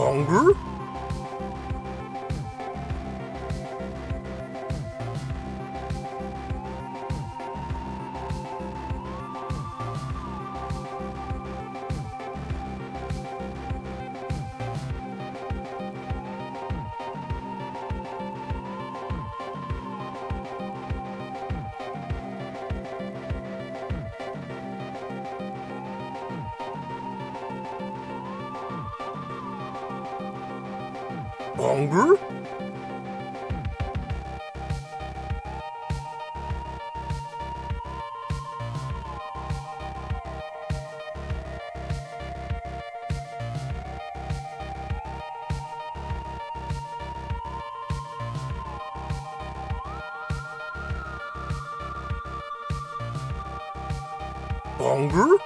Longer? Longer? Longer?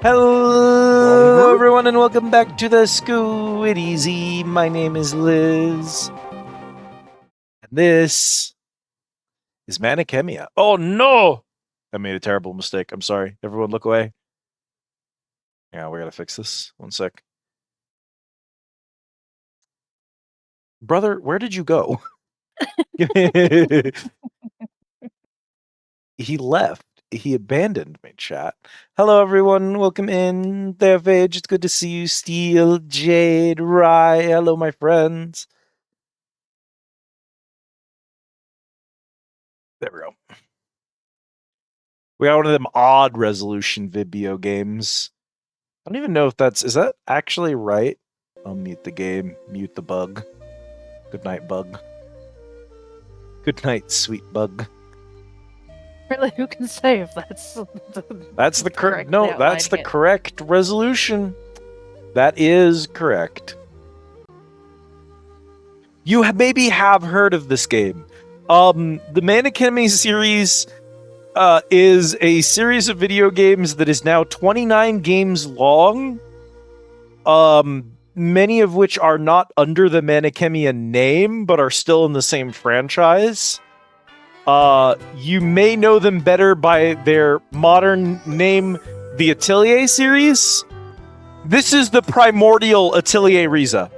Hello, Bonker? everyone, and welcome back to the Scoot Easy. My name is Liz. And this is Khemia. Oh, no! I made a terrible mistake. I'm sorry. Everyone, look away. Yeah, we gotta fix this. One sec. Brother, where did you go? He left. He abandoned me, chat. Hello, everyone. Welcome in. Thervage, it's good to see you. Steel, Jade, Rye. Hello, my friends. There we go. We got one of them odd resolution video games. I don't even know if is that actually right? I'll mute the game, mute the bug. Good night, bug. Good night, sweet bug. Really, who can say if that's That's the correct. No, correctly that's the outlining it? correct resolution. That is correct. You maybe have heard of this game. The Manakemi series is a series of video games that is now 29 games long. Many of which are not under the Khemia name, but are still in the same franchise. You may know them better by their modern name, the Atelier series. This is the primordial Atelier Riza.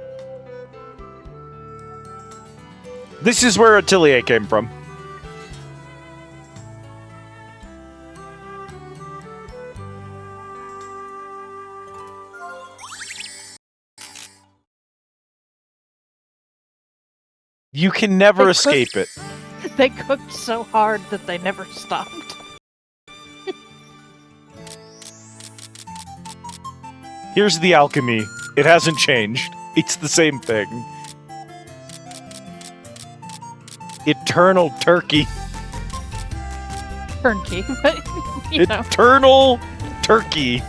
This is where Atelier came from. You can never escape it. They cooked so hard that they never stopped. Here's the alchemy. It hasn't changed. It's the same thing. Eternal turkey. Turnkey, but you know. Eternal turkey.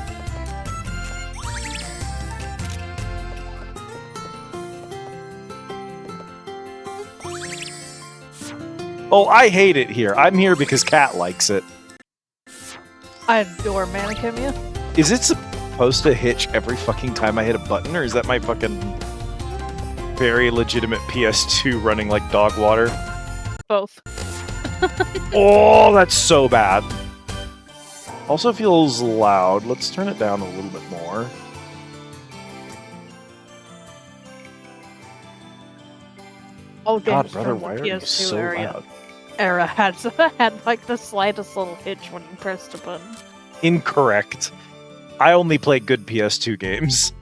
Oh, I hate it here. I'm here because Kat likes it. I adore Khemia. Is it supposed to hitch every fucking time I hit a button, or is that my fucking very legitimate PS2 running like dog water? Both. Oh, that's so bad. Also feels loud. Let's turn it down a little bit more. All God, games brother, from why the are you PS2 so loud? era had like the slightest little hitch when you pressed a button. Incorrect. I only play good PS2 games.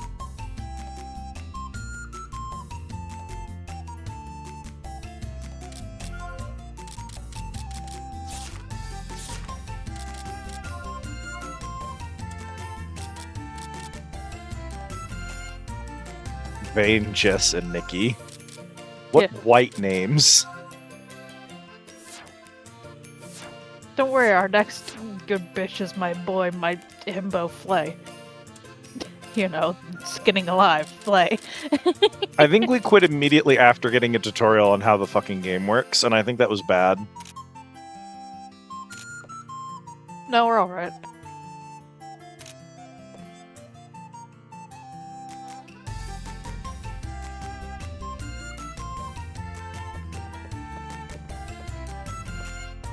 Vane, Jess, and Nikki. What Yeah. white names? Don't worry, our next good bitch is my boy, my himbo Flay. You know, skinning alive, Flay. I think we quit immediately after getting a tutorial on how the fucking game works, and I think that was bad. No, we're alright.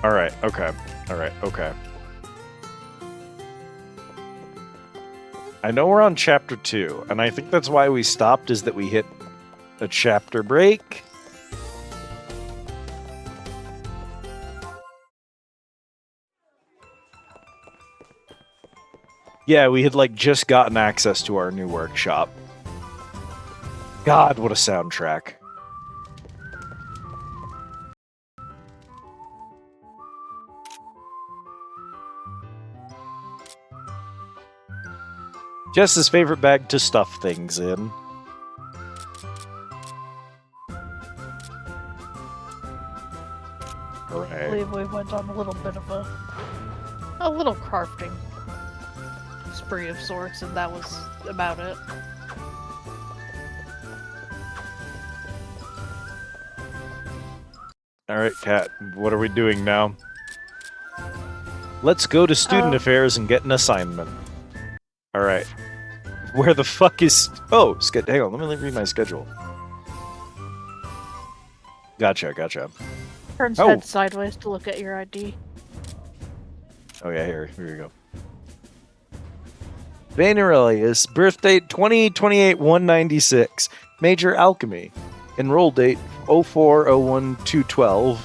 Alright, okay. Alright, okay. I know we're on chapter 2, and I think that's why we stopped, is that we hit a chapter break. Yeah, we had, like, just gotten access to our new workshop. God, what a soundtrack. Jess's favorite bag to stuff things in. I Hooray. believe we went on a little bit of a little crafting spree of sorts, and that was about it. Alright, Kat, what are we doing now? Let's go to student affairs and get an assignment. All right. Where the fuck is... Oh, hang on. Let me read my schedule. Gotcha. Turns Oh. head sideways to look at your ID. Oh, yeah, here we go. Vane Aurelius, birth date 2028-196, major alchemy, enroll date 04/01/212.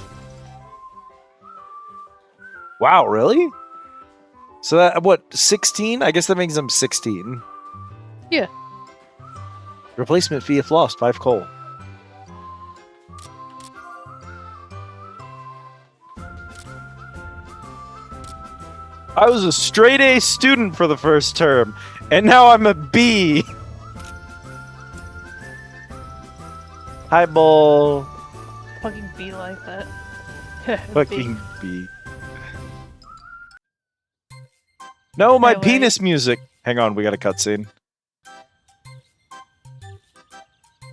Wow, really? So that, what, 16? I guess that makes him 16. Yeah. Replacement fee if lost, 5 coal. I was a straight A student for the first term, and now I'm a B. Hi, Bull. Fucking be like that. Fucking B. No, my Anyway. penis music. Hang on, we got a cutscene.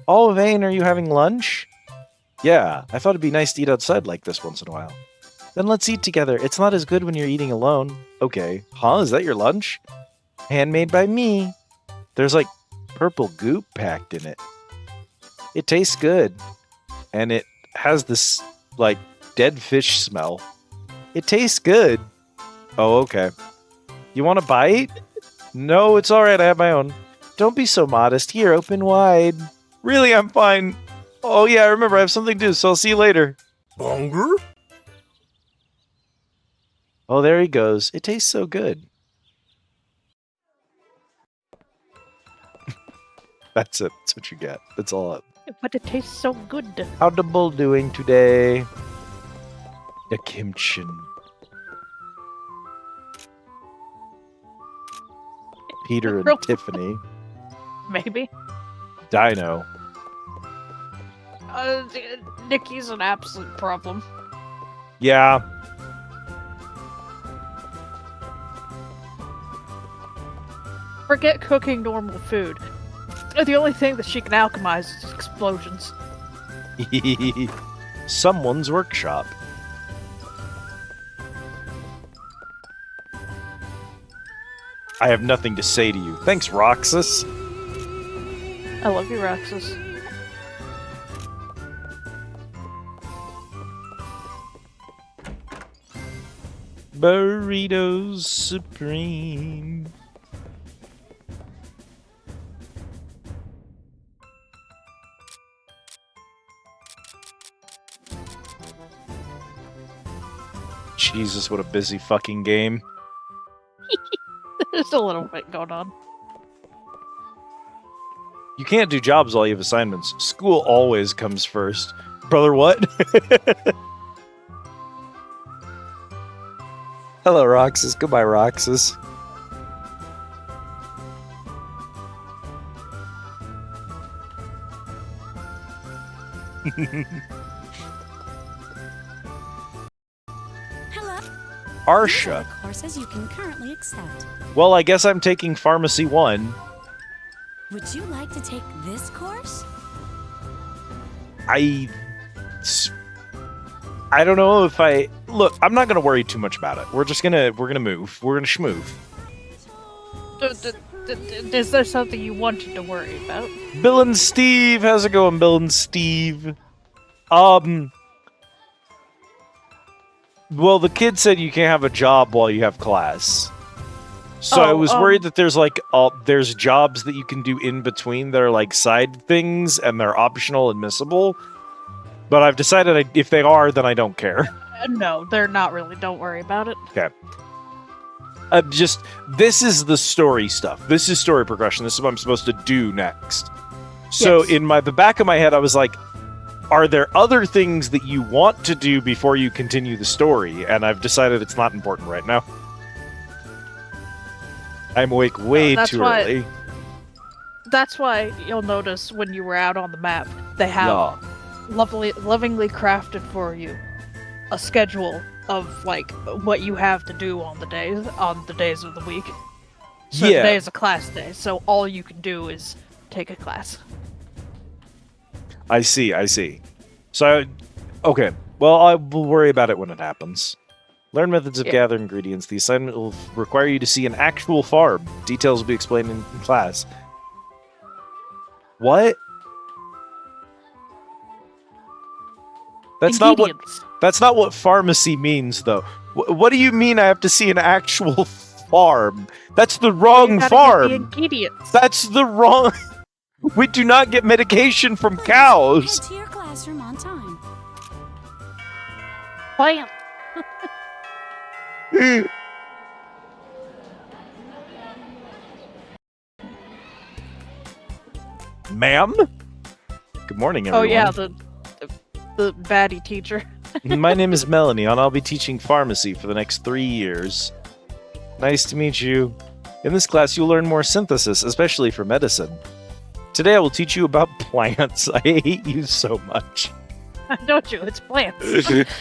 Oh, Vane, are you having lunch? Yeah, I thought it'd be nice to eat outside like this once in a while. Then let's eat together. It's not as good when you're eating alone. Okay. Huh? Is that your lunch? Handmade by me. There's like purple goop packed in it. It tastes good. And it has this like dead fish smell. It tastes good. Oh, okay. You want a bite? No, it's alright. I have my own. Don't be so modest. Here, open wide. Really, I'm fine. Oh, yeah, remember, I have something to do, so I'll see you later. Hunger? Oh, there he goes. It tastes so good. That's it. That's what you get. That's all. But it tastes so good. How the bull doing today? The kimchi. Peter and Real- Tiffany. Maybe. Dino. Nikki's an absolute problem. Yeah. Forget cooking normal food. The only thing that she can alchemize is explosions. Someone's workshop. I have nothing to say to you. Thanks, Roxas. I love you, Roxas. Burritos Supreme. Jesus, what a busy fucking game. There's a little bit going on. You can't do jobs while you have assignments. School always comes first. Brother, what? Hello, Roxas. Goodbye, Roxas. Hello. Arsha. Courses you can currently accept. Well, I guess I'm taking Pharmacy 1. Would you like to take this course? I don't know if I... Look, I'm not going to worry too much about it. We're gonna move. We're gonna schmooth. Is there something you wanted to worry about? Bill and Steve! How's it going, Bill and Steve? Well, the kid said you can't have a job while you have class. So I was worried that there's like there's jobs that you can do in between that are like side things and they're optional and missable. But I've decided if they are, then I don't care. No, they're not really. Don't worry about it. Okay. This is the story stuff. This is story progression. This is what I'm supposed to do next. So Yes. in the back of my head, I was like, are there other things that you want to do before you continue the story? And I've decided it's not important right now. I'm awake way that's too why- early. That's why you'll notice when you were out on the map, they have Yeah. lovingly crafted for you a schedule of like what you have to do on the days of the week. So Yeah. today is a class day, so all you can do is take a class. I see. So, okay. Well, I will worry about it when it happens. Learn methods of gathering ingredients. The assignment will require you to see an actual farm. Details will be explained in class. What? That's not what pharmacy means, though. What do you mean I have to see an actual farm? That's the wrong farm. The ingredients. That's the wrong. We do not get medication from cows. Head to your classroom on time. Plant. Ma'am? Good morning, everyone. Oh yeah, the baddie teacher. My name is Melanie, and I'll be teaching pharmacy for the next 3 years. Nice to meet you. In this class, you'll learn more synthesis, especially for medicine. Today, I will teach you about plants. I hate you so much. Don't you? It's plants.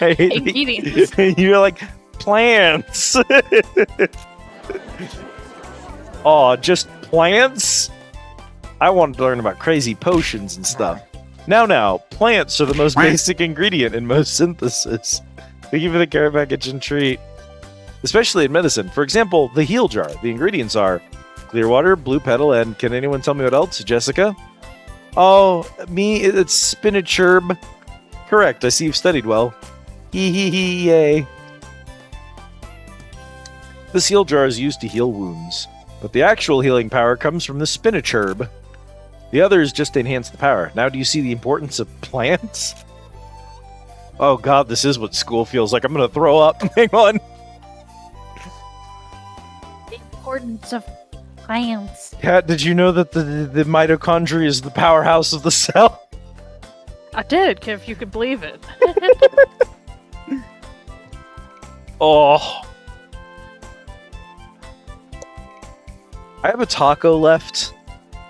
I hate Ingredients. You're like, plants. Oh, just plants? I wanted to learn about crazy potions and stuff. Now, plants are the most basic ingredient in most synthesis. Thank you for the care package and treat. Especially in medicine. For example, the heal jar. The ingredients are clear water, blue petal, and can anyone tell me what else? Jessica? Oh, me, it's spinach herb. Correct, I see you've studied well. Hee, yay. This heal jar is used to heal wounds, but the actual healing power comes from the spinach herb. The others just enhance the power. Now do you see the importance of plants? Oh god, this is what school feels like. I'm gonna throw up. Hang on. The importance of plants. Kat, did you know that the mitochondria is the powerhouse of the cell? I did, if you could believe it. Oh. I have a taco left.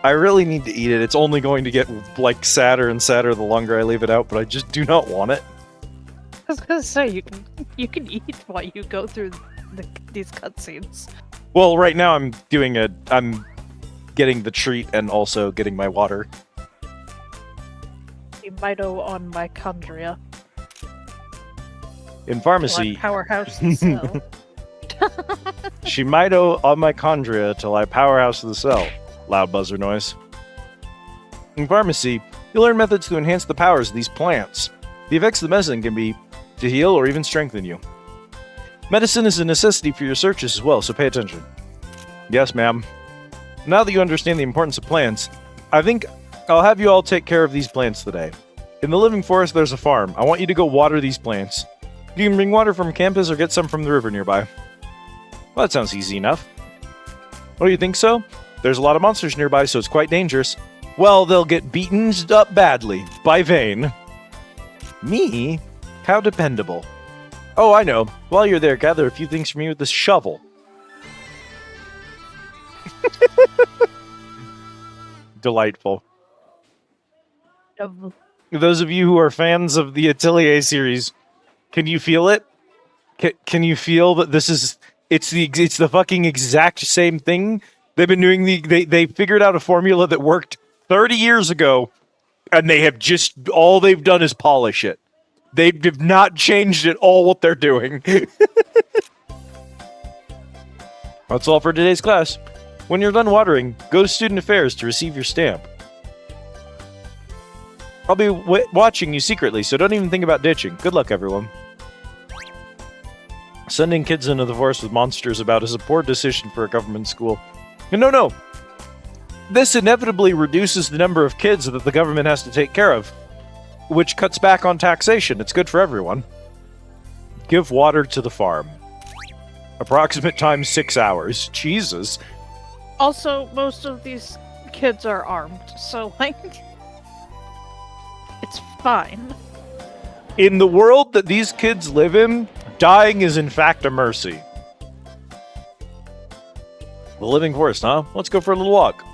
I really need to eat it. It's only going to get, like, sadder and sadder the longer I leave it out, but I just do not want it. I was gonna say, you can eat while you go through these cutscenes. Well, right now I'm getting the treat and also getting my water. The mito on mitochondria. In pharmacy, Powerhouse the cell. she mito on mitochondria till I powerhouse the cell. Loud buzzer noise. In pharmacy, you'll learn methods to enhance the powers of these plants. The effects of the medicine can be to heal or even strengthen you. Medicine is a necessity for your searches as well, so pay attention. Yes, ma'am. Now that you understand the importance of plants, I think I'll have you all take care of these plants today. In the living forest, there's a farm. I want you to go water these plants. You can bring water from campus or get some from the river nearby. Well, that sounds easy enough. Oh, you think so? There's a lot of monsters nearby, so it's quite dangerous. Well, they'll get beaten up badly by Vane. Me? How dependable. Oh, I know. While you're there, gather a few things from me with this shovel. Delightful. Those of you who are fans of the Atelier series, can you feel it? Can you feel that this is... It's the fucking exact same thing? They've been doing they figured out a formula that worked 30 years ago, and they have just... All they've done is polish it. They have not changed at all what they're doing. That's all for today's class. When you're done watering, go to Student Affairs to receive your stamp. I'll be watching you secretly, so don't even think about ditching. Good luck, everyone. Sending kids into the forest with monsters about is a poor decision for a government school. No. This inevitably reduces the number of kids that the government has to take care of, which cuts back on taxation. It's good for everyone. Give water to the farm. Approximate time 6 hours. Jesus. Also, most of these kids are armed, so, like, it's fine. In the world that these kids live in, dying is in fact a mercy. The living forest, huh? Let's go for a little walk.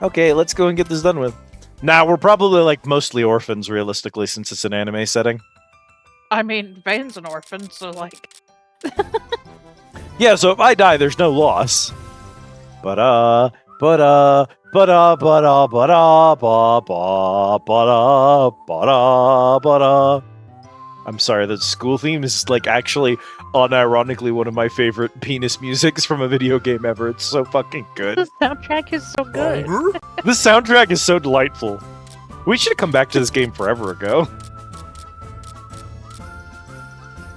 Okay, let's go and get this done with. Nah, we're probably, like, mostly orphans, realistically, since it's an anime setting. I mean, Vane's an orphan, so, like... Yeah, so if I die, there's no loss. I I'm sorry, the school theme is like actually unironically one of my favorite penis musics from a video game ever. It's so fucking good. The soundtrack is so good. Bonger? The soundtrack is so delightful. We should have come back to this game forever ago.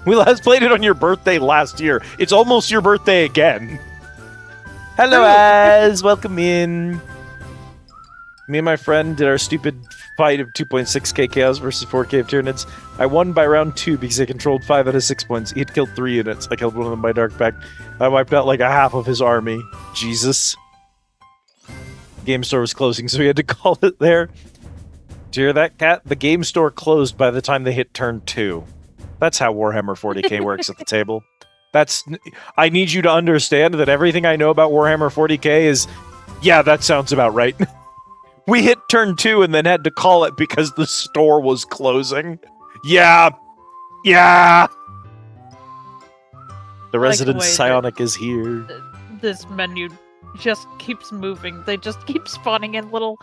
We last played it on your birthday last year. It's almost your birthday again. Hello, Az. Welcome in. Me and my friend did our stupid fight of 2.6k chaos versus 4k of Tyranids. I won by round 2 because I controlled 5 out of 6 points. He had killed 3 units. I killed one of them by Dark Pact. I wiped out like a half of his army. Jesus. Game store was closing, so we had to call it there. Do you hear that, Cat? The game store closed by the time they hit turn 2. That's how Warhammer 40k works at the table. I need you to understand that everything I know about Warhammer 40k is, yeah, that sounds about right. We hit turn 2 and then had to call it because the store was closing. Yeah. Yeah. The resident way psionic is here. This menu just kees moving. They just keep spawning in little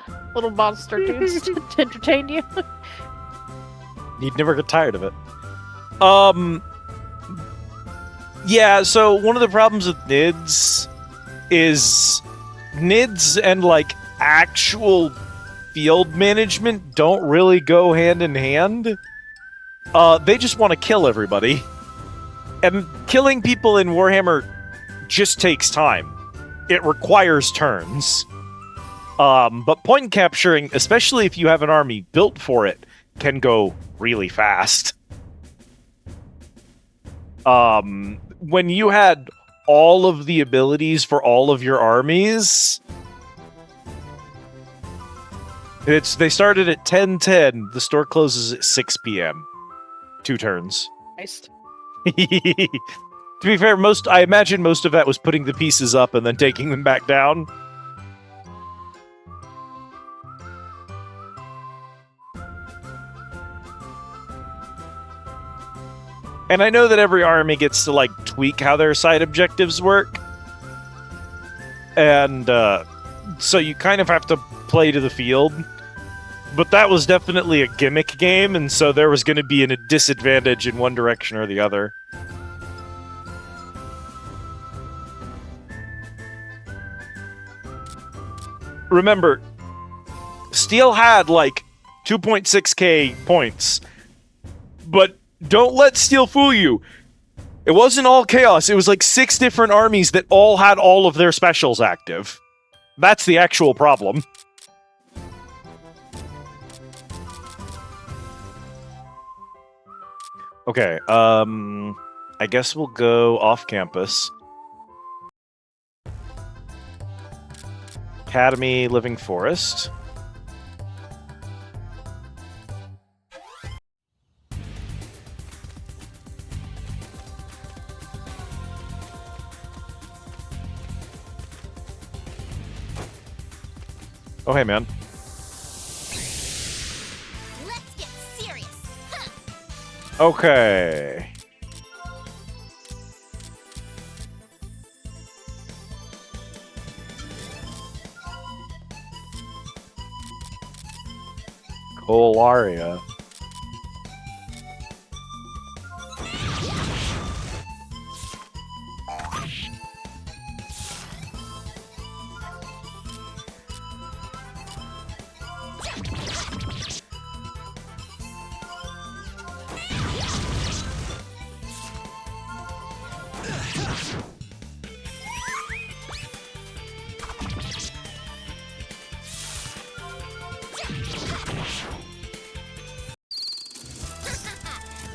monster dudes to entertain you. You'd never get tired of it. Yeah, so one of the problems with NIDS is NIDS and, like, actual field management don't really go hand in hand. They just want to kill everybody. And killing people in Warhammer just takes time. It requires turns. But point capturing, especially if you have an army built for it, can go really fast. When you had all of the abilities for all of your armies, they started at 10:10. The store closes at 6 p.m. 2 turns. Nice. To be fair, I imagine most of that was putting the pieces up and then taking them back down. And I know that every army gets to, like, tweak how their side objectives work. And, so you kind of have to play to the field. But that was definitely a gimmick game, and so there was going to be a disadvantage in one direction or the other. Remember, Steel had, like, 2.6k points. But don't let Steel fool you. It wasn't all chaos. It was like 6 different armies that all had all of their specials active. That's the actual problem. Okay, I guess we'll go off campus. Academy, Living Forest. Oh, hey, man. Let's get serious. Huh. Okay. Colaria.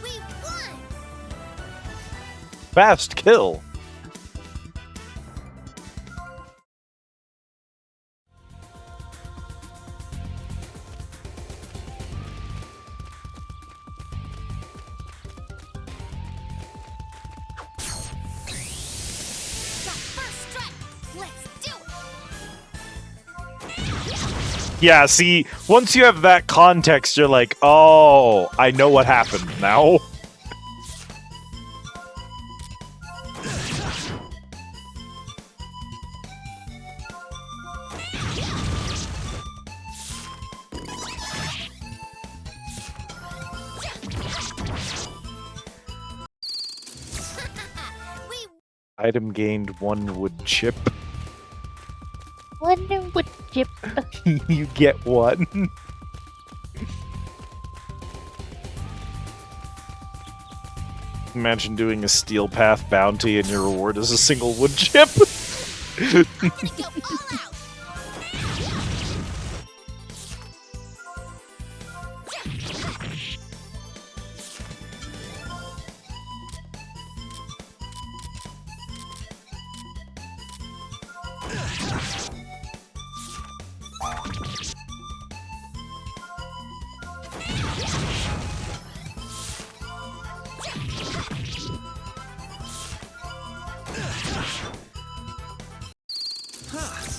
We won. Fast kill. Got first strike. Let's do it. Yeah, see, once you have that context, you're like, oh, I know what happened now. Item gained 1 wood chip. One wood chip. You get 1. Imagine doing a steel path bounty and your reward is a single wood chip. I'm gonna go all out.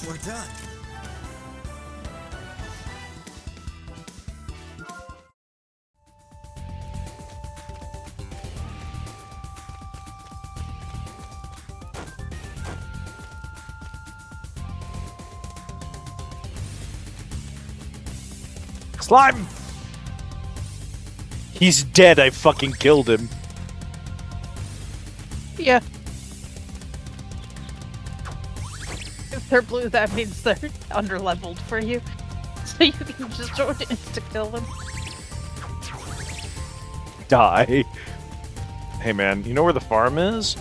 We're done. Slime! He's dead, I fucking killed him. Yeah. If they're blue, that means they're underleveled for you. So you can just insta-kill them. Die. Hey man, you know where the farm is?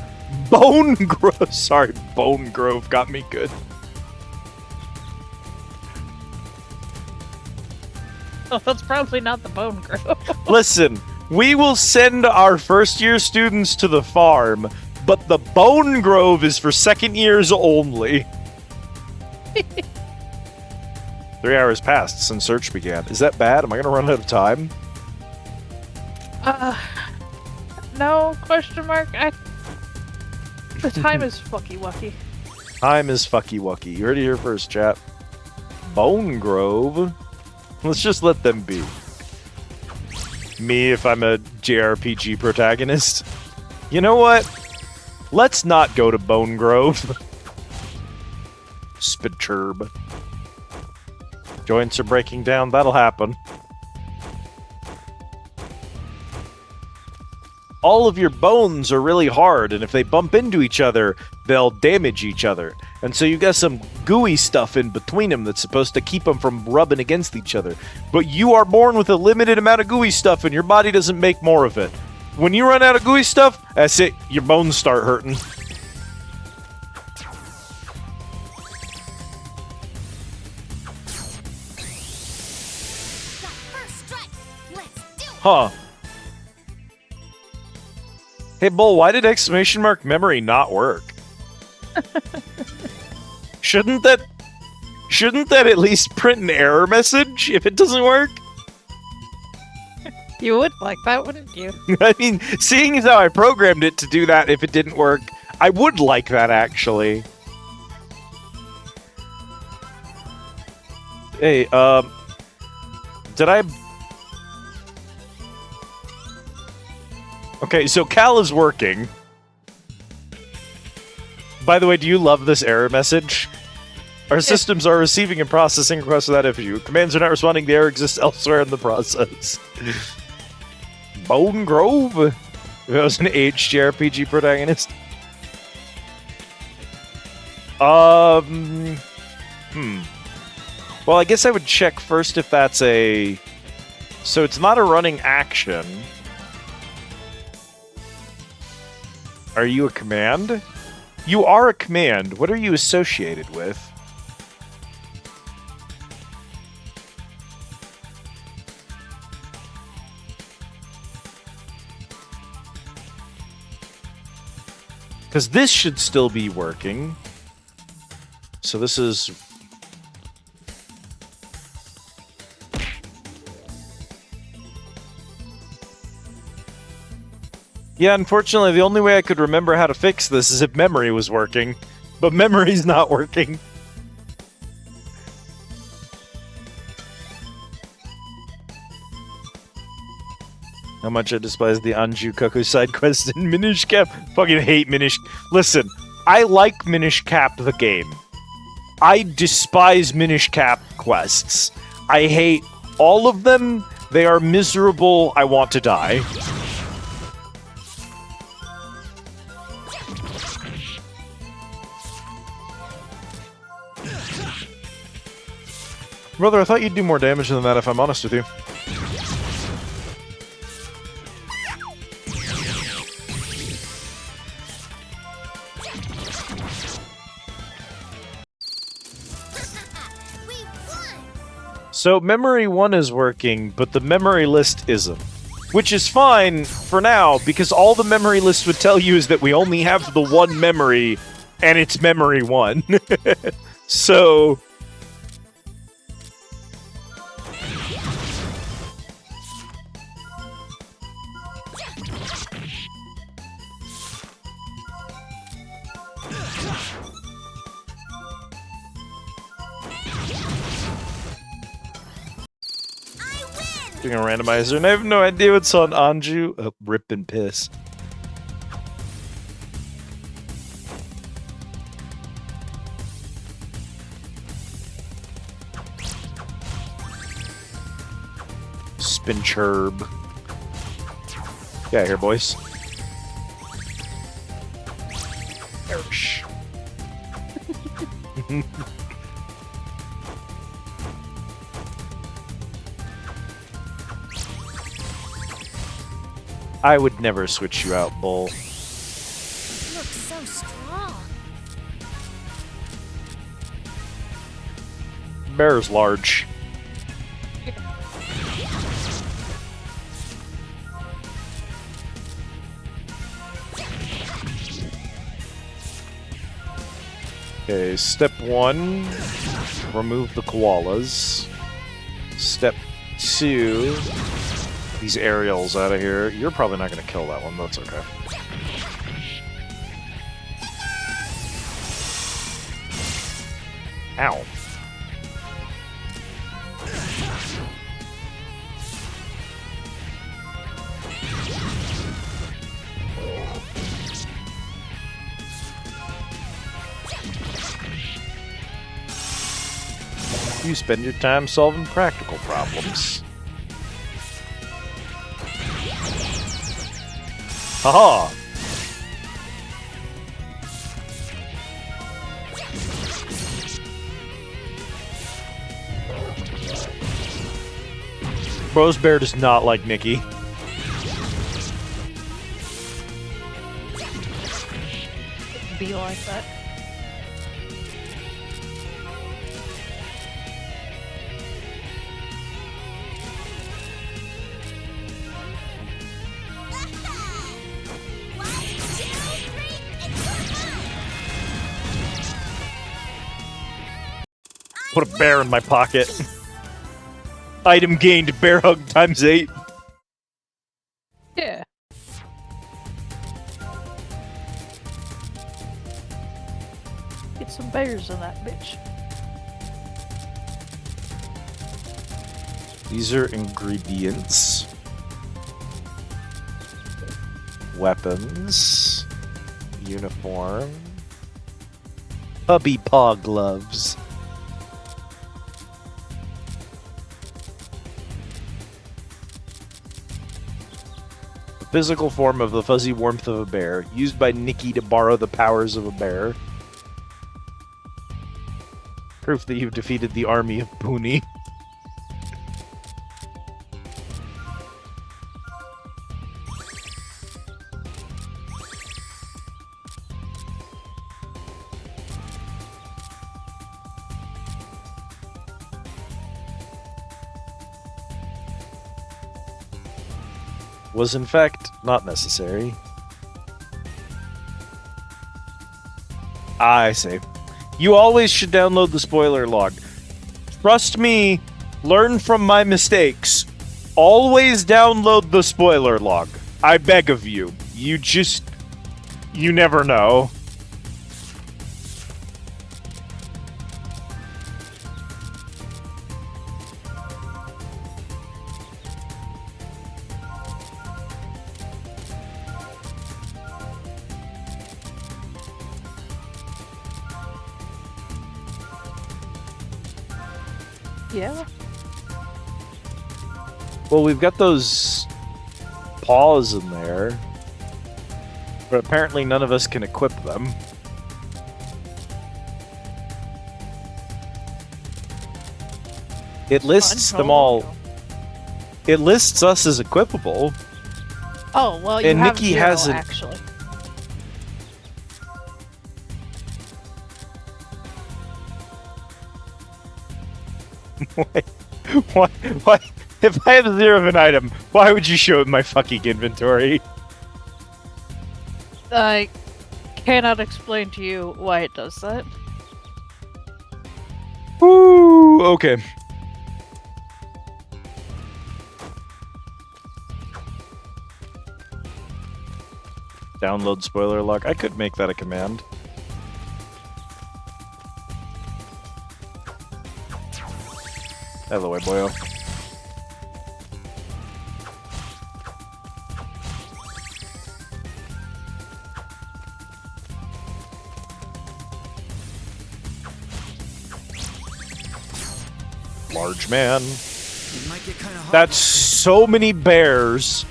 Bone Grove! Sorry, Bone Grove got me good. Oh, that's probably not the Bone Grove. Listen, we will send our first year students to the farm, but the Bone Grove is for second years only. 3 hours passed since search began. Is that bad? Am I gonna run out of time? No, question mark. The time is fucky wucky. Time is fucky wucky. You heard it here first, chat. Bone Grove. Let's just let them be. Me, if I'm a JRPG protagonist. You know what? Let's not go to Bone Grove. Spitcherb. Joints are breaking down. That'll happen. All of your bones are really hard, and if they bump into each other, they'll damage each other. And so you got some gooey stuff in between them that's supposed to keep them from rubbing against each other. But you are born with a limited amount of gooey stuff, and your body doesn't make more of it. When you run out of gooey stuff, that's it. Your bones start hurting. First strike. Let's do it. Huh. Hey, Bull, why did exclamation mark memory not work? Shouldn't that at least print an error message if it doesn't work? You would like that, wouldn't you? I mean, seeing as how I programmed it to do that if it didn't work, I would like that, actually. Hey, did I... Okay, so Cal is working. By the way, do you love this error message? Our systems are receiving and processing requests without issue. Commands are not responding. The error exists elsewhere in the process. Bone Grove? If I was an HJRPG protagonist. Well, I guess I would check first if that's a... So it's not a running action. Are you a command? You are a command. What are you associated with? Because this should still be working. So this is... Yeah, unfortunately, the only way I could remember how to fix this is if memory was working. But memory's not working. How much I despise the Anju Koku side quest in Minish Cap. Fucking hate Minish... Listen, I like Minish Cap the game. I despise Minish Cap quests. I hate all of them. They are miserable. I want to die. Brother, I thought you'd do more damage than that if I'm honest with you. We won! So memory 1 is working, but the memory list isn't. Which is fine for now, because all the memory list would tell you is that we only have the one memory, and it's memory 1. So... doing a randomizer, and I have no idea what's on Anju. Oh, rip and piss. Spincherb. Get out of here, boys. Ouch. I would never switch you out, Bull. You look so strong. Bear's large. Okay, step 1, remove the koalas. Step 2, these aerials out of here. You're probably not going to kill that one, that's okay. Ow. You spend your time solving practical problems. Haha! Bros Bear does not like Nikki. Be like that. Put a bear in my pocket. Item gained, bear hug times 8. Yeah. Get some bears in that bitch. These are ingredients. Weapons. Uniform. Puppy paw gloves. The physical form of the fuzzy warmth of a bear, used by Nikki to borrow the powers of a bear. Proof that you've defeated the army of Puni. Was in fact not necessary. I see. You always should download the spoiler log. Trust me, learn from my mistakes. Always download the spoiler log. I beg of you. You never know. Yeah. Well, we've got those paws in there, but apparently none of us can equip them. It lists them all. It lists us as equipable. Oh well, you And have Nikki 0, hasn't- actually. Why? Why? If I have 0 of an item, why would you show it in my fucking inventory? I cannot explain to you why it does that. Ooh, okay. Download spoiler log. I could make that a command. Out of the way, boyo. Large man. It might get kind of hot. That's so many bears.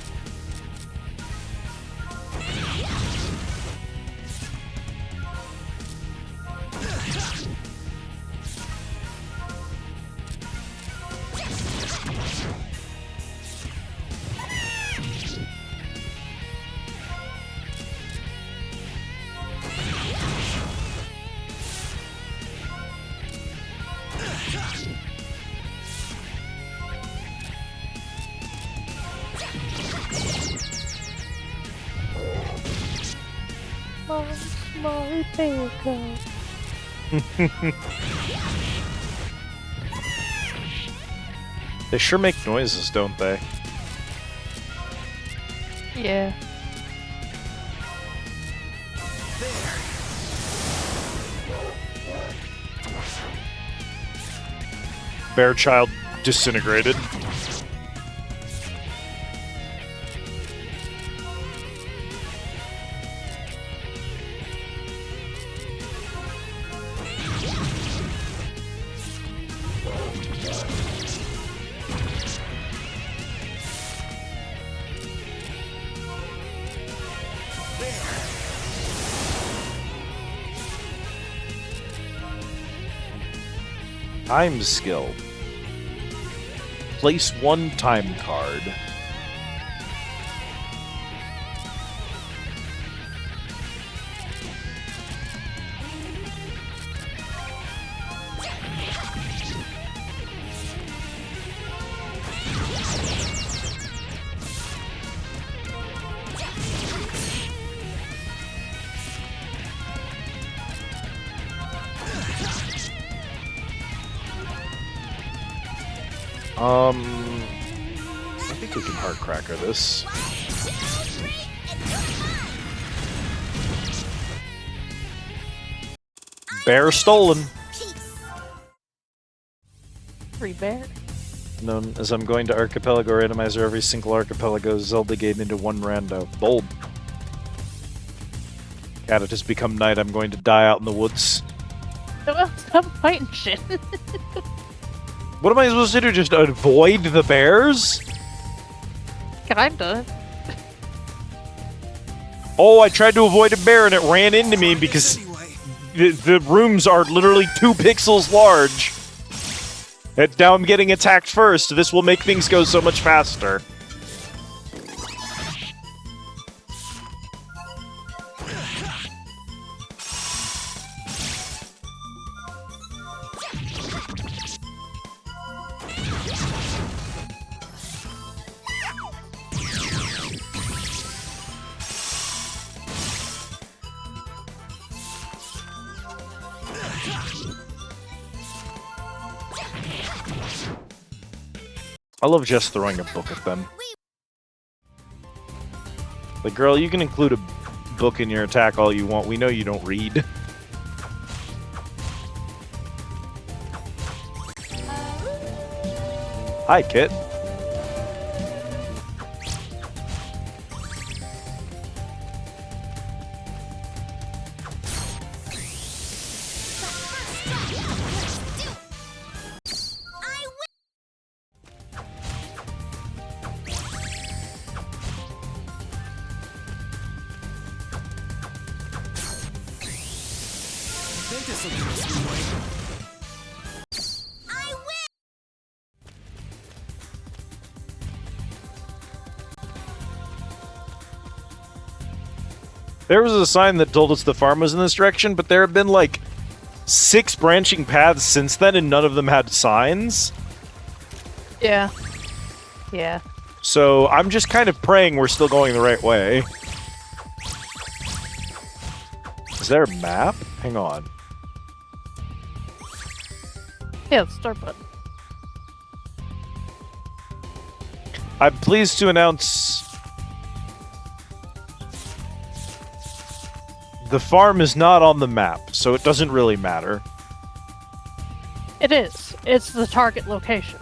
They sure make noises, don't they? Yeah. Bear child disintegrated. Time skill. Place 1 time card. I think we can heart cracker this. Bear stolen. Free bear. Known as I'm going to Archipelago Randomizer every single Archipelago Zelda game into 1 rando. Bold. God, it has become night. I'm going to die out in the woods. Well, stop fighting shit. What am I supposed to do? Just avoid the bears? Kinda. Oh, I tried to avoid a bear and it ran into me because Anyway, the rooms are literally 2 pixels large. And now I'm getting attacked first. This will make things go so much faster. I love just throwing a book at them. Like, girl, you can include a book in your attack all you want. We know you don't read. Hi, Kit. I think this will give us leeway. There was a sign that told us the farm was in this direction, but there have been like 6 branching paths since then, and none of them had signs. Yeah. Yeah. So I'm just kind of praying we're still going the right way. Is there a map? Hang on. Yeah, the start button. I'm pleased to announce the farm is not on the map, so it doesn't really matter. It is. It's the target location.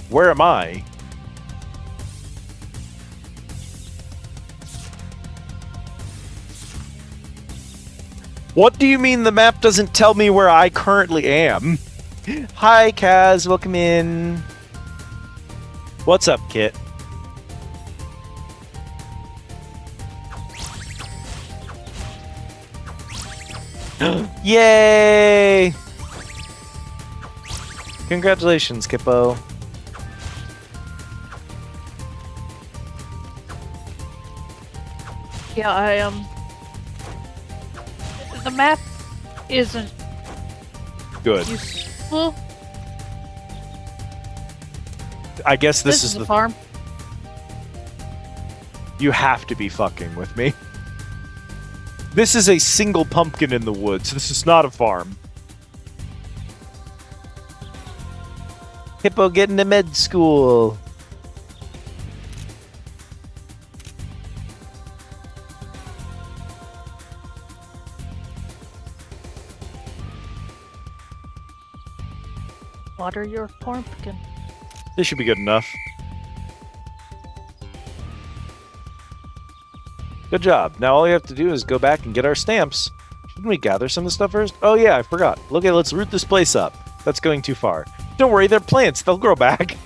Where am I? What do you mean the map doesn't tell me where I currently am? Hi, Kaz. Welcome in. What's up, Kit? Yay! Congratulations, Kippo. Yeah, the map isn't Good. useful. I guess this This is is the the... farm. You have to be fucking with me. This is a single pumpkin in the woods. This is not a farm. Hippo getting to med school. Water your pumpkin. This should be good enough. Good job. Now all you have to do is go back and get our stamps. Shouldn't we gather some of the stuff first? Oh yeah, I forgot. Okay, let's root this place up. That's going too far. Don't worry, they're plants. They'll grow back.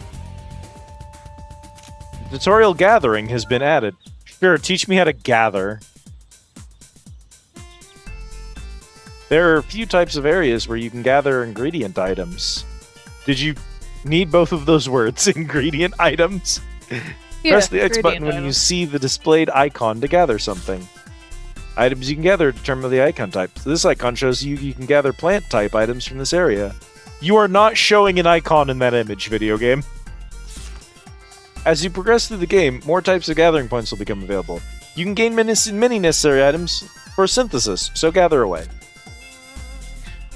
Tutorial gathering has been added. Sure, teach me how to gather. There are a few types of areas where you can gather ingredient items. Did you need both of those words, ingredient items? Yeah, Press the X button ingredient when you items. see the displayed icon to gather something. Items you can gather determine the icon type. So this icon shows you can gather plant type items from this area. You are not showing an icon in that image, video game. As you progress through the game, more types of gathering points will become available. You can gain many necessary items for synthesis, so gather away.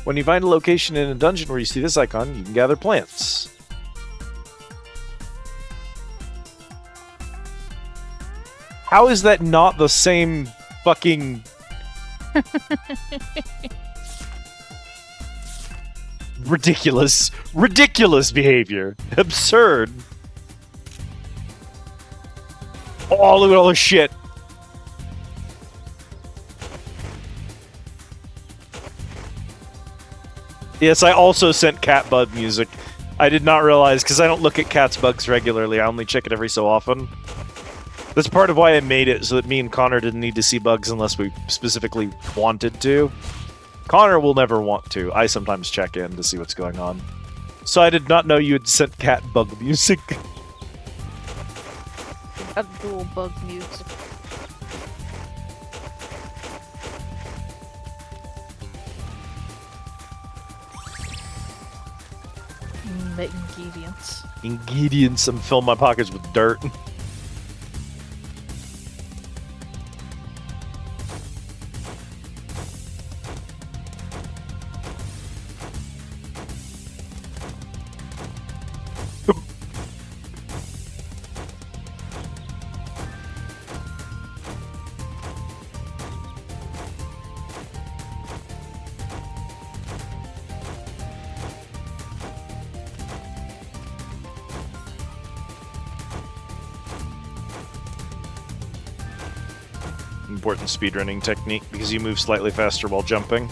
When you find a location in a dungeon where you see this icon, you can gather plants. How is that not the same fucking... Ridiculous. Ridiculous behavior. Absurd. Oh, look at all this shit. Yes, I also sent cat bug music. I did not realize, because I don't look at cat's bugs regularly. I only check it every so often. That's part of why I made it, so that me and Connor didn't need to see bugs unless we specifically wanted to. Connor will never want to. I sometimes check in to see what's going on. So I did not know you had sent cat bug music. Got dual bug music. The ingredients. Ingredients. I'm filling my pockets with dirt. Important speedrunning technique because you move slightly faster while jumping.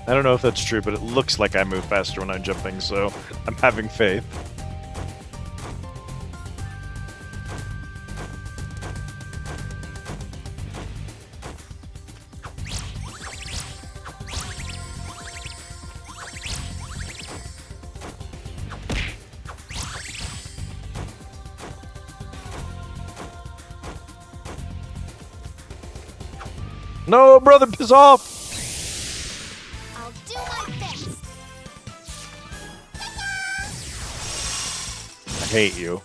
I don't know if that's true, but it looks like I move faster when I'm jumping, so I'm having faith. No, brother, piss off! I'll do my best. I hate you.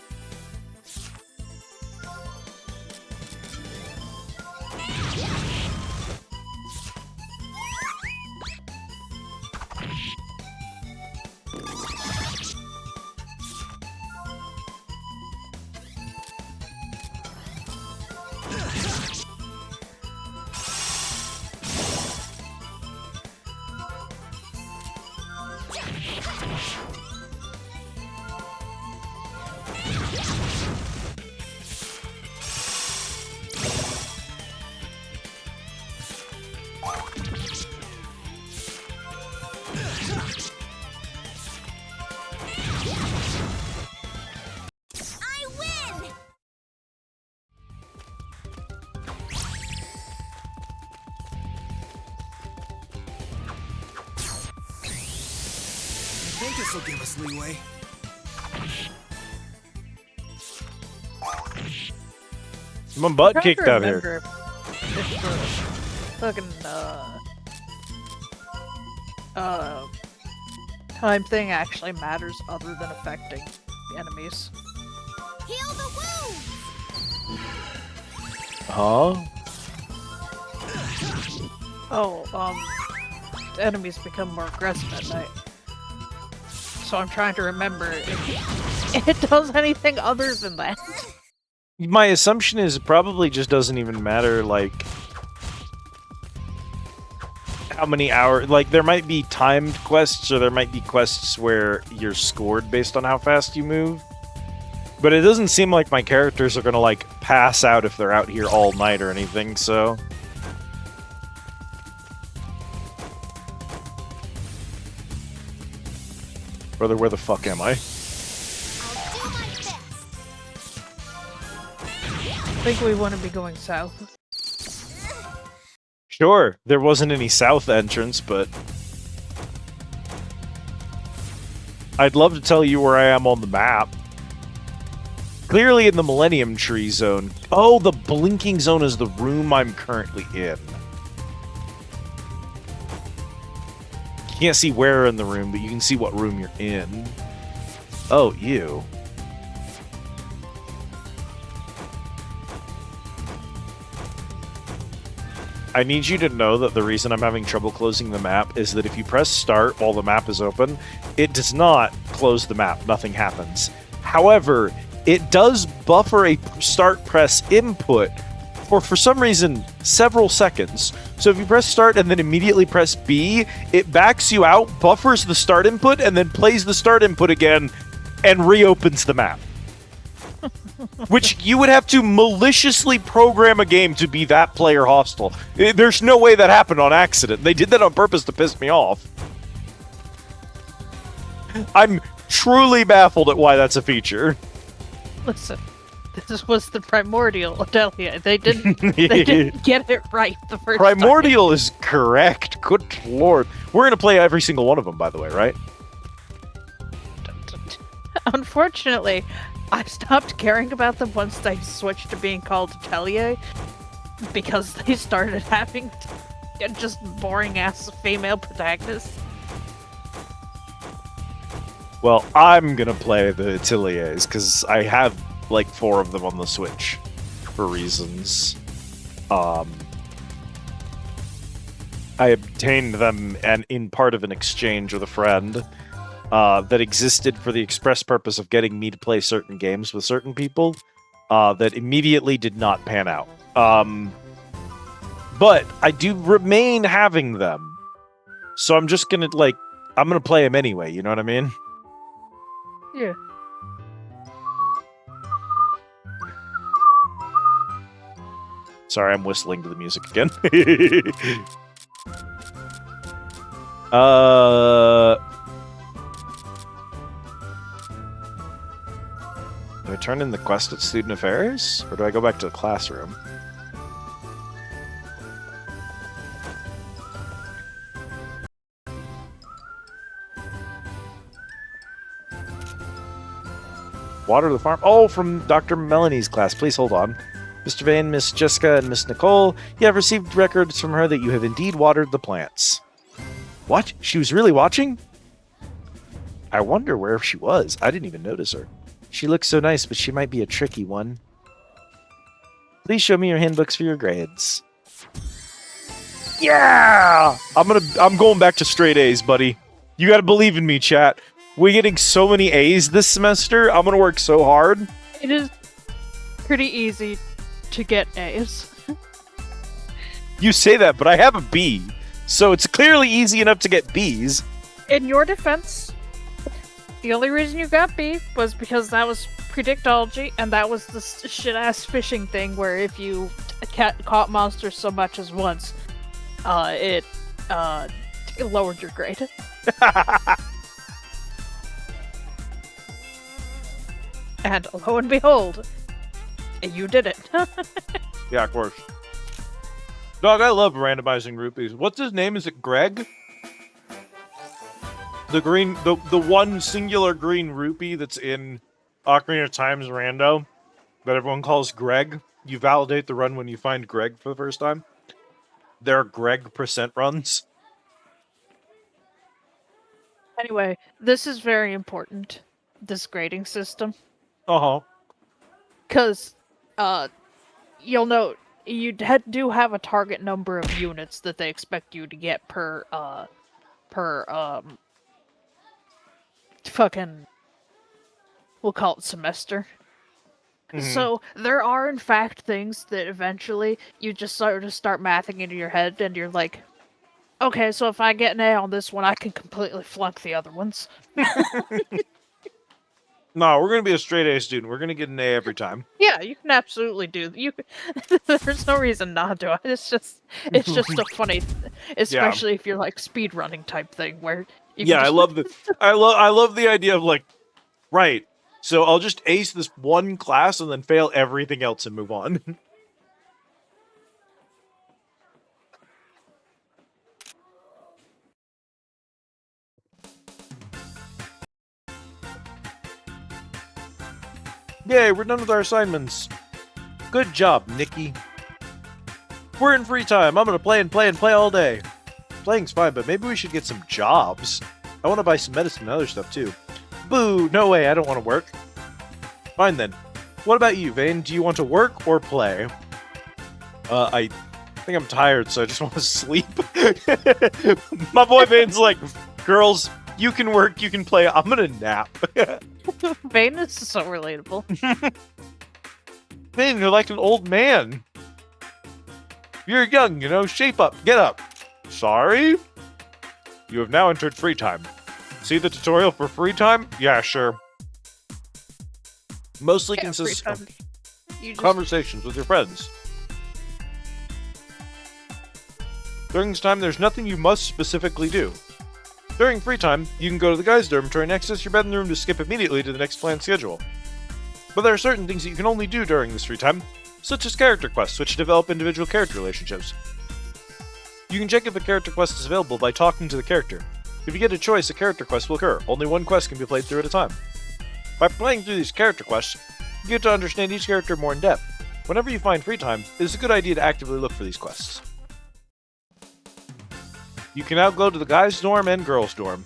I win! I think this will give us leeway. My butt Trying kicked to out here. remember if the fucking time thing actually matters other than affecting the enemies. Heal the wounds! Huh? Oh, the enemies become more aggressive at night. So I'm trying to remember if it does anything other than that. My assumption is it probably just doesn't even matter, like, how many hours. Like, there might be timed quests, or there might be quests where you're scored based on how fast you move. But it doesn't seem like my characters are gonna, like, pass out if they're out here all night or anything, so... Brother, where the fuck am I? I'll do my best. I think we want to be going south. Sure, there wasn't any south entrance, but... I'd love to tell you where I am on the map. Clearly in the Millennium Tree Zone. Oh, the blinking zone is the room I'm currently in. You can't see where in the room, but you can see what room you're in. Oh, ew. I need you to know that the reason I'm having trouble closing the map is that if you press start while the map is open, it does not close the map. Nothing happens. However, it does buffer a start press input for some reason, several seconds. So if you press start and then immediately press B, it backs you out, buffers the start input, and then plays the start input again and reopens the map. Which you would have to maliciously program a game to be that player hostile. There's no way that happened on accident. They did that on purpose to piss me off. I'm truly baffled at why that's a feature. Listen, this was the primordial Atelier. They didn't get it right the first time. Primordial is correct. Good lord. We're going to play every single one of them, by the way, right? Unfortunately, I stopped caring about them once they switched to being called Atelier because they started having just boring-ass female protagonists. Well, I'm going to play the Ateliers because I have like 4 of them on the Switch for reasons. I obtained them and in part of an exchange with a friend that existed for the express purpose of getting me to play certain games with certain people that immediately did not pan out. But I do remain having them. So I'm just going to I'm going to play them anyway, you know what I mean? Yeah. Sorry, I'm whistling to the music again. Do I turn in the quest at Student Affairs? Or do I go back to the classroom? Water the farm? Oh, from Dr. Melanie's class. Please hold on. Mr. Vane, Miss Jessica, and Miss Nicole, you have received records from her that you have indeed watered the plants. What? She was really watching? I wonder where she was. I didn't even notice her. She looks so nice, but she might be a tricky one. Please show me your handbooks for your grades. Yeah! I'm going back to straight A's, buddy. You gotta believe in me, chat. We're getting so many A's this semester. I'm gonna work so hard. It is pretty easy to get A's. You say that, but I have a B. So it's clearly easy enough to get B's. In your defense, the only reason you got B was because that was predictology, and that was the shit-ass fishing thing where if you caught monsters so much as once, it lowered your grade. And lo and behold, you did it. Yeah, of course. Dog, I love randomizing rupees. What's his name? Is it Greg? The green, the one singular green rupee that's in Ocarina of Time's rando that everyone calls Greg. You validate the run when you find Greg for the first time. They're Greg % runs. Anyway, this is very important, this grading system. Uh-huh. Because, you'll note, you do have a target number of units that they expect you to get per fucking, we'll call it semester. Mm-hmm. So, there are in fact things that eventually you just sort of start mathing into your head, and you're like, okay, so if I get an A on this one, I can completely flunk the other ones. No, we're going to be a straight A student. We're going to get an A every time. Yeah, you can absolutely do. There's no reason not to. It's just so funny, especially if you're like speed running type thing where. You Yeah, can just... I love the idea of like, right. So I'll just ace this one class and then fail everything else and move on. Yay, we're done with our assignments. Good job, Nikki. We're in free time. I'm gonna play and play and play all day. Playing's fine, but maybe we should get some jobs. I want to buy some medicine and other stuff too. Boo! No way, I don't want to work. Fine then. What about you, Vane? Do you want to work or play? I think I'm tired, so I just want to sleep. My boy Vane's like, girls, you can work, you can play. I'm gonna nap. Vane is so relatable. Vane, you're like an old man. You're young, you know. Shape up. Get up. Sorry? You have now entered free time. See the tutorial for free time? Yeah, sure. Mostly consists of conversations with your friends. During this time, there's nothing you must specifically do. During free time, you can go to the guys' dormitory and access your bed in the room to skip immediately to the next planned schedule. But there are certain things that you can only do during this free time, such as character quests, which develop individual character relationships. You can check if a character quest is available by talking to the character. If you get a choice, a character quest will occur. Only one quest can be played through at a time. By playing through these character quests, you get to understand each character more in depth. Whenever you find free time, it is a good idea to actively look for these quests. You can now go to the guys' dorm and girls' dorm.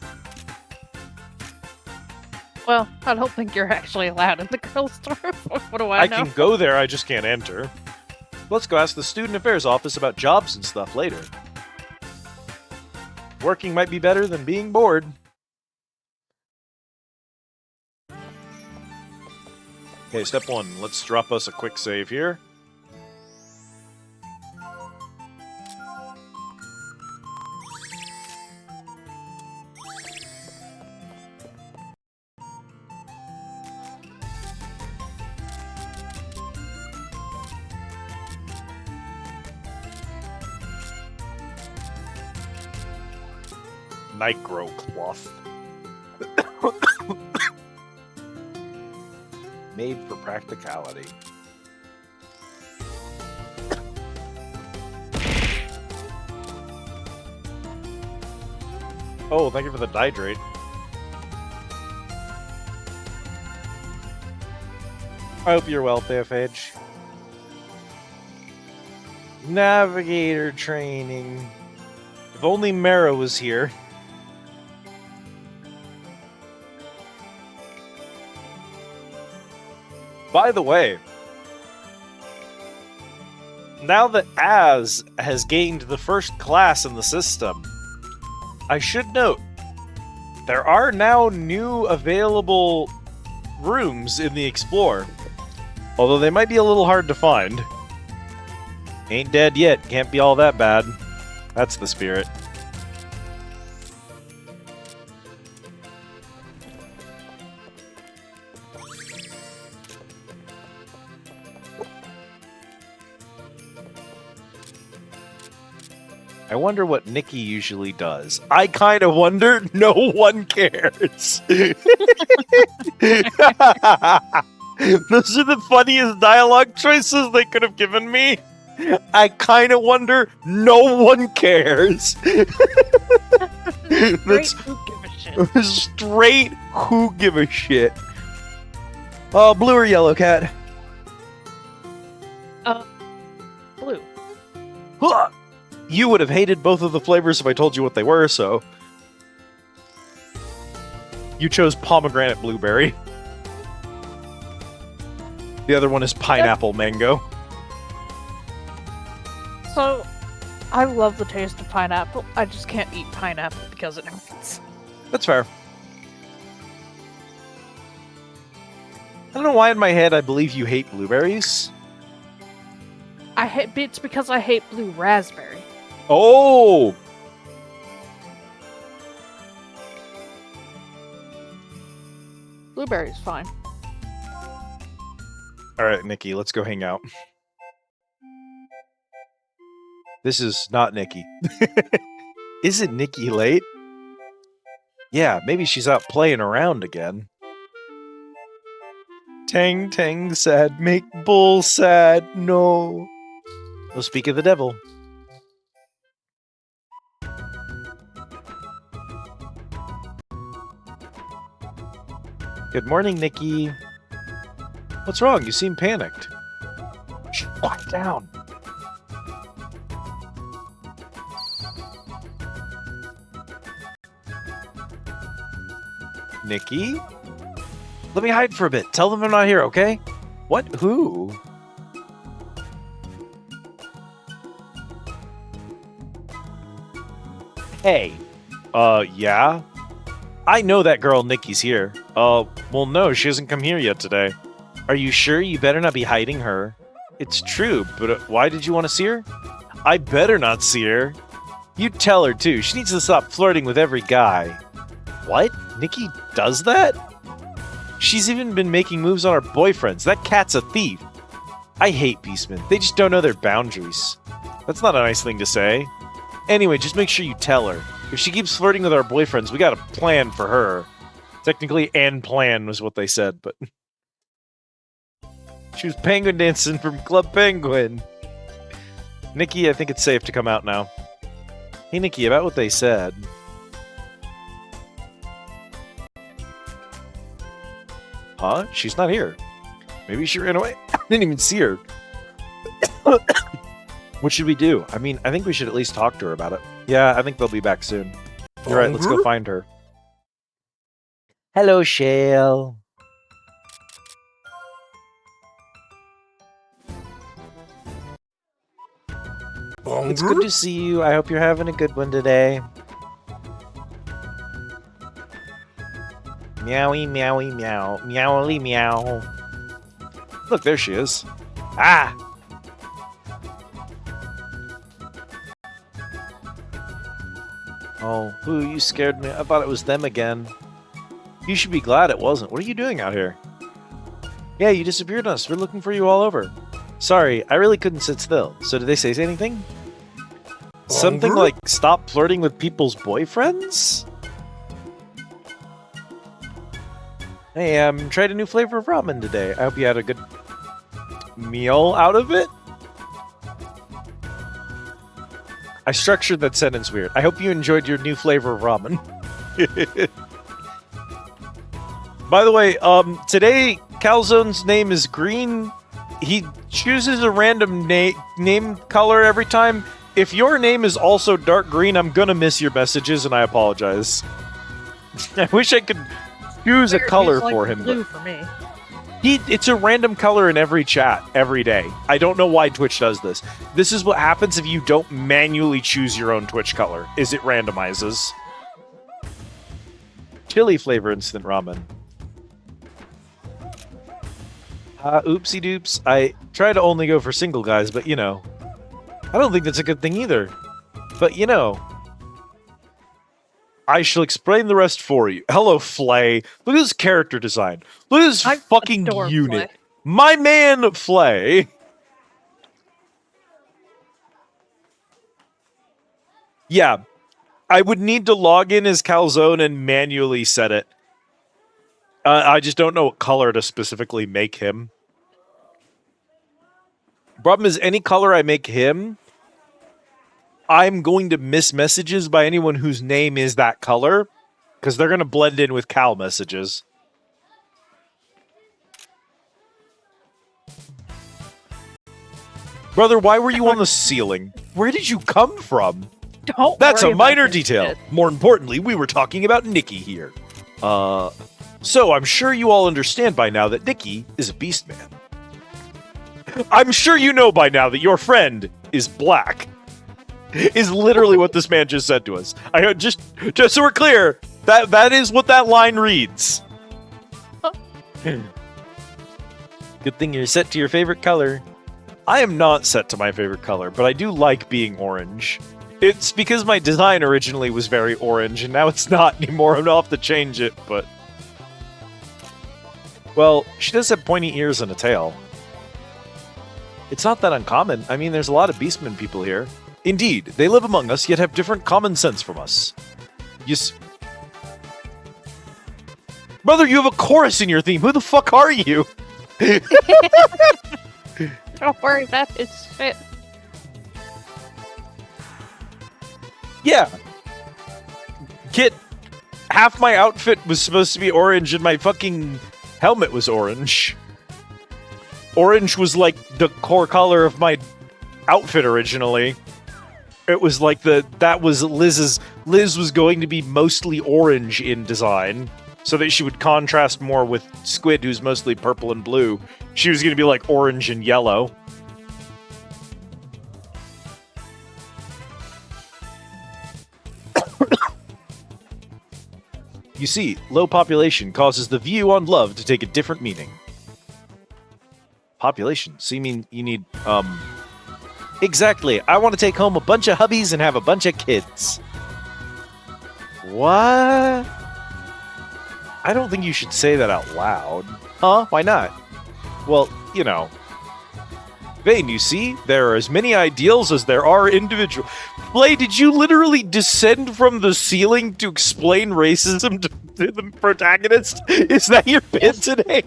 Well, I don't think you're actually allowed in the girls' dorm. What do I know? I can go there, I just can't enter. Let's go ask the Student Affairs office about jobs and stuff later. Working might be better than being bored. Okay, step one. Let's drop us a quick save here. Micro cloth. Made for practicality. Oh, thank you for the dihydrate. I hope you're well, Theophage. Navigator training. If only Mara was here. By the way, now that Az has gained the first class in the system, I should note, there are now new available rooms in the Explore, although they might be a little hard to find. Ain't dead yet, can't be all that bad. That's the spirit. I wonder what Nikki usually does. I kind of wonder. No one cares. Those are the funniest dialogue choices they could have given me. I kind of wonder. No one cares. That's Who give a shit? straight. Who give a shit? Blue or yellow cat? Blue. Huh. You would have hated both of the flavors if I told you what they were, so... You chose pomegranate blueberry. The other one is pineapple mango. So, I love the taste of pineapple. I just can't eat pineapple because it hurts. That's fair. I don't know why in my head I believe you hate blueberries. It's because I hate blue raspberry. Oh! Blueberry's fine. Alright, Nikki, let's go hang out. This is not Nikki. Isn't Nikki late? Yeah, maybe she's out playing around again. Tang Tang sad, make bull sad, no. No speak of the devil. Good morning, Nikki. What's wrong? You seem panicked. Shh, quiet down. Nikki? Let me hide for a bit. Tell them I'm not here, okay? What? Who? Hey. Yeah? I know that girl Nikki's here. Well, no, she hasn't come here yet today. Are you sure? You better not be hiding her. It's true, but why did you want to see her? I better not see her. You tell her, too. She needs to stop flirting with every guy. What? Nikki does that? She's even been making moves on her boyfriends. That cat's a thief. I hate Beastmen. They just don't know their boundaries. That's not a nice thing to say. Anyway, just make sure you tell her. If she keeps flirting with our boyfriends, we got a plan for her. Technically, and plan was what they said, but... She was penguin dancing from Club Penguin. Nikki, I think it's safe to come out now. Hey, Nikki, about what they said. Huh? She's not here. Maybe she ran away. I didn't even see her. What should we do? I mean, I think we should at least talk to her about it. Yeah, I think they'll be back soon. Alright, let's go find her. Hello, Shale. It's good to see you. I hope you're having a good one today. Meowie, meowie, meow. Meowly, meow. Look, there she is. Ah! Oh, ooh, you scared me. I thought it was them again. You should be glad it wasn't. What are you doing out here? Yeah, you disappeared on us. We're looking for you all over. Sorry, I really couldn't sit still. So did they say anything? Something like stop flirting with people's boyfriends? Hey, tried a new flavor of ramen today. I hope you had a good meal out of it. I structured that sentence weird. I hope you enjoyed your new flavor of ramen. By the way, today Calzone's name is Green. chooses a random name color every time. If your name is also dark green, I'm gonna miss your messages, and I apologize. I wish I could choose a Weird, color he's like for him. blue But for me. it's a random color in every chat, every day. I don't know why Twitch does this. This is what happens if you don't manually choose your own Twitch color, is it randomizes. Chili flavor instant ramen. Oopsie doops. I try to only go for single guys, but you know. I don't think that's a good thing either. But you know. I shall explain the rest for you. Hello, Flay. Look at his character design. Look at his I fucking adore unit. Flay. My man, Flay. Yeah. I would need to log in as Calzone and manually set it. I just don't know what color to specifically make him. Problem is, any color I make him, I'm going to miss messages by anyone whose name is that color, because they're going to blend in with Cal messages. Brother, why were you on the ceiling? Where did you come from? Don't That's worry a about minor this detail. shit. More importantly, we were talking about Nikki here. So I'm sure you all understand by now that Nikki is a beast man. I'm sure you know by now that your friend is black. Is literally what this man just said to us. I just so we're clear, that is what that line reads. Good thing you're set to your favorite color. I am not set to my favorite color, but I do like being orange. It's because my design originally was very orange, and now it's not anymore. I'm gonna have to change it, but... Well, she does have pointy ears and a tail. It's not that uncommon. I mean, there's a lot of Beastmen people here. Indeed, they live among us, yet have different common sense from us. Brother, you have a chorus in your theme. Who the fuck are you? Don't worry about his shit. Yeah. Kid, half my outfit was supposed to be orange and my fucking helmet was orange. Orange was like the core color of my outfit originally. It was like that was Liz's. Liz was going to be mostly orange in design, so that she would contrast more with Squid, who's mostly purple and blue. She was going to be like orange and yellow. You see, low population causes the view on love to take a different meaning. Population? So you mean you need, Exactly. I want to take home a bunch of hubbies and have a bunch of kids. What? I don't think you should say that out loud. Huh? Why not? Well, you know. Vane, you see? There are as many ideals as there are individuals. Flay, did you literally descend from the ceiling to explain racism to the protagonist? Is that your bit today?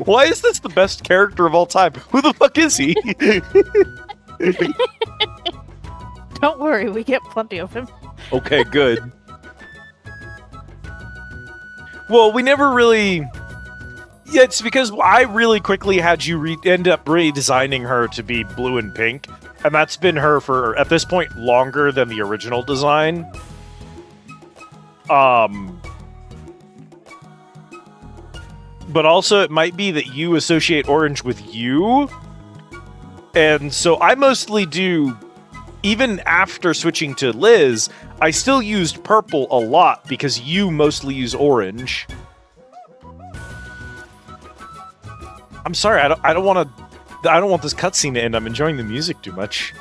Why is this the best character of all time? Who the fuck is he? Don't worry, we get plenty of him. Okay, good. Well, we never really... Yeah, it's because I really quickly had you end up redesigning her to be blue and pink, and that's been her for, at this point, longer than the original design. But also, it might be that you associate orange with you, and so I mostly do, even after switching to Liz, I still used purple a lot because you mostly use orange. I'm sorry, I don't want this cutscene to end. I'm enjoying the music too much.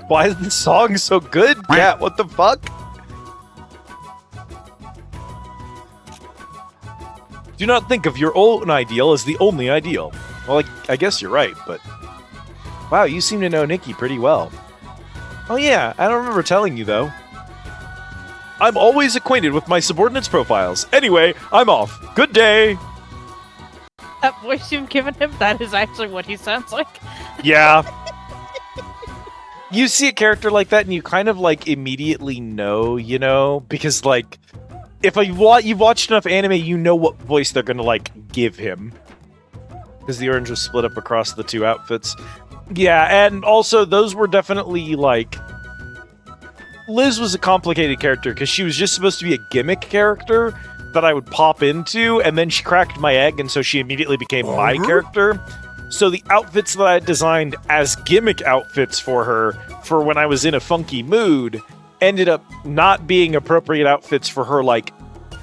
Why is the song so good, Cat? What the fuck? Do not think of your own ideal as the only ideal. Well, I guess you're right, but... Wow, you seem to know Nikki pretty well. Oh yeah, I don't remember telling you, though. I'm always acquainted with my subordinates' profiles. Anyway, I'm off. Good day! That voice you've given him, that is actually what he sounds like. Yeah. You see a character like that and you kind of, like, immediately know, you know? Because, like, if you've watched enough anime, you know what voice they're gonna, like, give him. because the orange was split up across the two outfits. Yeah, and also those were definitely like... Liz was a complicated character because she was just supposed to be a gimmick character that I would pop into, and then she cracked my egg, and so she immediately became my character. So the outfits that I had designed as gimmick outfits for her for when I was in a funky mood ended up not being appropriate outfits for her, like,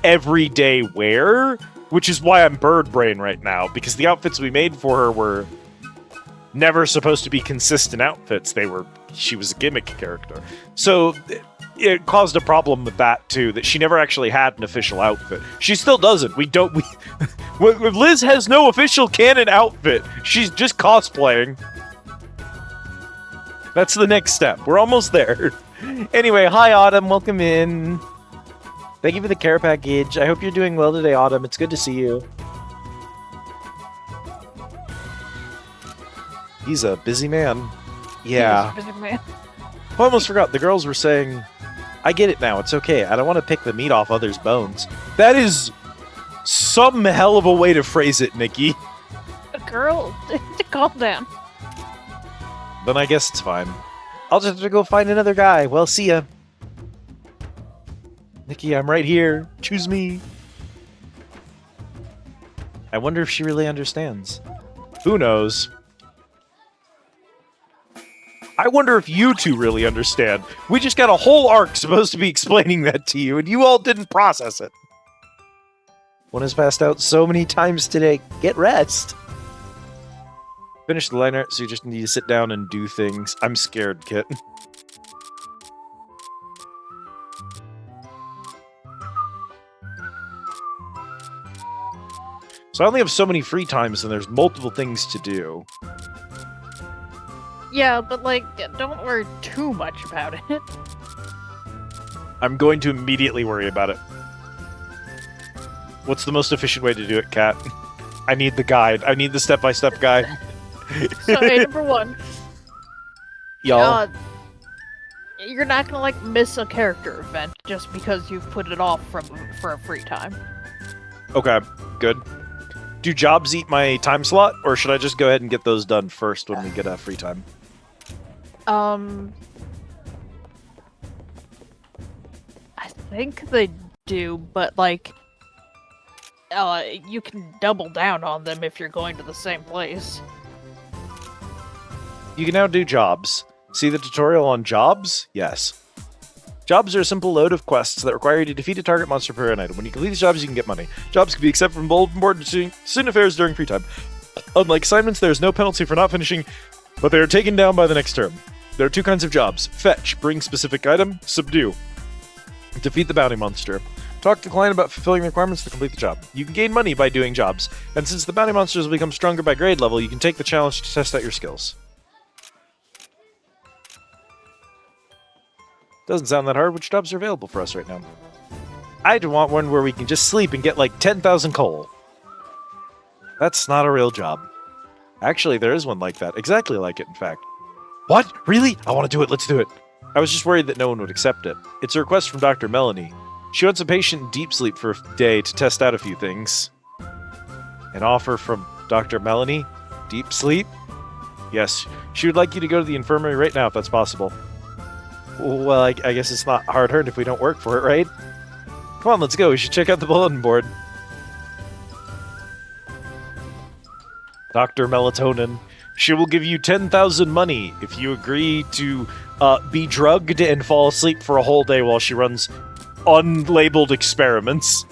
everyday wear, which is why I'm bird brain right now, because the outfits we made for her were never supposed to be consistent outfits. She was a gimmick character. So it caused a problem with that too, that she never actually had an official outfit. She still doesn't. Liz has no official canon outfit. She's just cosplaying. That's the next step. We're almost there. Anyway, hi Autumn, welcome in. Thank you for the care package. I hope you're doing well today, Autumn. It's good to see you. He's a busy man. Yeah. He's a busy man. I almost forgot. The girls were saying, I get it now. It's okay. I don't want to pick the meat off others' bones. That is some hell of a way to phrase it, Nikki. Girl, calm down. Then I guess it's fine. I'll just have to go find another guy. Well, see ya. Nikki, I'm right here. Choose me. I wonder if she really understands. Who knows? I wonder if you two really understand. We just got a whole arc supposed to be explaining that to you, and you all didn't process it. One has passed out so many times today. Get rest. Finish the liner, so you just need to sit down and do things. I'm scared, Kit. So I only have so many free times, and there's multiple things to do. Yeah, but like, don't worry too much about it. I'm going to immediately worry about it. What's the most efficient way to do it, Kat? I need the guide. I need the step-by-step guide. So, hey, number one. Y'all. You're not gonna, like, miss a character event just because you've put it off for a free time. Okay, good. Do jobs eat my time slot, or should I just go ahead and get those done first when we get free time? I think they do, but, like, you can double down on them if you're going to the same place. You can now do jobs. See the tutorial on jobs? Yes. Jobs are a simple load of quests that require you to defeat a target monster per an item. When you complete these jobs, you can get money. Jobs can be accepted from bulletin board and student affairs during free time. Unlike assignments, there is no penalty for not finishing, but they are taken down by the next term. There are two kinds of jobs. Fetch, bring specific item. Subdue, defeat the bounty monster. Talk to the client about fulfilling the requirements to complete the job. You can gain money by doing jobs, and since the bounty monsters will become stronger by grade level, you can take the challenge to test out your skills. Doesn't sound that hard. Which jobs are available for us right now? I'd want one where we can just sleep and get like 10,000 coal. That's not a real job. Actually, there is one like that. Exactly like it, in fact. What? Really? I want to do it. Let's do it. I was just worried that no one would accept it. It's a request from Dr. Melanie. She wants a patient in deep sleep for a day to test out a few things. An offer from Dr. Melanie? Deep sleep? Yes. She would like you to go to the infirmary right now if that's possible. Well, I guess it's not hard-earned if we don't work for it, right? Come on, let's go. We should check out the bulletin board. Dr. Melatonin. She will give you 10,000 money if you agree to be drugged and fall asleep for a whole day while she runs unlabeled experiments.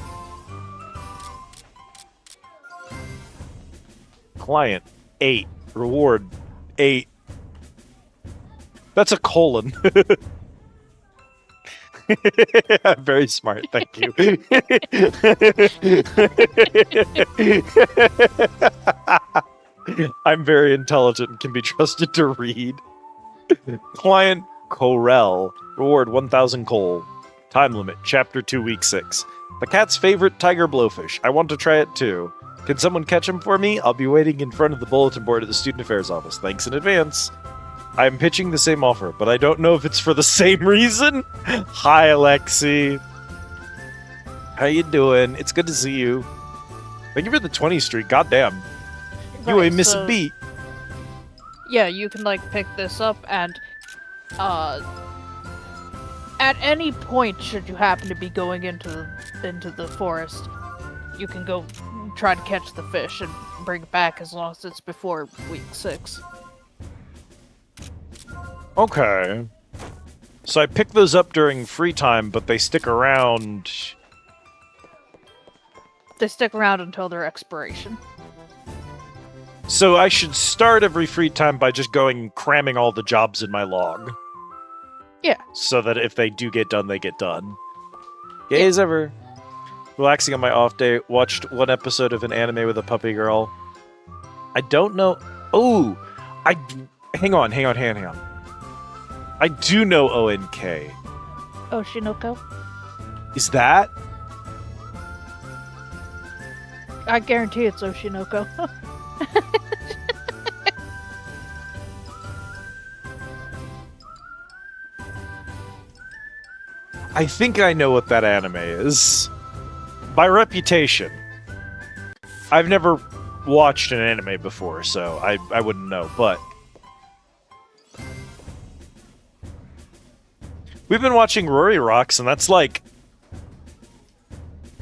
Client, 8. Reward, 8. That's a colon. Very smart, thank you. I'm very intelligent and can be trusted to read. Client Corel. Reward 1,000 coal. Time limit, Chapter 2, Week 6. The cat's favorite tiger blowfish. I want to try it too. Can someone catch him for me? I'll be waiting in front of the bulletin board at the Student Affairs office. Thanks in advance. I'm pitching the same offer, but I don't know if it's for the same reason. Hi, Alexi. How you doing? It's good to see you. Thank you for the 20 streak. Goddamn. You Right, ain't miss so- a beat. Yeah, you can like pick this up and at any point should you happen to be going into the forest, you can go try to catch the fish and bring it back as long as it's before week 6. Okay. So I pick those up during free time, but they stick around. They stick around until their expiration. So I should start every free time by just going and cramming all the jobs in my log. Yeah. So that if they do get done, they get done. Yeah. Gays ever. Relaxing on my off day, watched one episode of an anime with a puppy girl. I don't know. Oh! Hang on. I do know ONK. Oshinoko? Is that? I guarantee it's Oshinoko. I think I know what that anime is. By reputation. I've never watched an anime before, so I wouldn't know, but... We've been watching Rory Rocks, and that's like...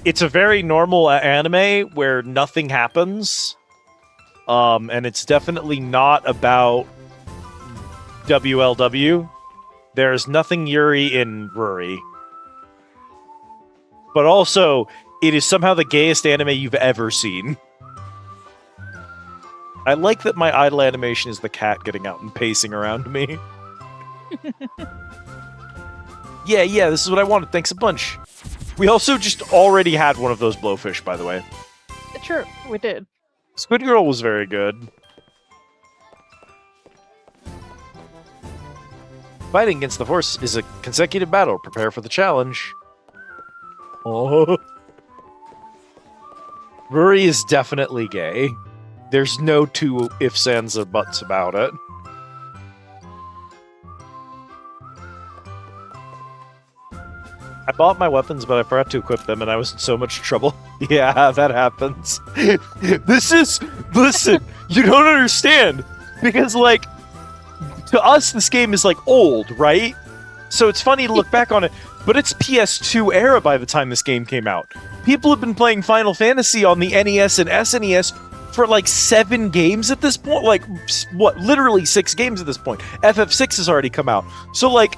It's a very normal anime where nothing happens. And it's definitely not about WLW. There's nothing Yuri in Rory. But also, it is somehow the gayest anime you've ever seen. I like that my idle animation is the cat getting out and pacing around me. Yeah, this is what I wanted. Thanks a bunch. We also just already had one of those blowfish, by the way. True, we did. Squid Girl was very good. Fighting against the horse is a consecutive battle. Prepare for the challenge. Oh. Rory is definitely gay. There's no two ifs, ands, or buts about it. I bought my weapons, but I forgot to equip them, and I was in so much trouble. Yeah, that happens. Listen, you don't understand. Because, like, to us, this game is, like, old, right? So it's funny to look back on it, but it's PS2 era by the time this game came out. People have been playing Final Fantasy on the NES and SNES for, like, 7 games at this point. Like, what, literally 6 games at this point. FF6 has already come out. So, like,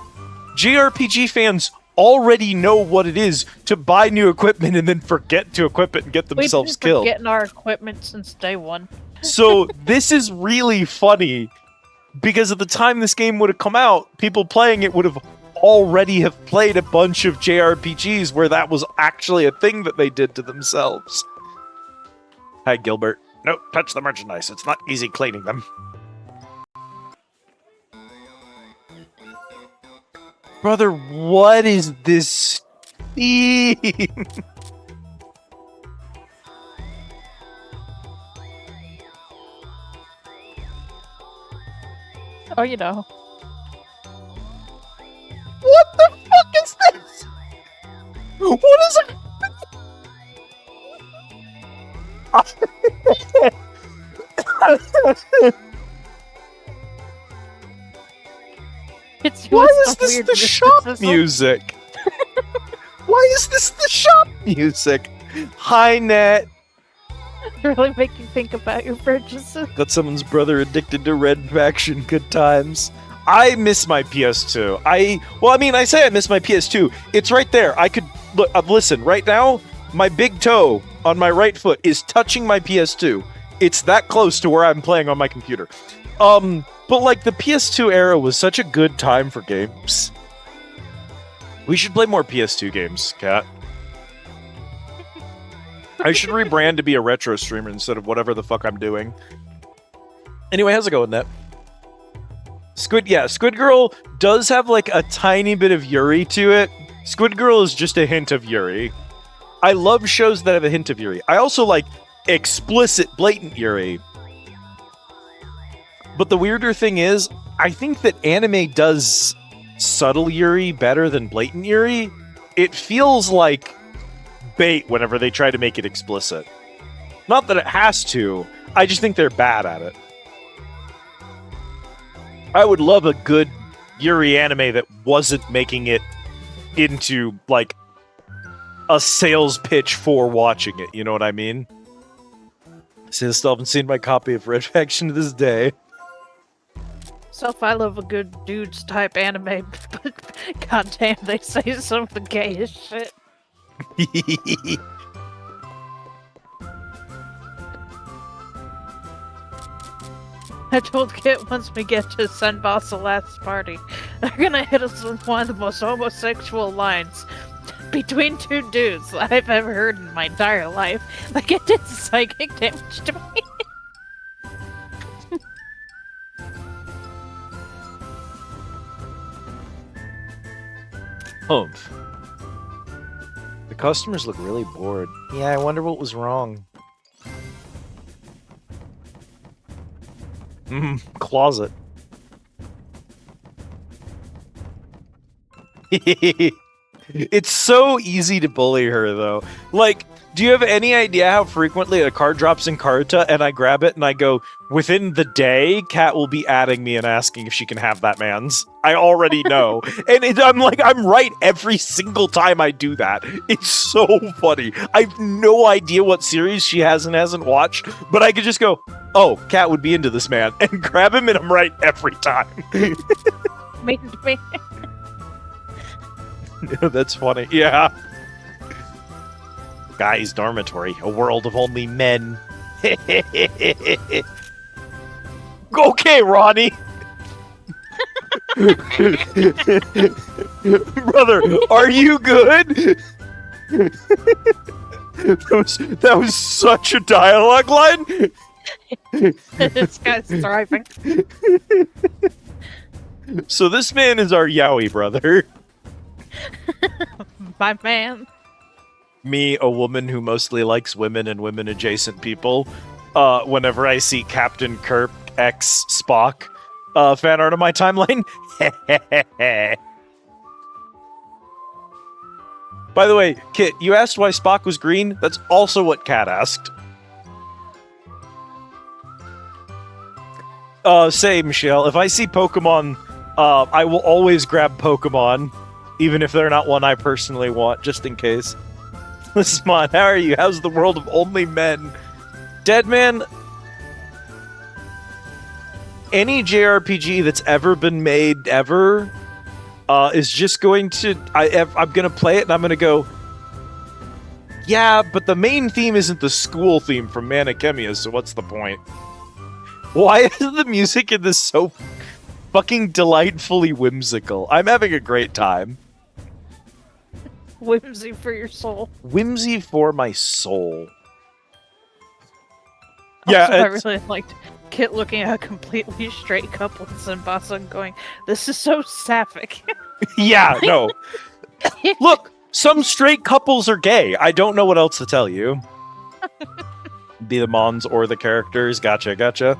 JRPG fans already know what it is to buy new equipment and then forget to equip it and get themselves We've been killed. getting our equipment since day one. So this is really funny because at the time this game would have come out, people playing it would have already have played a bunch of JRPGs where that was actually a thing that they did to themselves. Hi, Gilbert. Nope, touch the merchandise. It's not easy cleaning them. Brother, what is this theme? Oh, you know. What the fuck is this? What is it? It's Why is some this weird the shop mysticism. music? Why is this the shop music? Hi, Net. Really make you think about your purchases. Got someone's brother addicted to Red Faction. Good times. I miss my PS2. I say I miss my PS2. It's right there. I could look. Listen, right now, my big toe on my right foot is touching my PS2. It's that close to where I'm playing on my computer. But like the PS2 era was such a good time for games. We should play more PS2 games, Kat. I should rebrand to be a retro streamer instead of whatever the fuck I'm doing. Anyway, how's it going, Net? Squid Girl does have like a tiny bit of Yuri to it. Squid Girl is just a hint of Yuri. I love shows that have a hint of Yuri. I also like explicit, blatant Yuri. But the weirder thing is, I think that anime does subtle Yuri better than blatant Yuri. It feels like bait whenever they try to make it explicit. Not that it has to. I just think they're bad at it. I would love a good Yuri anime that wasn't making it into, like, a sales pitch for watching it, you know what I mean? Still haven't seen my copy of Red Faction to this day. So if I love a good dudes type anime, but goddamn, they say some of the gayest shit. I told Kit once we get to Senbasa last party, they're gonna hit us with one of the most homosexual lines between two dudes I've ever heard in my entire life. Like, it did psychic damage to me. Humph. The customers look really bored. Yeah, I wonder what was wrong. Closet. It's so easy to bully her, though. Like, do you have any idea how frequently a card drops in Karuta and I grab it and I go, within the day, Kat will be adding me and asking if she can have that man's. I already know. And I'm like, I'm right every single time I do that. It's so funny. I have no idea what series she has and hasn't watched, but I could just go, oh, Kat would be into this man, and grab him and I'm right every time. Me. That's funny. Yeah. Guys' dormitory, a world of only men. Okay, Ronnie. Brother, are you good? That was such a dialogue line. This guy's thriving. So this man is our yaoi brother. My man. Me, a woman who mostly likes women and women-adjacent people. Whenever I see Captain Kirk X Spock fan art on my timeline. By the way, Kit, you asked why Spock was green? That's also what Kat asked. Same, Michelle. If I see Pokemon, I will always grab Pokemon, even if they're not one I personally want, just in case. Smon, how are you? How's the world of only men? Deadman, any JRPG that's ever been made ever is just going to... I'm going to play it and I'm going to go, yeah, but the main theme isn't the school theme from Mana Khemia, so what's the point? Why is the music in this so fucking delightfully whimsical? I'm having a great time. Whimsy for your soul. Whimsy for my soul. Also, Yeah, I really liked Kit looking at a completely straight couple in Senbasa and going, this is so sapphic. Yeah, no. Look, some straight couples are gay. I don't know what else to tell you. Be the mons or the characters. Gotcha.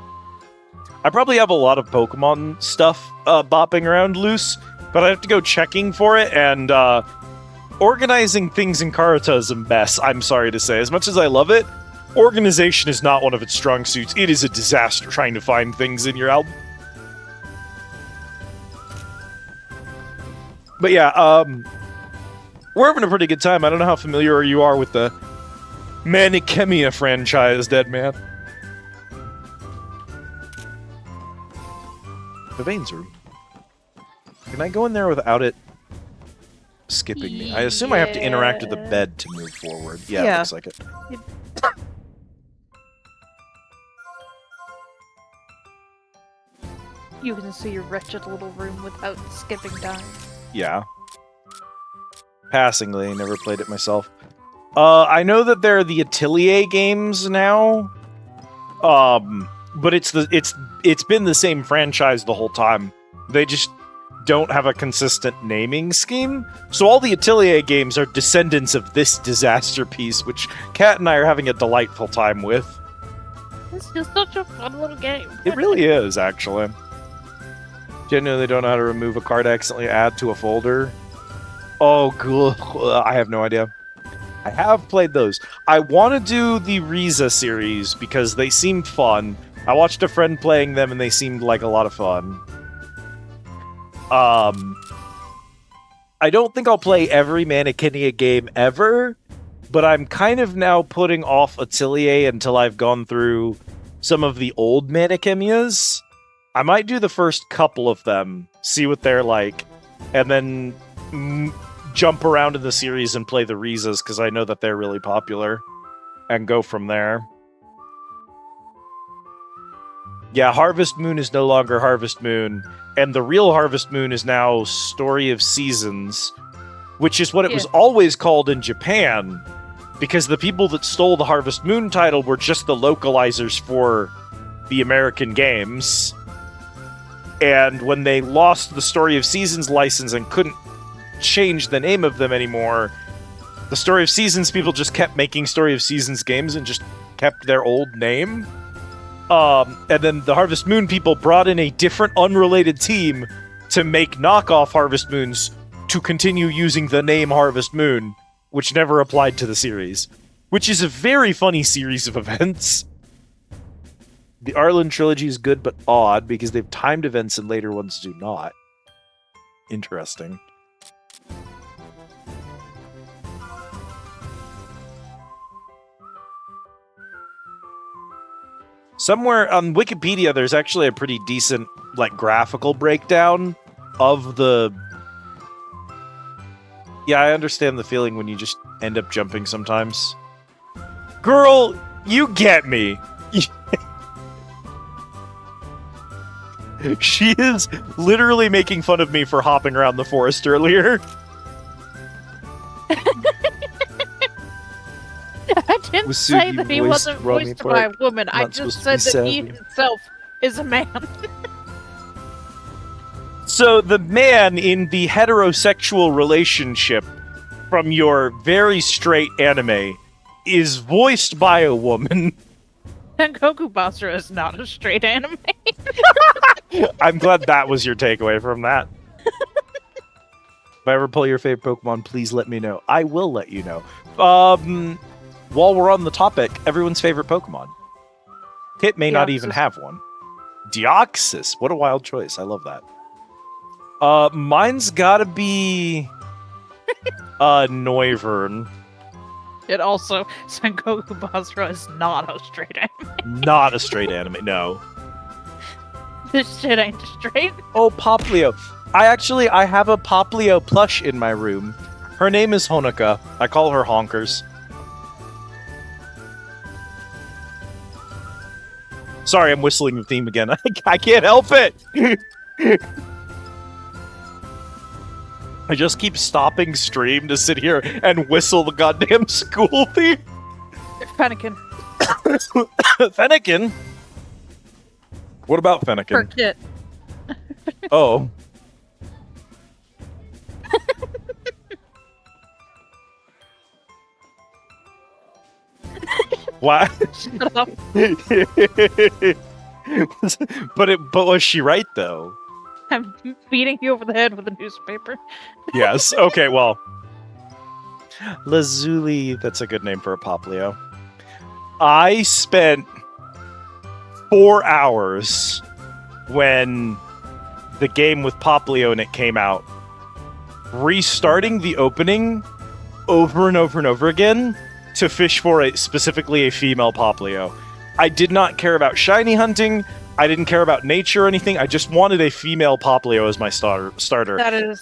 I probably have a lot of Pokemon stuff bopping around loose, but I have to go checking for it, and organizing things in Karuta is a mess, I'm sorry to say. As much as I love it, organization is not one of its strong suits. It is a disaster trying to find things in your album. But yeah, we're having a pretty good time. I don't know how familiar you are with the Mana Khemia franchise, Deadman. The Veins Room. Can I go in there without it skipping me? I assume I have to interact with the bed to move forward. Yeah, Yeah. looks like it. You can see your wretched little room without skipping down. Yeah. Passingly, never played it myself. I know that there are the Atelier games now. But it's been the same franchise the whole time. They just don't have a consistent naming scheme. So all the Atelier games are descendants of this disaster piece, which Kat and I are having a delightful time with. It's just such a fun little game. It really is, actually. Genuinely don't know how to remove a card I accidentally add to a folder. Oh, cool. I have no idea. I have played those. I want to do the Riza series because they seemed fun. I watched a friend playing them and they seemed like a lot of fun. I don't think I'll play every Mannequinea game ever, but I'm kind of now putting off Atelier until I've gone through some of the old Mannequinias. I might do the first couple of them, see what they're like, and then jump around in the series and play the Rizas because I know that they're really popular, and go from there. Yeah, Harvest Moon is no longer Harvest Moon, and the real Harvest Moon is now Story of Seasons, which is what it was always called in Japan, because the people that stole the Harvest Moon title were just the localizers for the American games. And when they lost the Story of Seasons license and couldn't change the name of them anymore, the Story of Seasons people just kept making Story of Seasons games and just kept their old name. And then the Harvest Moon people brought in a different, unrelated team to make knockoff Harvest Moons to continue using the name Harvest Moon, which never applied to the series. Which is a very funny series of events. The Arlen trilogy is good but odd because they've timed events and later ones do not. Interesting. Somewhere on Wikipedia, there's actually a pretty decent, graphical breakdown of the... Yeah, I understand the feeling when you just end up jumping sometimes. Girl, you get me! She is literally making fun of me for hopping around the forest earlier. I didn't say that he wasn't voiced by a woman. I just said that he himself is a man. So the man in the heterosexual relationship from your very straight anime is voiced by a woman. And Goku Basra is not a straight anime. I'm glad that was your takeaway from that. If I ever pull your favorite Pokemon, please let me know. I will let you know. While we're on the topic, everyone's favorite Pokemon. Kit may not even have one. Deoxys. What a wild choice. I love that. Mine's gotta be... Noivern. It also, Sengoku Basra is not a straight anime. Not a straight anime, no. This shit ain't straight. Oh, Poplio. I have a Poplio plush in my room. Her name is Honoka. I call her Honkers. Sorry, I'm whistling the theme again. I can't help it! I just keep stopping stream to sit here and whistle the goddamn school theme. Fennekin. Fennekin? What about Fennekin? For Kit. Oh. What? Shut up. But was she right though? I'm beating you over the head with a newspaper. Yes. Okay. Well, Lazuli. That's a good name for a Poplio. I spent 4 hours when the game with Poplio in it came out, restarting the opening over and over and over again to fish for specifically a female Poplio. I did not care about shiny hunting. I didn't care about nature or anything. I just wanted a female Poplio as my starter.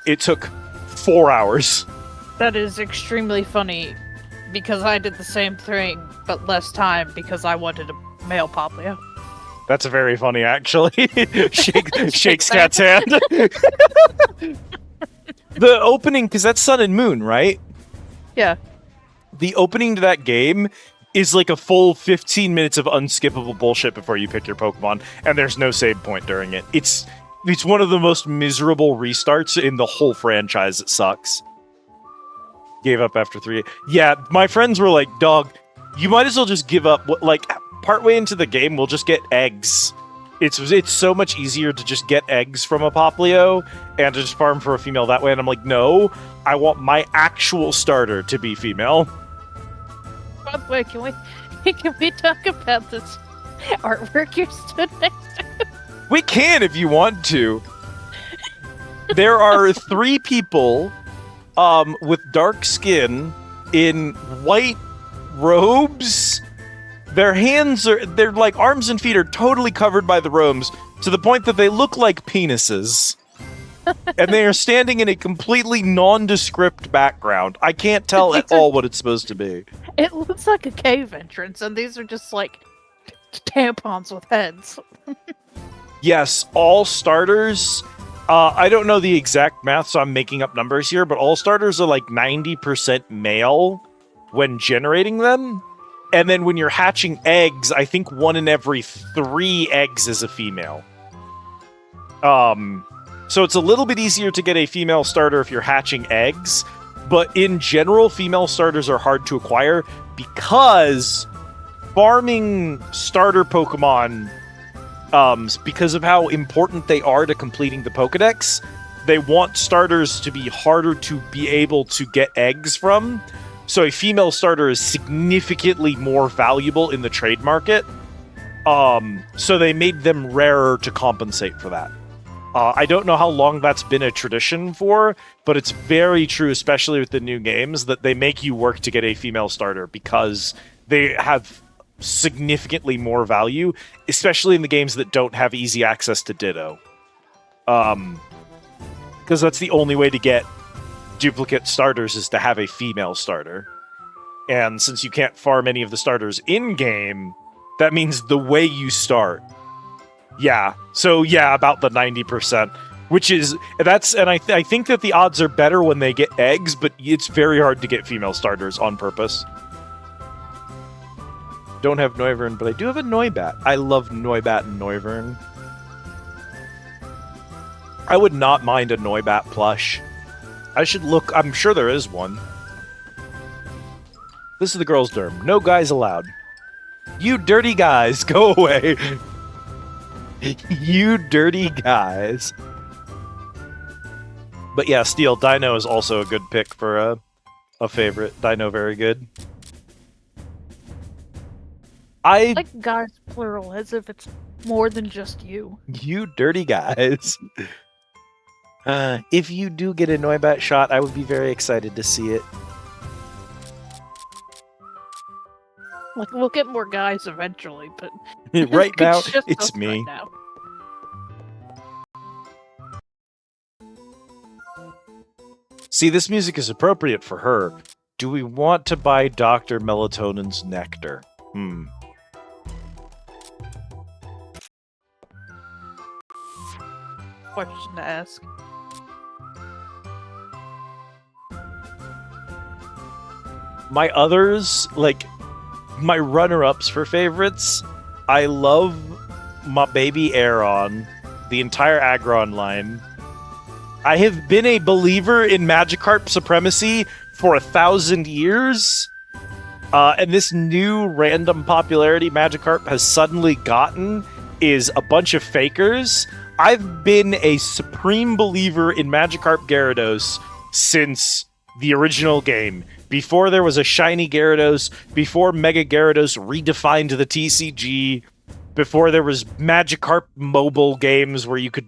It took 4 hours. That is extremely funny, because I did the same thing, but less time, because I wanted a male Poplio. That's very funny, actually. Shakes cat's hand. The opening, because that's Sun and Moon, right? Yeah. The opening to that game is like a full 15 minutes of unskippable bullshit before you pick your Pokemon, and there's no save point during it. It's one of the most miserable restarts in the whole franchise. It sucks. Gave up after 3. Yeah, my friends were like, dog, you might as well just give up. Like, partway into the game, we'll just get eggs. It's so much easier to just get eggs from a Poplio and to just farm for a female that way. And I'm like, no, I want my actual starter to be female. By the way, can we talk about this artwork you stood next to? We can if you want to. There are 3 people with dark skin in white robes. Their like arms and feet are totally covered by the robes to the point that they look like penises. And they are standing in a completely nondescript background. I can't tell at all what it's supposed to be. It looks like a cave entrance, and these are just like tampons with heads. Yes, all starters. I don't know the exact math, so I'm making up numbers here, but all starters are like 90% male when generating them. And then when you're hatching eggs, I think 1 in every 3 eggs is a female. So it's a little bit easier to get a female starter if you're hatching eggs, but in general, female starters are hard to acquire because farming starter Pokemon, because of how important they are to completing the Pokedex, they want starters to be harder to be able to get eggs from. So a female starter is significantly more valuable in the trade market. So they made them rarer to compensate for that. I don't know how long that's been a tradition for, but it's very true, especially with the new games, that they make you work to get a female starter because they have significantly more value, especially in the games that don't have easy access to Ditto. Because that's the only way to get duplicate starters is to have a female starter. And since you can't farm any of the starters in-game, that means the way you start. Yeah. So yeah, about the 90%, which is and I think that the odds are better when they get eggs, but it's very hard to get female starters on purpose. Don't have Noivern, but I do have a Noibat. I love Noibat and Noivern. I would not mind a Noibat plush. I should look. I'm sure there is one. This is the girls' dorm. No guys allowed. You dirty guys, go away. You dirty guys. But yeah, Steel Dino is also a good pick for a favorite. Dino, very good. I Like guys plural, as if it's more than just you. You dirty guys. If you do get a Noibat shot, I would be very excited to see it. Like, we'll get more guys eventually, but Right now, just it's us me. right now. See, this music is appropriate for her. Do we want to buy Dr. Melatonin's nectar? Question to ask. My others, like, my runner-ups for favorites, I love my baby Aeron, the entire Aggron line. I have been a believer in Magikarp supremacy for 1,000 years, and this new random popularity Magikarp has suddenly gotten is a bunch of fakers. I've been a supreme believer in Magikarp Gyarados since the original game. Before there was a shiny Gyarados, before Mega Gyarados redefined the TCG, before there was Magikarp mobile games where you could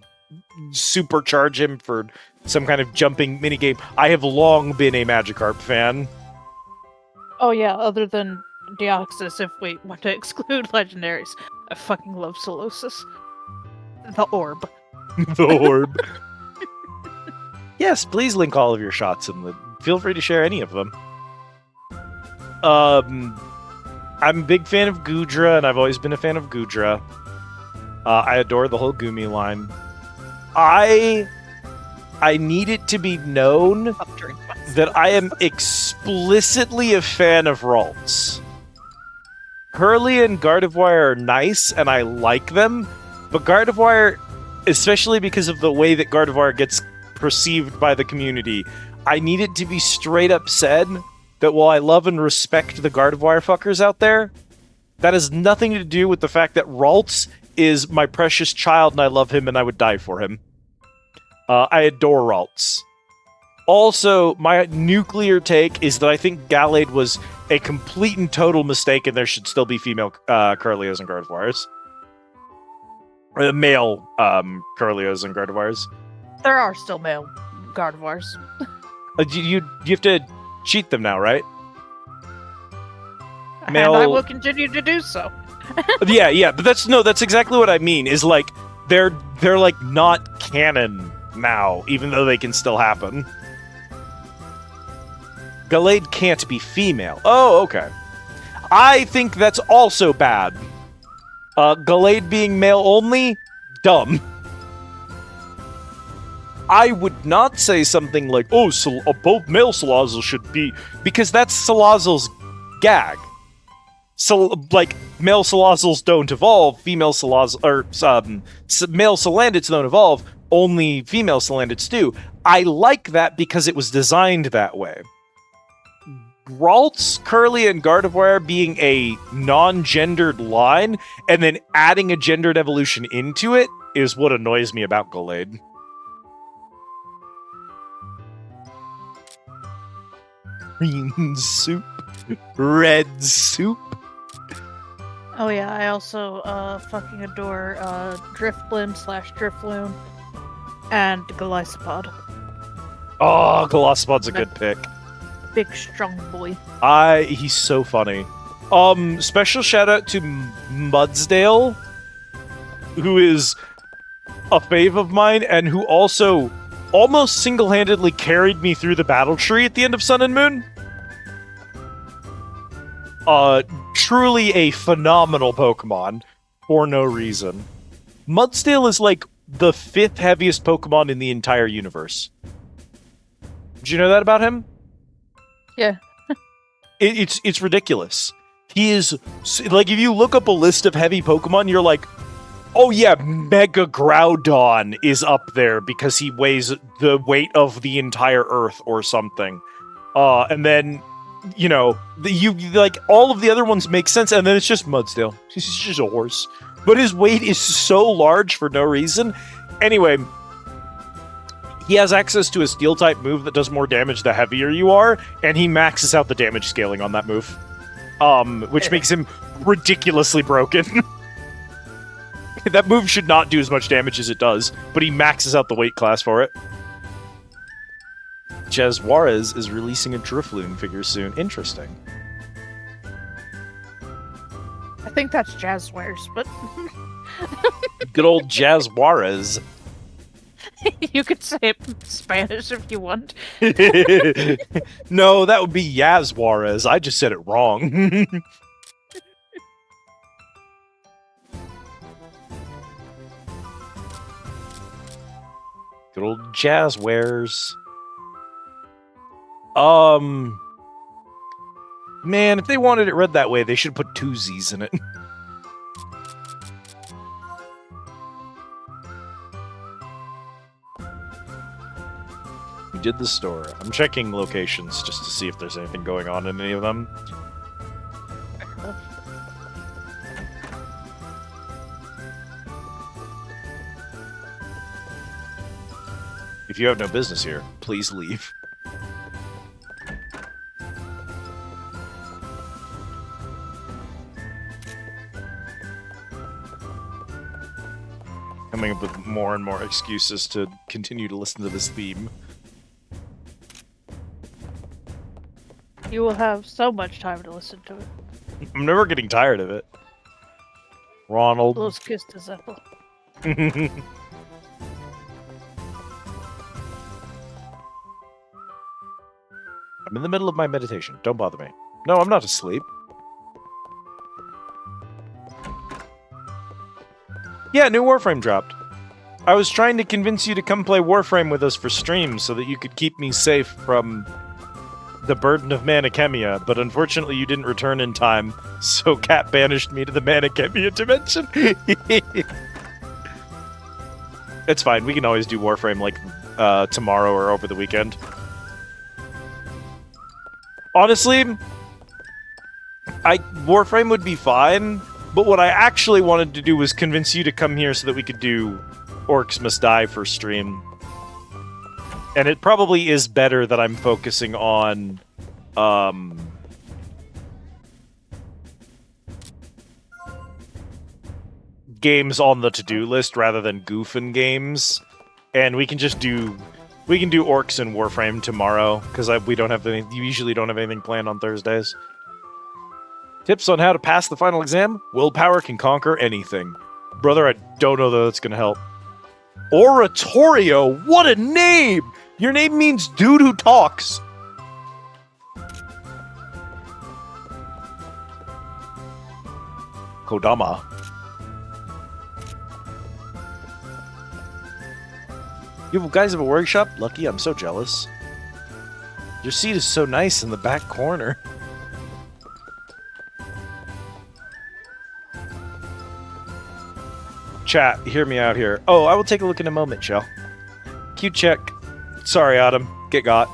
supercharge him for some kind of jumping minigame. I have long been a Magikarp fan. Oh yeah, other than Deoxys, if we want to exclude legendaries. I fucking love Solosis. The orb. The orb. Yes, please link all of your shots and feel free to share any of them. I'm a big fan of Goodra, and I've always been a fan of Goodra. I adore the whole Gumi line. I need it to be known that I am explicitly a fan of Ralts. Curly and Gardevoir are nice, and I like them, but Gardevoir, especially because of the way that Gardevoir gets perceived by the community, I need it to be straight up said that while I love and respect the Gardevoir fuckers out there, that has nothing to do with the fact that Ralts is my precious child and I love him and I would die for him. I adore Ralts. Also, my nuclear take is that I think Gallade was a complete and total mistake, and there should still be female Curlios and Gardevoirs. Or male Curlios and Gardevoirs. There are still male Gardevoirs. You have to cheat them now, right? And I will continue to do so. yeah, but that's exactly what I mean. Is like they're like not canon now, even though they can still happen. Gallade can't be female. Oh, okay. I think that's also bad. Gallade being male only, dumb. I would not say something like, oh, both male Salazzle should be, because that's Salazzle's gag. So, like, male Salazzles don't evolve, female Salazzle, or male Salandits don't evolve, only female Salandits do. I like that because it was designed that way. Ralts, Curly, and Gardevoir being a non-gendered line, and then adding a gendered evolution into it, is what annoys me about Gallade. Green soup. Red soup. Oh yeah, I also fucking adore Drifblim/Drifloon and Golisopod. Oh, Golisopod's a good pick. Big strong boy. He's so funny. Special shout out to Mudsdale, who is a fave of mine, and who also almost single-handedly carried me through the battle tree at the end of Sun and Moon. Truly a phenomenal Pokemon for no reason. Mudsdale is like the 5th heaviest Pokemon in the entire universe. Did you know that about him? Yeah. It's ridiculous. He is, like, if you look up a list of heavy Pokemon, you're like, oh yeah, Mega Groudon is up there because he weighs the weight of the entire Earth or something. And then, you know, you like, all of the other ones make sense, and then it's just Mudsdale. He's just a horse. But his weight is so large for no reason. Anyway, he has access to a Steel-type move that does more damage the heavier you are, and he maxes out the damage scaling on that move. Which makes him ridiculously broken. That move should not do as much damage as it does, but he maxes out the weight class for it. Jazz Juarez is releasing a Drifloon figure soon. Interesting. I think that's Jazzwares, but Good old Jazz Juarez. you could say it in Spanish if you want. No, that would be Yaz Juarez. I just said it wrong. Good old Jazz Wares. Man, if they wanted it read that way, they should put 2 Z's in it. We did the store. I'm checking locations just to see if there's anything going on in any of them. If you have no business here, please leave. Coming up with more and more excuses to continue to listen to this theme. You will have so much time to listen to it. I'm never getting tired of it. Ronald. Los kissed his apple. I'm in the middle of my meditation. Don't bother me. No, I'm not asleep. Yeah, new Warframe dropped. I was trying to convince you to come play Warframe with us for stream so that you could keep me safe from the burden of Mana Khemia, but unfortunately you didn't return in time, so Cat banished me to the Mana Khemia dimension. It's fine, we can always do Warframe like tomorrow or over the weekend. Honestly, Warframe would be fine, but what I actually wanted to do was convince you to come here so that we could do Orcs Must Die for stream. And it probably is better that I'm focusing on, games on the to-do list rather than goofing games. And we can just do... We can do Orcs and Warframe tomorrow, because we don't have any... You usually don't have anything planned on Thursdays. Tips on how to pass the final exam? Willpower can conquer anything. Brother, I don't know that that's going to help. Oratorio! What a name! Your name means dude who talks. Kodama. You guys have a workshop? Lucky, I'm so jealous. Your seat is so nice in the back corner. Chat, hear me out here. Oh, I will take a look in a moment, Shell. Cute check. Sorry, Autumn. Get got.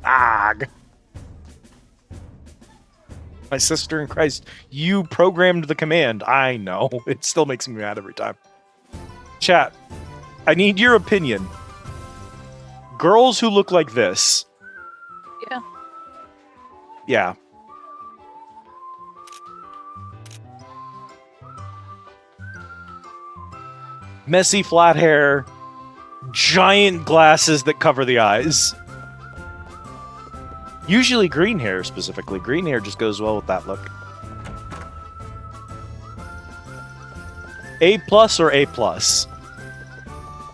Ag. My sister in Christ, you programmed the command. I know. It still makes me mad every time. Chat, I need your opinion. Girls who look like this. Yeah. Yeah. Messy flat hair, giant glasses that cover the eyes. Usually green hair, specifically. Green hair just goes well with that look. A+ or A+?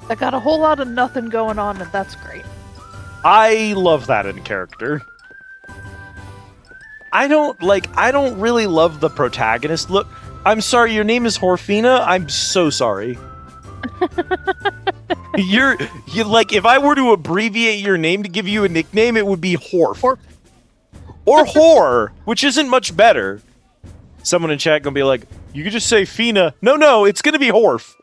I got a whole lot of nothing going on, and that's great. I love that in character. I don't really love the protagonist look. I'm sorry, your name is Horfina? I'm so sorry. You like, if I were to abbreviate your name to give you a nickname, it would be Horf. Or Whore, which isn't much better. Someone in chat gonna be like, you could just say Fina. No, it's gonna be Horf.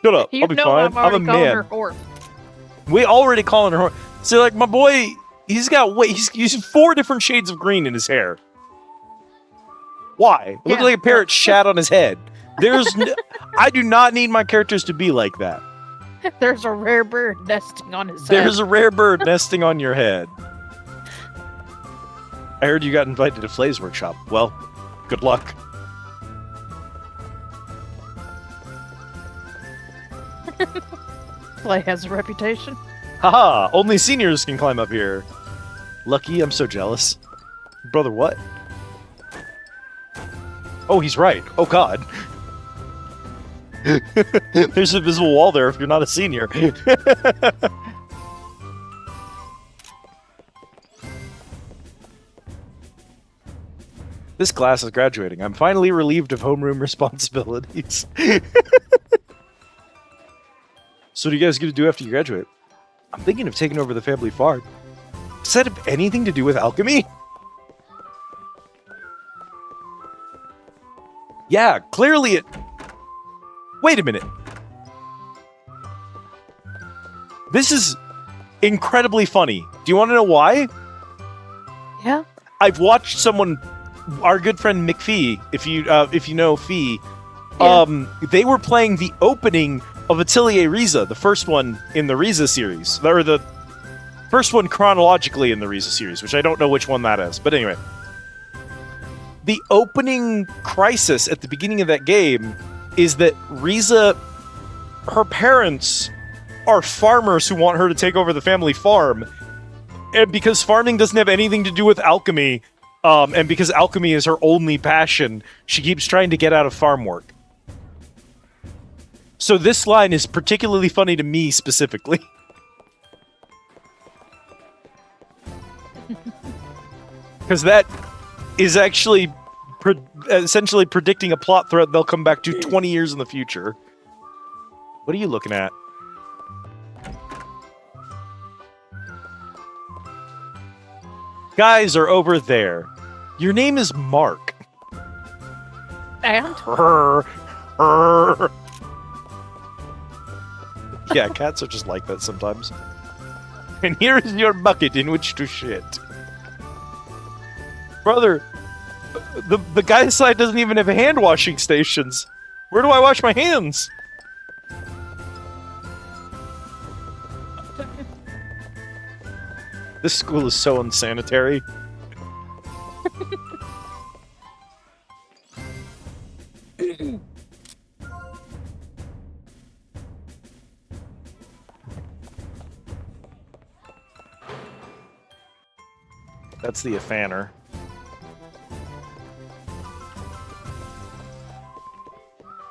Shut up, I'll be fine. I'm a man. Her Horf. We already calling her Horf. So like, my boy, he's got he's using 4 different shades of green in his hair. Why? It looks like a parrot shat on his head. I do not need my characters to be like that. There's a rare bird nesting on his head. There's a rare bird nesting on your head. I heard you got invited to Flay's workshop. Well, good luck. Flay has a reputation. Haha, only seniors can climb up here. Lucky, I'm so jealous. Brother, what? Oh, he's right. Oh, God. There's a visible wall there if you're not a senior. This class is graduating. I'm finally relieved of homeroom responsibilities. So what are you guys going to do after you graduate? I'm thinking of taking over the family farm. Does that have anything to do with alchemy? Yeah, clearly it... Wait a minute. This is incredibly funny. Do you want to know why? Yeah. I've watched someone, our good friend McPhee, if you know Fee, they were playing the opening of Atelier Riza, the first one in the Riza series, or the first one chronologically in the Riza series, which I don't know which one that is, but anyway. The opening crisis at the beginning of that game is that Riza, her parents are farmers who want her to take over the family farm. And because farming doesn't have anything to do with alchemy, and because alchemy is her only passion, she keeps trying to get out of farm work. So this line is particularly funny to me specifically. Because that is actually essentially predicting a plot thread they'll come back to 20 years in the future. What are you looking at? Guys are over there. Your name is Mark. And? Yeah, cats are just like that sometimes. And here is your bucket in which to shit. Brother, the guy's side doesn't even have hand washing stations. Where do I wash my hands? This school is so unsanitary. That's the Afaner.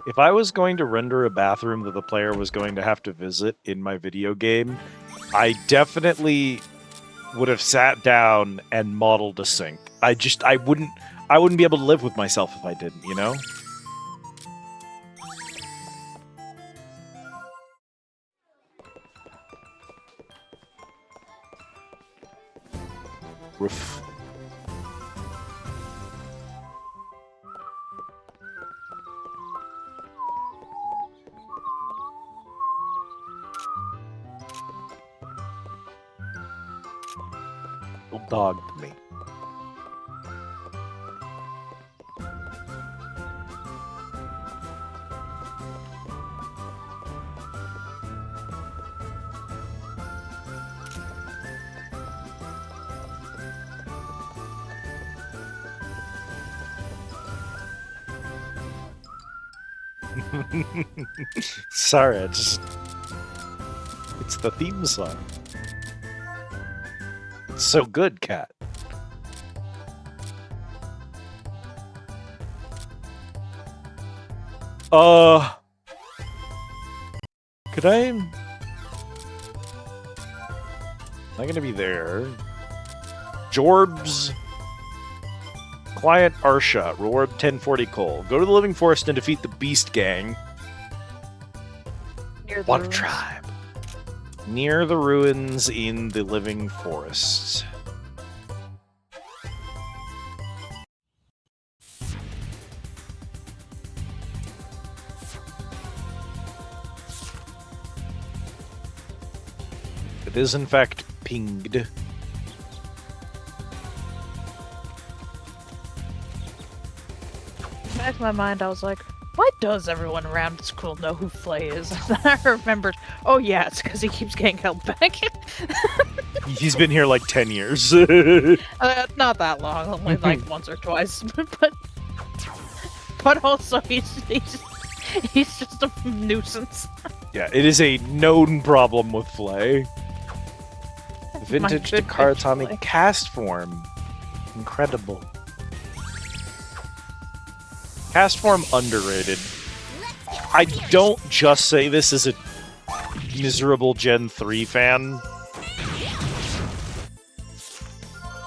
If I was going to render a bathroom that the player was going to have to visit in my video game, I definitely would have sat down and modeled a sink. I wouldn't be able to live with myself if I didn't, you know? Roof. Dog to me. Sorry, it's the theme song. It's so good, Cat. Could I? Am I gonna be there? Jorbs. Client Arsha. Reward 1040 coal. Go to the Living Forest and defeat the Beast Gang. What a tribe. Near the ruins in the Living Forest. It is in fact pinged. Back in my mind, I was like, why does everyone around school know who Flay is? And then I remembered, oh yeah, it's because he keeps getting held back. He's been here like 10 years. Not that long, only like once or twice. But also, he's just a nuisance. Yeah, it is a known problem with Flay. Vintage good Karatami Flay. cast form. Incredible. Cast form underrated. I don't just say this as a miserable Gen 3 fan.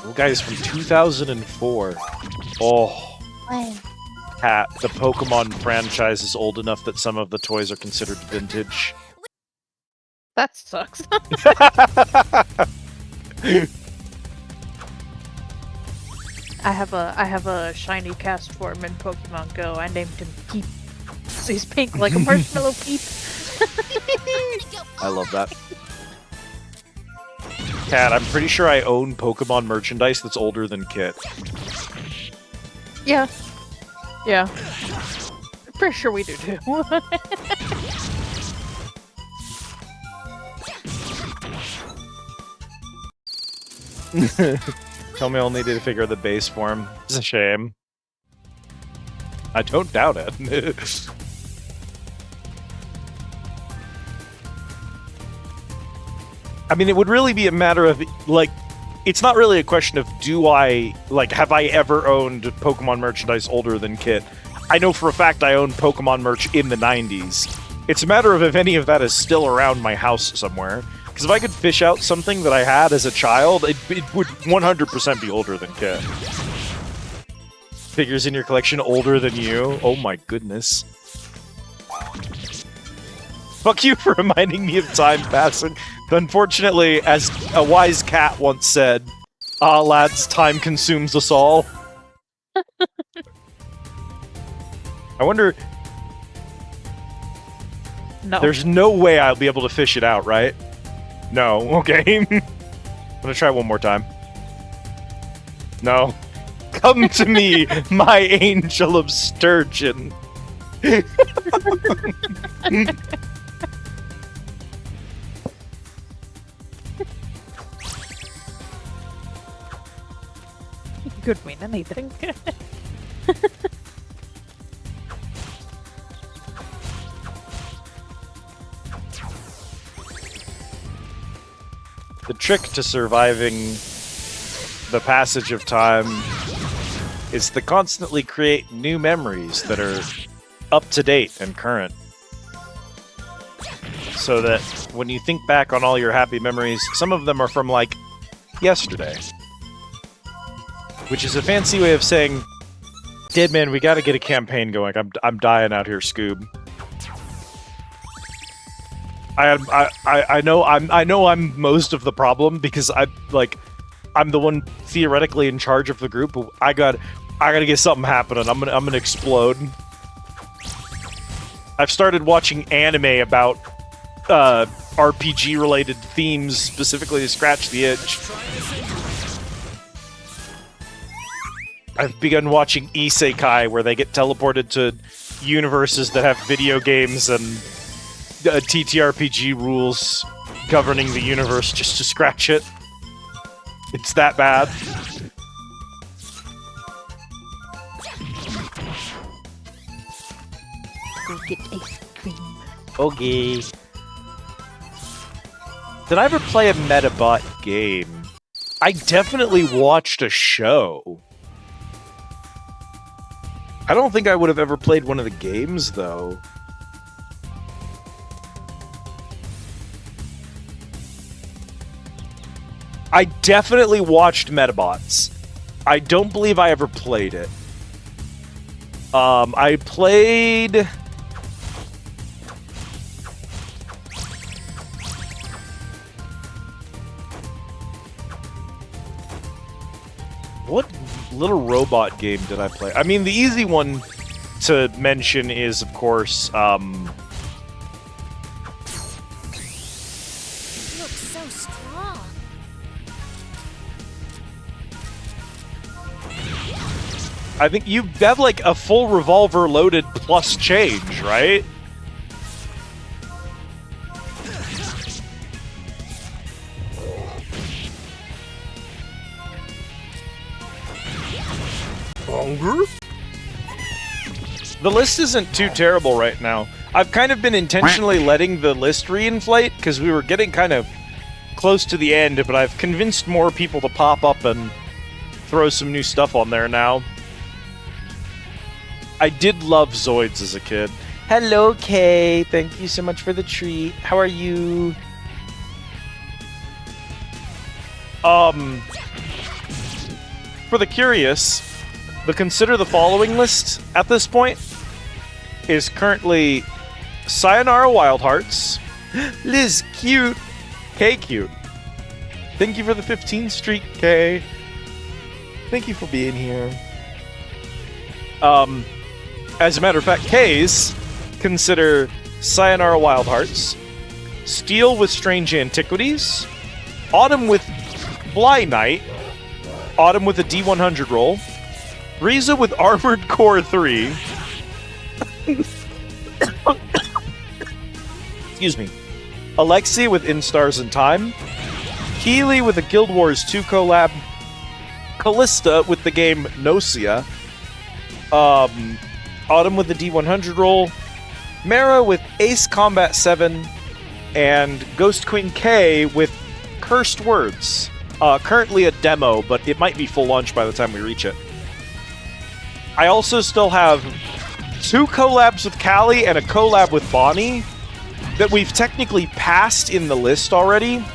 The guy is from 2004. Oh. Cat, the Pokemon franchise is old enough that some of the toys are considered vintage. That sucks. I have a shiny cast form in Pokemon Go. I named him Peep. So he's pink like a marshmallow Peep. I love that. Cat, I'm pretty sure I own Pokemon merchandise that's older than Kit. Yeah. Yeah. Pretty sure we do too. Tell me I only did figure the base form. It's a shame. I don't doubt it. I mean, it would really be a matter of, like, it's not really a question of have I ever owned Pokemon merchandise older than Kit? I know for a fact I own Pokemon merch in the 90s. It's a matter of if any of that is still around my house somewhere. Because if I could fish out something that I had as a child, it would 100% be older than Kit. Figures in your collection older than you? Oh my goodness. Fuck you for reminding me of time passing. Unfortunately, as a wise cat once said, "Ah, lads, time consumes us all." I wonder... No. There's no way I'll be able to fish it out, right? No, okay. I'm gonna try one more time. No. Come to me, my angel of sturgeon. Could mean anything. The trick to surviving the passage of time is to constantly create new memories that are up to date and current. So that when you think back on all your happy memories, some of them are from, like, yesterday. Which is a fancy way of saying, Dead man, we gotta get a campaign going. I'm dying out here, Scoob. I know I'm most of the problem because I'm the one theoretically in charge of the group. But I gotta get something happening. I'm gonna explode. I've started watching anime about RPG related themes specifically to scratch the itch. I've begun watching isekai where they get teleported to universes that have video games and TTRPG rules governing the universe just to scratch it. It's that bad. Go get ice cream. Okay. Did I ever play a Metabot game? I definitely watched a show. I don't think I would have ever played one of the games, though. I definitely watched Metabots. I don't believe I ever played it. I played... What little robot game did I play? I mean, the easy one to mention is, of course, You look so strong. I think you have, like, a full revolver loaded plus change, right? Hunger? The list isn't too terrible right now. I've kind of been intentionally letting the list reinflate because we were getting kind of close to the end, but I've convinced more people to pop up and throw some new stuff on there now. I did love Zoids as a kid. Hello, Kay. Thank you so much for the treat. How are you? For the curious, the Consider the Following list at this point is currently Sayonara Wild Hearts, Liz Cute, Kay Cute. Thank you for the 15 streak, Kay. Thank you for being here. As a matter of fact, Kay's consider Sayonara Wild Hearts, Steel with Strange Antiquities, Autumn with Fly Knight, Autumn with a D100 roll, Riza with Armored Core 3, excuse me, Alexi with In Stars in Time, Keely with a Guild Wars 2 collab, Callista with the game Gnosia, Autumn with the D100 roll, Mara with Ace Combat 7, and Ghost Queen K with Cursed Words. Currently a demo, but it might be full launch by the time we reach it. I also still have 2 collabs with Callie and a collab with Bonnie that we've technically passed in the list already,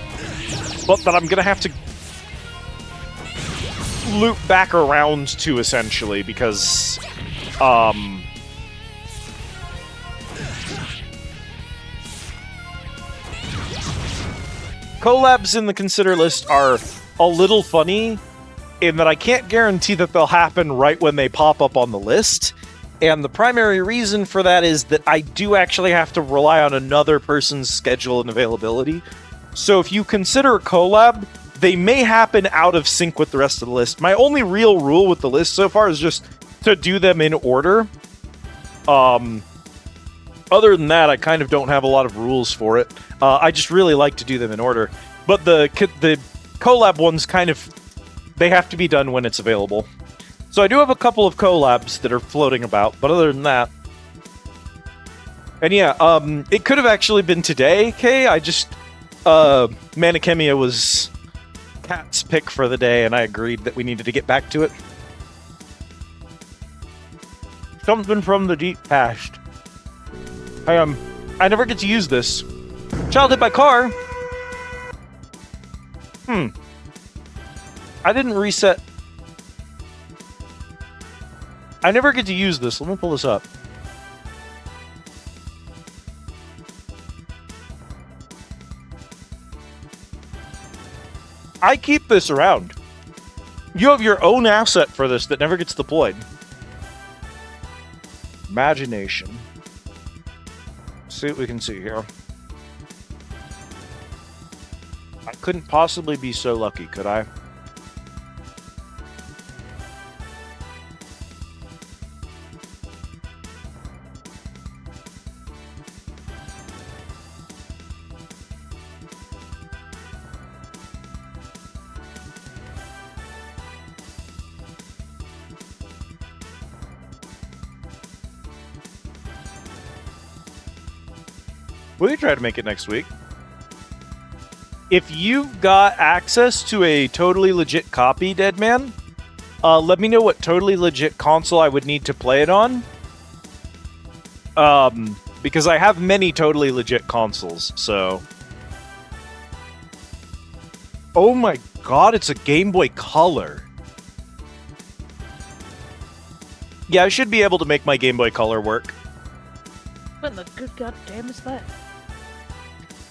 but that I'm gonna have to loop back around to, essentially, because collabs in the consider list are a little funny in that I can't guarantee that they'll happen right when they pop up on the list. And the primary reason for that is that I do actually have to rely on another person's schedule and availability. So if you consider a collab, they may happen out of sync with the rest of the list. My only real rule with the list so far is just to do them in order. Other than that, I kind of don't have a lot of rules for it. I just really like to do them in order. But the collab ones kind of, they have to be done when it's available. So I do have a couple of collabs that are floating about, but other than that... And yeah, it could have actually been today, Kay. I just... Khemia was Cat's pick for the day, and I agreed that we needed to get back to it. Something from the deep past. I never get to use this. Child hit by car? I didn't reset. I never get to use this. Let me pull this up. I keep this around. You have your own asset for this that never gets deployed. Imagination. See what we can see here. I couldn't possibly be so lucky, could I? We can try to make it next week. If you've got access to a totally legit copy, Deadman, let me know what totally legit console I would need to play it on. Because I have many totally legit consoles, so... Oh my god, it's a Game Boy Color. Yeah, I should be able to make my Game Boy Color work. What the good goddamn is that?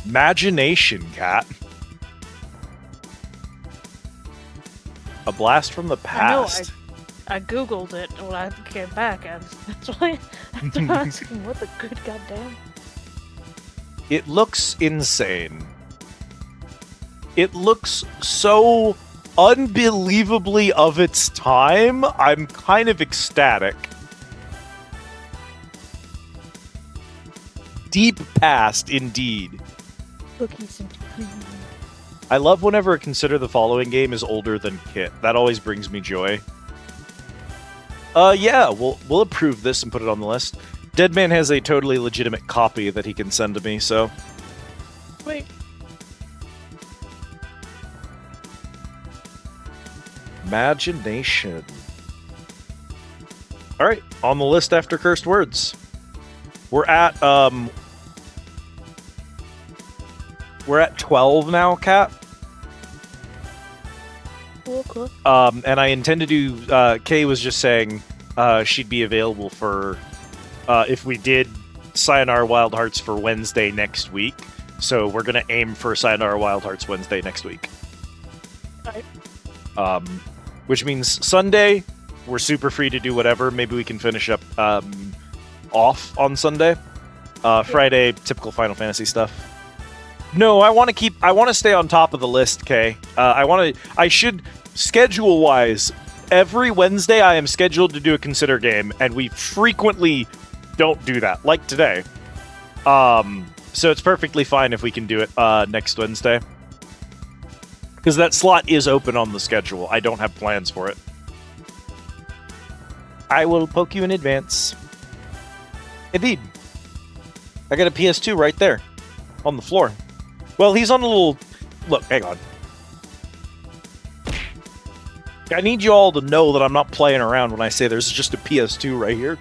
Imagination, cat. A blast from the past. I googled it when I came back, and that's why I'm asking what the good goddamn. It looks insane. It looks so unbelievably of its time. I'm kind of ecstatic. Deep past, indeed. Cookies and cream. I love whenever a Consider the Following game is older than Kit. That always brings me joy. Yeah, we'll approve this and put it on the list. Deadman has a totally legitimate copy that he can send to me, so... Wait. Imagination. Alright, on the list after Cursed Words. We're at 12 now, Kat. Cool. And I intend to do, Kay was just saying, she'd be available for, if we did Sayonara Wild Hearts for Wednesday next week. So we're gonna aim for Sayonara Wild Hearts Wednesday next week. Right. Which means Sunday, we're super free to do whatever. Maybe we can finish up, off on Sunday. Friday, typical Final Fantasy stuff. No, I want to stay on top of the list, Kay. I should, schedule-wise, every Wednesday I am scheduled to do a Consider game, and we frequently don't do that, like today. So it's perfectly fine if we can do it, next Wednesday. Because that slot is open on the schedule. I don't have plans for it. I will poke you in advance. Indeed. I got a PS2 right there. On the floor. Well, he's on a little... Look, hang on. I need you all to know that I'm not playing around when I say there's just a PS2 right here.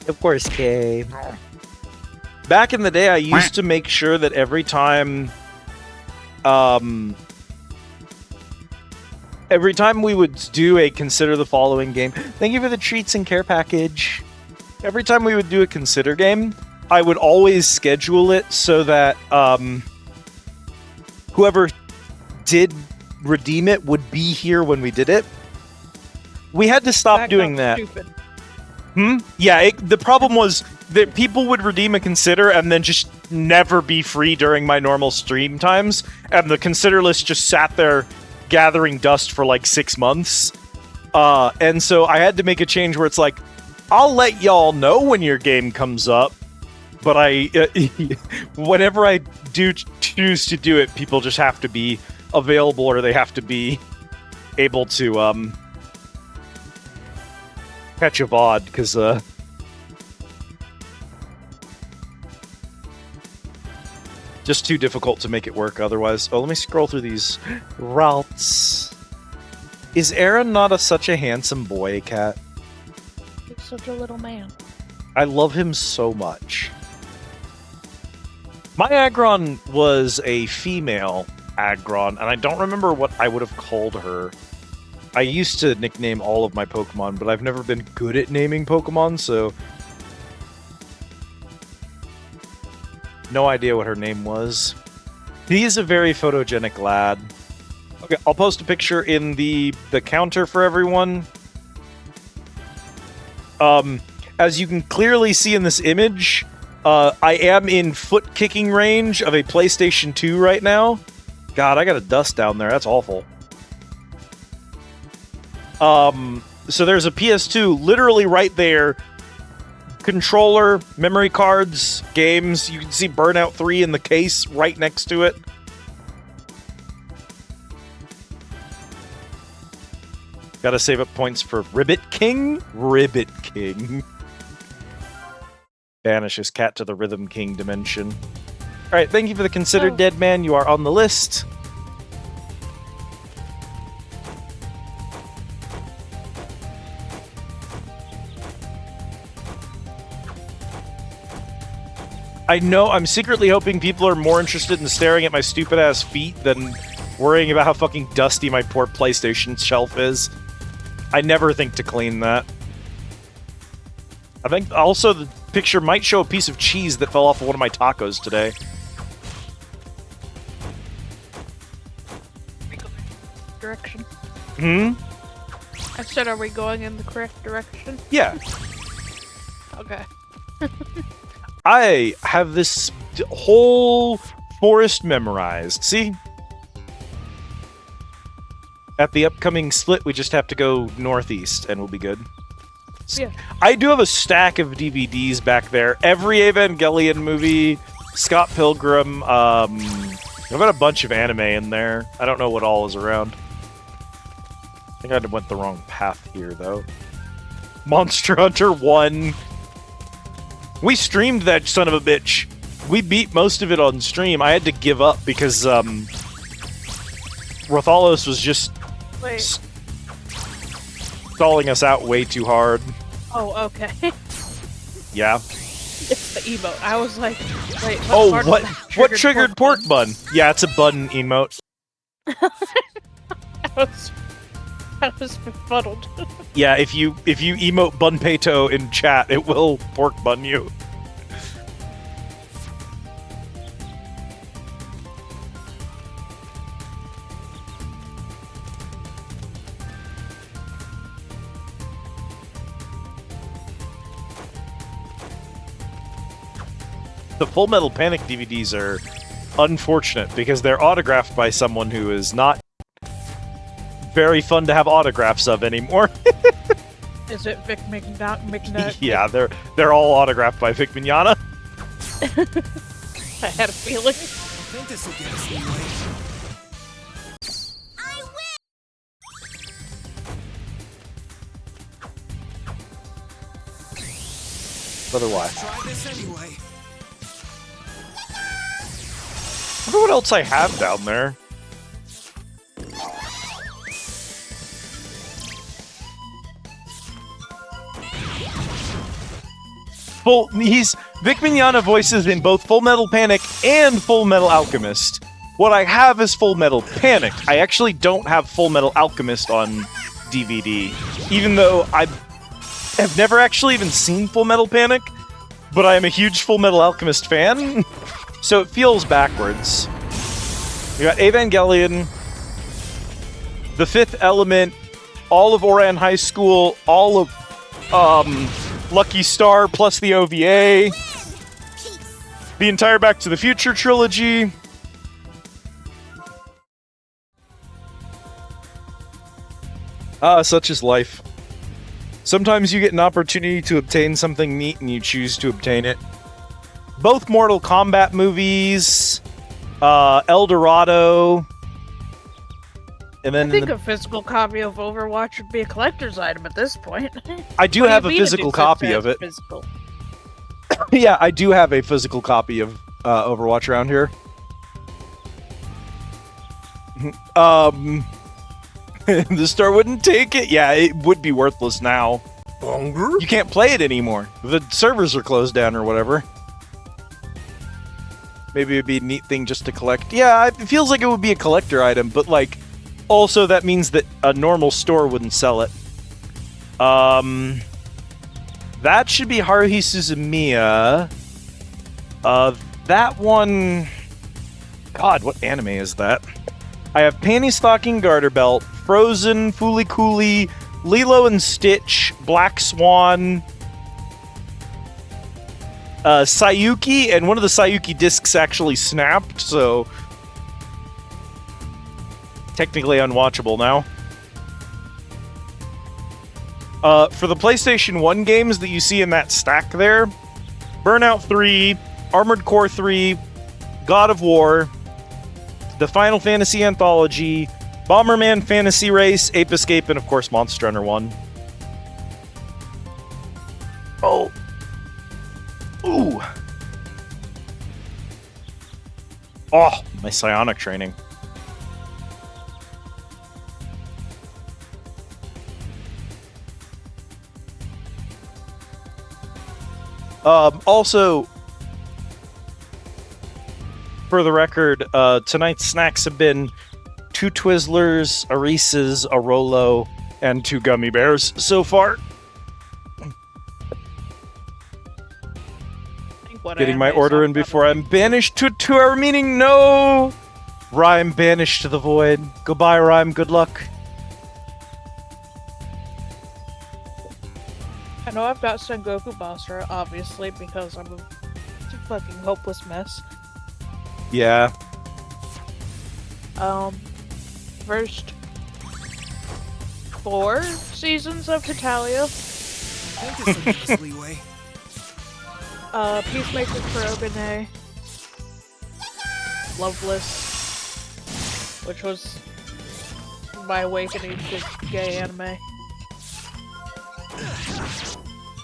Of course, Kay. Back in the day, I used to make sure that every time we would do a Consider the Following game, thank you for the treats and care package. Every time we would do a Consider game, I would always schedule it so that whoever did redeem it would be here when we did it. We had to stop doing that. Stupid. Yeah, the problem was that people would redeem a Consider and then just never be free during my normal stream times, and the Consider list just sat there gathering dust for like 6 months. And so I had to make a change where it's like, I'll let y'all know when your game comes up, but whenever I do choose to do it, people just have to be available, or they have to be able to catch a VOD, because just too difficult to make it work otherwise. Oh, let me scroll through these routes. Is Aaron not such a handsome boy, Cat? He's such a little man. I love him so much. My Aggron was a female Aggron, and I don't remember what I would have called her. I used to nickname all of my Pokemon, but I've never been good at naming Pokemon, so... no idea what her name was. He is a very photogenic lad. Okay, I'll post a picture in the counter for everyone. As you can clearly see in this image, I am in foot-kicking range of a PlayStation 2 right now. God, I got a dust down there. That's awful. So there's a PS2 literally right there. Controller, memory cards, games. You can see Burnout 3 in the case right next to it. Gotta save up points for Ribbit King? Ribbit King. Banishes Cat to the Rhythm King dimension. Alright, thank you for the Considered Dead Man. You are on the list. I know, I'm secretly hoping people are more interested in staring at my stupid-ass feet than worrying about how fucking dusty my poor PlayStation shelf is. I never think to clean that. I think also the picture might show a piece of cheese that fell off of one of my tacos today. Direction. Hmm? I said, are we going in the correct direction? Yeah. Okay. I have this whole forest memorized. See? At the upcoming split, we just have to go northeast, and we'll be good. Yeah. I do have a stack of DVDs back there. Every Evangelion movie, Scott Pilgrim, I've got a bunch of anime in there. I don't know what all is around. I think I went the wrong path here, though. Monster Hunter 1. We streamed that son of a bitch. We beat most of it on stream. I had to give up because Rothalos was just stalling us out way too hard. Oh, okay. Yeah. It's the emote. I was like, wait, what triggered pork bun? Yeah, it's a bun emote. I was befuddled. Yeah, if you emote Bunpeito in chat, it will pork bun you. The Full Metal Panic DVDs are unfortunate because they're autographed by someone who is not very fun to have autographs of anymore. Is it Vic McNutt? Yeah, they're all autographed by Vic Mignogna. I had a feeling. I think this will give us leeway. Otherwise. Try this anyway. I wonder what else I have down there. Vic Mignogna voices in both Full Metal Panic and Full Metal Alchemist. What I have is Full Metal Panic. I actually don't have Full Metal Alchemist on DVD, even though I have never actually even seen Full Metal Panic, but I am a huge Full Metal Alchemist fan, so it feels backwards. We got Evangelion, The Fifth Element, all of Oran High School, all of Lucky Star plus the OVA. The entire Back to the Future trilogy. Such is life. Sometimes you get an opportunity to obtain something neat and you choose to obtain it. Both Mortal Kombat movies, El Dorado, and then I think a physical copy of Overwatch would be a collector's item at this point. I do have a physical copy of it. Physical? Yeah, I do have a physical copy of Overwatch around here. The store wouldn't take it? Yeah, it would be worthless now. Hunger? You can't play it anymore. The servers are closed down or whatever. Maybe it'd be a neat thing just to collect. Yeah, it feels like it would be a collector item, but like, also that means that a normal store wouldn't sell it. That should be Haruhi Suzumiya. That one... God, what anime is that? I have Panty Stocking Garter Belt, Frozen, Fooly Cooly, Lilo and Stitch, Black Swan, Sayuki, and one of the Sayuki discs actually snapped, so technically unwatchable now. For the PlayStation 1 games that you see in that stack there, Burnout 3, Armored Core 3, God of War, the Final Fantasy Anthology, Bomberman Fantasy Race, Ape Escape, and of course Monster Hunter 1. Oh. Ooh. Oh, my psionic training. Also, for the record, tonight's snacks have been 2 Twizzlers, a Reese's, a Rolo, and 2 gummy bears so far. Getting my order in before I'm banished to a 2-hour meeting. No! Rhyme banished to the void. Goodbye, Rhyme. Good luck. I know I've got Sengoku Basara, obviously, because I'm a fucking hopeless mess. Yeah. First 4 seasons of Tatalia. I think this will give us leeway. Peacemaker Kurogane. Loveless. Which was my awakening to gay anime.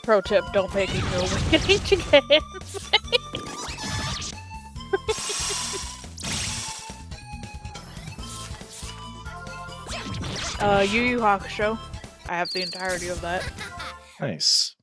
Pro tip, don't make it your awakening to gay anime. Yu Yu Hakusho. I have the entirety of that. Nice.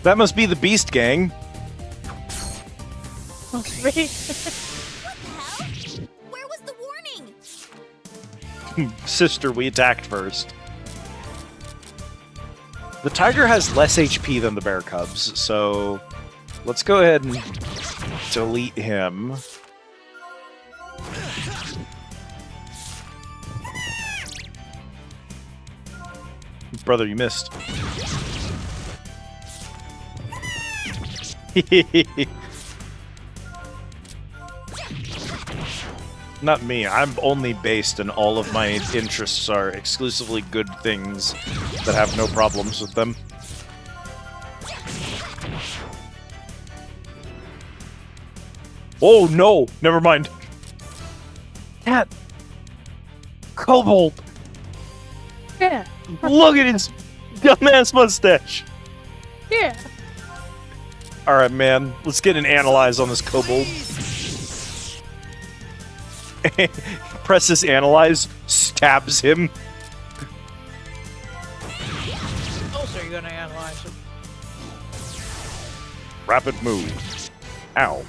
That must be the Beast Gang. Must be. Where was the warning? Sister, we attacked first. The tiger has less HP than the bear cubs, so let's go ahead and delete him. Brother, you missed. Not me. I'm only based, and all of my interests are exclusively good things that have no problems with them. Oh no! Never mind. Cat. Kobold. Yeah. Look at his dumbass mustache. Yeah. All right, man. Let's get an analyze on this kobold. Presses analyze, stabs him. Also, you're gonna analyze him. Rapid move. Ow.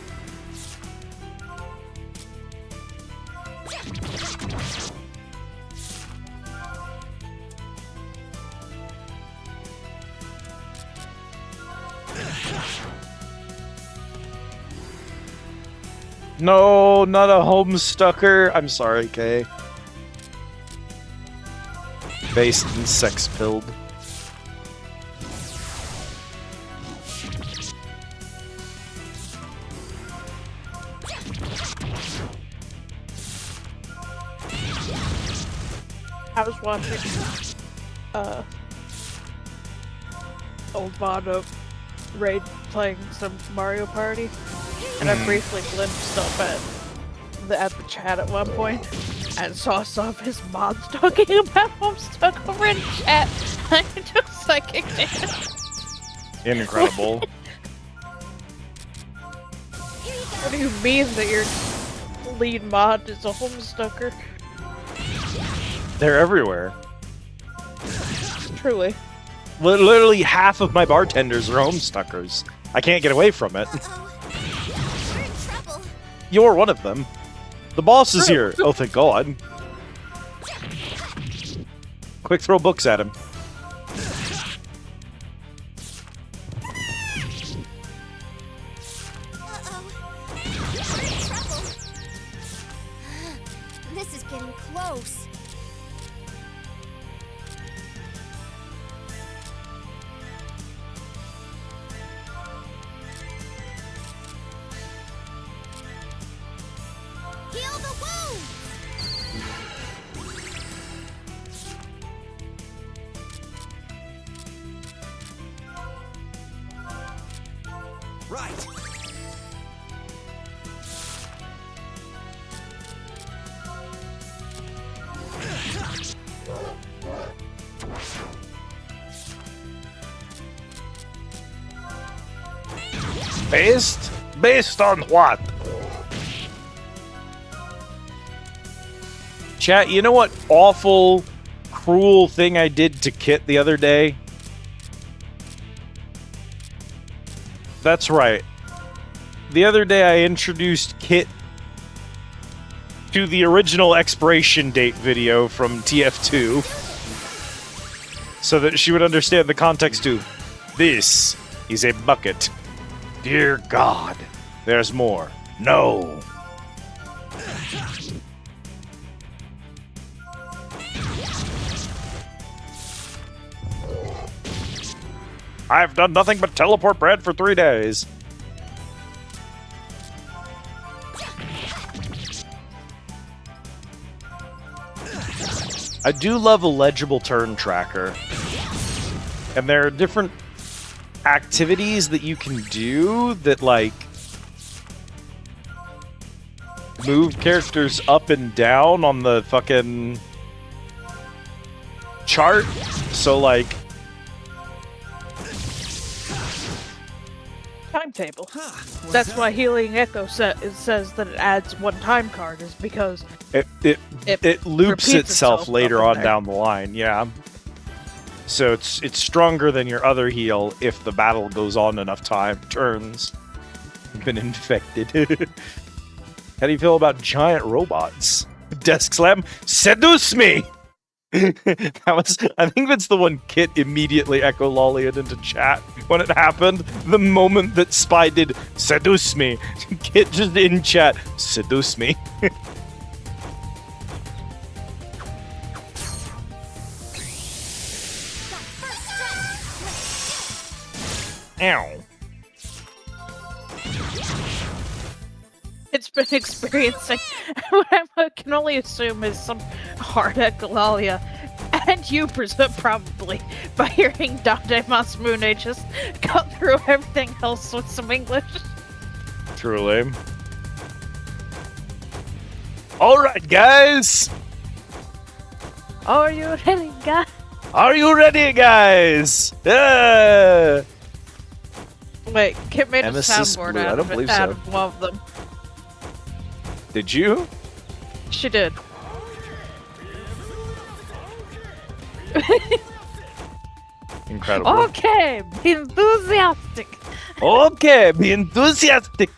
No, not a homestucker. I'm sorry, Kay. Based and sex-pilled. I was watching old VOD of Raid playing some Mario Party, and I briefly glimpsed up at the chat at one point and saw some of his mods talking about Homestuck over in chat. I just like Incredible. What do you mean that your lead mod is a Homestucker? They're everywhere. Truly. Literally half of my bartenders are homestuckers. I can't get away from it. We're in trouble. You're one of them. The boss is here. Oh, thank God. Quick, throw books at him. Uh-oh. We're in trouble. This is getting close. Heal the wound! Right. Based? Based on what? Chat, you know what awful, cruel thing I did to Kit the other day? That's right. The other day I introduced Kit to the original expiration date video from TF2 so that she would understand the context to this is a bucket. Dear God, there's more. No. I've done nothing but teleport bread for 3 days. I do love a legible turn tracker. And there are different activities that you can do that, like, move characters up and down on the fucking chart. So, like, Timetable. That's why Healing Echo says that it adds one time card, is because it loops repeats itself later up in on there. down the line, yeah. So it's stronger than your other heal if the battle goes on enough turns. You've been infected. How do you feel about giant robots? Desk slam, seduce me! I think that's the one Kit immediately echolollied into chat when it happened. The moment that Spy did seduce me, Kit just in chat, seduce me. Ow. it's been experiencing what I can only assume is some hard echolalia. And you probably, by hearing Dante Masmune just cut through everything else with some English. Truly. Alright, guys! Are you ready, guys? Are you ready, guys? Yeah! Wait, Kit made a Emesis soundboard Blue, I out don't of believe it, out so. of one of them. Did you? She did. Incredible. Okay, be enthusiastic. Okay, be enthusiastic.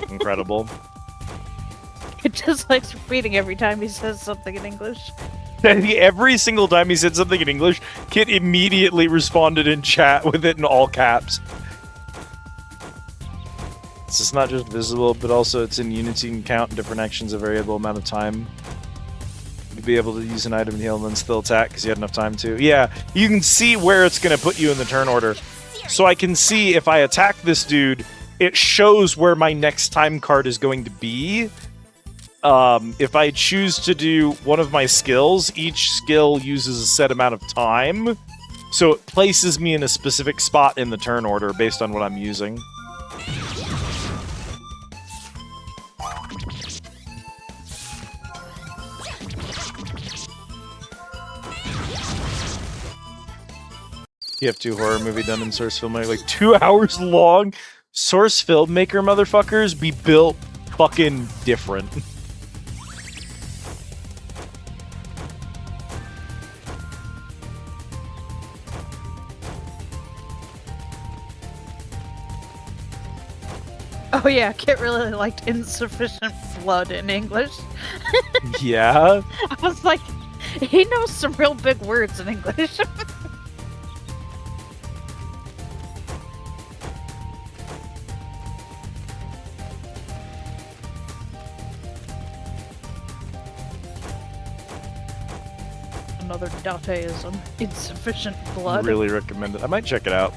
Incredible. It just likes repeating every time he says something in English. Every single time he said something in English, Kit immediately responded in chat with it in all caps. This is not just visible, but also it's in Unity and count different actions a variable amount of time. You'd be able to use an item to heal and then still attack because you had enough time to. Yeah, you can see where it's going to put you in the turn order. So I can see if I attack this dude, it shows where my next time card is going to be. If I choose to do one of my skills, each skill uses a set amount of time. So it places me in a specific spot in the turn order based on what I'm using. TF2 horror movie done in Source Filmmaker, like 2 hours long. Source Filmmaker motherfuckers be built fucking different. Oh yeah, Kit really liked insufficient blood in English. Yeah. I was like, he knows some real big words in English. Another Dataism. Insufficient blood. Really recommend it. I might check it out.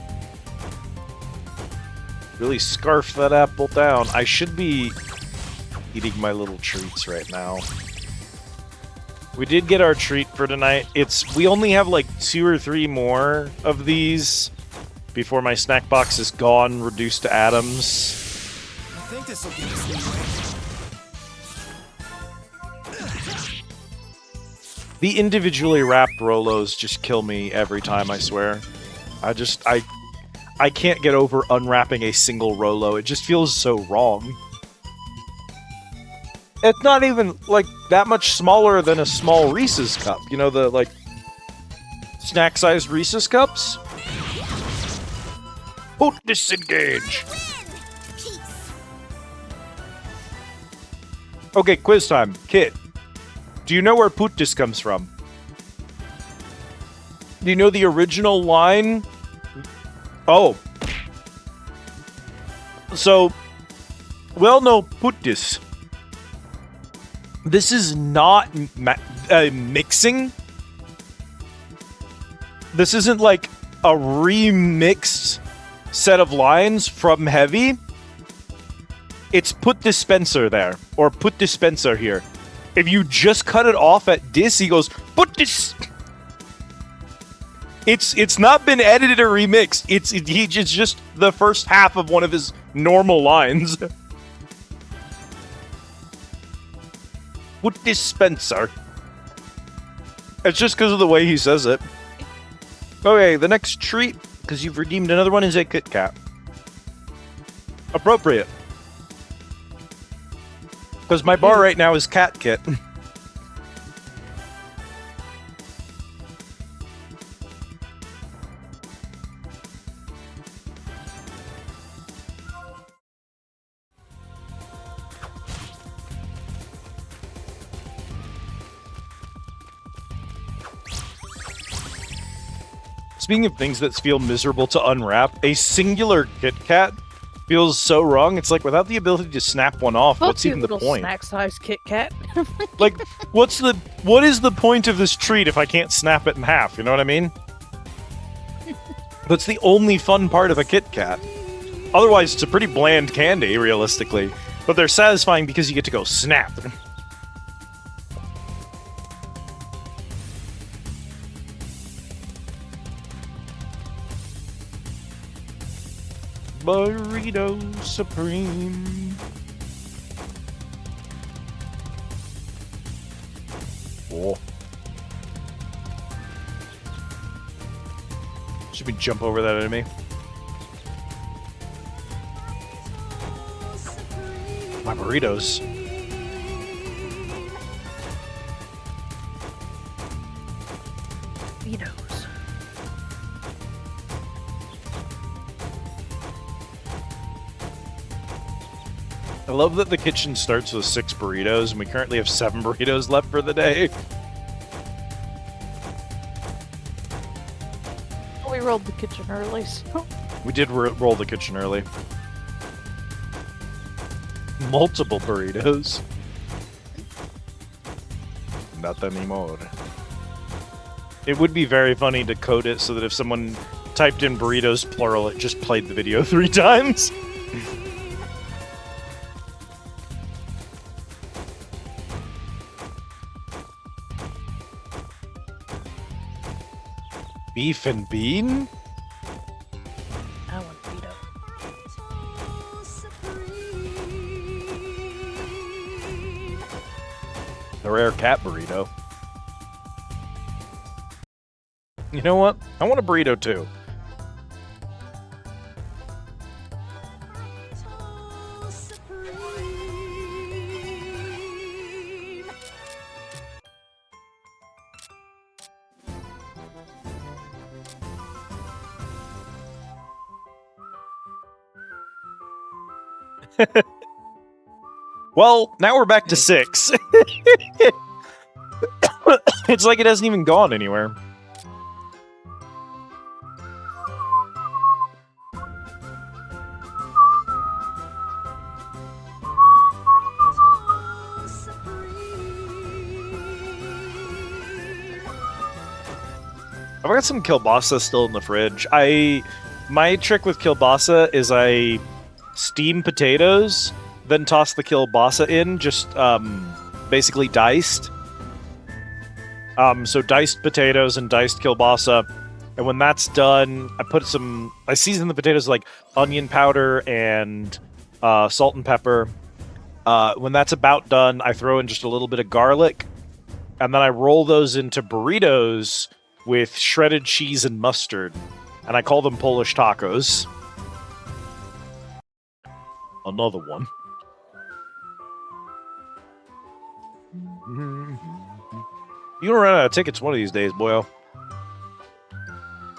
Really scarf that apple down. I should be eating my little treats right now. We did get our treat for tonight. We only have like 2 or 3 more of these before my snack box is gone, reduced to atoms. I think this will give us leeway. The individually wrapped Rolos just kill me every time, I swear. I can't get over unwrapping a single Rolo. It just feels so wrong. It's not even, like, that much smaller than a small Reese's cup. You know, the, like, snack-sized Reese's cups? Oh, disengage! Okay, quiz time. Kit, do you know where Putis comes from? Do you know the original line? Oh. So, well, no, Putis. This is not mixing. This isn't like a remixed set of lines from Heavy. It's put dispenser there, or put dispenser here. If you just cut it off at dis, he goes, put this. It's not been edited or remixed. It's just the first half of one of his normal lines. Put dispenser. It's just because of the way he says it. Okay, the next treat, because you've redeemed another one, is a Kit Kat. Appropriate. Because my bar right now is Cat Kit. Speaking of things that feel miserable to unwrap, a singular Kit Kat feels so wrong. It's like without the ability to snap one off, what's even the point? Snack-sized Kit Kat. Like, what is the point of this treat if I can't snap it in half? You know what I mean? That's the only fun part of a Kit Kat. Otherwise, it's a pretty bland candy, realistically. But they're satisfying because you get to go snap. Burrito Supreme. Oh. Should we jump over that enemy? My burritos. Burritos. I love that the kitchen starts with 6 burritos, and we currently have 7 burritos left for the day. We rolled the kitchen early, so... We did roll the kitchen early. Multiple burritos. Not anymore. It would be very funny to code it so that if someone typed in burritos plural, it just played the video 3 times. Beef and bean? I want burrito. The rare cat burrito. You know what? I want a burrito too. Well, now we're back to 6. It's like it hasn't even gone anywhere. I've got some kielbasa still in the fridge. My trick with kielbasa is I steam potatoes, then toss the kielbasa in, just basically diced. So diced potatoes and diced kielbasa, and when that's done, I season the potatoes with, like, onion powder and salt and pepper. When that's about done, I throw in just a little bit of garlic, and then I roll those into burritos with shredded cheese and mustard, and I call them Polish tacos. Another one. You're gonna run out of tickets one of these days, boyo.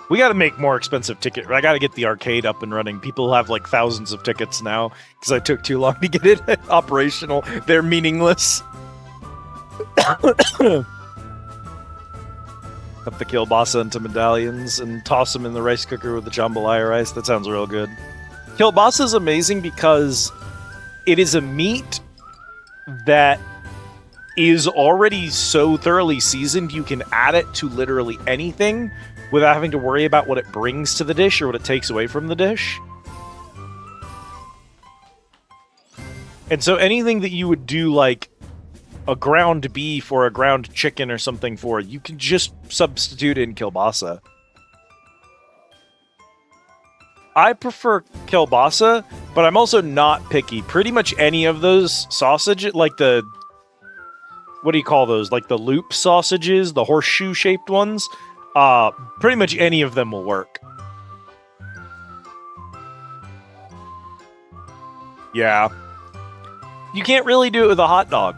We gotta make more expensive tickets. I gotta get the arcade up and running. People have like thousands of tickets now because I took too long to get it operational. They're meaningless. Cut the kielbasa into medallions and toss them in the rice cooker with the jambalaya rice. That sounds real good. Kielbasa is amazing because it is a meat that is already so thoroughly seasoned you can add it to literally anything without having to worry about what it brings to the dish or what it takes away from the dish. And so anything that you would do like a ground beef or a ground chicken or something for, you can just substitute in kielbasa. I prefer kielbasa, but I'm also not picky. Pretty much any of those sausages, like the... What do you call those? Like the loop sausages, the horseshoe-shaped ones? Pretty much any of them will work. Yeah. You can't really do it with a hot dog.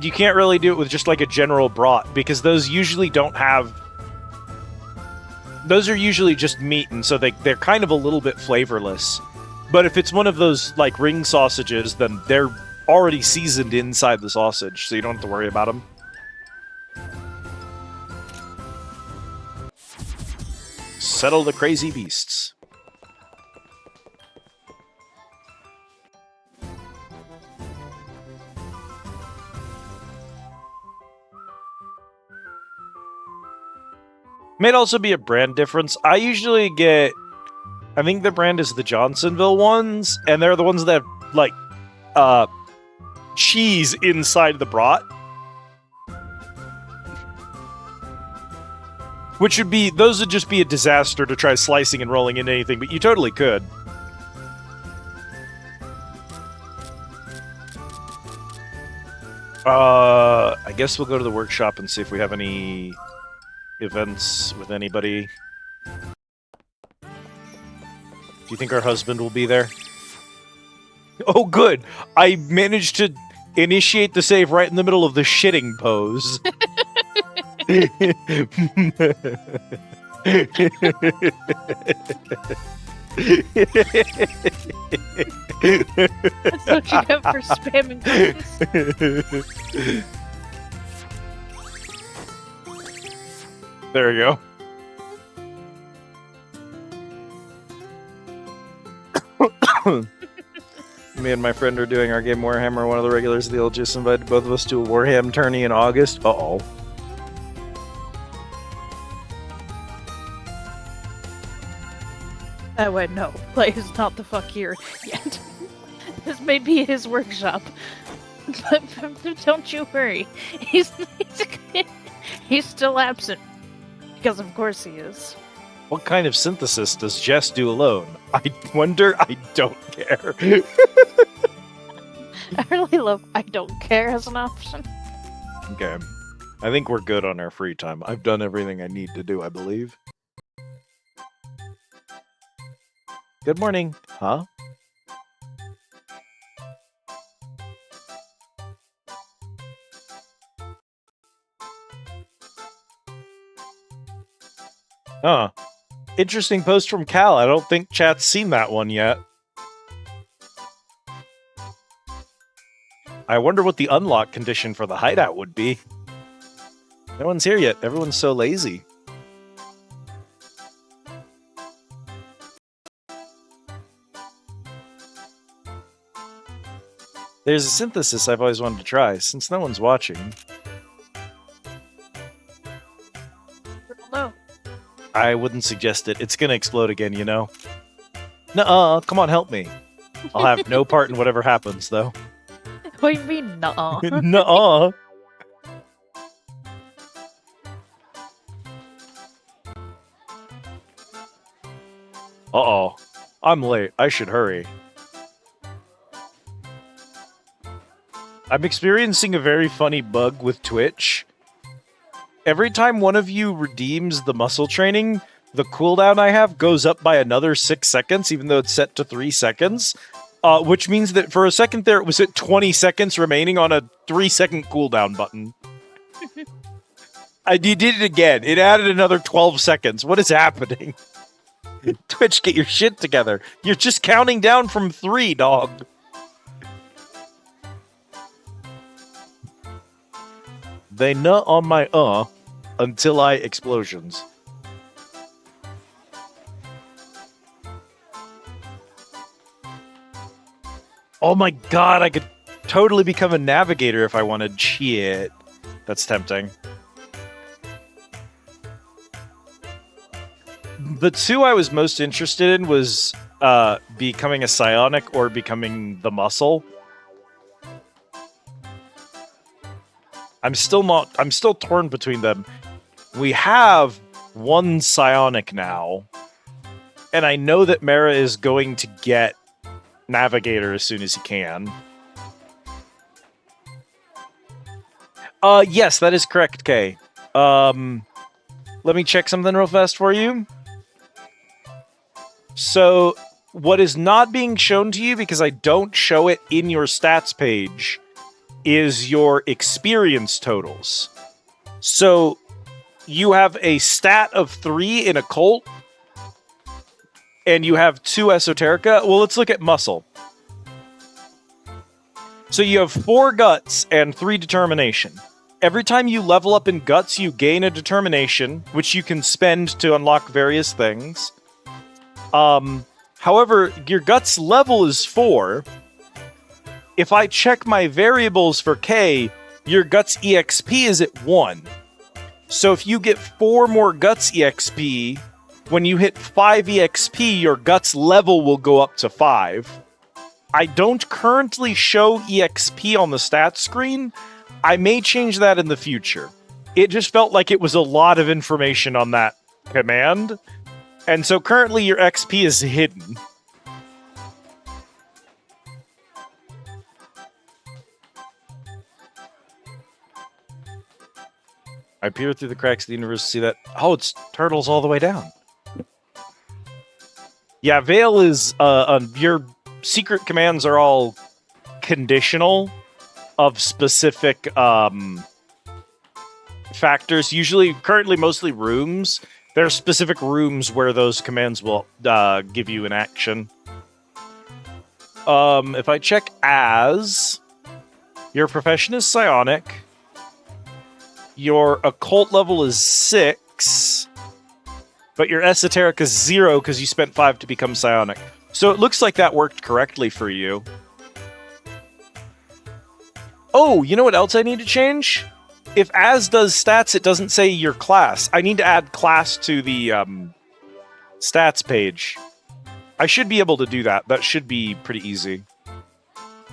You can't really do it with just like a general brat, because those usually don't have... Those are usually just meat, and so they're kind of a little bit flavorless. But if it's one of those like ring sausages, then they're already seasoned inside the sausage, so you don't have to worry about them. Settle the crazy beasts. May also be a brand difference. I usually get... I think the brand is the Johnsonville ones, and they're the ones that have, like, cheese inside the brat. Which would be... Those would just be a disaster to try slicing and rolling into anything, but you totally could. I guess we'll go to the workshop and see if we have any events with anybody. Do you think our husband will be there? Oh, good! I managed to initiate the save right in the middle of the shitting pose. That's what you get for spamming cookies. There we go. Me and my friend are doing our game Warhammer. One of the regulars of the old just invited both of us to a Warhammer tourney in August. Uh-oh. Oh wait, no. Play is not the fuck here yet. This may be his workshop. But don't you worry. He's still absent. Because of course he is. What kind of synthesis does Jess do alone? I wonder. I don't care. I really love I don't care as an option. Okay. I think we're good on our free time. I've done everything I need to do, I believe. Good morning. Huh? Huh. Interesting post from Cal. I don't think chat's seen that one yet. I wonder what the unlock condition for the hideout would be. No one's here yet. Everyone's so lazy. There's a synthesis I've always wanted to try, since no one's watching. No. I wouldn't suggest it. It's gonna explode again, you know? Nuh-uh, come on, help me. I'll have no part in whatever happens, though. What do you mean, nuh-uh? Nuh-uh. Uh-oh. I'm late. I should hurry. I'm experiencing a very funny bug with Twitch. Every time one of you redeems the muscle training, the cooldown I have goes up by another 6 seconds, even though it's set to 3 seconds. Which means that for a second there, it was at 20 seconds remaining on a 3-second cooldown button. You did it again. It added another 12 seconds. What is happening? Twitch, get your shit together. You're just counting down from 3, dog. They nut on my until I explosions. Oh my god, I could totally become a navigator if I wanted. Shit. That's tempting. The two I was most interested in was becoming a psionic or becoming the muscle. I'm still torn between them. We have one psionic now, and I know that Mara is going to get Navigator as soon as he can. Yes, that is correct, Kay. Let me check something real fast for you. So, what is not being shown to you, because I don't show it in your stats page, is your experience totals. So, you have a stat of 3 in occult, and you have 2 esoterica. Well, let's look at muscle. So you have 4 guts and 3 determination. Every time you level up in guts, you gain a determination, which you can spend to unlock various things. However, your guts level is 4. If I check my variables for K, your guts EXP is at 1. So if you get 4 more guts EXP, when you hit 5 EXP, your guts level will go up to 5. I don't currently show EXP on the stats screen. I may change that in the future. It just felt like it was a lot of information on that command. And so currently your XP is hidden. I peer through the cracks of the universe to see that... Oh, it's turtles all the way down. Yeah, Veil is... your secret commands are all conditional of specific factors. Usually, currently, mostly rooms. There are specific rooms where those commands will give you an action. If I check as... Your profession is psionic. Your occult level is 6. But your esoteric is 0 because you spent 5 to become psionic. So it looks like that worked correctly for you. Oh, you know what else I need to change? If as does stats, it doesn't say your class. I need to add class to the stats page. I should be able to do that. That should be pretty easy.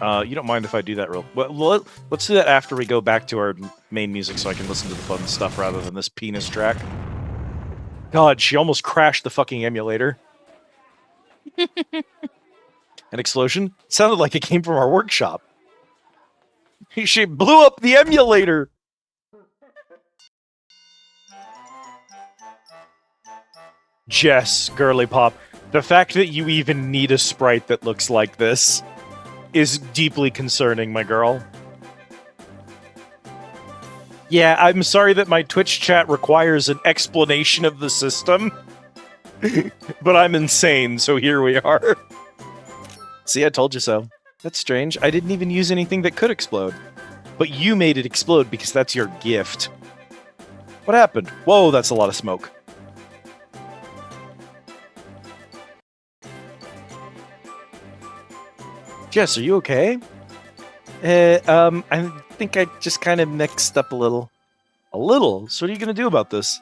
You don't mind if I do that real... Well, let's do that after we go back to our main music so I can listen to the fun stuff rather than this penis track. God, she almost crashed the fucking emulator. An explosion? It sounded like it came from our workshop. She blew up the emulator! Jess, girly pop, the fact that you even need a sprite that looks like this is deeply concerning, my girl. Yeah, I'm sorry that my Twitch chat requires an explanation of the system, but I'm insane, so here we are. See, I told you so. That's strange. I didn't even use anything that could explode. But you made it explode because that's your gift. What happened? Whoa, that's a lot of smoke. Jess, are you okay? I think I just kind of mixed up a little. A little? So what are you going to do about this?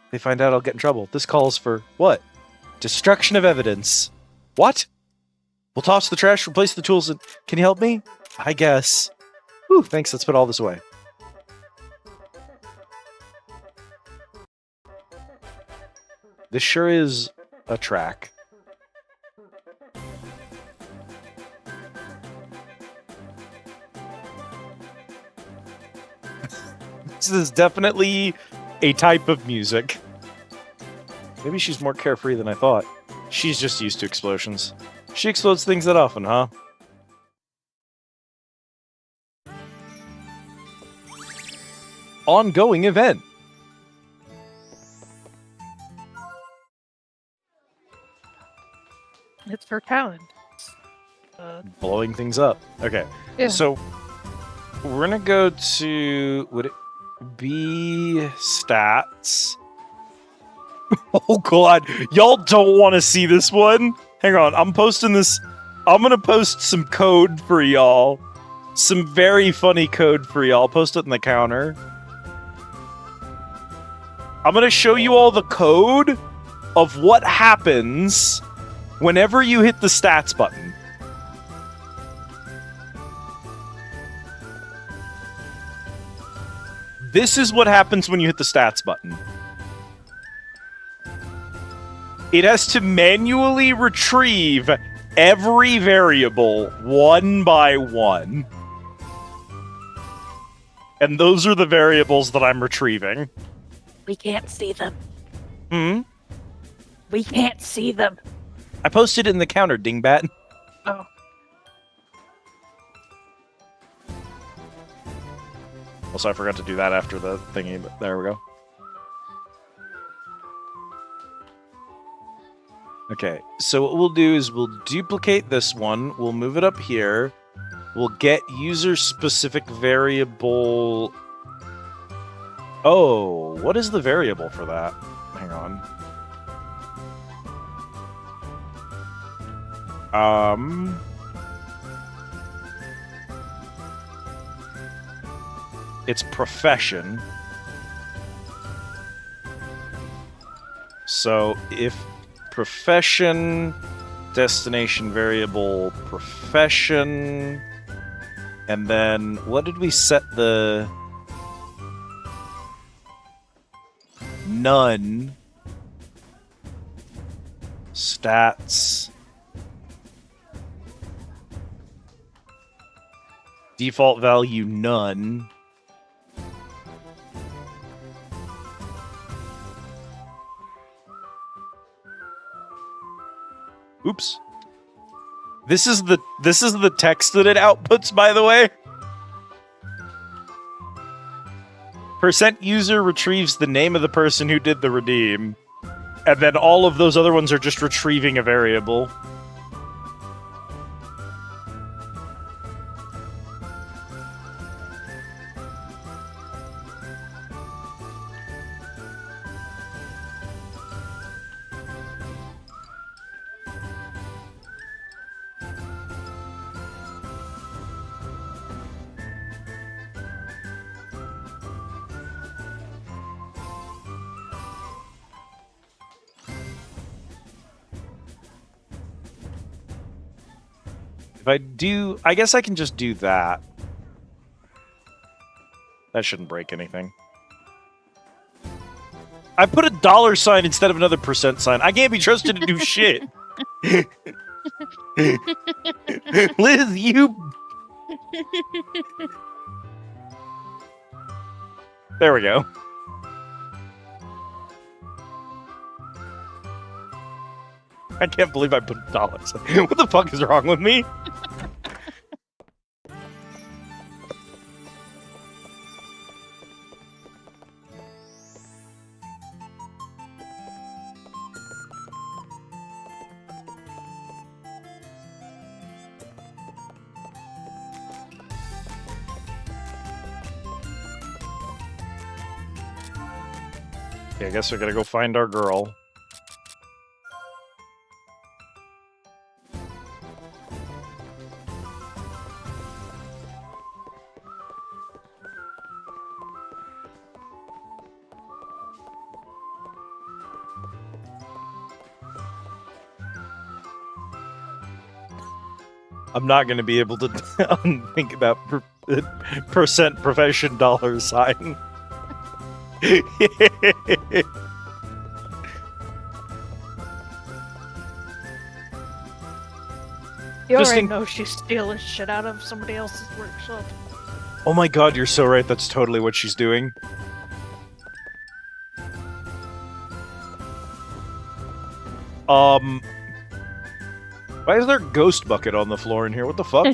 If they find out, I'll get in trouble. This calls for what? Destruction of evidence. What? We'll toss the trash, replace the tools, and... Can you help me? I guess. Whew, thanks, let's put all this away. This sure is a track. This is definitely a type of music. Maybe she's more carefree than I thought. She's just used to explosions. She explodes things that often, huh? Ongoing event. It's her talent. Blowing things up. Okay. Yeah. So we're gonna go to, would it be stats? Oh god, y'all don't want to see this one. Hang on, I'm posting this. I'm gonna post some code for y'all. Some very funny code for y'all. Post it in the counter. I'm gonna show you all the code of what happens whenever you hit the stats button. This is what happens when you hit the stats button. It has to manually retrieve every variable one by one. And those are the variables that I'm retrieving. We can't see them. Hmm? We can't see them. I posted it in the counter, dingbat. Oh. Also, I forgot to do that after the thingy, but there we go. Okay, so what we'll do is we'll duplicate this one, we'll move it up here, we'll get user-specific variable... Oh, what is the variable for that? Hang on. It's profession. So if profession, destination variable, profession, and then what did we set the none stats default value none. Oops. This is the text that it outputs, by the way. Percent user retrieves the name of the person who did the redeem. And then all of those other ones are just retrieving a variable. If I do, I guess I can just do that. That shouldn't break anything. I put a dollar sign instead of another percent sign. I can't be trusted to do shit. Liz, you... There we go. I can't believe I put dollars. What the fuck is wrong with me? Okay, I guess we're gonna go find our girl. I'm not going to be able to think about percent profession dollar sign. You Just already in- know she's stealing shit out of somebody else's workshop. Oh my god, you're so right. That's totally what she's doing. Why is there a ghost bucket on the floor in here? What the fuck?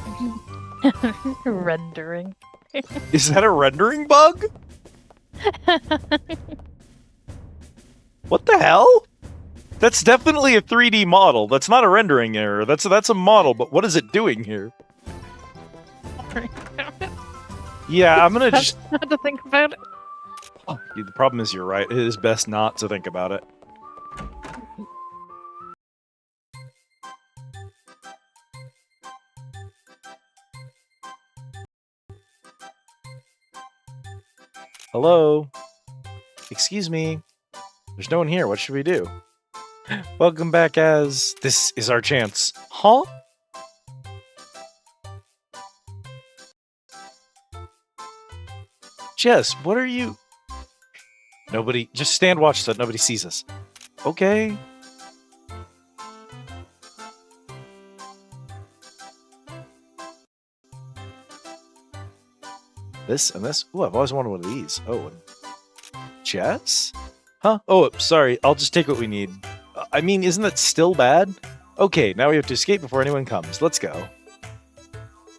Rendering. Is that a rendering bug? What the hell? That's definitely a 3D model. That's not a rendering error. That's a model, but what is it doing here? Yeah, I'm gonna just... Not to think about it. The problem is you're right. It is best not to think about it. Hello? Excuse me. There's no one here. What should we do? Welcome back as... This is our chance. Huh? Jess, what are you... Nobody... Just stand watch so that nobody sees us. Okay. This and this? Ooh, I've always wanted one of these. Oh, and... Jess? Huh? Oh, sorry. I'll just take what we need. I mean, isn't that still bad? Okay, now we have to escape before anyone comes. Let's go.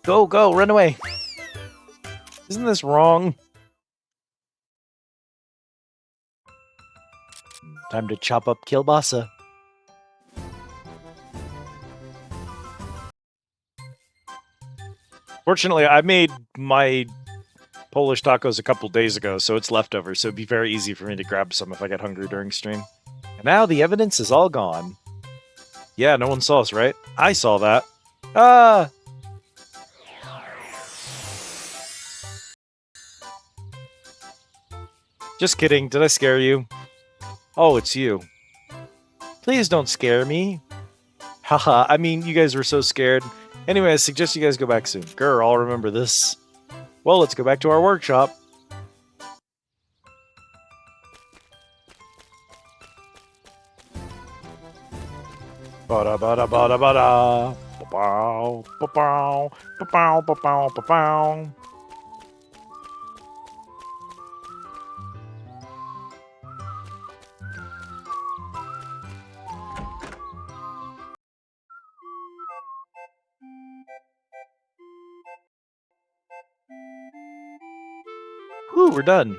Go, go, run away. Isn't this wrong? Time to chop up kielbasa. Fortunately, I made my Polish tacos a couple days ago, so it's leftover, so it'd be very easy for me to grab some if I get hungry during stream. And now the evidence is all gone. Yeah, no one saw us, right? I saw that. Ah! Just kidding, did I scare you? Oh, it's you. Please don't scare me. Haha, I mean, you guys were so scared. Anyway, I suggest you guys go back soon. Grr, I'll remember this. Well, let's go back to our workshop. Ba-da ba-da ba-da ba-da. Ba-bow, ba-bow, ba-bow, ba-bow, ba-bow. Whew, we're done.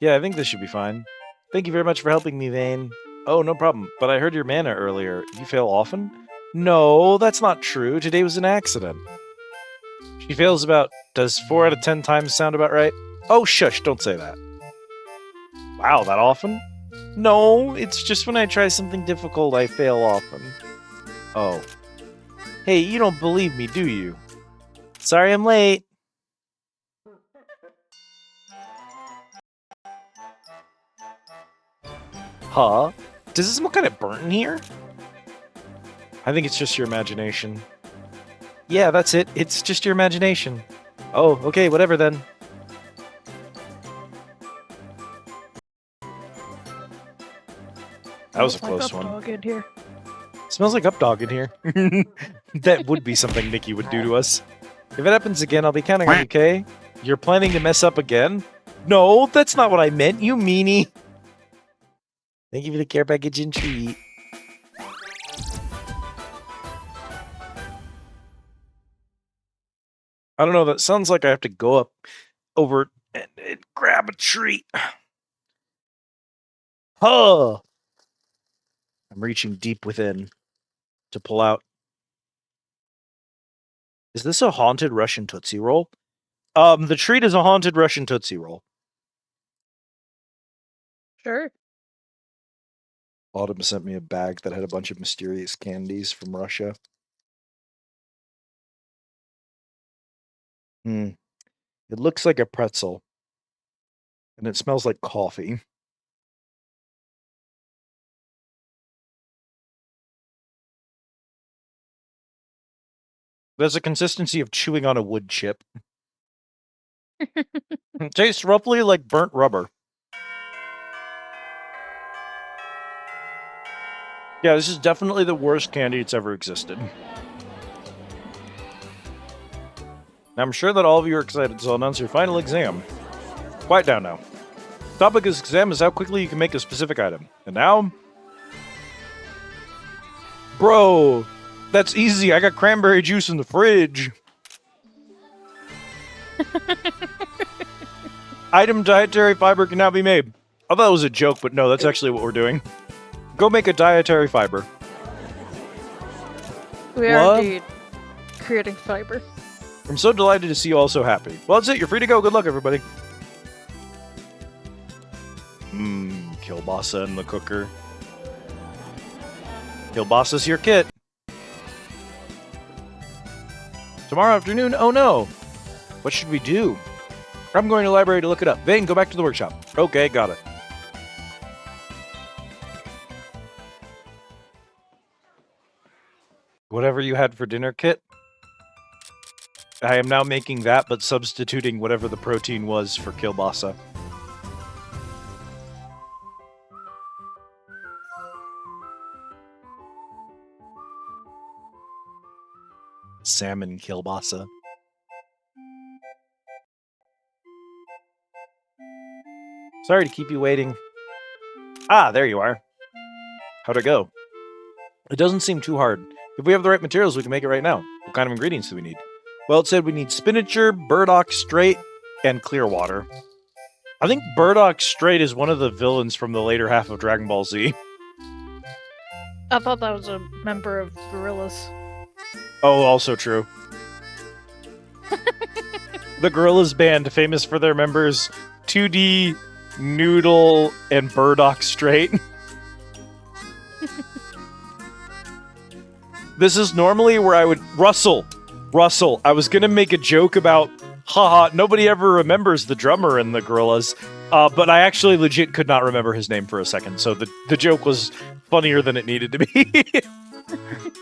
Yeah, I think this should be fine. Thank you very much for helping me, Vane. Oh, no problem. But I heard your mana earlier. You fail often? No, that's not true. Today was an accident. She fails about... Does 4 out of 10 times sound about right? Oh, shush, don't say that. Wow, that often? No, it's just when I try something difficult, I fail often. Oh. Hey, you don't believe me, do you? Sorry I'm late. Huh? Does it smell kind of burnt in here? I think it's just your imagination. Yeah, that's it. It's just your imagination. Oh, okay, whatever then. That was a Smells like close up one. dog in here. Smells like updog in here. That would be something Nikki would do to us. If it happens again, I'll be counting on you, Kay. You're planning to mess up again? No, that's not what I meant, you meanie. Thank you for the care package and treat. I don't know, that sounds like I have to go up over and grab a treat. Huh! I'm reaching deep within to pull out. Is this a haunted Russian Tootsie Roll? The treat is a haunted Russian Tootsie Roll. Sure. Autumn sent me a bag that had a bunch of mysterious candies from Russia. It looks like a pretzel. And it smells like coffee. There's a consistency of chewing on a wood chip. It tastes roughly like burnt rubber. Yeah, this is definitely the worst candy that's ever existed. I'm sure that all of you are excited, so I'll announce your final exam. Quiet down now. The topic of this exam is how quickly you can make a specific item. And now... Bro, that's easy. I got cranberry juice in the fridge. Item dietary fiber can now be made. I thought it was a joke, but no, that's actually what we're doing. Go make a dietary fiber. We are indeed creating fiber. I'm so delighted to see you all so happy. Well, that's it. You're free to go. Good luck, everybody. Kielbasa in the cooker. Kielbasa's your kit. Tomorrow afternoon? Oh no. What should we do? I'm going to the library to look it up. Vane, go back to the workshop. Okay, got it. Whatever you had for dinner, Kit. I am now making that, but substituting whatever the protein was for kielbasa. Salmon kielbasa. Sorry to keep you waiting. Ah, there you are. How'd it go? It doesn't seem too hard. If we have the right materials, we can make it right now. What kind of ingredients do we need? Well, it said we need spinacher, burdock straight, and clear water. I think burdock straight is one of the villains from the later half of Dragon Ball Z. I thought that was a member of Gorillas. Oh, also true. The Gorillas band, famous for their members 2D, Noodle, and Burdock Straight. This is normally where I would... Russell, I was gonna make a joke about, haha, nobody ever remembers the drummer in the Gorillas, but I actually legit could not remember his name for a second, so the joke was funnier than it needed to be.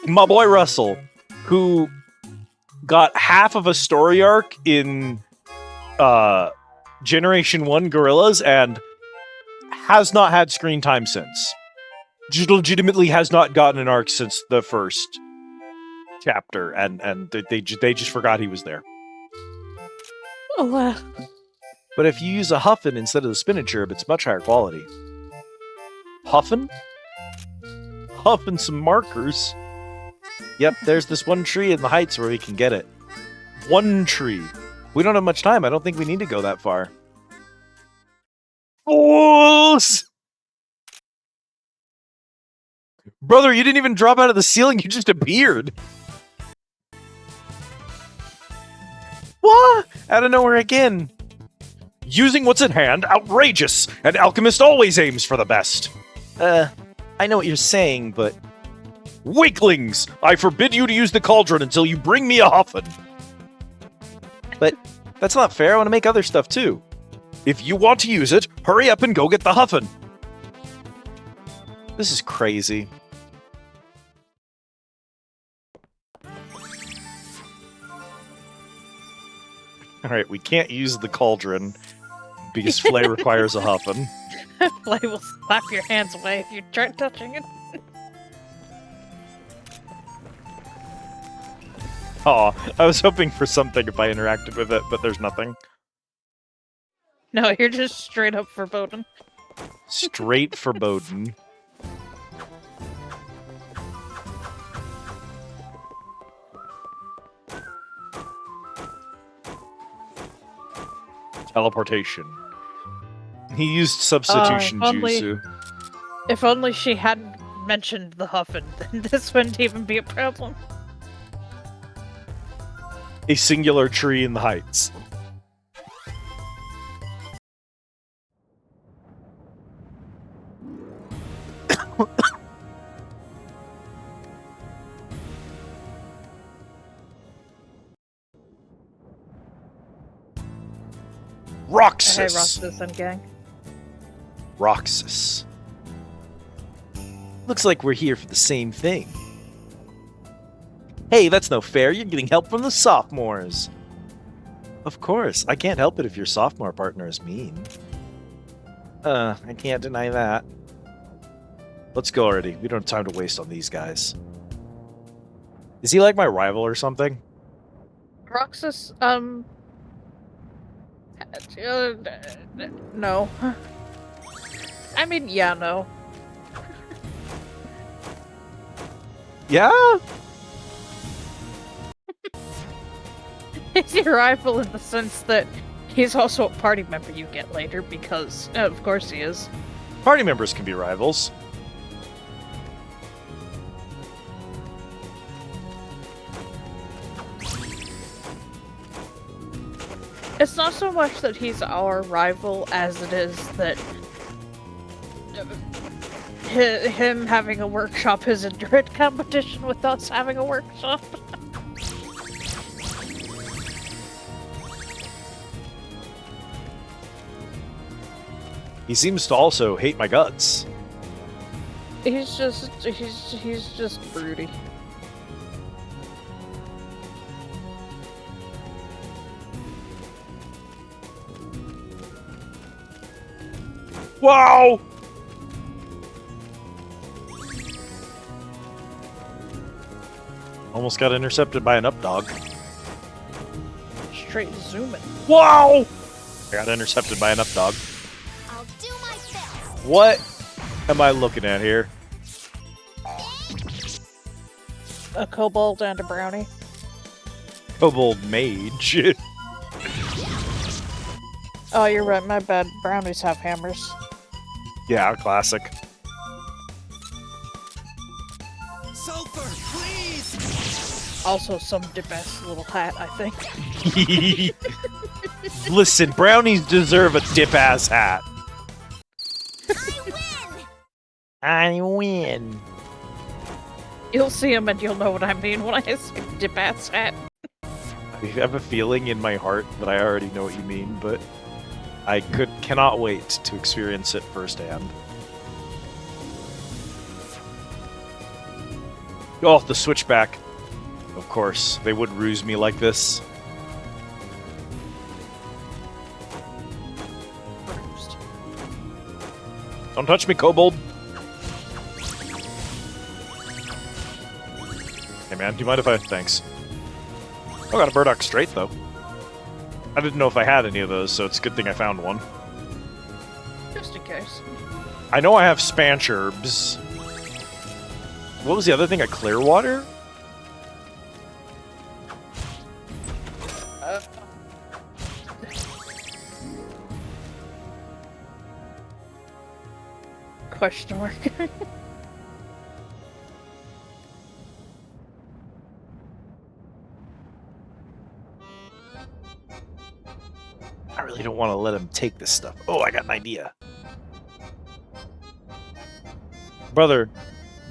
My boy Russell, who got half of a story arc in Generation 1 Gorillas and has not had screen time since. Just legitimately has not gotten an arc since the first chapter, and they just forgot he was there. Oh, wow. But if you use a huffin instead of the spinach herb, it's much higher quality. Huffin? Huffin some markers. Yep, there's this one tree in the heights where we can get it. One tree. We don't have much time. I don't think we need to go that far. Fools! Brother, you didn't even drop out of the ceiling. You just appeared. What? Out of nowhere again. Using what's at hand, outrageous. An alchemist always aims for the best. I know what you're saying, but... Weaklings! I forbid you to use the cauldron until you bring me a huffin. But that's not fair. I want to make other stuff too. If you want to use it, hurry up and go get the huffin. This is crazy. Alright, we can't use the cauldron because Flay requires a huffin. Flay will slap your hands away if you try touching it. Aw, I was hoping for something if I interacted with it, but there's nothing. No, you're just straight up foreboding. Straight foreboding. Teleportation. He used substitution jutsu. If only she hadn't mentioned the huffin, then this wouldn't even be a problem. A singular tree in the heights. Roxas. Hey, Roxas and gang. Roxas. Looks like we're here for the same thing. Hey, that's no fair. You're getting help from the sophomores. Of course. I can't help it if your sophomore partner is mean. I can't deny that. Let's go already. We don't have time to waste on these guys. Is he like my rival or something? Roxas, no. I mean, yeah, no. Yeah? He's your rival in the sense that he's also a party member you get later, because, of course he is. Party members can be rivals. It's not so much that he's our rival as it is that him having a workshop is in direct competition with us having a workshop. He seems to also hate my guts. He's just broody. Wow! Almost got intercepted by an updog. Straight zooming. Wow! I got intercepted by an updog. I'll do my best. What am I looking at here? A kobold and a brownie. Kobold mage. Oh, you're right, my bad. Brownies have hammers. Yeah, classic. Sulfur, please! Also some dip-ass little hat, I think. Listen, brownies deserve a dip-ass hat. I win! You'll see him and you'll know what I mean when I say dip-ass hat. I have a feeling in my heart that I already know what you mean, but I cannot wait to experience it firsthand. Oh, the switchback. Of course, they would ruse me like this. Don't touch me, kobold. Hey man, do you mind if I... Thanks. I got a burdock straight, though. I didn't know if I had any of those, so it's a good thing I found one. Just in case. I know I have spanch herbs. What was the other thing? A clear water? Question mark. I really don't want to let him take this stuff. Oh, I got an idea. Brother,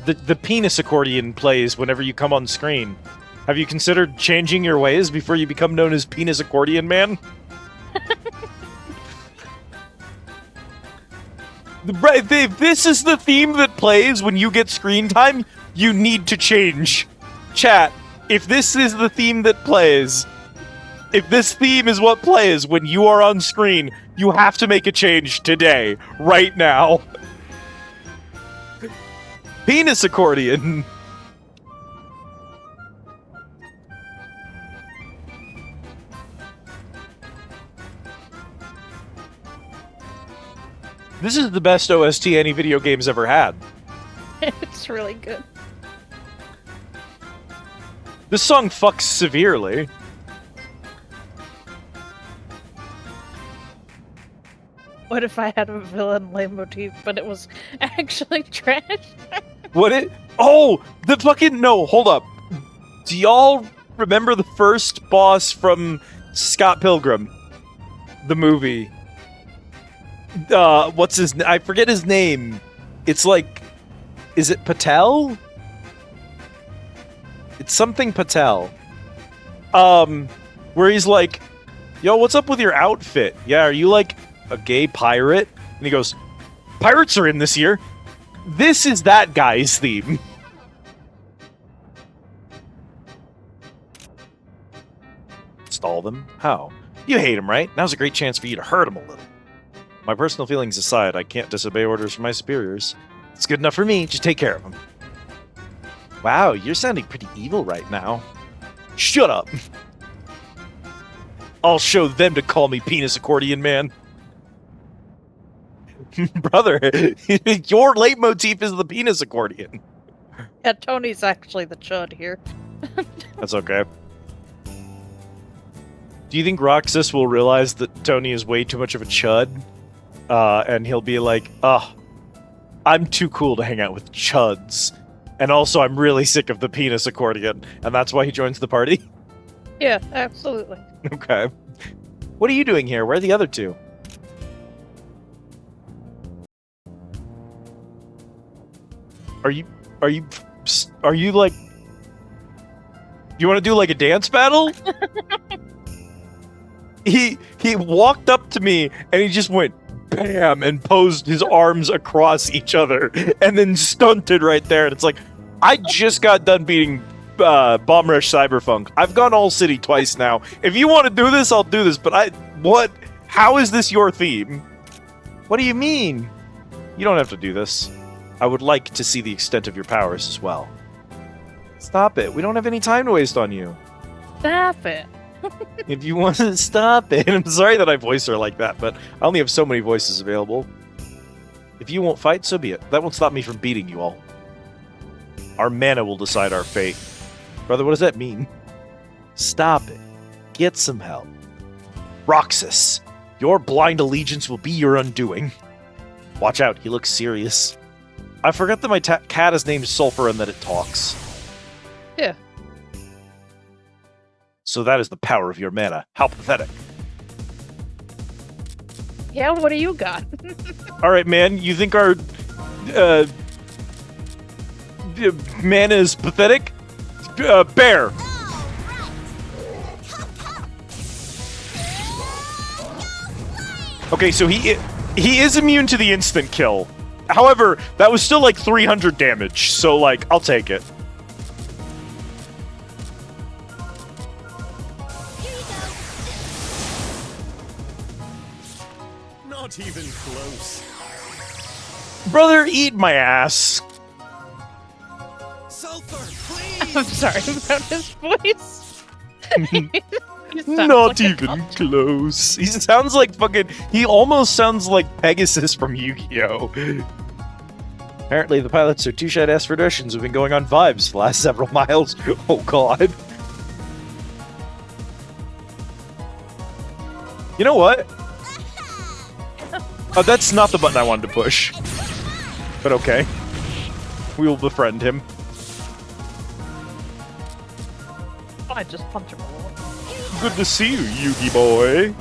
the penis accordion plays whenever you come on screen. Have you considered changing your ways before you become known as Penis Accordion Man? If this is the theme that plays when you get screen time, you need to change. Chat, if this is the theme that plays, If this theme is what plays when you are on screen, you have to make a change today, right now. Penis accordion. This is the best OST any video game's ever had. It's really good. This song fucks severely. What if I had a villain leitmotif, but it was actually trash? What it? Oh, the fucking no. Hold up. Do y'all remember the first boss from Scott Pilgrim, the movie? What's his? I forget his name. It's like, is it Patel? It's something Patel. Where he's like, "Yo, what's up with your outfit? Yeah, are you like a gay pirate?" And he goes, "Pirates are in this year." This is that guy's theme. Stall them? How? You hate him, right? Now's a great chance for you to hurt him a little. My personal feelings aside, I can't disobey orders from my superiors. It's good enough for me. Just take care of him. Wow, you're sounding pretty evil right now. Shut up. I'll show them to call me Penis Accordion Man. Brother, your leitmotif is the penis accordion. Yeah, Tony's actually the chud here. That's okay. Do you think Roxas will realize that Tony is way too much of a chud? And he'll be like, I'm too cool to hang out with chuds. And also, I'm really sick of the penis accordion. And that's why he joins the party? Yeah, absolutely. Okay. What are you doing here? Where are the other two? Are you like... You want to do like a dance battle? He walked up to me and he just went bam and posed his arms across each other and then stunted right there. And it's like, I just got done beating Bomb Rush Cyberpunk. I've gone all city twice now. If you want to do this, I'll do this. But how is this your theme? What do you mean? You don't have to do this. I would like to see the extent of your powers as well. Stop it. We don't have any time to waste on you. Stop it. If you want to stop it. I'm sorry that I voice her like that, but I only have so many voices available. If you won't fight, so be it. That won't stop me from beating you all. Our mana will decide our fate. Brother, what does that mean? Stop it. Get some help. Roxas, your blind allegiance will be your undoing. Watch out, he looks serious. I forgot that my cat is named Sulfur and that it talks. Yeah. So that is the power of your mana. How pathetic. Yeah, what do you got? Alright, man, you think our mana is pathetic? Bear! Okay, so he is immune to the instant kill. However, that was still like 300 damage, so like, I'll take it. Not even close. Brother, eat my ass. Sulfur, please! I'm sorry about his voice. He sounds Not like a even cop. close. He sounds like fucking... He almost sounds like Pegasus from Yu-Gi-Oh! Apparently the pilots are two shy aspirations who've been going on vibes for the last several miles. Oh god. You know what? Oh, that's not the button I wanted to push. But okay. We will befriend him. I just punched him a little. Good to see you, Yugi boy.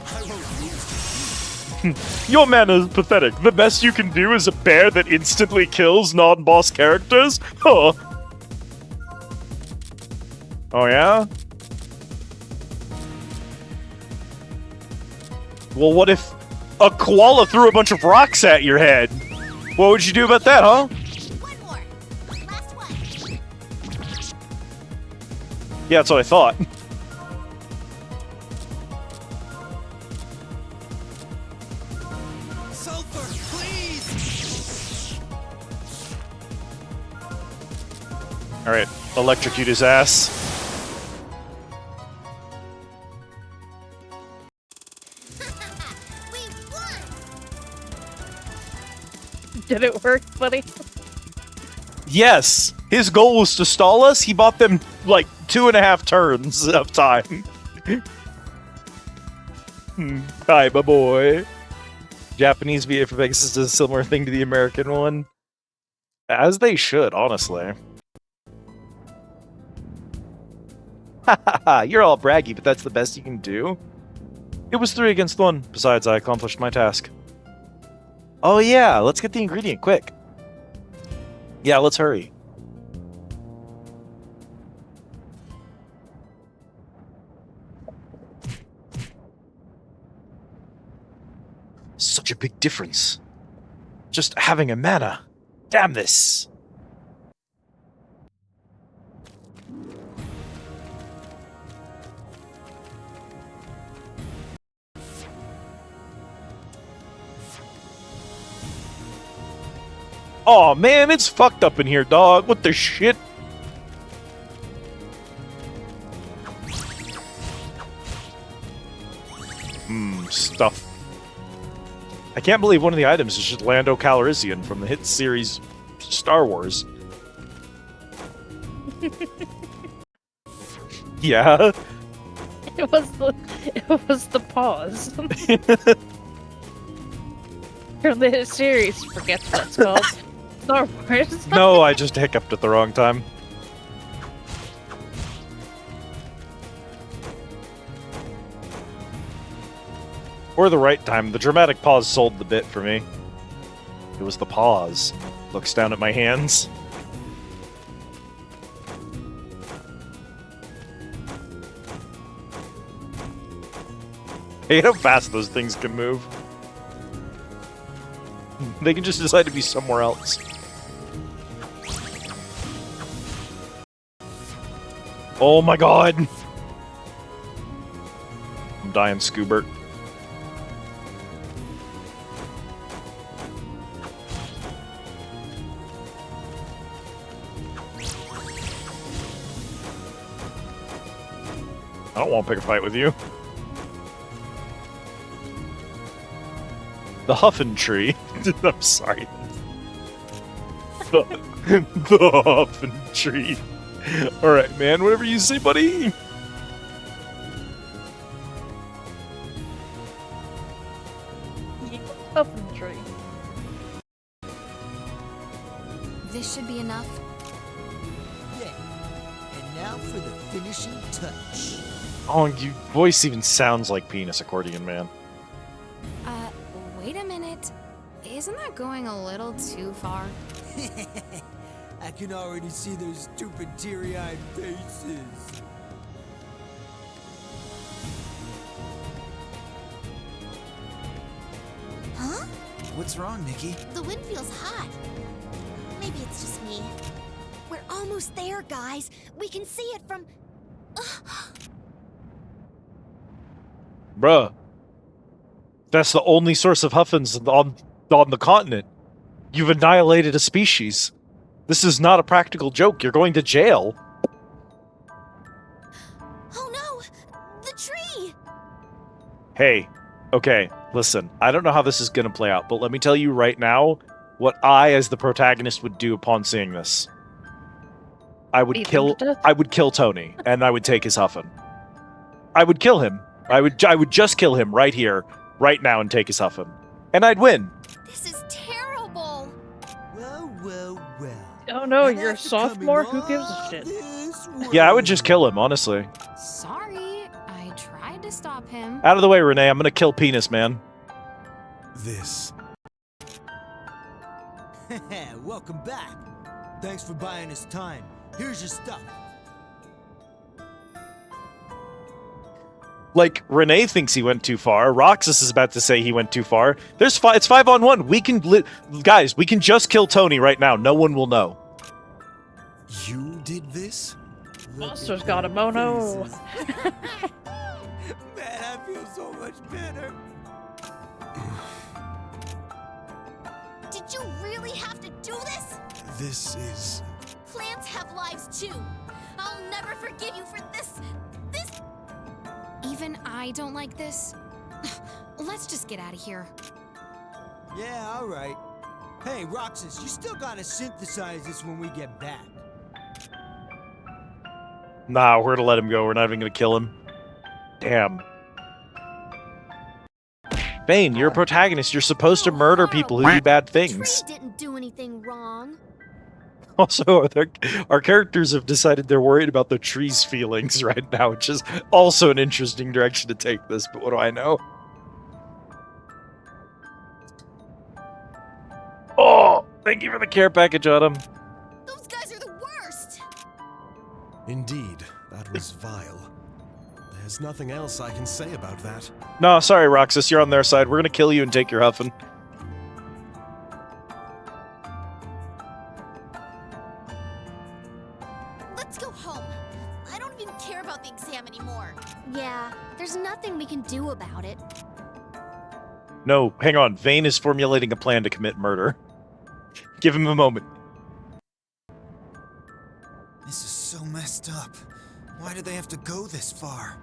I won't use Your mana is pathetic. The best you can do is a bear that instantly kills non-boss characters? Huh. Oh yeah? Well, what if a koala threw a bunch of rocks at your head? What would you do about that, huh? One more. Last one. Yeah, that's what I thought. Alright, electrocute his ass. We won! Did it work, buddy? Yes! His goal was to stall us. He bought them, like, 2.5 turns of time. Hi, my boy. Japanese VA for Pegasus does a similar thing to the American one. As they should, honestly. Haha, you're all braggy, but that's the best you can do. It was 3 against 1. Besides, I accomplished my task. Oh yeah, let's get the ingredient, quick. Yeah, let's hurry. Such a big difference. Just having a mana. Damn this. Oh man, it's fucked up in here, dog. What the shit? Stuff. I can't believe one of the items is just Lando Calrissian from the hit series Star Wars. Yeah. It was the pause. From the series, forget what it's called. Star Wars. No, I just hiccuped at the wrong time. Or the right time. The dramatic pause sold the bit for me. It was the pause. Looks down at my hands. I hate how fast those things can move. They can just decide to be somewhere else. Oh my god! I'm dying, Scoobert. I don't want to pick a fight with you. The Huffin Tree. I'm sorry. The Huffin Tree. Alright, man. Whatever you say, buddy. Infantry. This should be enough. Yeah. And now for the finishing touch. Oh, your voice even sounds like Penis Accordion Man. Wait a minute. Isn't that going a little too far? I can already see those stupid teary-eyed faces. Huh? What's wrong, Nikki? The wind feels hot. Maybe it's just me. We're almost there, guys. We can see it from... Bruh. That's the only source of Huffins on the continent. You've annihilated a species. This is not a practical joke. You're going to jail. Oh no! The tree! Hey, okay, listen. I don't know how this is going to play out, but let me tell you right now what I, as the protagonist, would do upon seeing this. I would Beat him to death? I would kill Tony, and I would take his Huffin. I would kill him. I would just kill him right here, right now, and take his Huffin. And I'd win. This is terrible! Well, well, well. Oh no, And you're a after sophomore? coming Who gives a all shit? this Yeah, I would way- just kill him, honestly. Sorry, I tried to stop him. Out of the way, Renee. I'm gonna kill Penis, man. This. Welcome back. Thanks for buying us time. Here's your stuff. Like, Renee thinks he went too far. Roxas is about to say he went too far. It's 5-on-1. We can... Guys, we can just kill Tony right now. No one will know. You did this? Look Monster's at got their him, oh no. faces. Man, I feel so much better. Did you really have to do this? This is Plants have lives too. I'll never forgive you for this. Even I don't like this. Let's just get out of here. Yeah, all right. Hey, Roxas, you still gotta synthesize this when we get back. Nah, we're gonna let him go. We're not even gonna kill him. Damn. Vane, you're a protagonist. You're supposed to murder people who do bad things. Tree didn't do anything wrong. Also, our characters have decided they're worried about the tree's feelings right now, which is also an interesting direction to take this, but what do I know? Oh, thank you for the care package, Autumn. Those guys are the worst. Indeed, that was vile. There's nothing else I can say about that. No, sorry, Roxas, you're on their side. We're gonna kill you and take your huffin'. Let's go home. I don't even care about the exam anymore. Yeah, there's nothing we can do about it. No, hang on. Vane is formulating a plan to commit murder. Give him a moment. This is so messed up. Why did they have to go this far?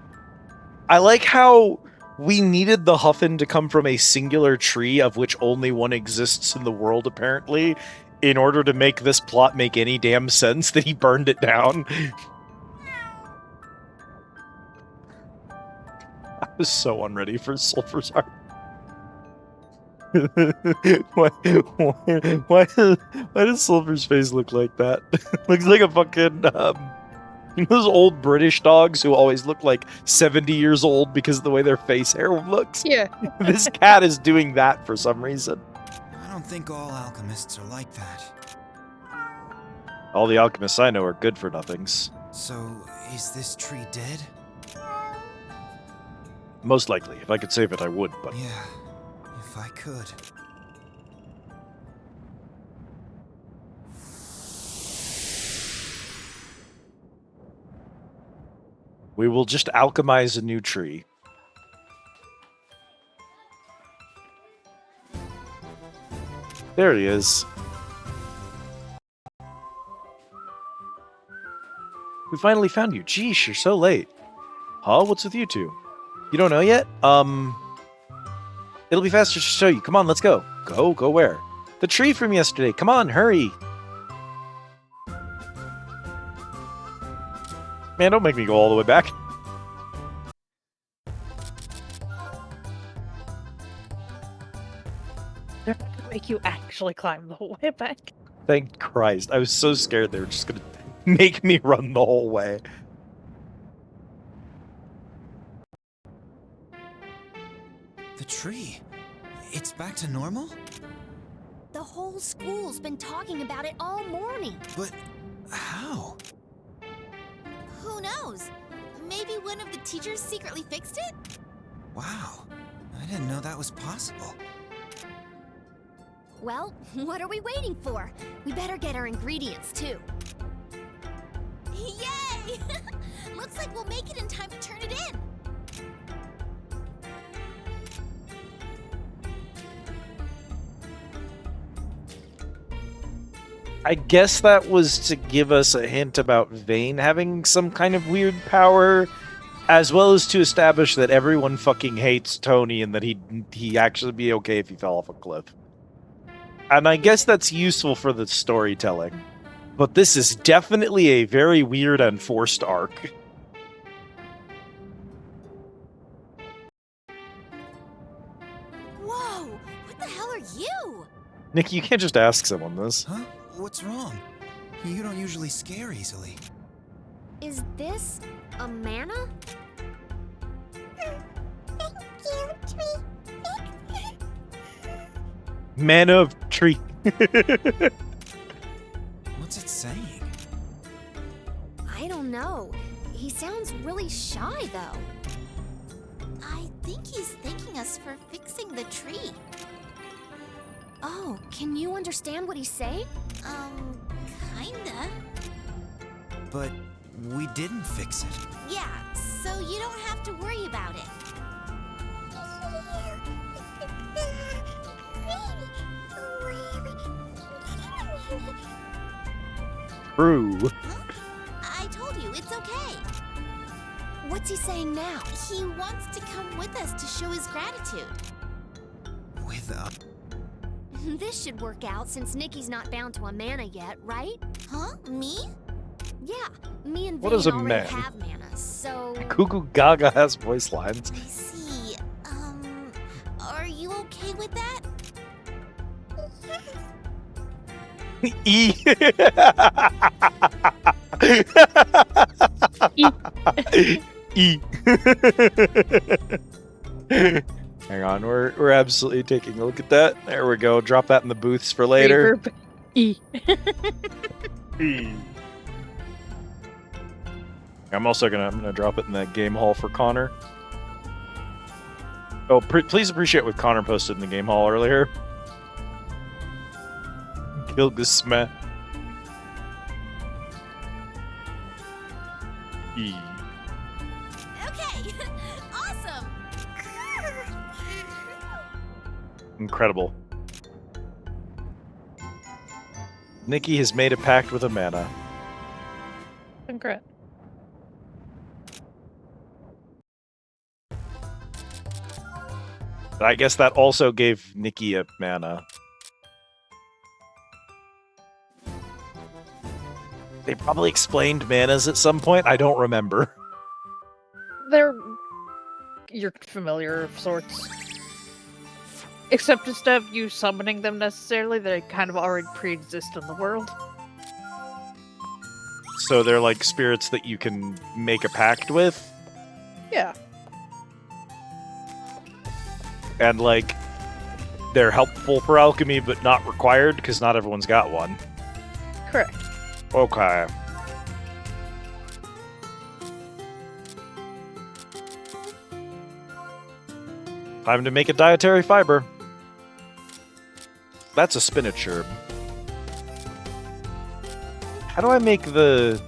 I like how we needed the Huffin to come from a singular tree of which only one exists in the world, apparently, in order to make this plot make any damn sense that he burned it down. I was so unready for Sulfur's art. why does Sulfur's face look like that? Looks like a fucking, you know those old British dogs who always look like 70 years old because of the way their face hair looks? Yeah. This cat is doing that for some reason. I don't think all alchemists are like that. All the alchemists I know are good for nothings. So, is this tree dead? Most likely. If I could save it, I would, but... Yeah, if I could. We will just alchemize a new tree. There he is. We finally found you. Geesh, you're so late. Huh? What's with you two? You don't know yet? It'll be faster to show you. Come on, let's go. Go where? The tree from yesterday. Come on, hurry. Man, don't make me go all the way back. Make you actually climb the whole way back. Thank Christ. I was so scared they were just gonna make me run the whole way. The tree. It's back to normal? The whole school's been talking about it all morning. But how? Who knows? Maybe one of the teachers secretly fixed it? Wow. I didn't know that was possible. Well, what are we waiting for? We better get our ingredients too. Yay! Looks like we'll make it in time to turn it in. I guess that was to give us a hint about Vane having some kind of weird power, as well as to establish that everyone fucking hates Tony and that he'd actually be okay if he fell off a cliff. And I guess that's useful for the storytelling. But this is definitely a very weird and forced arc. Whoa! What the hell are you? Nick, you can't just ask someone this. Huh? What's wrong? You don't usually scare easily. Is this a manna? Man of tree. What's it saying? I don't know. He sounds really shy, though. I think he's thanking us for fixing the tree. Oh, can you understand what he's saying? Kinda. But we didn't fix it. Yeah, so you don't have to worry about it. True. Huh? I told you, it's okay. What's he saying now? He wants to come with us to show his gratitude. With This should work out since Nikki's not bound to a mana yet, right? Huh? Me? Yeah, me and What Vane is a already man? have mana, so... Gugu Gaga has voice lines. I see. Are you okay with that? E. E. Hang on, we're absolutely taking a look at that. There we go. Drop that in the booths for later. Reverb. E. E. I'm gonna drop it in that game hall for Connor. Oh, please appreciate what Connor posted in the game hall earlier. Gilgasmeh. E. Okay, awesome! Incredible. Nikki has made a pact with a mana. Congrats. But I guess that also gave Nikki a mana. They probably explained manas at some point. I don't remember. You're familiar of sorts. Except instead of you summoning them necessarily, they kind of already pre-exist in the world. So they're like spirits that you can make a pact with? Yeah. And like, they're helpful for alchemy, but not required, because not everyone's got one. Correct. Okay. Time to make a dietary fiber. That's a spinach herb. How do I make the...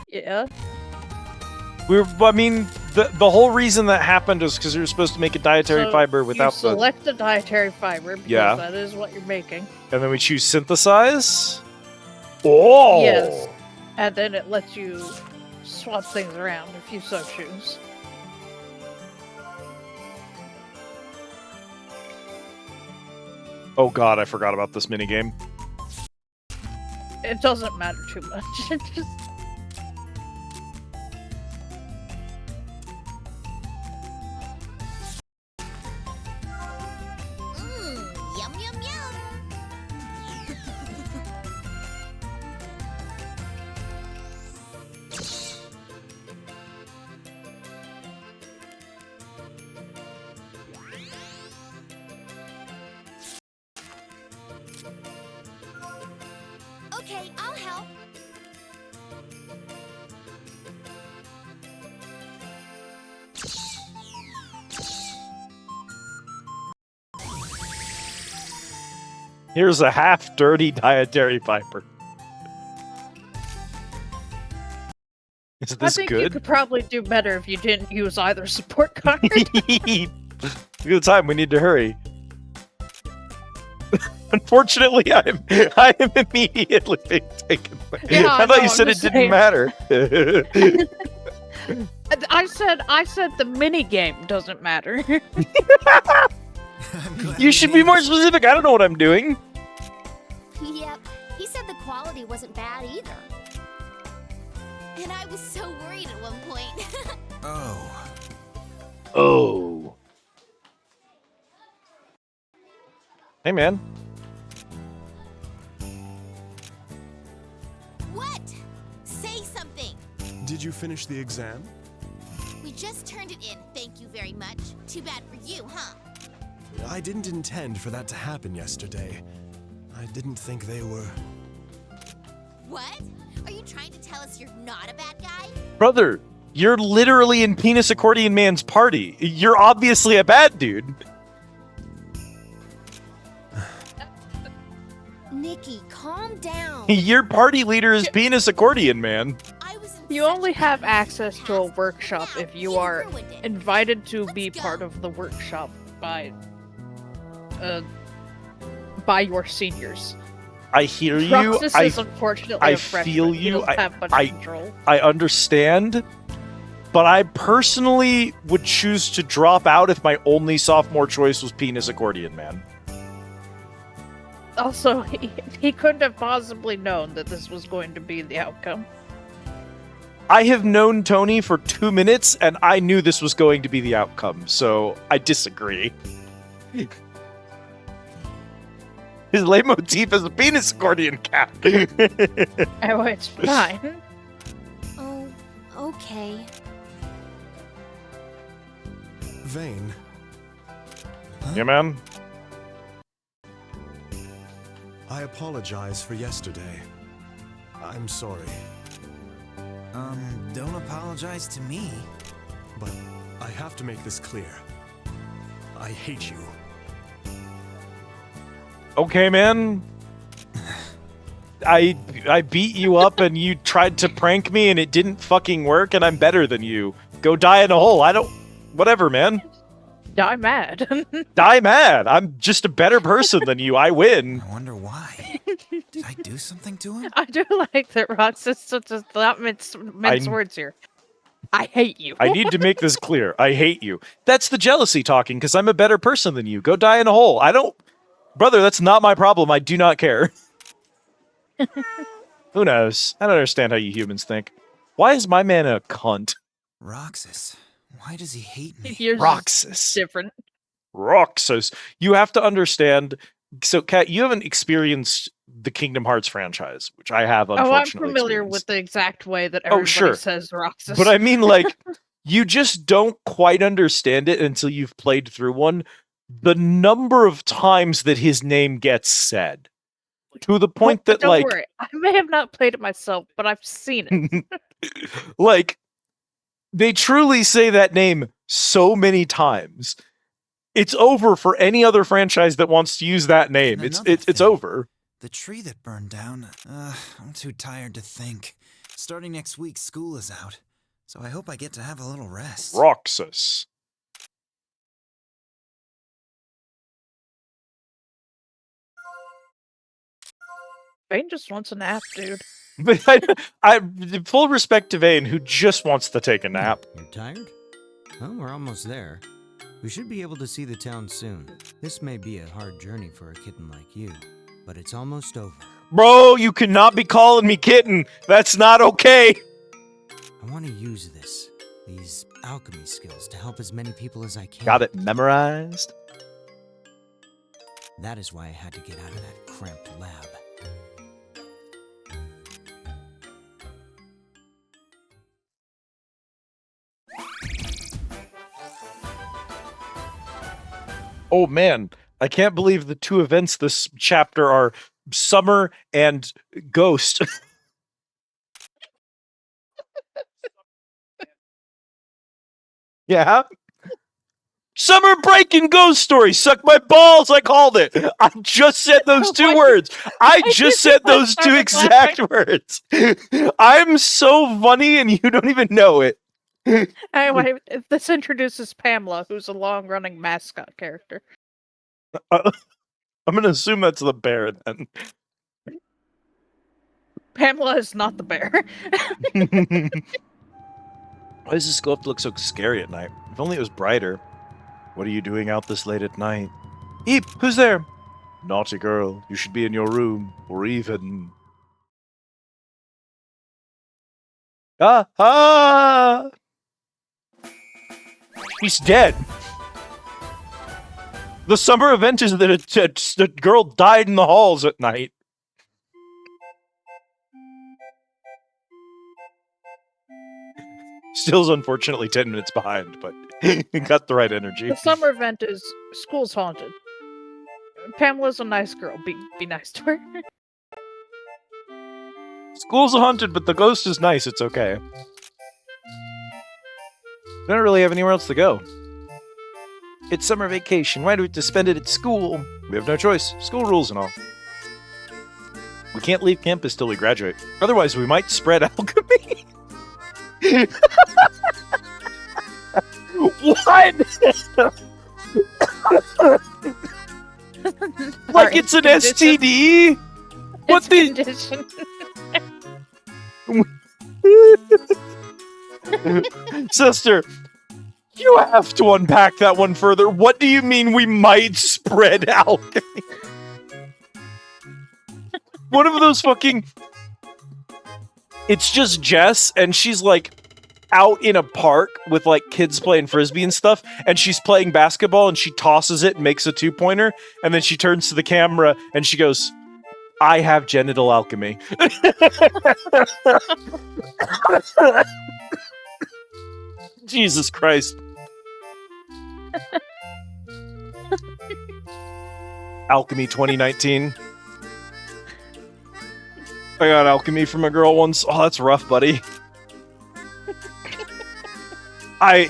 Yeah. I mean, the whole reason that happened is because you were supposed to make a dietary So fiber without you select the dietary fiber because Yeah. that is what you're making. And then we choose synthesize? Oh! Yes. And then it lets you swap things around if you so choose. Oh god, I forgot about this minigame. It doesn't matter too much. It just... Yum, yum, yum! Okay, I'll help. Here's a half-dirty dietary fiber. Is I this think you good? could probably do better if you didn't use either support card. Look at the time, we need to hurry. Unfortunately, I am immediately being taken away. Yeah, I I thought know, you said I'm it just didn't saying. matter. I said the mini game doesn't matter. I'm glad You should be more specific. I don't know what I'm doing. Yep, he said the quality wasn't bad either. And I was so worried at one point. Oh, Oh. Hey, man. What? Say something. did you finish the exam? We just turned it in, thank you very much. Too bad for you, huh? I didn't intend for that to happen yesterday. I didn't think they were... What? Are you trying to tell us you're not a bad guy? Brother, you're literally in Penis Accordion Man's party. You're obviously a bad dude. Nikki, calm down. Your party leader is Penis Accordion Man. I was in You such only a have bad access to a past. workshop Now if you you are ruined it. invited to Let's be go. part of the workshop by your seniors. I hear you. Roxas is unfortunately I a freshman. feel He you. doesn't have much I- control. I understand, but I personally would choose to drop out if my only sophomore choice was Penis Accordion Man. Also, he couldn't have possibly known that this was going to be the outcome. I have known Tony for 2 minutes, and I knew this was going to be the outcome, so I disagree. His leitmotif is a penis accordion cat. Oh, it's fine. Oh, okay. Vane, Yeah, man. I apologize for yesterday. I'm sorry, Don't apologize to me. but I have to make this clear. I hate you. Okay, man. I beat you up and you tried to prank me and it didn't fucking work and I'm better than you. Go die in a hole. I don't... Whatever, man. Die mad. Die mad. I'm just a better person than you. I win. I wonder why. Did I do something to him? I do like that Roxas does not mince words here. I hate you. I need to make this clear. I hate you. That's the jealousy talking because I'm a better person than you. Go die in a hole. I don't... Brother, that's not my problem. I do not care. Who knows? I don't understand how you humans think. Why is my man a cunt? Roxas. Why does he hate me? Yours is Roxas. different. Roxas. You have to understand. So, Kat, you haven't experienced the Kingdom Hearts franchise, which I have, Oh, I'm unfortunately. familiar with the exact way that everybody sure. says Roxas. But I mean, like, you just don't quite understand it until you've played through one. The number of times that his name gets said. To the point that, don't like... worry. I may have not played it myself, but I've seen it. Like, they truly say that name so many times. It's over for any other franchise that wants to use that name. And It's another thing. over. The tree that burned down. I'm too tired to think. Starting next week, school is out. So I hope I get to have a little rest. Roxas. Vane just wants a nap, dude. But full respect to Vane, who just wants to take a nap. You're tired? Well, we're almost there. We should be able to see the town soon. This may be a hard journey for a kitten like you, but it's almost over. Bro, you cannot be calling me kitten. That's not okay. I want to use these alchemy skills to help as many people as I can. Got it memorized? That is why I had to get out of that cramped lab. Oh man, I can't believe the two events this chapter are Summer and Ghost. Yeah? Summer break and Ghost Story. Suck my balls, I called it. I just said those two words. I just said those two exact words. I'm so funny and you don't even know it. Anyway, this introduces Pamela, who's a long-running mascot character. I'm going to assume that's the bear then. Pamela is not the bear. Why does this sculpt look so scary at night? If only it was brighter. What are you doing out this late at night? Eep, who's there? Naughty girl, you should be in your room, or even... Ah! He's dead. The summer event is that a girl died in the halls at night. Still's unfortunately 10 minutes behind, but he got the right energy. The summer event is school's haunted. Pamela's a nice girl. Be nice to her. School's haunted, but the ghost is nice. It's okay. We don't really have anywhere else to go. It's summer vacation. Why do we have to spend it at school? We have no choice. School rules and all. We can't leave campus till we graduate. Otherwise, we might spread alchemy. What? Like it's an STD? What the? condition. Sister, you have to unpack that one further. What do you mean we might spread alchemy? One of those fucking... It's just Jess, and she's like out in a park with like kids playing frisbee and stuff, and she's playing basketball, and she tosses it and makes a 2-pointer, and then she turns to the camera and she goes, I have genital alchemy. Jesus Christ. Alchemy 2019. I got alchemy from a girl once. Oh, that's rough, buddy. Dialogue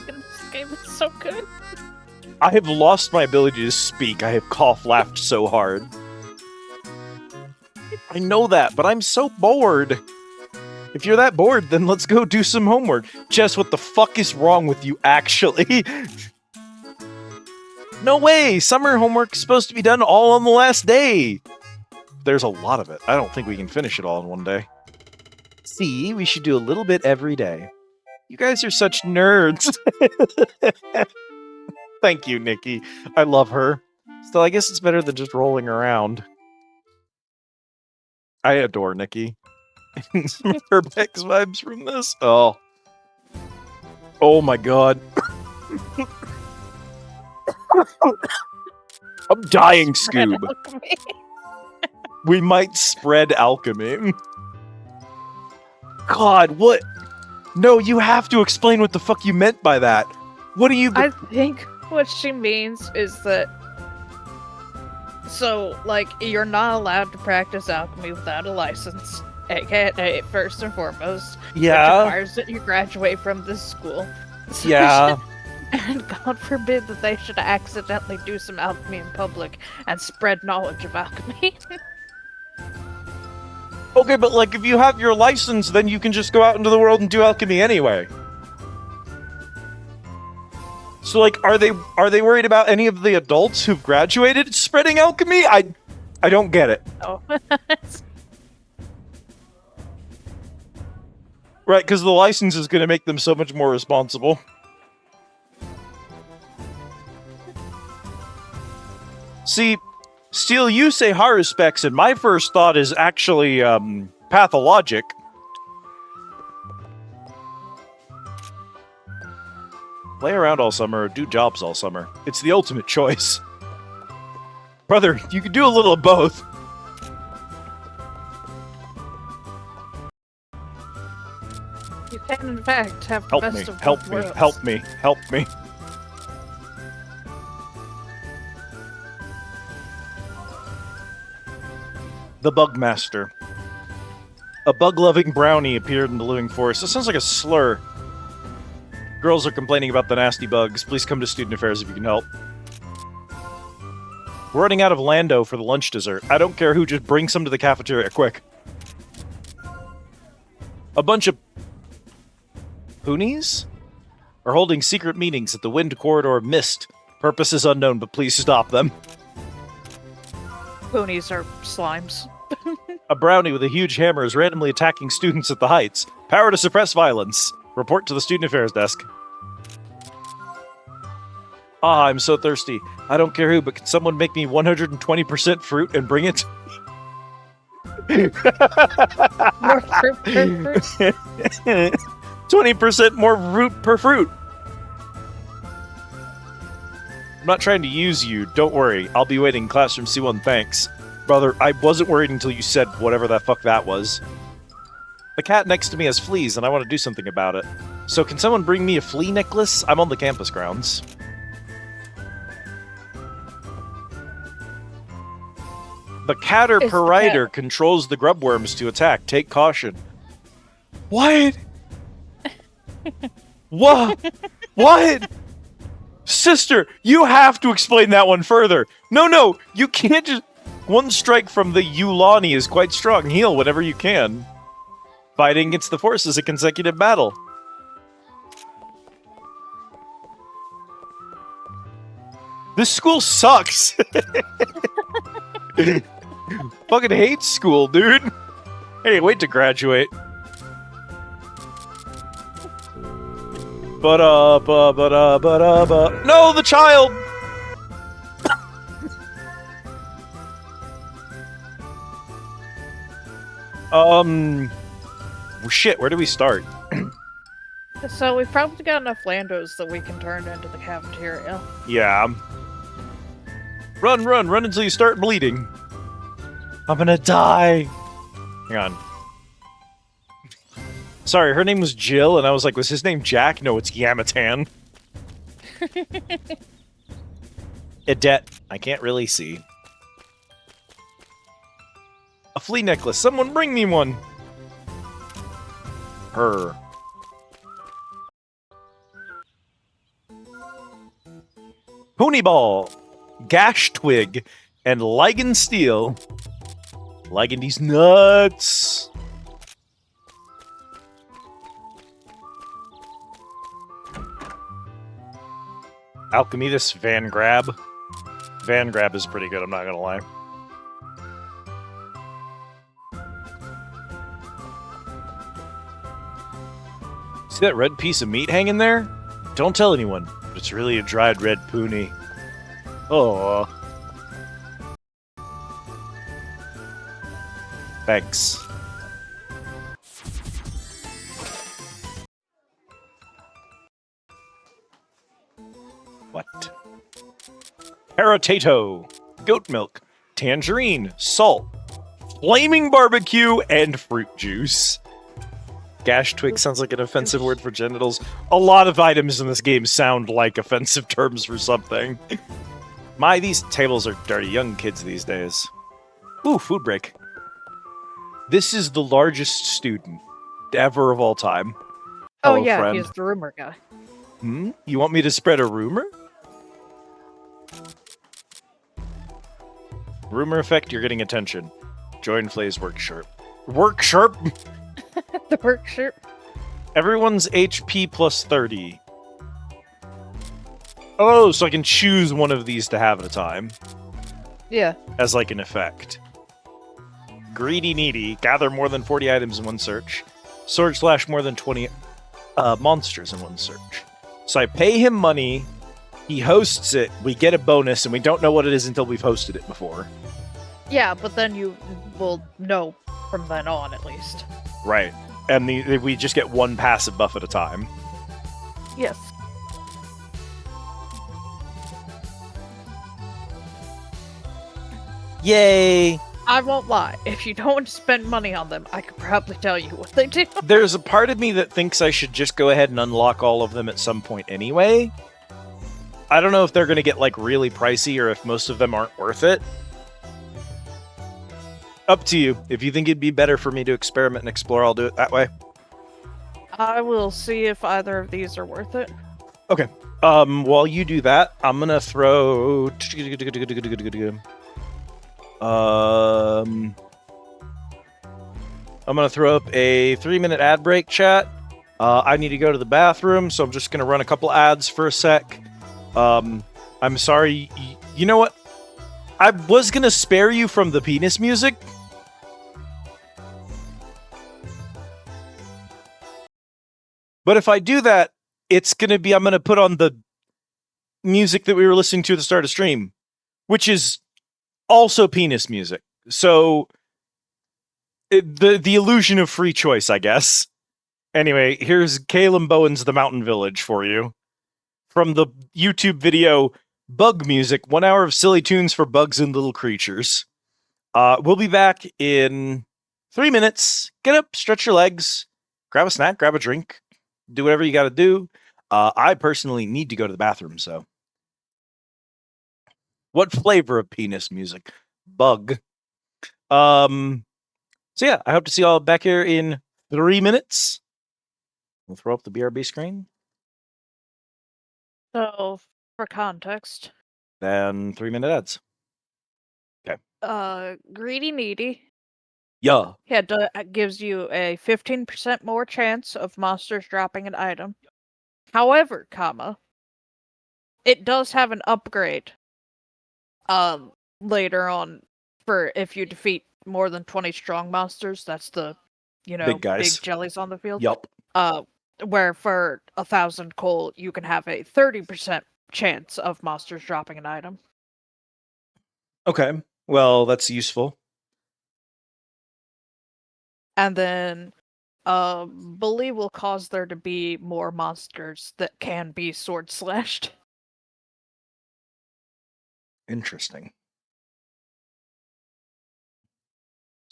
in this game is so good. I have lost my ability to speak. I have laughed so hard. I know that, but I'm so bored. If you're that bored, then let's go do some homework. Jess, what the fuck is wrong with you, actually? No way! Summer homework's supposed to be done all on the last day! There's a lot of it. I don't think we can finish it all in one day. See, we should do a little bit every day. You guys are such nerds. Thank you, Nikki. I love her. Still, I guess it's better than just rolling around. I adore Nikki. Some Herbex vibes from this. Oh. Oh my god. I'm dying, Scoob. We might spread alchemy. God, what? No, you have to explain what the fuck you meant by that. What do you... I think what she means is that... So, like, you're not allowed to practice alchemy without a license. AKA, first and foremost. Yeah. Which requires that you graduate from this school. Yeah. And God forbid that they should accidentally do some alchemy in public and spread knowledge of alchemy. Okay, but like, if you have your license, then you can just go out into the world and do alchemy anyway. So, like, are they worried about any of the adults who've graduated spreading alchemy? I don't get it. Oh. Right, because the license is going to make them so much more responsible. See, Steel, you say Haruspects, and my first thought is actually, pathologic. Play around all summer or do jobs all summer. It's the ultimate choice. Brother, you could do a little of both. You can, in fact, have the Help best me, of help both me, worlds. help me, help me. The Bugmaster. A bug-loving brownie appeared in the living forest. That sounds like a slur. Girls are complaining about the nasty bugs. Please come to Student Affairs if you can help. We're running out of Lando for the lunch dessert. I don't care who, just bring some to the cafeteria, quick. A bunch of... Hoonies? Are holding secret meetings at the Wind Corridor Mist. Purpose is unknown, but please stop them. Ponies are slimes. A brownie with a huge hammer is randomly attacking students at the Heights. Power to suppress violence. Report to the Student Affairs desk. Ah, I'm so thirsty. I don't care who, but can someone make me 120% fruit and bring it? More fruit per fruit. 20% more fruit per fruit. I'm not trying to use you. Don't worry. I'll be waiting in classroom C1, thanks. Brother, I wasn't worried until you said whatever the fuck that was. The cat next to me has fleas, and I want to do something about it. So can someone bring me a flea necklace? I'm on the campus grounds. The Caterparider controls the grubworms to attack. Take caution. What? What? What? Sister, you have to explain that one further. No, you can't just... One strike from the Yulani is quite strong. Heal whenever you can. Fighting against the Force is a consecutive battle. This school sucks. Fucking hate school, dude. Hey, wait to graduate. Ba-da-ba-ba-da-ba-da-ba. No, the child! Shit, where do we start? So we've probably got enough Landos that we can turn into the cafeteria. Yeah. Run until you start bleeding. I'm gonna die. Hang on. Sorry, her name was Jill, and I was like, was his name Jack? No, it's Yamatan. Edet. I can't really see. A flea necklace. Someone bring me one. Her. Pony Ball, Gash Twig, and Ligan Steel. Ligan these nuts. Alchemidus Van Grab. Van Grab is pretty good, I'm not gonna lie. See that red piece of meat hanging there? Don't tell anyone, but it's really a dried red pony. Oh. Thanks. What? Paratato, goat milk, tangerine, salt, flaming barbecue, and fruit juice. Gash twig sounds like an offensive word for genitals. A lot of items in this game sound like offensive terms for something. My, these tables are dirty. Young kids these days. Ooh, food break. This is the largest student ever of all time. Oh Hello, yeah, friend. he's the rumor guy. You want me to spread a rumor? Rumor effect, you're getting attention. Join Flay's workshop. Workshop? The workshop. Everyone's HP plus 30. Oh, so I can choose one of these to have at a time. Yeah. As like an effect. Greedy Needy. Gather more than 40 items in one search. Sword slash more than 20 monsters in one search. So I pay him money. He hosts it. We get a bonus, and we don't know what it is until we've hosted it before. Yeah, but then you will know from then on, at least. Right. And we just get one passive buff at a time. Yes. Yay! I won't lie. If you don't want to spend money on them, I could probably tell you what they do. There's a part of me that thinks I should just go ahead and unlock all of them at some point anyway. I don't know if they're going to get, like, really pricey or if most of them aren't worth it. Up to you. If you think it'd be better for me to experiment and explore, I'll do it that way. I will see if either of these are worth it. Okay. While you do that, I'm going to throw... I'm going to throw up a 3-minute ad break, chat. I need to go to the bathroom, so I'm just going to run a couple ads for a sec. I'm sorry. You know what? I was going to spare you from the penis music. But if I do that, it's going to be... I'm going to put on the music that we were listening to at the start of stream, which is also penis music. So the illusion of free choice, I guess. Anyway, here's Caleb Bowen's The Mountain Village for you. From the YouTube video Bug Music, 1 hour of silly tunes for bugs and little creatures. We'll be back in 3 minutes. Get up, stretch your legs, grab a snack, grab a drink, do whatever you gotta do. I personally need to go to the bathroom, so. What flavor of penis music? Bug. So yeah, I hope to see you all back here in 3 minutes. We'll throw up the BRB screen. So, for context, Then 3-minute ads. Greedy Needy Yeah. gives you a 15% more chance of monsters dropping an item. However, it does have an upgrade later on for if you defeat more than 20 strong monsters. That's the, Big guys. big jellies on the field. Yup. Where for 1,000 coal, you can have a 30% chance of monsters dropping an item. Okay. Well, that's useful. And then, bully will cause there to be more monsters that can be sword slashed. Interesting.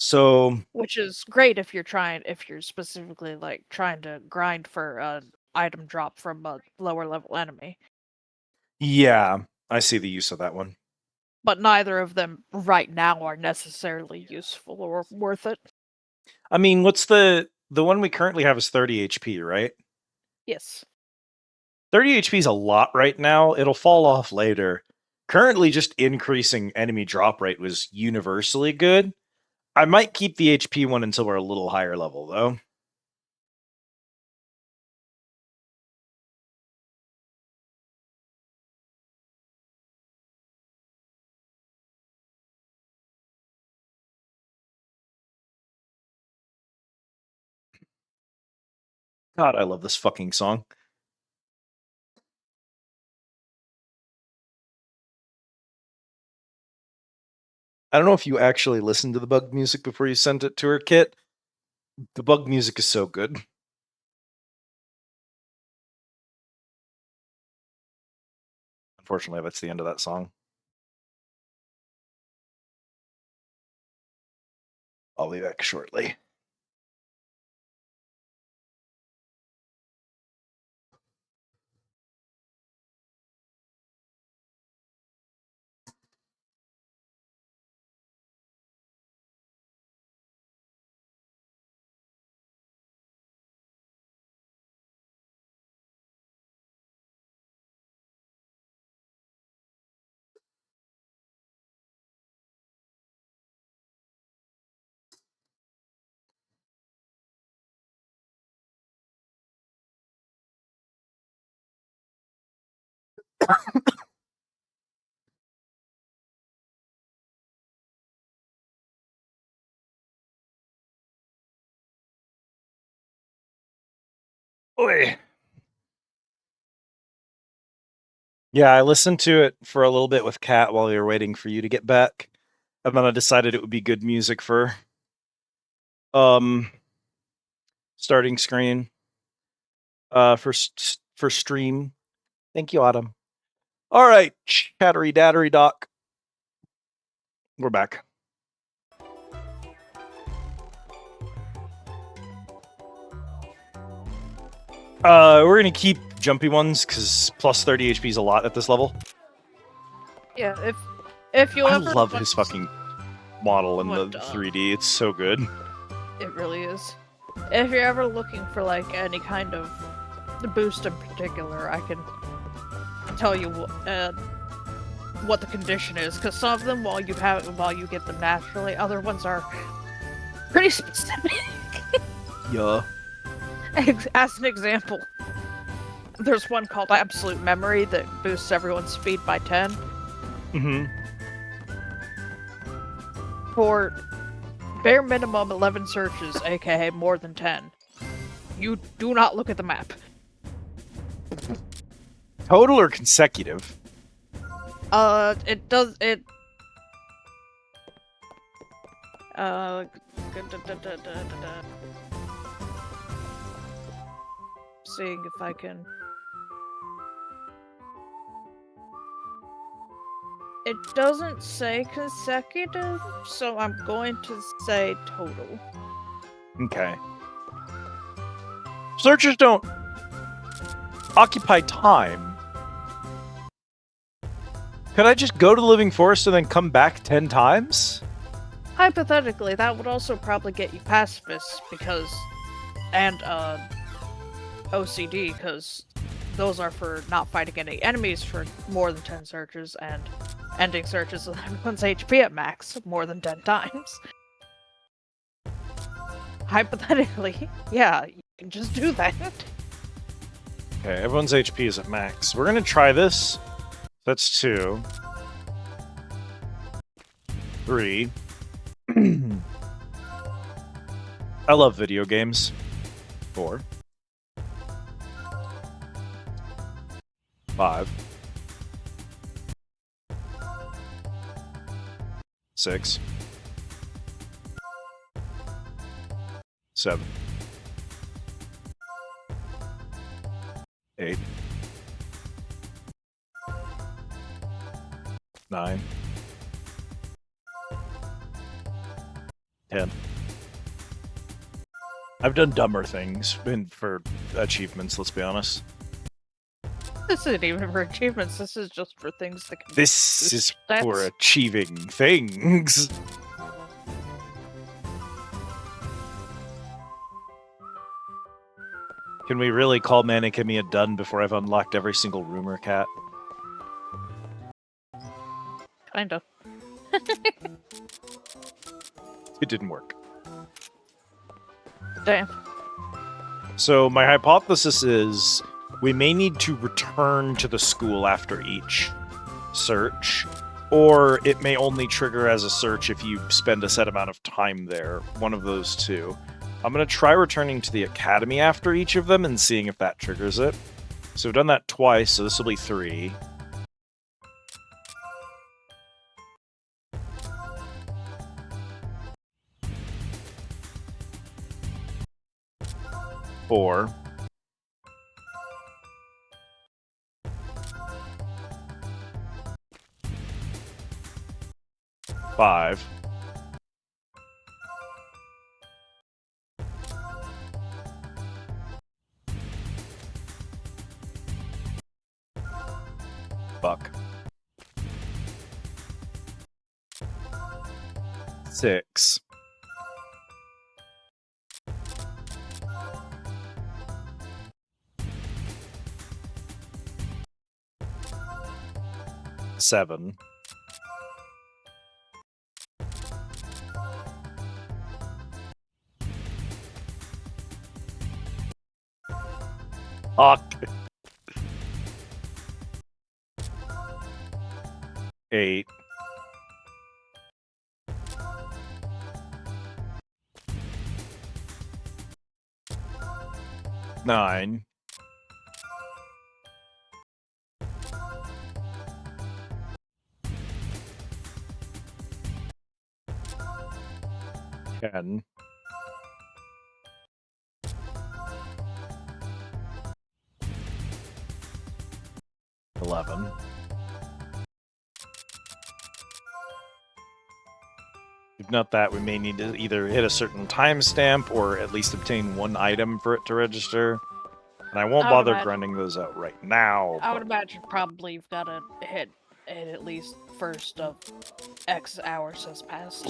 So, Which is great if you're specifically like trying to grind for an item drop from a lower level enemy. yeah, I see the use of that one. But neither of them right now are necessarily useful or worth it. I mean, what's the one we currently have is 30 HP, right? Yes. 30 HP is a lot right now. It'll fall off later. Currently, just increasing enemy drop rate was universally good. I might keep the HP one until we're a little higher level, though. God, I love this fucking song. I don't know if you actually listened to the bug music before you sent it to her, Kit. The bug music is so good. Unfortunately, that's the end of that song. I'll be back shortly. Oi. Yeah, I listened to it for a little bit with Kat while we were waiting for you to get back. And then I decided it would be good music for starting screen. For stream. Thank you, Autumn. All right, chattery dattery doc. We're back. We're gonna keep jumpy ones because plus 30 HP is a lot at this level. Yeah, if you I ever love his fucking model in the What, 3D. It's so good. It really is. If you're ever looking for like any kind of boost in particular, I can tell you what the condition is, because some of them, while you get them naturally, other ones are pretty specific. Yeah. As an example, there's one called Absolute Memory that boosts everyone's speed by 10. Mm-hmm. For bare minimum 11 searches, aka more than 10, you do not look at the map. Total or consecutive? It does, it... Seeing if I can... It doesn't say consecutive, so I'm going to say total. Okay. Searchers don't occupy time. Could I just go to the Living Forest and then come back 10 times? Hypothetically, that would also probably get you pacifists, because... And, OCD, because those are for not fighting any enemies for more than 10 searches, and ending searches with everyone's HP at max more than 10 times. Hypothetically, yeah, you can just do that. Okay, everyone's HP is at max. We're gonna try this. That's 2. 3. I love video games. 4. 5. 6. 7. 8. 9. 10. I've done dumber things for achievements, let's be honest. This isn't even for achievements. This is just for things that can. This is That's- for achieving things. Can we really call Mana Khemia done before I've unlocked every single rumor cat? Kind of. It didn't work. Damn. So my hypothesis is we may need to return to the school after each search, or it may only trigger as a search if you spend a set amount of time there. One of those two. I'm going to try returning to the academy after each of them and seeing if that triggers it. So we've done that twice, so this will be 3. Four. 5. 6. 7. 8. 9. 10. 11. If not that, we may need to either hit a certain timestamp or at least obtain one item for it to register. And I won't I would bother imagine- grinding those out right now. I would but- imagine probably you've got to hit it at least first of X hours has passed.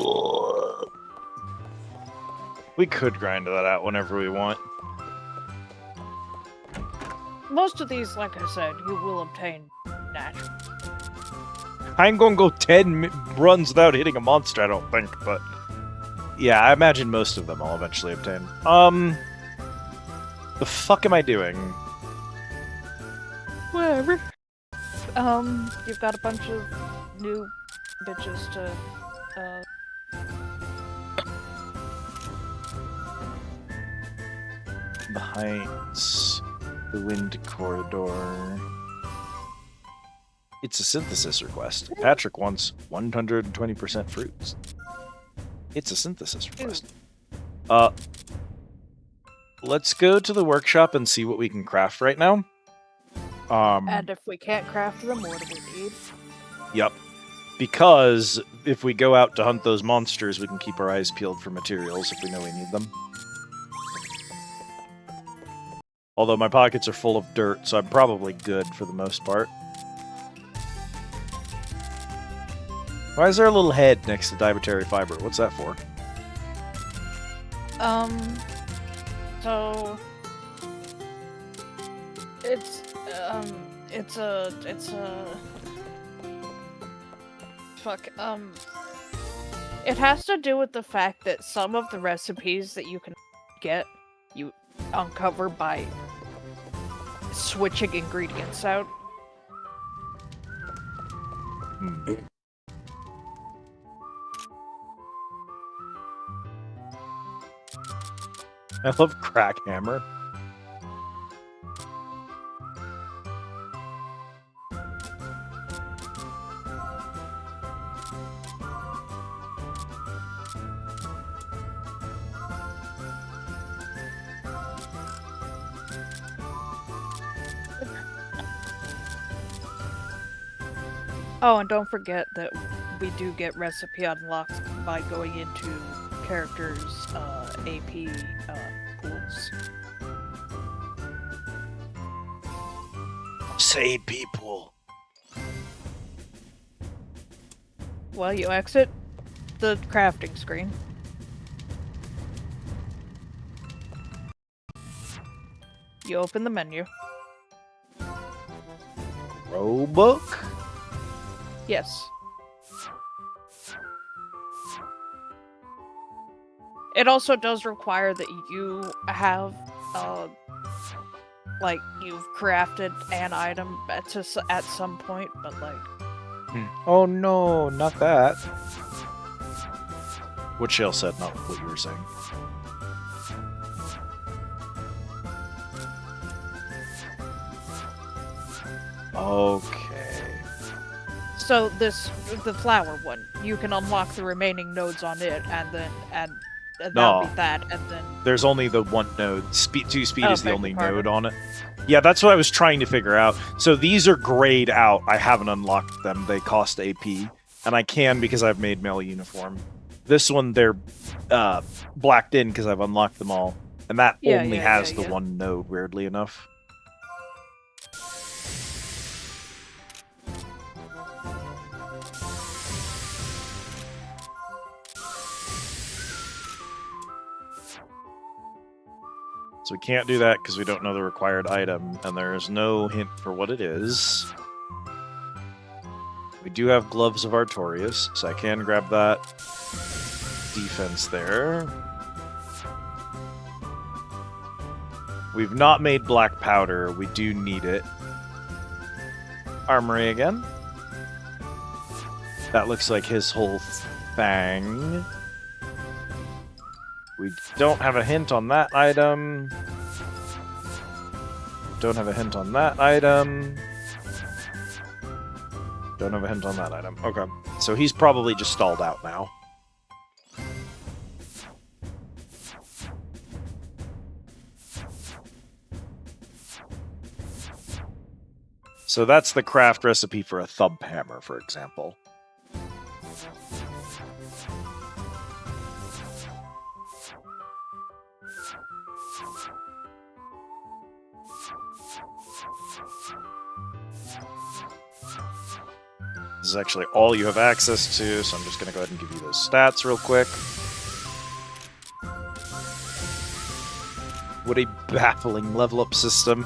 We could grind that out whenever we want. Most of these, like I said, you will obtain naturally. I'm gonna go 10 runs without hitting a monster, I don't think, but... Yeah, I imagine most of them I'll eventually obtain. The fuck am I doing? Whatever. You've got a bunch of new bitches to, The Heights, the Wind Corridor... It's a synthesis request. Patrick wants 120% fruits. It's a synthesis request. Let's go to the workshop and see what we can craft right now. and if we can't craft them, what do we need? Yep. Because if we go out to hunt those monsters, we can keep our eyes peeled for materials if we know we need them. Although my pockets are full of dirt, so I'm probably good for the most part. Why is there a little head next to dietary fiber? What's that for? So it's it has to do with the fact that some of the recipes that you can get, you uncover by switching ingredients out. I love crack hammer. Oh, and don't forget that we do get recipe unlocks by going into characters' AP pools. Say people. Well, you exit the crafting screen. You open the menu. Grow book? Yes. It also does require that you have, like, you've crafted an item at some point, but, like... Oh no, not that. What Shale said, not what you were saying. Okay. So the flower one, you can unlock the remaining nodes on it, and then that'll be that, and then there's only the one node. 2 speed is the only pardon. node on it. Yeah, that's what I was trying to figure out. So these are grayed out. I haven't unlocked them. They cost AP, and I can because I've made male uniform. This one they're blacked in because I've unlocked them all, and that only has the one node. Weirdly enough. So we can't do that because we don't know the required item, and there is no hint for what it is. We do have Gloves of Artorias, so I can grab that defense there. We've not made black powder. We do need it. Armory again. That looks like his whole thing. We don't have a hint on that item. Don't have a hint on that item. Don't have a hint on that item. Okay. So he's probably just stalled out now. So that's the craft recipe for a thumb hammer, for example. This is actually all you have access to, so I'm just going to go ahead and give you those stats real quick. What a baffling level up system.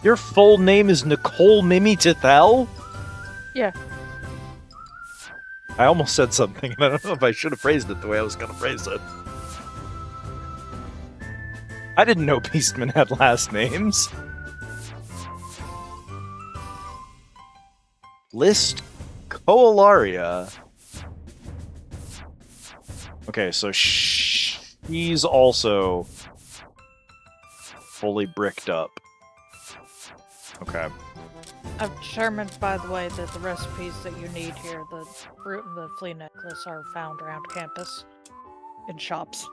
Your full name is Nicole Mimi Tithel? Yeah. I almost said something, and I don't know if I should have phrased it the way I was going to phrase it. I didn't know Beastmen had last names. List Coalaria. Okay, so she's also fully bricked up. Okay. I've determined, by the way, that the recipes that you need here, the fruit and the flea necklace, are found around campus in shops.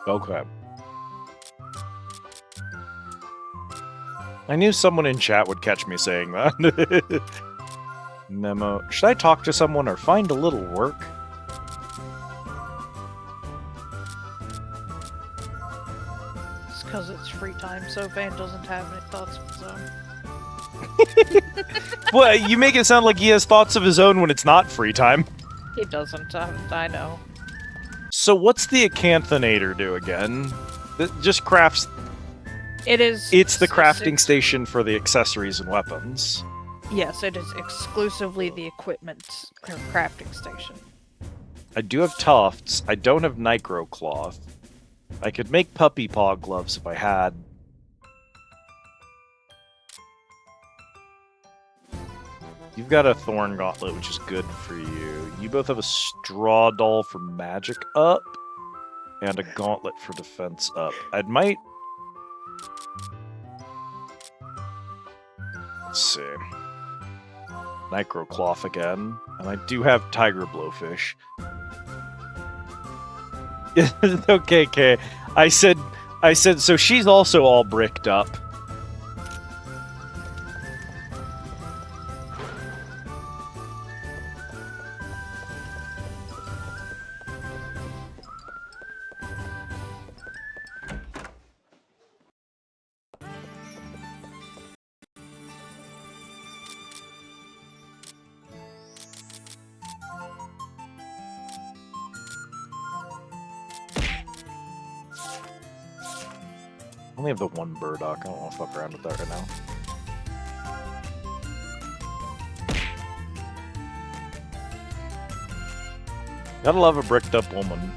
Okay. I knew someone in chat would catch me saying that. Memo. Should I talk to someone or find a little work? It's because it's free time, so Van doesn't have any thoughts of his own. Well, you make it sound like he has thoughts of his own when it's not free time. He doesn't, I know. So what's the Acanthinator do again? It just crafts... It's the crafting station for the accessories and weapons. Yes, it is exclusively the equipment crafting station. I do have tufts. I don't have Nicro Cloth. I could make puppy paw gloves if I had. You've got a thorn gauntlet, which is good for you. You both have a straw doll for magic up and a gauntlet for defense up. Let's see. Microcloth again. And I do have tiger blowfish. Okay. I said, so she's also all bricked up. I only have the one burdock. I don't want to fuck around with that right now. Gotta love a bricked up woman.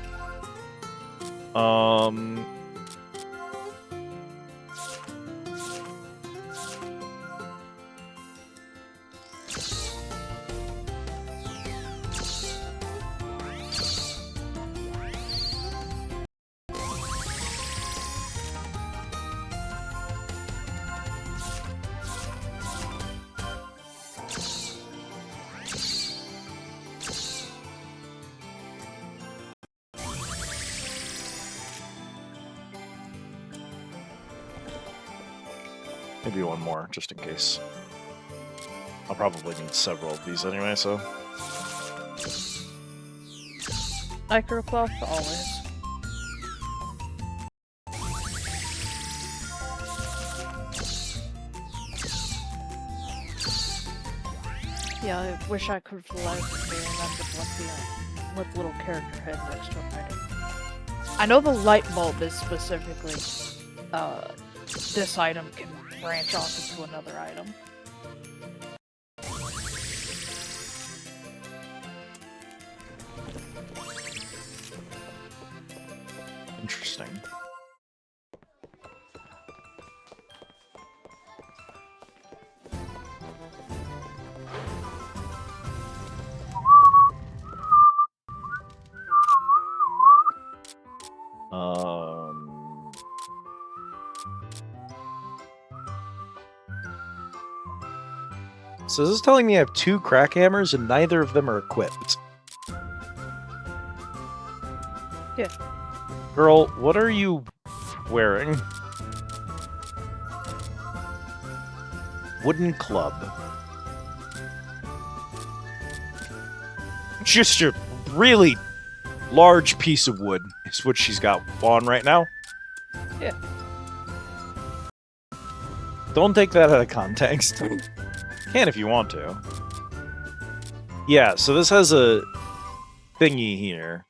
Maybe one more, just in case. I'll probably need several of these anyway, so... Microcloth, always. Yeah, I wish I could have remembered what little character had next to an item. I know the light bulb is specifically, this item can branch off into another item. Interesting. So this is telling me I have 2 crack hammers and neither of them are equipped. Yeah. Girl, what are you wearing? Wooden club. Just a really large piece of wood is what she's got on right now. Yeah. Don't take that out of context. Can if you want to. Yeah, so this has a thingy here.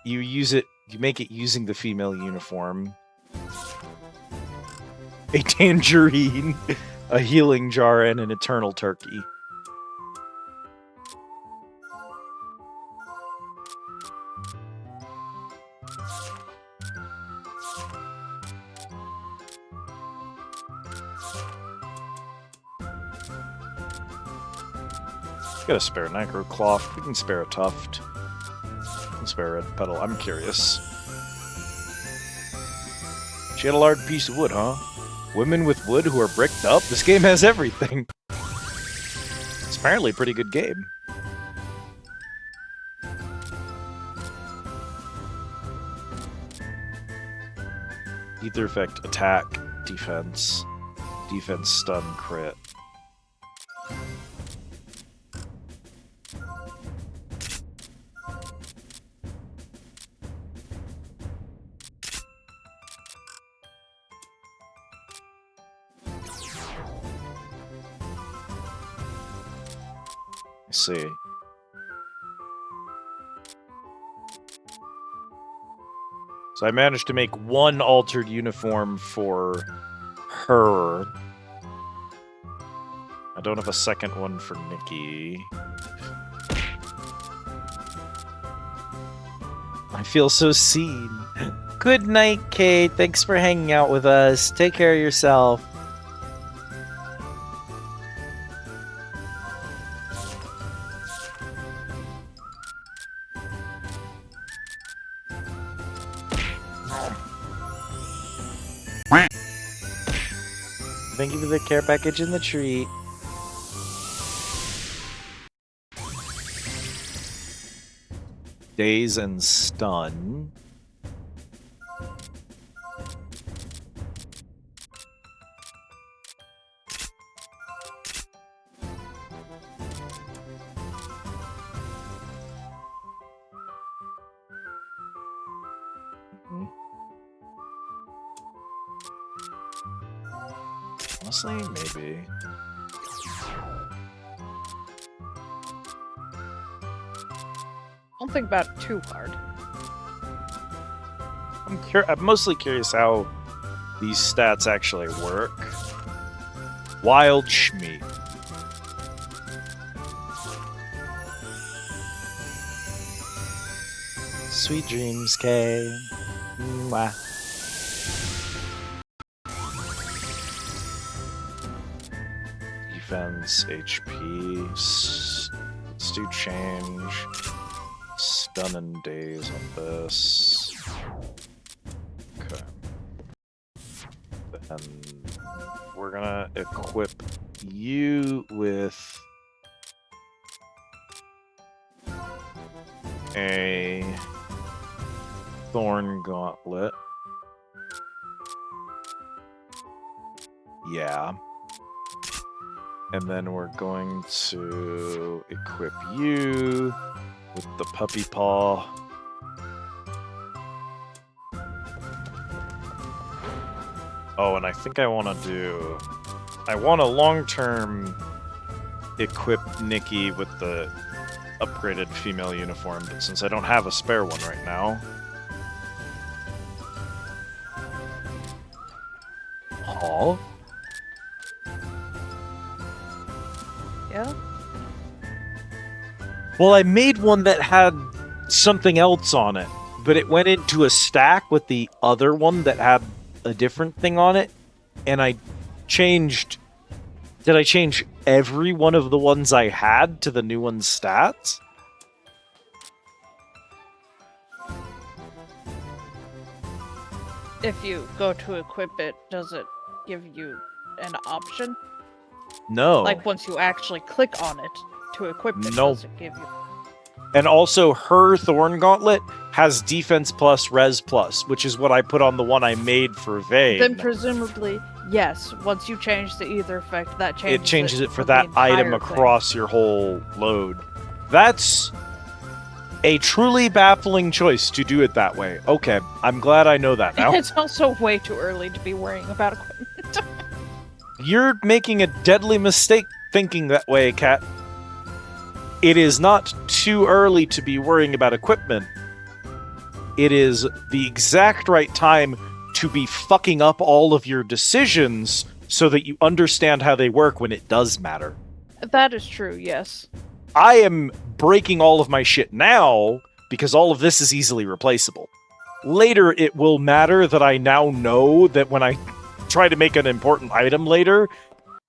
You use it, you make it using the female uniform. A tangerine, a healing jar, and an eternal turkey. Got a spare nitro cloth. We can spare a tuft. We can spare a red petal. I'm curious. She had a large piece of wood, huh? Women with wood who are bricked up? This game has everything. It's apparently a pretty good game. Ether effect, attack, defense, defense, stun, crit. See. So I managed to make one altered uniform for her. I don't have a second one for Nikki. I feel so seen. Good night, Kate. Thanks for hanging out with us. Take care of yourself. Thank you for the care package and the treat. Daze and stun. Honestly, maybe. Don't think about it too hard. I'm mostly curious how these stats actually work. Wild Schmeat. Sweet dreams, Kay. Mwah. Defense, HP. Let's do change. Stun and daze on this. Okay. Then we're gonna equip you with a Thorn Gauntlet. Yeah. And then we're going to equip you with the Puppy Paw. Oh, and I think I want to do... I want a long-term equip Nikki with the upgraded female uniform, but since I don't have a spare one right now... Oh? Yeah? Well, I made one that had something else on it, but it went into a stack with the other one that had a different thing on it, and I changed... Did I change every one of the ones I had to the new one's stats? If you go to equip it, does it give you an option? No. Like once you actually click on it to equip it, No. does it give you... And also, her Thorn Gauntlet has Defense Plus, Res Plus, which is what I put on the one I made for Vayne. Then presumably, yes, once you change the Ether effect, that changes It changes it for the that entire item thing. across your whole load. That's a truly baffling choice to do it that way. Okay, I'm glad I know that now. It's also way too early to be worrying about equipment. You're making a deadly mistake thinking that way, Kat. It is not too early to be worrying about equipment. It is the exact right time to be fucking up all of your decisions so that you understand how they work when it does matter. That is true, yes. I am breaking all of my shit now because all of this is easily replaceable. Later, it will matter that I now know that when I try to make an important item later,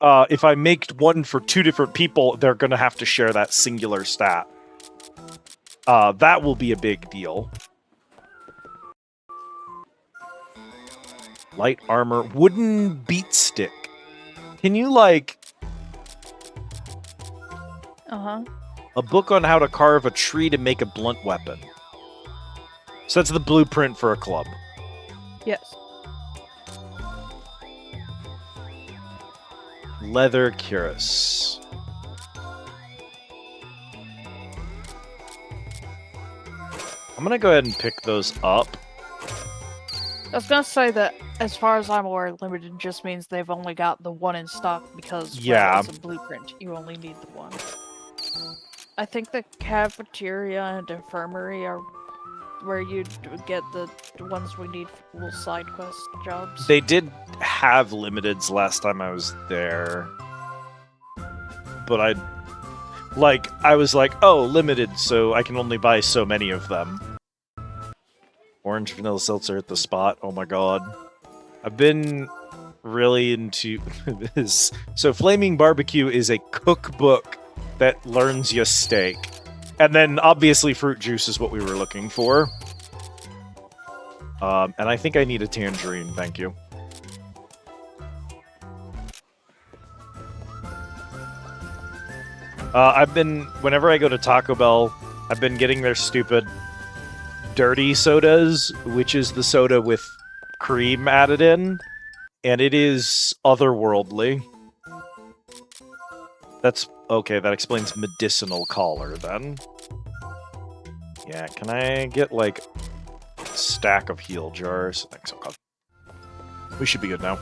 if I make one for two different people, they're going to have to share that singular stat. That will be a big deal. Light armor, wooden beat stick. Can you, like... Uh-huh. A book on how to carve a tree to make a blunt weapon. So that's the blueprint for a club. Yes. Leather cuirass. I'm gonna go ahead and pick those up. I was gonna say that, as far as I'm aware, limited just means they've only got the one in stock because Yeah. it's a blueprint. You only need the one. I think the cafeteria and infirmary are where you get the ones we need for little side quest jobs. They did have limiteds last time I was there. But I was like, oh, limited, so I can only buy so many of them. Orange vanilla seltzer at the spot. Oh my god. I've been really into this. So Flaming Barbecue is a cookbook that learns you steak. And then obviously fruit juice is what we were looking for. And I think I need a tangerine, thank you. Whenever I go to Taco Bell, I've been getting their stupid dirty sodas, which is the soda with cream added in, and it is otherworldly. That's okay, that explains medicinal collar then. Yeah, can I get like a stack of heal jars? Thanks, oh god. We should be good now.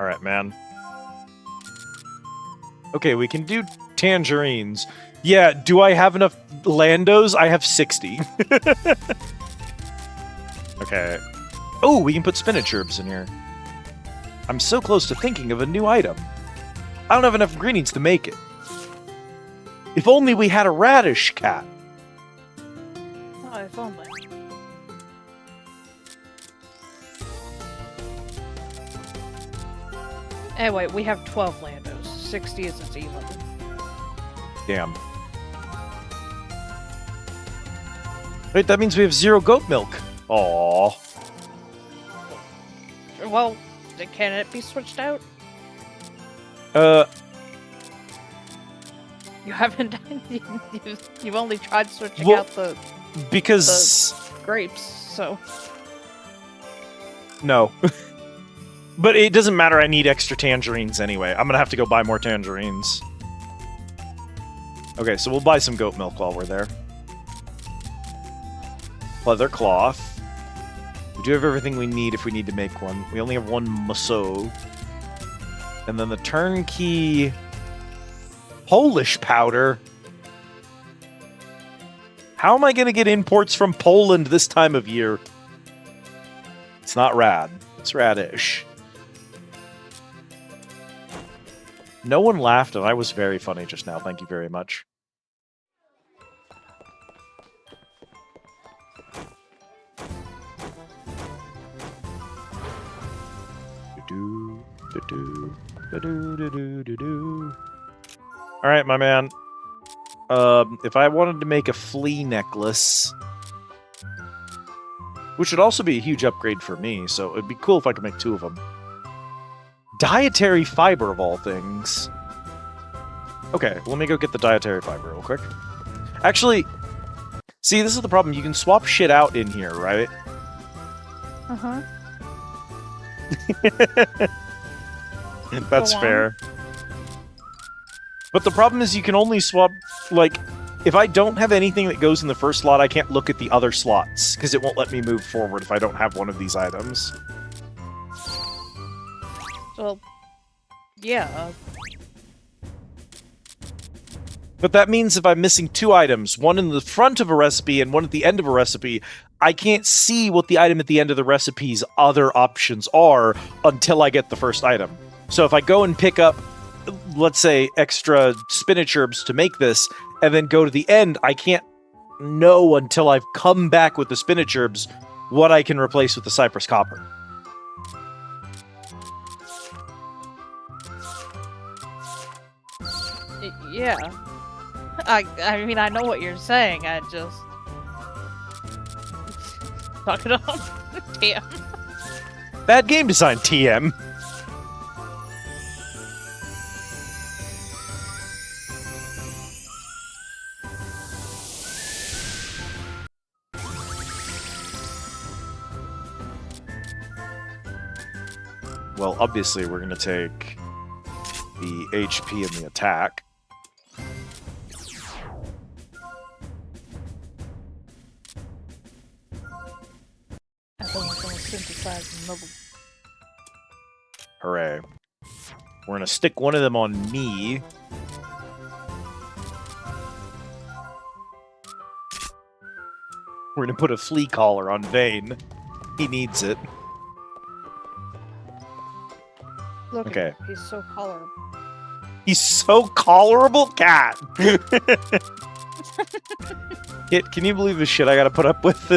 Alright, man. Okay, we can do tangerines. Yeah, do I have enough Landos? I have 60. Okay. Oh, we can put spinach herbs in here. I'm so close to thinking of a new item. I don't have enough ingredients to make it. If only we had a radish cat. Oh, if only. Anyway, we have 12 Landos. 60 isn't even. Damn. Wait, that means we have 0 goat milk. Aww. Well, can it be switched out? You haven't done. You've only tried switching out the grapes, so. No. But it doesn't matter, I need extra tangerines anyway. I'm gonna have to go buy more tangerines. Okay, so we'll buy some goat milk while we're there. Leather cloth. We do have everything we need if we need to make one. We only have 1 musso. And then the turnkey Polish powder. How am I gonna get imports from Poland this time of year? It's not rad. It's radish. No one laughed, and I was very funny just now. Thank you very much. Alright, my man. If I wanted to make a flea necklace, which would also be a huge upgrade for me, so it'd be cool if I could make 2 of them. Dietary fiber, of all things. Okay, let me go get the dietary fiber real quick. Actually, see, this is the problem. You can swap shit out in here, right? Uh-huh. That's fair. But the problem is you can only swap, like, if I don't have anything that goes in the first slot, I can't look at the other slots, because it won't let me move forward if I don't have one of these items. Well, yeah. But that means if I'm missing 2 items, one in the front of a recipe and one at the end of a recipe, I can't see what the item at the end of the recipe's other options are until I get the first item. So if I go and pick up, let's say, extra spinach herbs to make this, and then go to the end, I can't know until I've come back with the spinach herbs what I can replace with the cypress copper. Yeah. I mean, I know what you're saying, I just... Fuck it up. Damn. Bad game design, TM. Well, obviously we're going to take the HP and the attack. I think I'm gonna synthesize another. Hooray. We're going to stick one of them on me. We're going to put a flea collar on Vane. He needs it. Look Okay. at him. He's so colorful. He's so tolerable, cat. Kit, can you believe the shit I gotta put up with?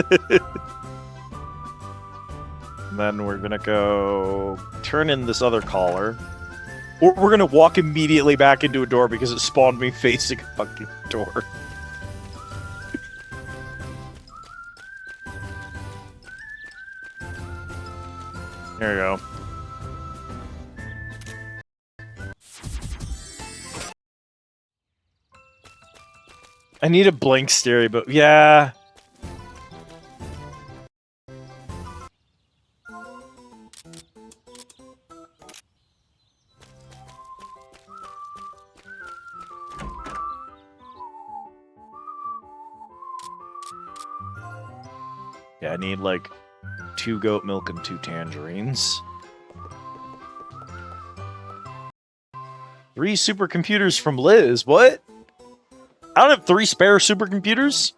And then we're gonna go turn in this other collar. Or we're gonna walk immediately back into a door because it spawned me facing a fucking door. There you go. I need a blank stereo, but yeah. Yeah, I need like 2 goat milk and 2 tangerines. 3 supercomputers from Liz. What? I don't have 3 spare supercomputers?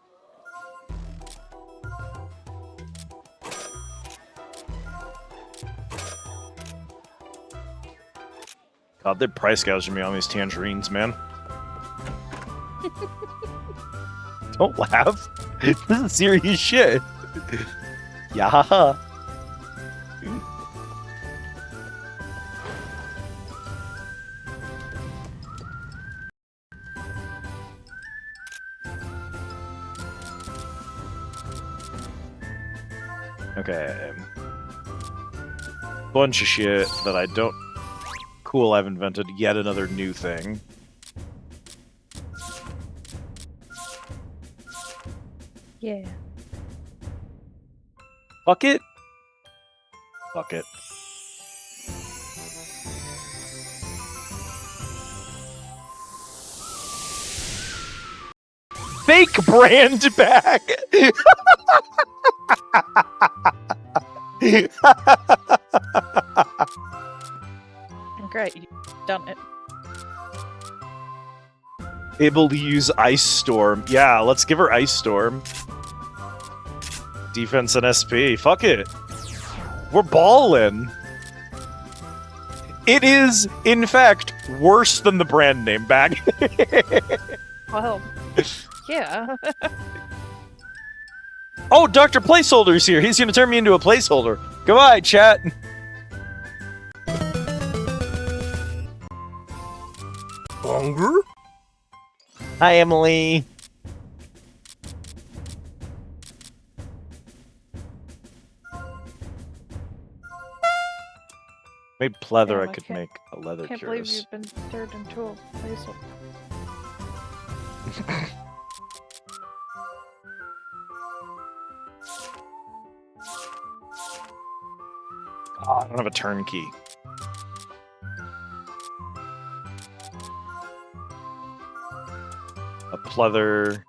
God, they're price gouging me on these tangerines, man. Don't laugh. This is serious shit. Yeah. Okay. Bunch of shit that I don't... Cool, I've invented yet another new thing. Yeah. Fuck it. Fuck it. Fake brand bag! Great, you've done it. Able to use Ice Storm. Yeah, let's give her Ice Storm. Defense and SP. Fuck it. We're ballin'. It is, in fact, worse than the brand name bag. Well, yeah. Oh, Dr. Placeholder's here. He's gonna turn me into a placeholder. Goodbye, chat. Hunger? Hi, Emily. Maybe pleather, Damn, I I could can't- make a leather Can't believe cuirass. you've been turned into a placeholder. Oh, I don't have a turnkey. A pleather.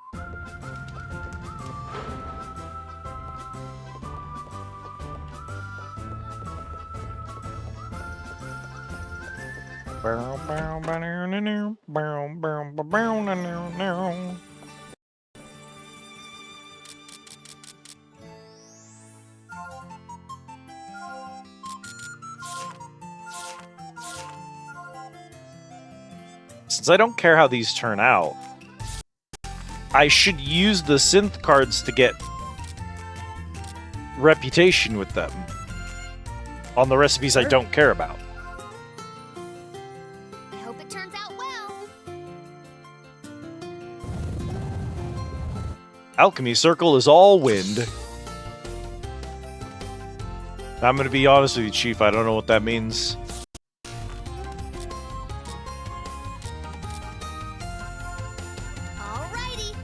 Since I don't care how these turn out, I should use the synth cards to get reputation with them on the recipes I don't care about. I hope it turns out well. Alchemy Circle is all wind. I'm gonna be honest with you, Chief, I don't know what that means. Alrighty.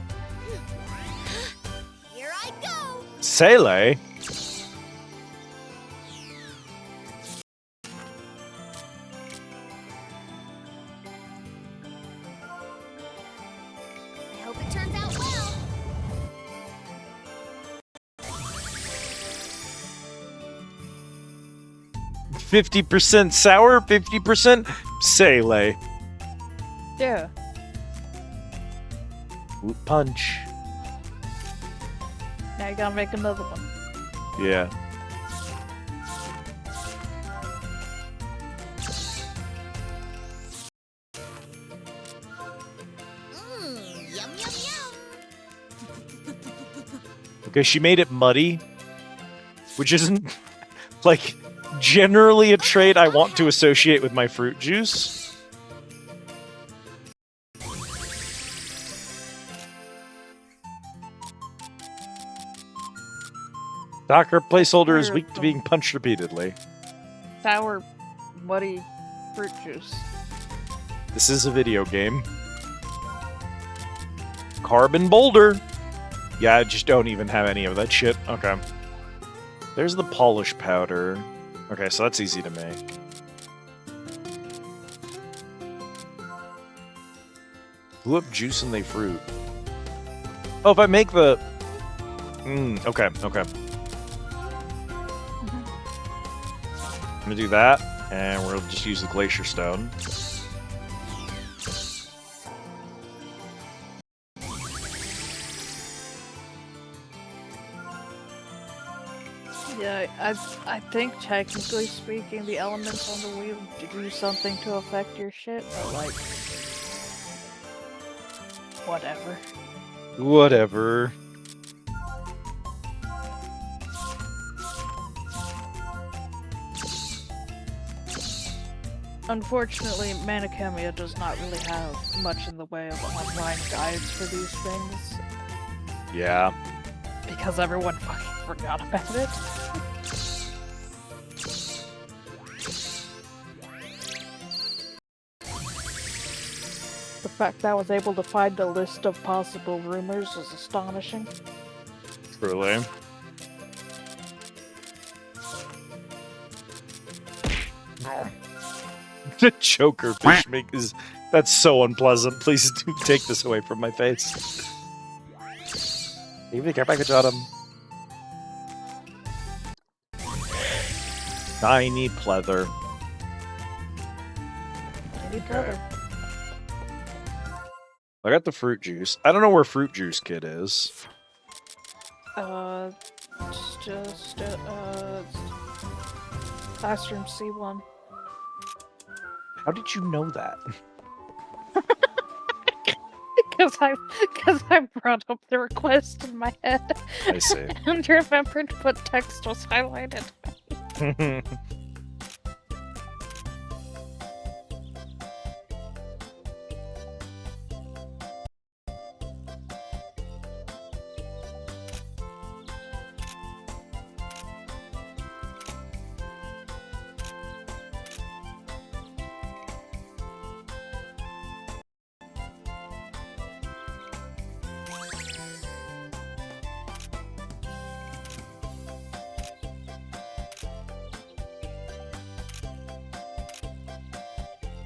Here I go. Sele? I hope it turns out well. 50% sour, 50% Sele. Yeah. Ooh, punch. Now you gotta make another one. Yeah. Okay, she made it muddy, which isn't, like, generally a trait I want to associate with my fruit juice. Doctor placeholder is weak to being punched repeatedly. Sour, muddy fruit juice. This is a video game. Carbon boulder. Yeah, I just don't even have any of that shit. Okay. There's the polish powder. Okay, so that's easy to make. Blew up juice and they fruit. Oh, if I make the... okay, okay. I'm gonna do that, and we'll just use the glacier stone. Yeah, I think technically speaking, the elements on the wheel do something to affect your shit, but like, whatever. Whatever. Unfortunately, Khemia does not really have much in the way of online guides for these things, Yeah. because everyone fucking forgot about it. The fact that I was able to find a list of possible rumors is astonishing. Truly. The choker fish make is that's so unpleasant. Please do take this away from my face. Even get back at him. Tiny pleather. Maybe better. I got the fruit juice. I don't know where fruit juice kit is. Classroom C1. How did you know that? Because I brought up the request in my head. I see. And remembered what text was highlighted.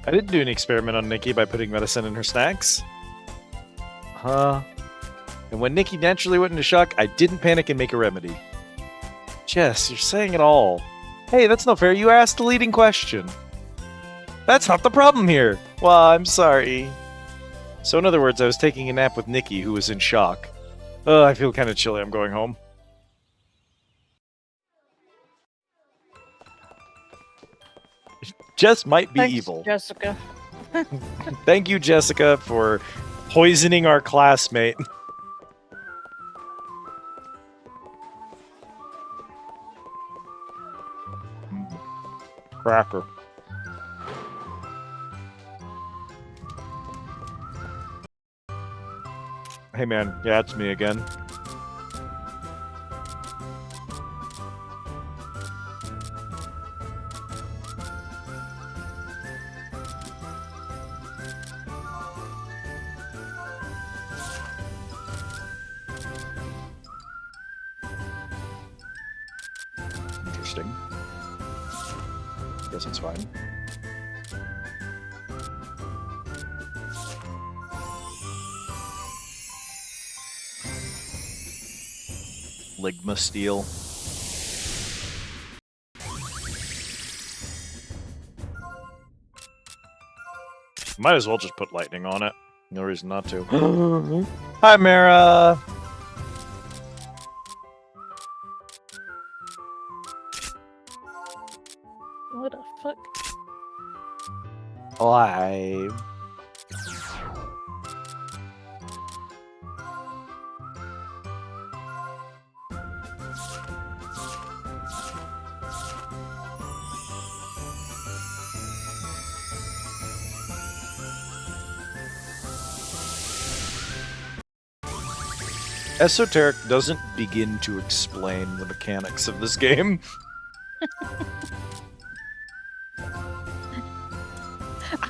I didn't do an experiment on Nikki by putting medicine in her snacks. Huh. And when Nikki naturally went into shock, I didn't panic and make a remedy. Jess, you're saying it all. Hey, that's not fair. You asked the leading question. That's not the problem here. Well, I'm sorry. So in other words, I was taking a nap with Nikki, who was in shock. I feel kind of chilly. I'm going home. Jess might be Thanks, evil. Jessica. Thank you, Jessica, for poisoning our classmate. Cracker. Hey man, yeah, it's me again. Interesting. Guess it's fine. Ligma steel. Might as well just put lightning on it. No reason not to. Hi, Mara! What the fuck? Alive. Esoteric doesn't begin to explain the mechanics of this game.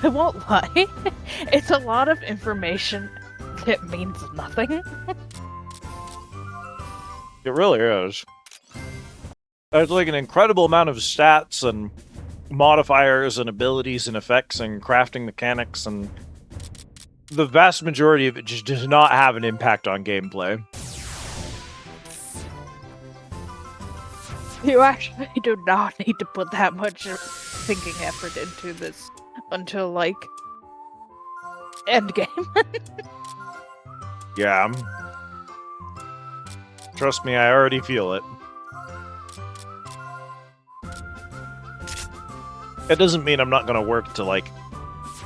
I won't lie. It's a lot of information that means nothing. It really is. There's like an incredible amount of stats and modifiers and abilities and effects and crafting mechanics, and the vast majority of it just does not have an impact on gameplay. You actually do not need to put that much thinking effort into this until, like, endgame. Yeah. Trust me, I already feel it. It doesn't mean I'm not gonna work to, like,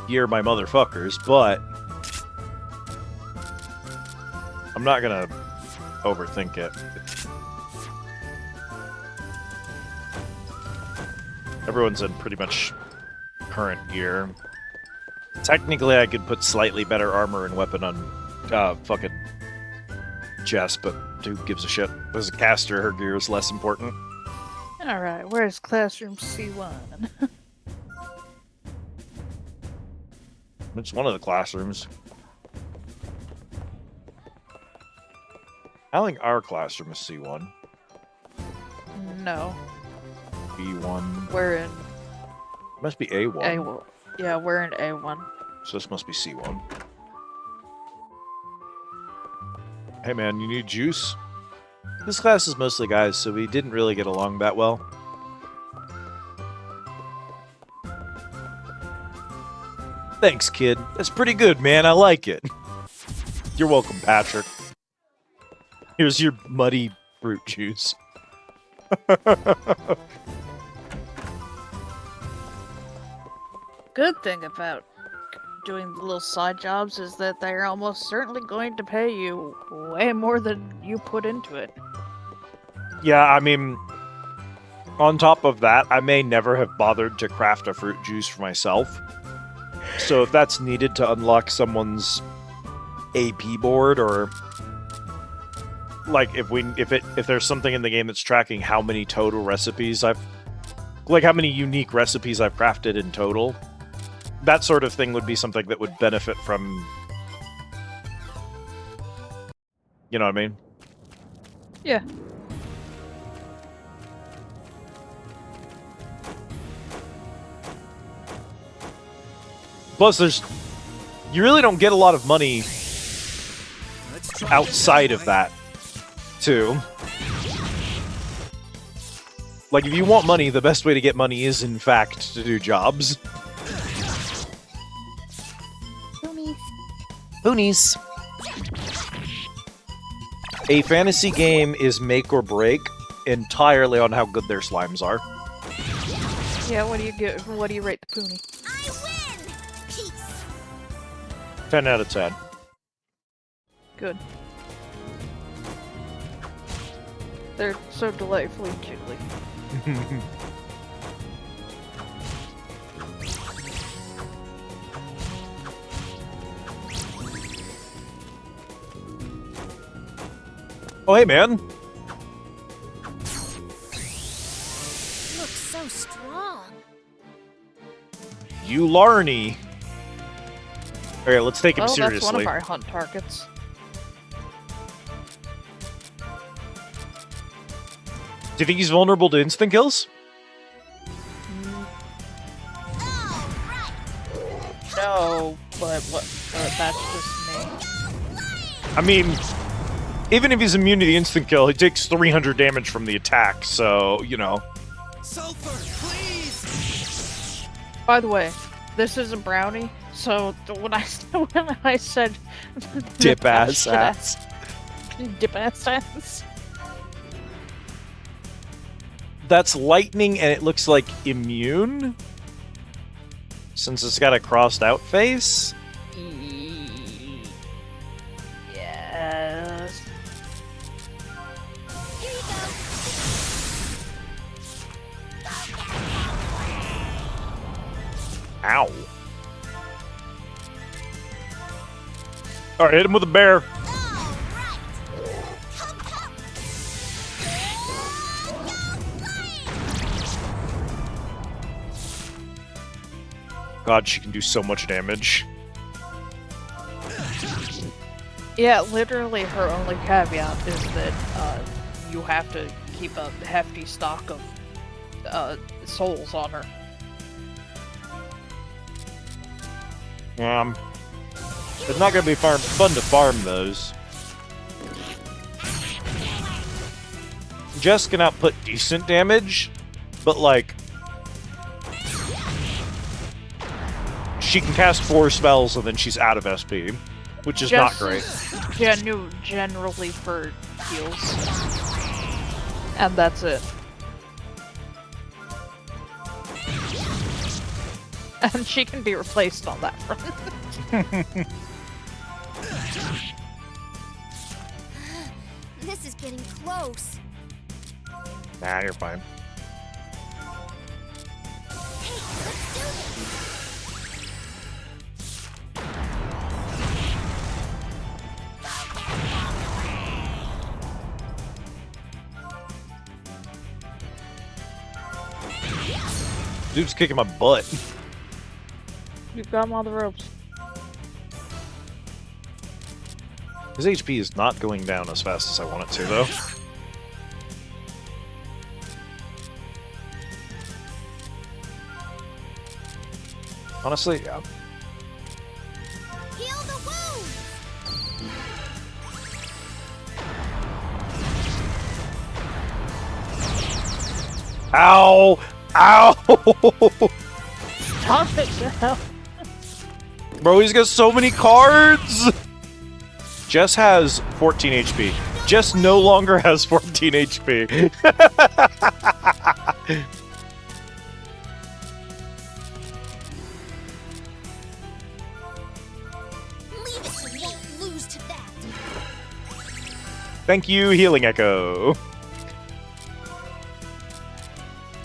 gear my motherfuckers, but I'm not gonna overthink it. Everyone's in pretty much current gear. Technically, I could put slightly better armor and weapon on fucking Jess, but who gives a shit? As a caster, her gear is less important. Alright, where's classroom C1? It's one of the classrooms. I think our classroom is C1. No, B1. we're in Must be A1. A1. Yeah, we're in A1. So this must be C1. Hey man, you need juice? This class is mostly guys, so we didn't really get along that well. Thanks, kid. That's pretty good, man. I like it. You're welcome, Patrick. Here's your muddy fruit juice. Good thing about doing the little side jobs is that they're almost certainly going to pay you way more than you put into it. Yeah, I mean, on top of that, I may never have bothered to craft a fruit juice for myself. So if that's needed to unlock someone's AP board, or like if there's something in the game that's tracking how many total recipes how many unique recipes I've crafted in total, that sort of thing would be something that would benefit from, you know what I mean? Yeah. Plus, you really don't get a lot of money outside of that, too. Like, if you want money, the best way to get money is, in fact, to do jobs. Boonies. A fantasy game is make or break entirely on how good their slimes are. Yeah, what do you get? What do you rate the Poonie? I win! Peace! 10 out of 10. Good. They're so delightfully jiggly. Oh, hey, man. You look so strong. You Larny. Okay, let's take him Well, seriously. that's one of our hunt targets. Do you think he's vulnerable to instant kills? No, but that's just me. I mean, even if he's immune to the instant kill, he takes 300 damage from the attack, so, you know. Sulfur, please! By the way, this is a brownie, so when I said Dip ass ass. Dip ass ass. That's lightning, and it looks like immune, since it's got a crossed out face. Yes. Here you go. Alright, hit him with a bear. God, she can do so much damage. Yeah, literally her only caveat is that you have to keep a hefty stock of souls on her. It's not gonna be fun to farm those. Jess can output decent damage, but like she can cast 4 spells and then she's out of SP, which is not great. Generally for heals. And that's it. And she can be replaced on that front. This is getting close. Nah, you're fine. Hey, let's do this. Dude's kicking my butt. You've got him on the ropes. His HP is not going down as fast as I want it to, though. Honestly, yeah. Heal the wound. Ow! Ow! Stop it now. Bro, he's got so many cards! Jess has 14 HP. Jess no longer has 14 HP. Leave it to me. Lose to that. Thank you, Healing Echo.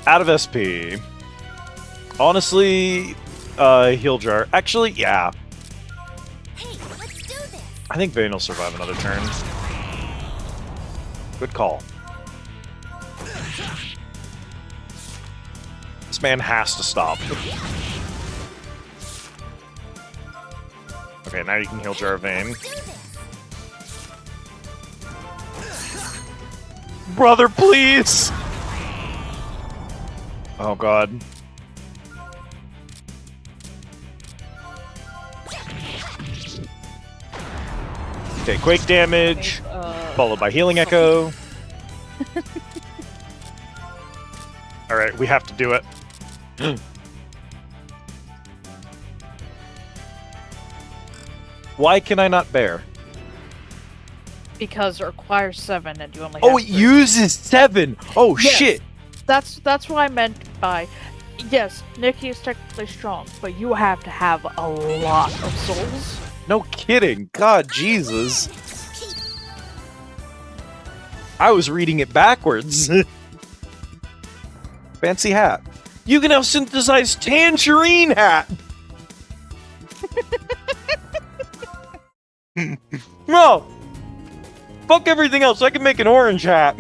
Out of SP. Honestly, Heal Jar. Actually, yeah. Hey, let's do this. I think Vayne will survive another turn. Good call. This man has to stop. Okay, now you can heal Jar Vayne. Let's do this. Brother, please! Oh god. Okay, quake damage, followed by healing echo. Alright, we have to do it. Why can I not bear? Because it requires 7 and you only have Oh, it 3. uses 7! Oh Yes. shit! That's what I meant by, yes, Nikki is technically strong, but you have to have a lot of souls. No kidding! God, Jesus! I was reading it backwards. Fancy hat. You can now synthesize tangerine hat! No! Fuck everything else, I can make an orange hat!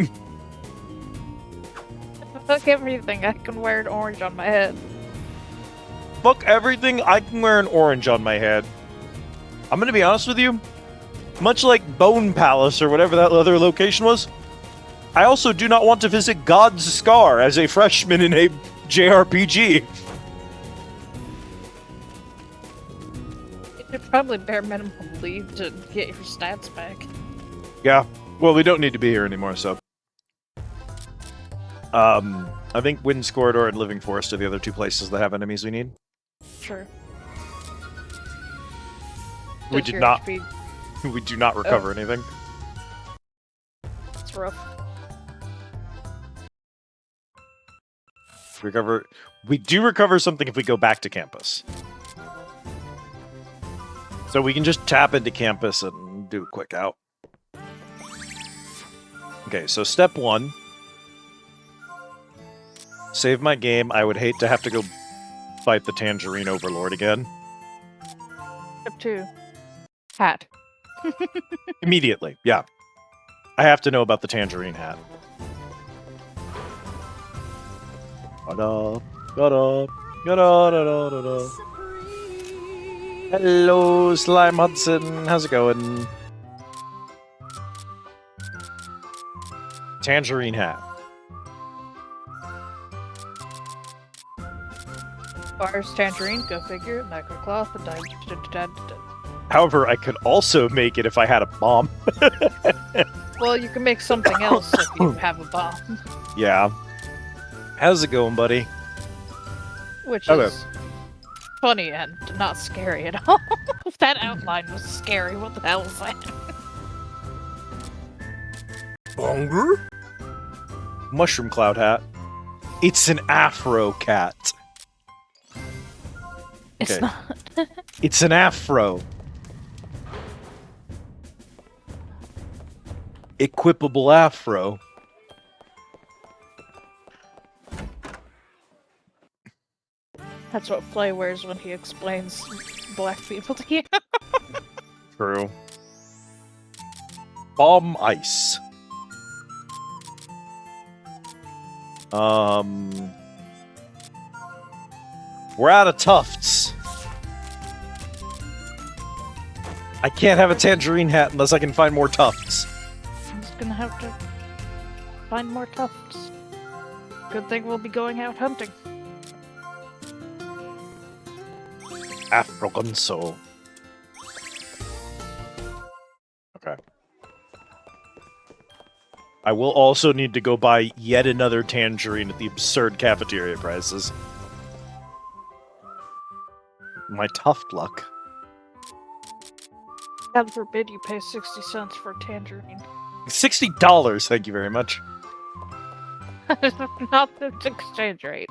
Fuck everything, I can wear an orange on my head. Fuck everything, I can wear an orange on my head. I'm gonna be honest with you, much like Bone Palace or whatever that other location was, I also do not want to visit God's Scar as a freshman in a JRPG. You should probably bare minimum leave to get your stats back. Yeah, well, we don't need to be here anymore, so. I think Winds Corridor and Living Forest are the other 2 places that have enemies we need. Sure. We Does did your not. HP We do not recover anything. It's rough. Recover. We do recover something if we go back to campus. So we can just tap into campus and do a quick out. Okay, so step 1. Save my game. I would hate to have to go fight the Tangerine Overlord again. Step 2. Hat. Immediately, yeah. I have to know about the tangerine hat. Da-da, da-da, da-da, da-da, da-da. Hello, Slime Hudson. How's it going? Tangerine hat. Bars, tangerine, go figure, microcloth, and However, I could also make it if I had a bomb. Well, you can make something else if you have a bomb. Yeah. How's it going, buddy? Which Okay. is funny and not scary at all. That outline was scary. What the hell was that? Hungry? Mushroom cloud hat. It's an afro cat. It's Okay. not. It's an afro. Equipable afro. That's what Flay wears when he explains black people to you. True. Bomb ice. We're out of tufts. I can't have a tangerine hat unless I can find more tufts. I'm just gonna have to find more tufts. Good thing we'll be going out hunting. Afrogonso. Okay. I will also need to go buy yet another tangerine at the absurd cafeteria prices. My tuft luck. God forbid you pay 60 cents for a tangerine. $60, thank you very much. Not the exchange rate.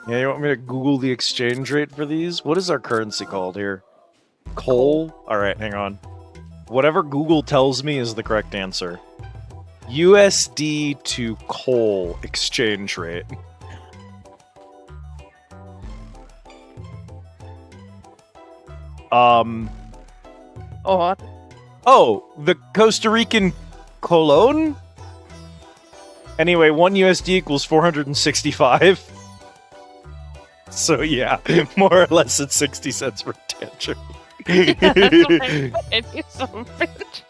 Yeah, you want me to Google the exchange rate for these? What is our currency called here? Coal? Alright, hang on. Whatever Google tells me is the correct answer. USD to coal exchange rate. Oh, what? Oh, the Costa Rican colon? Anyway, 1 USD equals 465. So yeah, more or less it's 60 cents for a tangerine. That's why I paid you so much.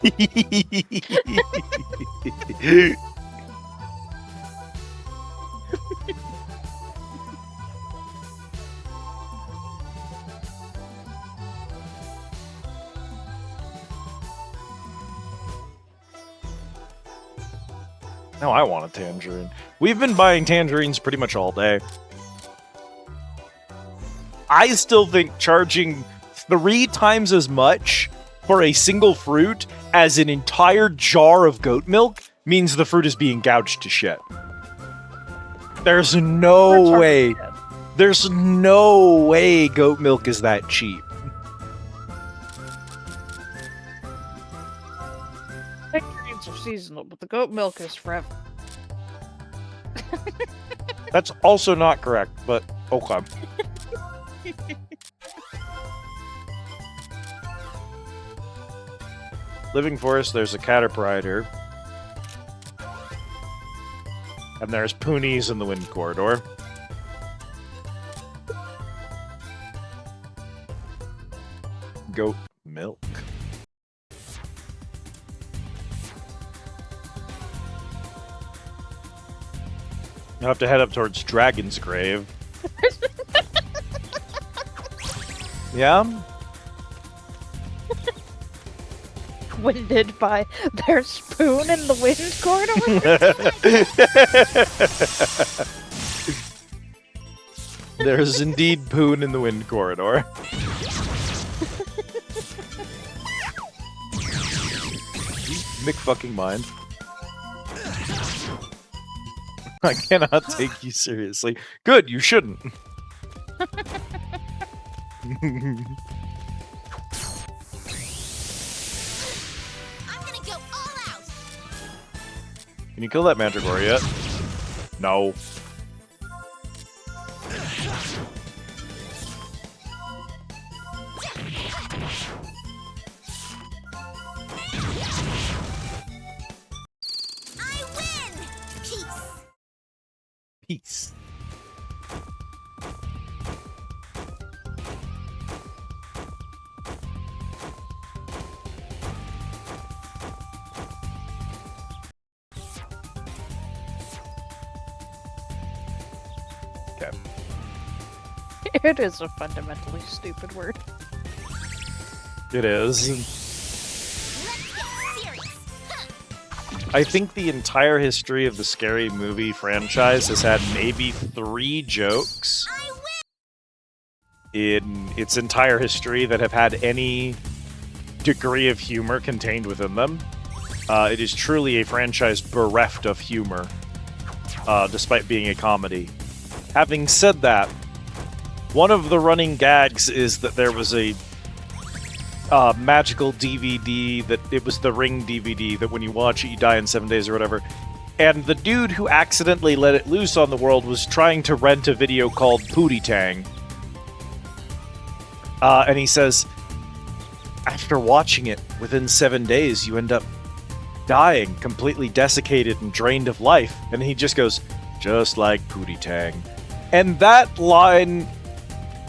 Now I want a tangerine. We've been buying tangerines pretty much all day. I still think charging 3 times as much for a single fruit as an entire jar of goat milk means the fruit is being gouged to shit. There's no way. There's no way goat milk is that cheap. Tangerines are seasonal, but the goat milk is forever. That's also not correct, but okay. Living Forest, there's a Caterpillar. And there's Poonies in the Wind Corridor. Goat milk. You'll have to head up towards Dragon's Grave. Yeah? Winded by their spoon in the wind corridor. There's indeed Poon in the Wind Corridor. Mick fucking mind. I cannot take you seriously. Good, you shouldn't. I'm gonna go all out. Can you kill that Manticore yet? No. Peace. Okay. It is a fundamentally stupid word. It is. Let's get serious. I think the entire history of the Scary Movie franchise has had maybe 3 jokes I win. in its entire history that have had any degree of humor contained within them. It is truly a franchise bereft of humor, despite being a comedy. Having said that, one of the running gags is that there was a magical DVD that it was the Ring DVD that when you watch it you die in 7 days or whatever, and the dude who accidentally let it loose on the world was trying to rent a video called Pootie Tang, and he says after watching it within 7 days you end up dying completely desiccated and drained of life, and he just goes just like Pootie Tang, and that line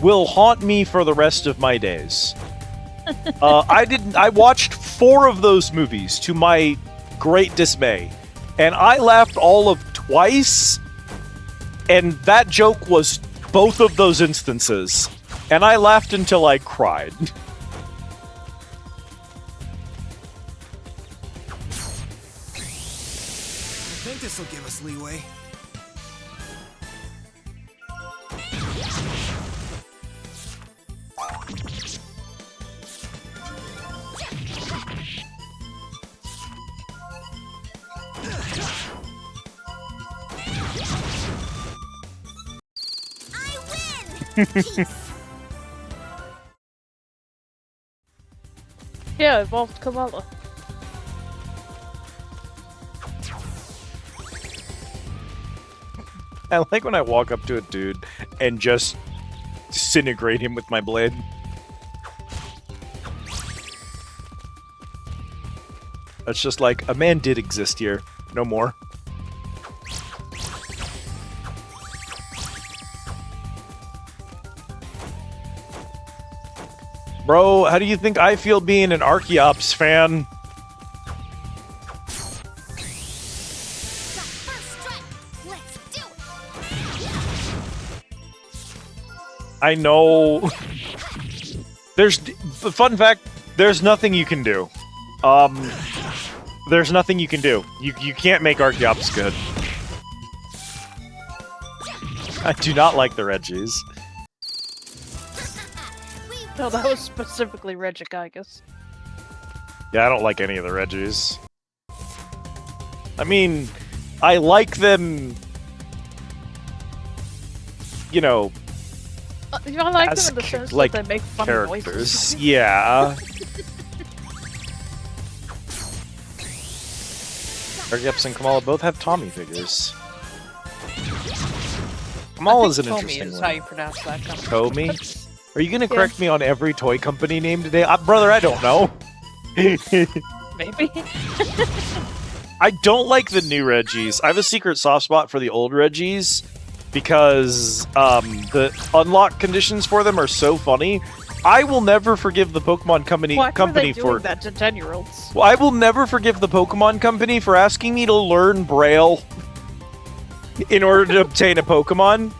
will haunt me for the rest of my days. I watched 4 of those movies to my great dismay, and I laughed all of twice, and that joke was both of those instances, and I laughed until I cried. I think this will give us leeway. I win. Peace. Yeah, evolved Kamala. I like when I walk up to a dude and just disintegrate him with my blade. It's just like, a man did exist here. No more. Bro, how do you think I feel being an Archeops fan? Got first strike. Let's do it. I know. There's fun fact. There's nothing you can do. There's nothing you can do. You can't make Archeops good. I do not like the Reggies. No, that was specifically Regigigas. Yeah, I don't like any of the Reggies. I mean, I like them. You know, You don't like as them in the sense like that they make funny characters. noises. Yeah. Archeops and Kamala both have Tommy figures. Kamala's an Tommy interesting is one. how you pronounce that company. Tommy? That's- Are you gonna correct me on every toy company name today? Brother, I don't know. Maybe. I don't like the new Reggies. I have a secret soft spot for the old Reggies because the unlock conditions for them are so funny. I will never forgive the Pokemon company Why are they for doing that to 10-year-olds? Well, I will never forgive the Pokemon Company for asking me to learn Braille in order to obtain a Pokemon.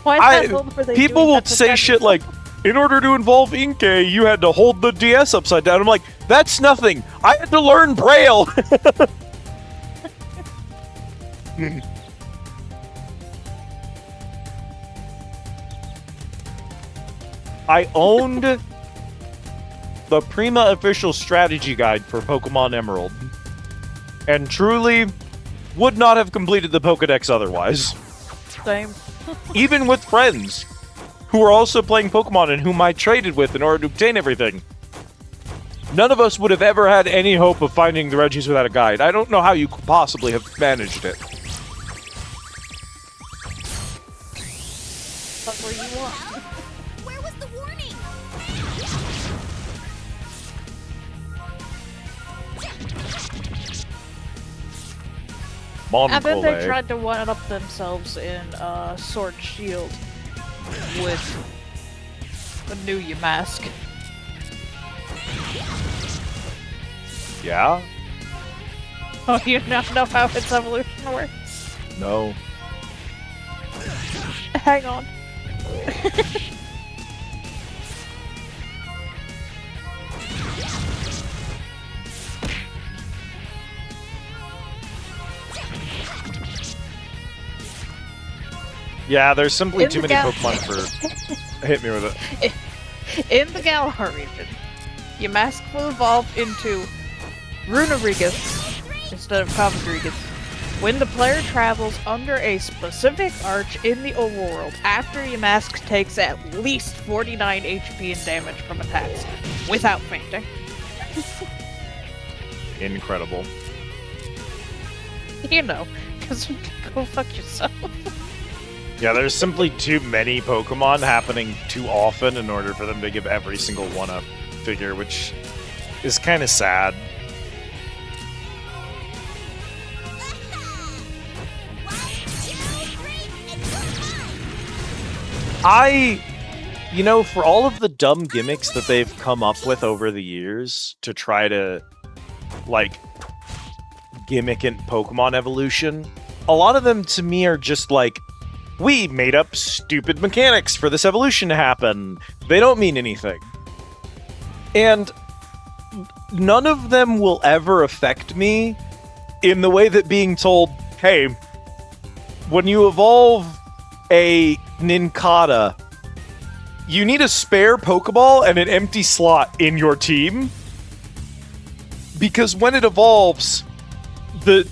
Why the hell were they People doing will that to say shit like, in order to involve Inkay, you had to hold the DS upside down. I'm like, that's nothing. I had to learn Braille. I owned the Prima official strategy guide for Pokemon Emerald, and truly would not have completed the Pokedex otherwise. Same. Even with friends who were also playing Pokemon and whom I traded with in order to obtain everything. None of us would have ever had any hope of finding the Reggies without a guide. I don't know how you could possibly have managed it. That's where you want. Where was the warning? And then they Moncole. tried to one-up themselves in Sword Shield with the new Yamask. Yeah? Oh, you now know how its evolution works? No. Hang on. Yeah, there's simply In too the many gal- Pokemon for... Hit me with it. In the Galar region, Yamask will evolve into Runerigus instead of Cavadrigus when the player travels under a specific arch in the overworld after Yamask takes at least 49 HP and damage from attacks without fainting. Incredible. You know, because go fuck yourself. Yeah, there's simply too many Pokemon happening too often in order for them to give every single one a figure, which is kind of sad. You know, for all of the dumb gimmicks that they've come up with over the years to try to, like, gimmick in Pokemon evolution, a lot of them to me are just like, we made up stupid mechanics for this evolution to happen. They don't mean anything. And none of them will ever affect me in the way that being told, hey, when you evolve a Nincada, you need a spare Pokeball and an empty slot in your team. Because when it evolves, the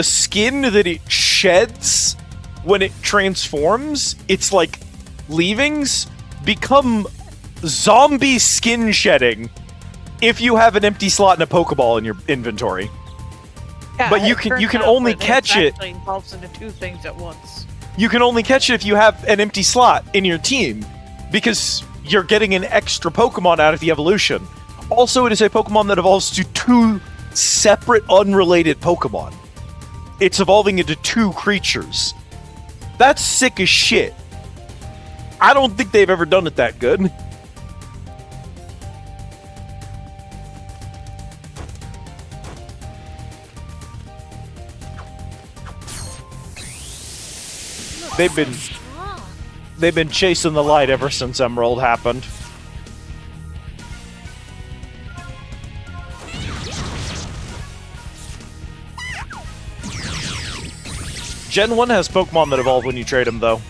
skin that it sheds when it transforms, its like leavings become zombie skin shedding if you have an empty slot and a Pokeball in your inventory. Yeah, But you it can turns out only that catch it. actually evolves into two things at once. You can only catch it if you have an empty slot in your team, because you're getting an extra Pokemon out of the evolution. Also, it is a Pokemon that evolves to two separate, unrelated Pokemon. It's evolving into two creatures. That's sick as shit. I don't think they've ever done it that good. They've been chasing the light ever since Emerald happened. Gen 1 has Pokemon that evolve when you trade them, though.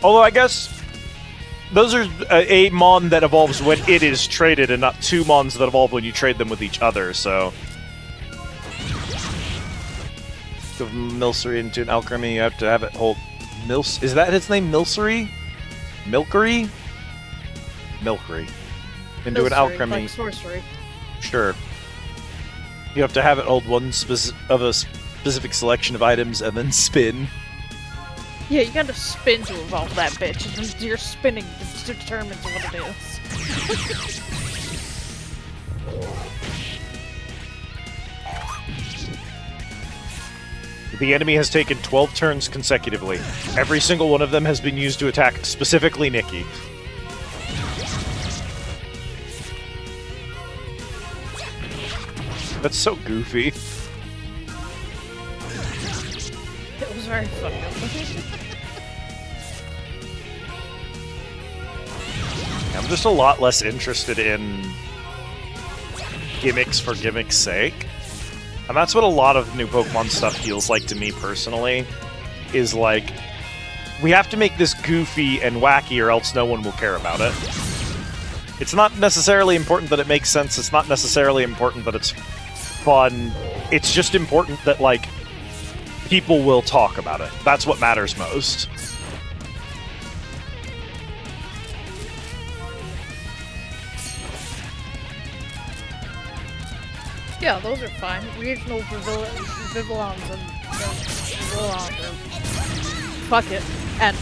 Although, I guess those are a Mon that evolves when it is traded, and not two Mons that evolve when you trade them with each other, so... Go from Milcery into an Alchemy, you have to have it hold... Is that its name, Milcery? Milcery? Milcery. Into an Sorcery, Alchemy. like sorcery. Sure. You have to have it hold one of a specific selection of items and then spin. Yeah, you gotta spin to evolve that bitch, and your spinning determines what it is. The enemy has taken 12 turns consecutively. Every single one of them has been used to attack specifically Nikki. That's so goofy. It was very funny. I'm just a lot less interested in gimmicks for gimmicks' sake. And that's what a lot of new Pokemon stuff feels like to me personally, is like, we have to make this goofy and wacky or else no one will care about it. It's not necessarily important that it makes sense, it's not necessarily important that it's fun, it's just important that, like, people will talk about it. That's what matters most. Yeah, those are fine. Regional Vivillons and Vivillons are... Fuck it. And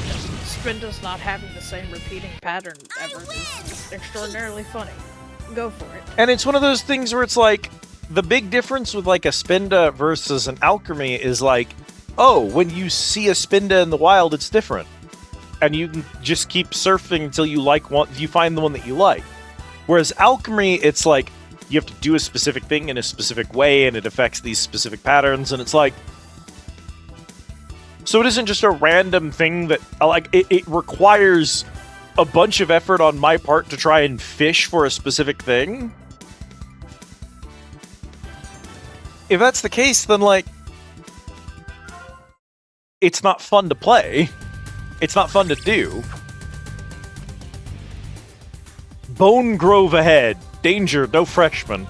Spinda's not having the same repeating pattern ever is extraordinarily funny. Go for it. And it's one of those things where it's like, the big difference with like a Spinda versus an Alchemy is like, oh, when you see a Spinda in the wild, it's different. And you can just keep surfing until you like one, you find the one that you like. Whereas Alchemy, it's like, you have to do a specific thing in a specific way, and it affects these specific patterns, and it's like... So it isn't just a random thing that, like, it requires a bunch of effort on my part to try and fish for a specific thing. If that's the case, then, like, it's not fun to play. It's not fun to do. Bone Grove ahead. Danger, no freshmen.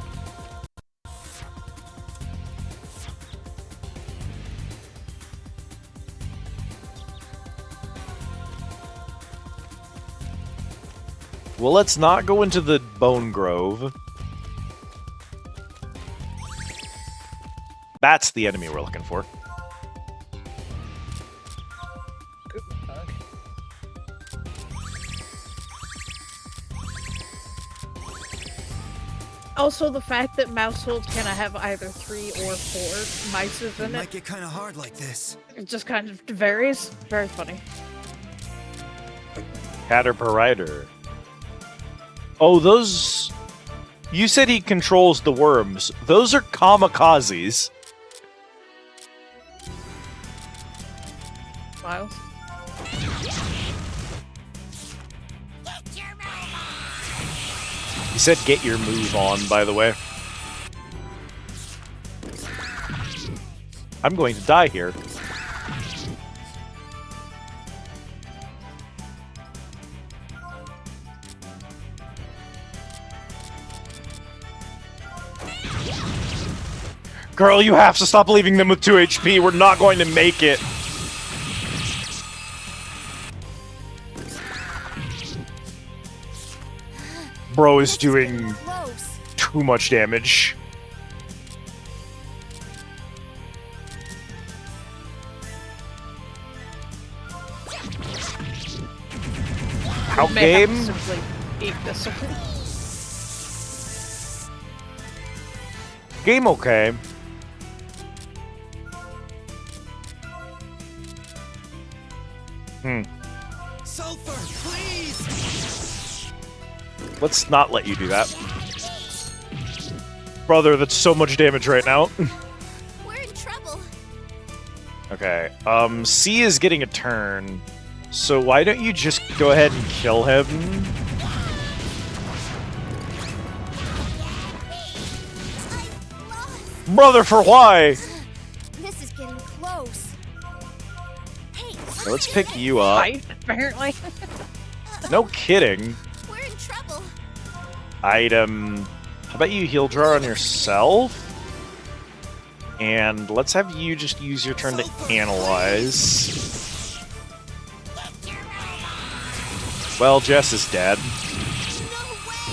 Well, let's not go into the Bone Grove. That's the enemy we're looking for. Also, the fact that Mouseholds can have either 3 or 4 mices It in might it, get kind of hard like this. it just kind of varies. Very funny. Caterparider. Oh, those... You said he controls the worms. Those are kamikazes. Miles. He said get your move on, by the way. I'm going to die here. Girl, you have to stop leaving them with 2 HP. We're not going to make it. Bro is doing Close. too much damage. Out May have game? to simply eat this one. Game okay. Sulfur, please! Let's not let you do that. Brother, that's so much damage right now. We're in trouble. Okay, C is getting a turn. So why don't you just go ahead and kill him? I lost. Brother, for why? This is getting close. Hey, Okay, let's pick you up. Fight, apparently. No kidding. we're in trouble. Item. How about you heal draw on yourself? And let's have you just use your turn to analyze. Well, Jess is dead. No way.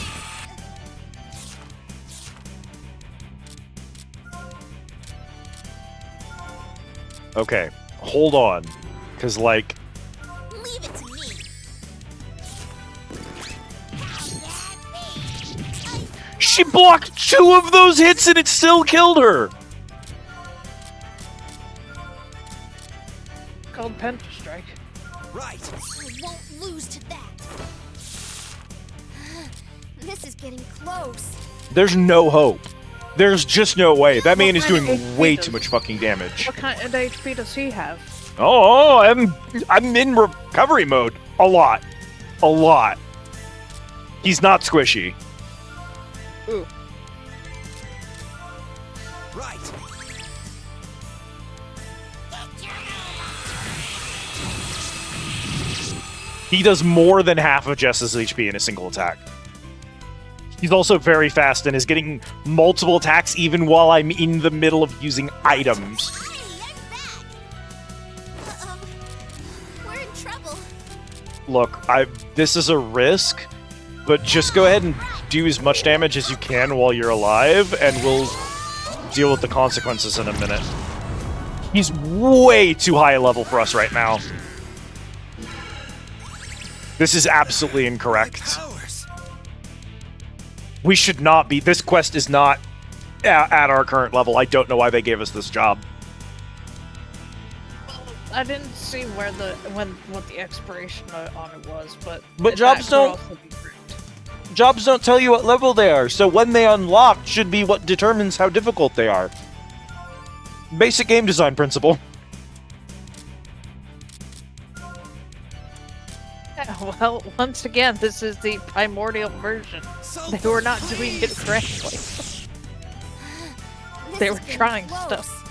Okay, hold on. Because, like, Leave it to me. she blocked 2 of those hits and it still killed her! Called Penta Strike. Right. I won't lose to that. This is getting close. There's no hope. There's just no way. That man is kind of doing HP way does- too much fucking damage. What kind of HP does he have? Oh, I'm in recovery mode. A lot. A lot. He's not squishy. Ooh. Right. He does more than half of Jess's HP in a single attack. He's also very fast and is getting multiple attacks even while I'm in the middle of using items. Hey, I'm back. We're in trouble. Look, this is a risk, but just go ahead and do as much damage as you can while you're alive, and we'll deal with the consequences in a minute. He's way too high a level for us right now. This is absolutely incorrect. Powers. We should not be. This quest is not at our current level. I don't know why they gave us this job. I didn't see where what the expiration on it was, but jobs that could don't- also be correct. Jobs don't tell you what level they are, so when they unlock should be what determines how difficult they are. Basic game design principle. Yeah, well, once again, this is the primordial version. They were not doing it correctly. This They were has been trying close. stuff.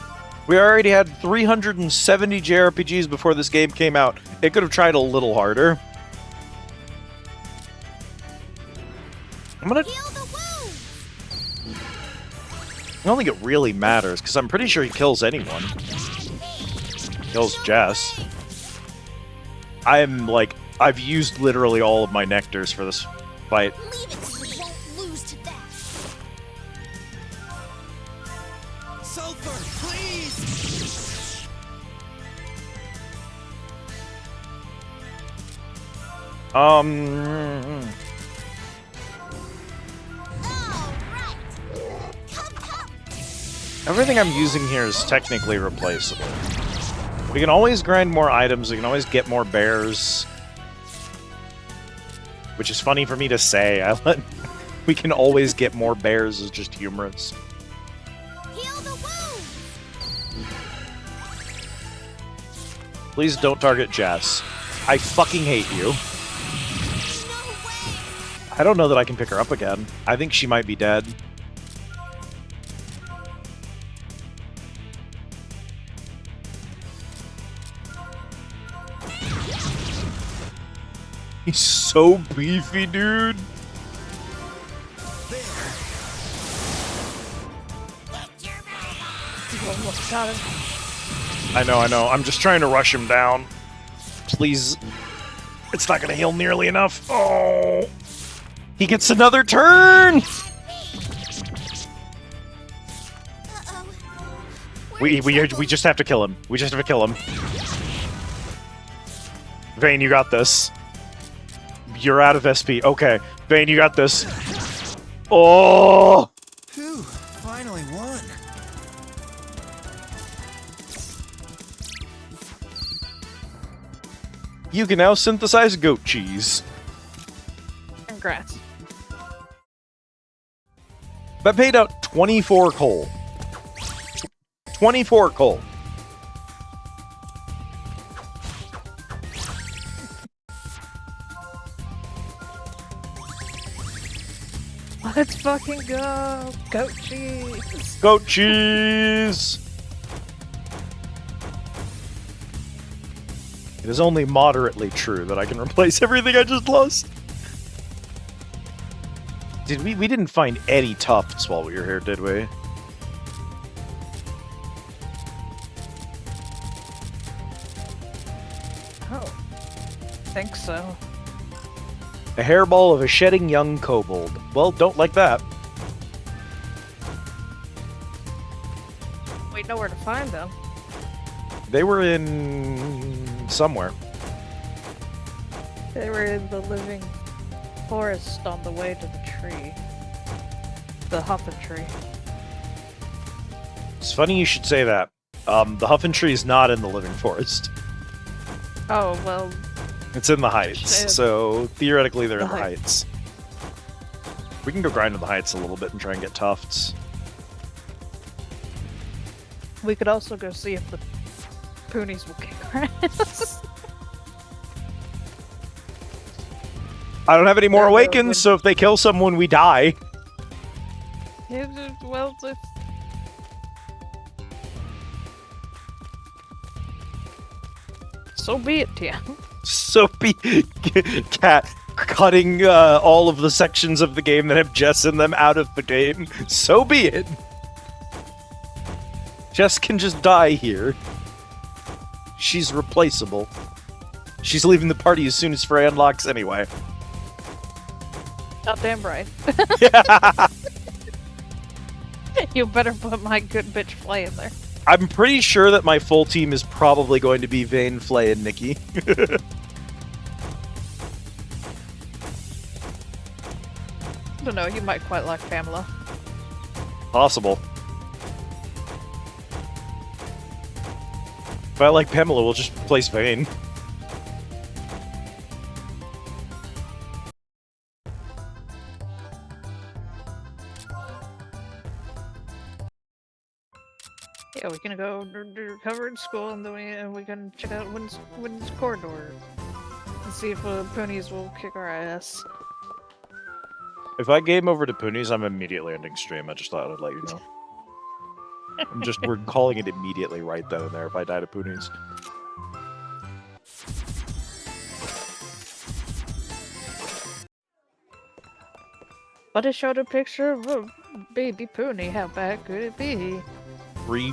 We already had 370 JRPGs before this game came out. It could have tried a little harder. I'm gonna... Heal the wound. I don't think it really matters, because I'm pretty sure he kills anyone. Kills Jess. I'm like... I've used literally all of my nectars for this fight. Leave it so we won't lose to that. Sulfur, please! All right. Come. Everything I'm using here is technically replaceable. We can always grind more items, we can always get more bears. Which is funny for me to say. We can always get more bears is just humorous. Heal the wound. Please don't target Jess. I fucking hate you. No way. I don't know that I can pick her up again. I think she might be dead. He's so beefy, dude. You almost got him. I know. I'm just trying to rush him down. Please. It's not gonna heal nearly enough. Oh. He gets another turn! Uh-oh. We just have to kill him. We just have to kill him. Vayne, you got this. You're out of SP. Okay. Vayne, you got this. Oh! Phew, finally won. You can now synthesize goat cheese. Congrats. That paid out 24 coal. 24 coal. Let's fucking go! Goat cheese! Goat cheese! It is only moderately true that I can replace everything I just lost. We didn't find any tufts while we were here, did we? Oh. Think so. A hairball of a shedding young kobold. Well, don't like that. We know where to find them. They were in... somewhere. They were in the living forest on the way to the tree. The Huffin tree. It's funny you should say that. The Huffin tree is not in the living forest. Oh, well, It's in the heights, Shit. so theoretically they're in The the heights. heights. We can go grind in the heights a little bit and try and get tufts. we could also go see if the Poonies will kick our ass. I don't have any more They're awakens, good. so if they kill someone, we die. Well, if... So be it, yeah. So be cat cutting all of the sections of the game that have Jess in them out of the game. So be it. Jess can just die here. She's replaceable. She's leaving the party as soon as Frey unlocks anyway. Goddamn right. You better put my good bitch Flay in there. I'm pretty sure that my full team is probably going to be Vayne, Flay, and Nikki. I don't know, you might quite like Pamela. Possible. If I like Pamela, we'll just replace Vane. Yeah, we can go recover in school, and then we can check out Wynn's corridor and see if ponies will kick our ass. If I game over to Poonies, I'm immediately ending stream. I just thought I'd let you know. We're calling it immediately right then and there if I die to Poonies. But it showed a picture of a baby pony. How bad could it be? 3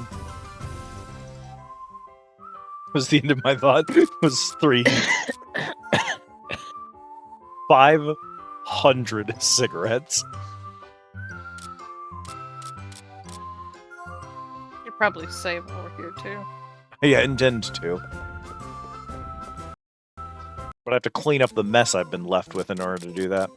was the end of my thought. Was 3. 500 cigarettes. You're probably safe over here too. Yeah, intend to. But I have to clean up the mess I've been left with in order to do that.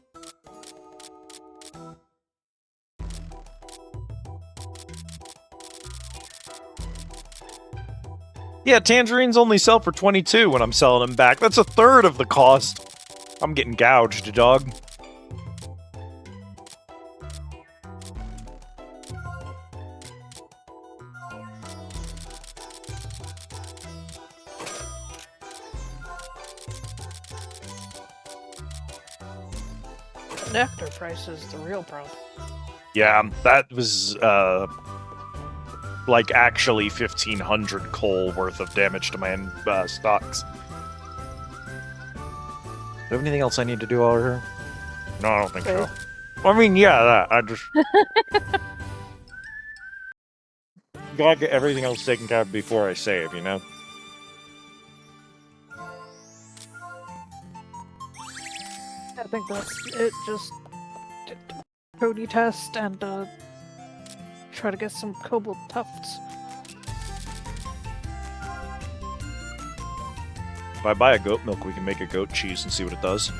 Yeah, tangerines only sell for 22 when I'm selling them back. That's a third of the cost. I'm getting gouged, dog. Nectar price is the real problem. Yeah, that was, like, actually 1,500 coal worth of damage to my stocks. Do you have anything else I need to do over here? No, I don't think so. I mean, yeah, that. I just... gotta get everything else taken care of before I save, you know? I think that's it. Just Cody test and try to get some cobalt tufts. If I buy a goat milk, we can make a goat cheese and see what it does.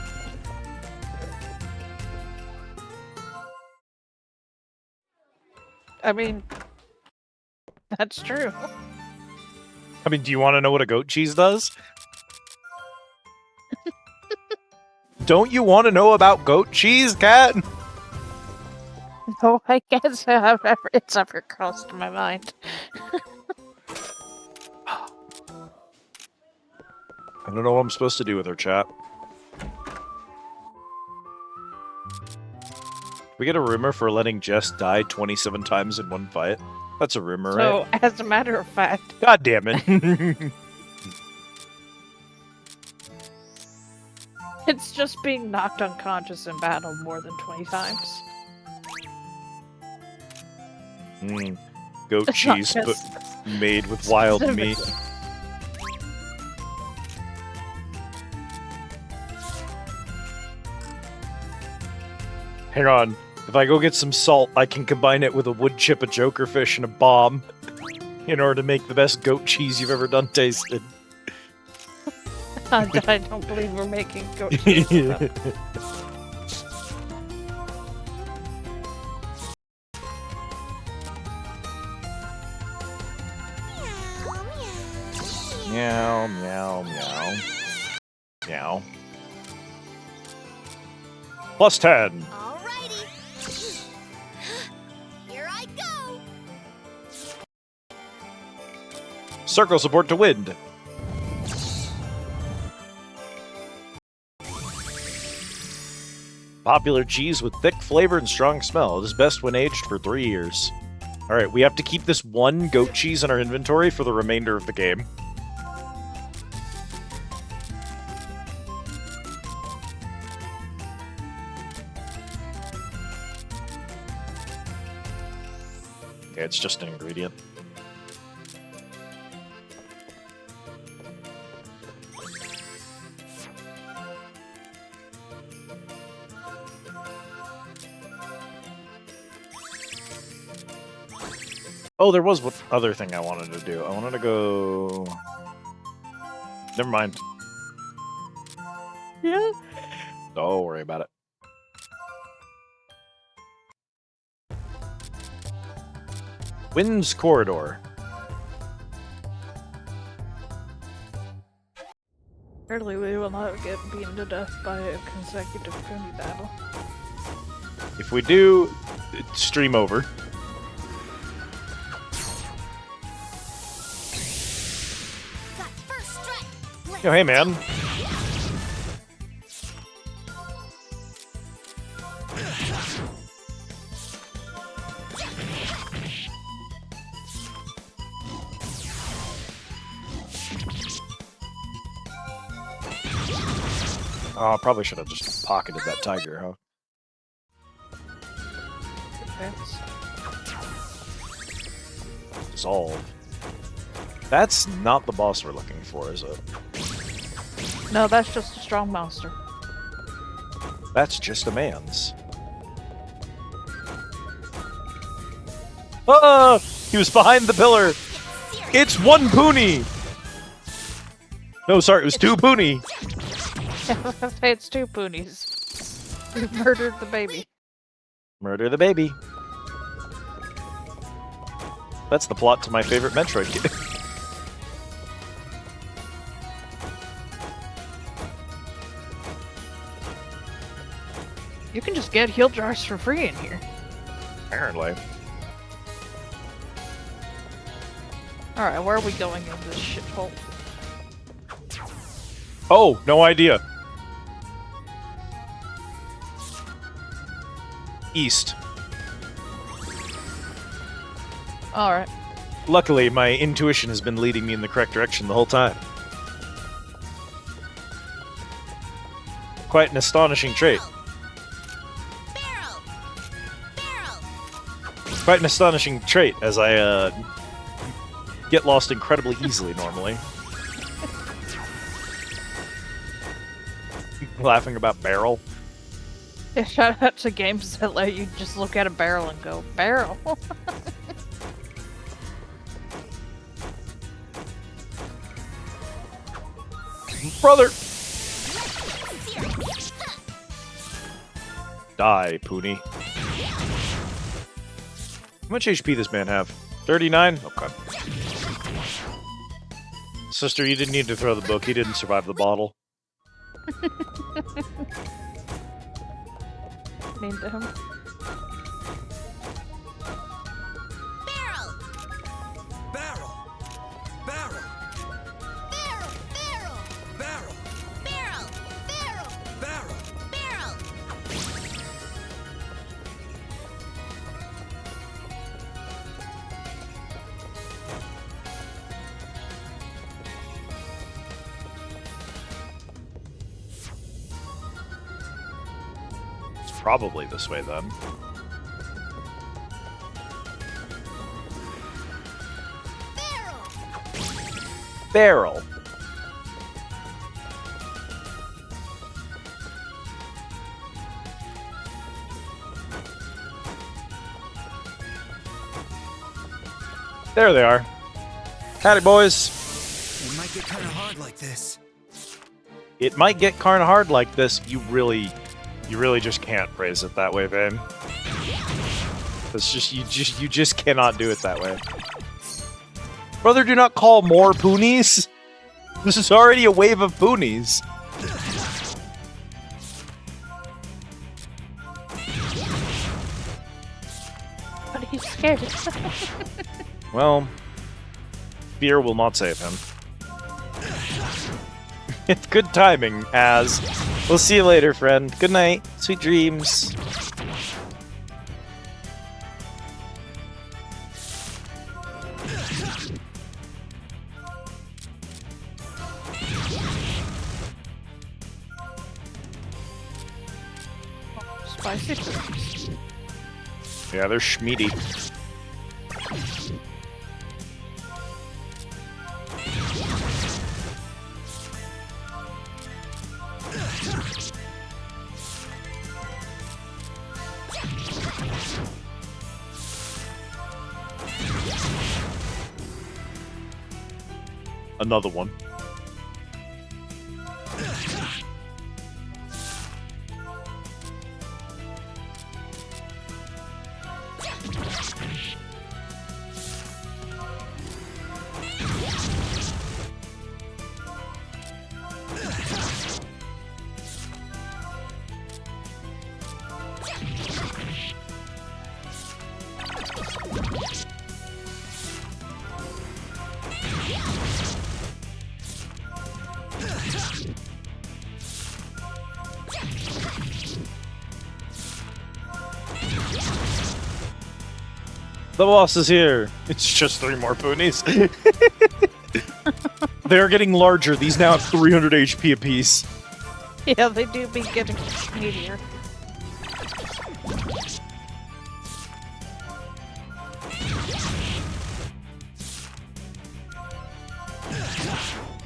I mean, that's true. I mean, do you want to know what a goat cheese does? Don't you want to know about goat cheese, Cat? No, I guess it's ever crossed my mind. I don't know what I'm supposed to do with her, chat. We get a rumor for letting Jess die 27 times in one fight. That's a rumor, right? So, as a matter of fact, God damn it. it's just being knocked unconscious in battle more than 20 times. Goat It's not cheese, but just made with wild meat. specifically. Hang on. If I go get some salt, I can combine it with a wood chip, a jokerfish, and a bomb in order to make the best goat cheese you've ever done tasted. I don't believe we're making goat cheese. So. Meow, meow, meow. Meow. Plus 10. Alrighty. Here I go. Circle support to wind. Popular cheese with thick flavor and strong smell. It is best when aged for 3 years. Alright, we have to keep this one goat cheese in our inventory for the remainder of the game. Okay, it's just an ingredient. Oh, there was one other thing I wanted to do. I wanted to go... Never mind. Yeah. Don't worry about it. Wind's Corridor. Surely we will not get beaten to death by a consecutive pony battle. If we do, stream over. Got first strike. Let's Yo, hey man. Oh, I probably should have just pocketed that tiger, huh? Defense. Dissolve. That's not the boss we're looking for, is it? No, that's just a strong monster. That's just a man's. Ah! He was behind the pillar! It's one pony! No, sorry, it was two pony! It's two ponies. We murdered the baby. Murder the baby. That's the plot to my favorite Metroid game. You can just get heal jars for free in here. Apparently. Alright, where are we going in this shithole? Oh, no idea. East. Alright. Luckily, my intuition has been leading me in the correct direction the whole time. Quite an astonishing trait. Barrel. Barrel. Quite an astonishing trait, as I get lost incredibly easily normally. Laughing about barrel. Yeah, shout out to games that let you just look at a barrel and go, barrel. Brother! Die, Poonie. How much HP this man have? 39? Okay. Sister, you didn't need to throw the book. He didn't survive the bottle. Mean to him. Barrel. Barrel! Barrel! Barrel. Barrel. Barrel! Barrel. Barrel. Barrel! Barrel. It's probably this way, then. Barrel. There they are. Howdy, boys. It might get kind of hard like this. It might get kind of hard like this. You really just can't phrase it that way, Vin. It's just you just cannot do it that way. Brother, do not call more poonies. This is already a wave of poonies. But he's scared. Well, fear will not save him. It's good timing, as we'll see you later, friend. Good night. Sweet dreams. Spicy dreams. Yeah, they're schmeedy. Another one. The boss is here. It's just 3 more ponies. They're getting larger. These now have 300 HP apiece. Yeah, they do be getting meatier.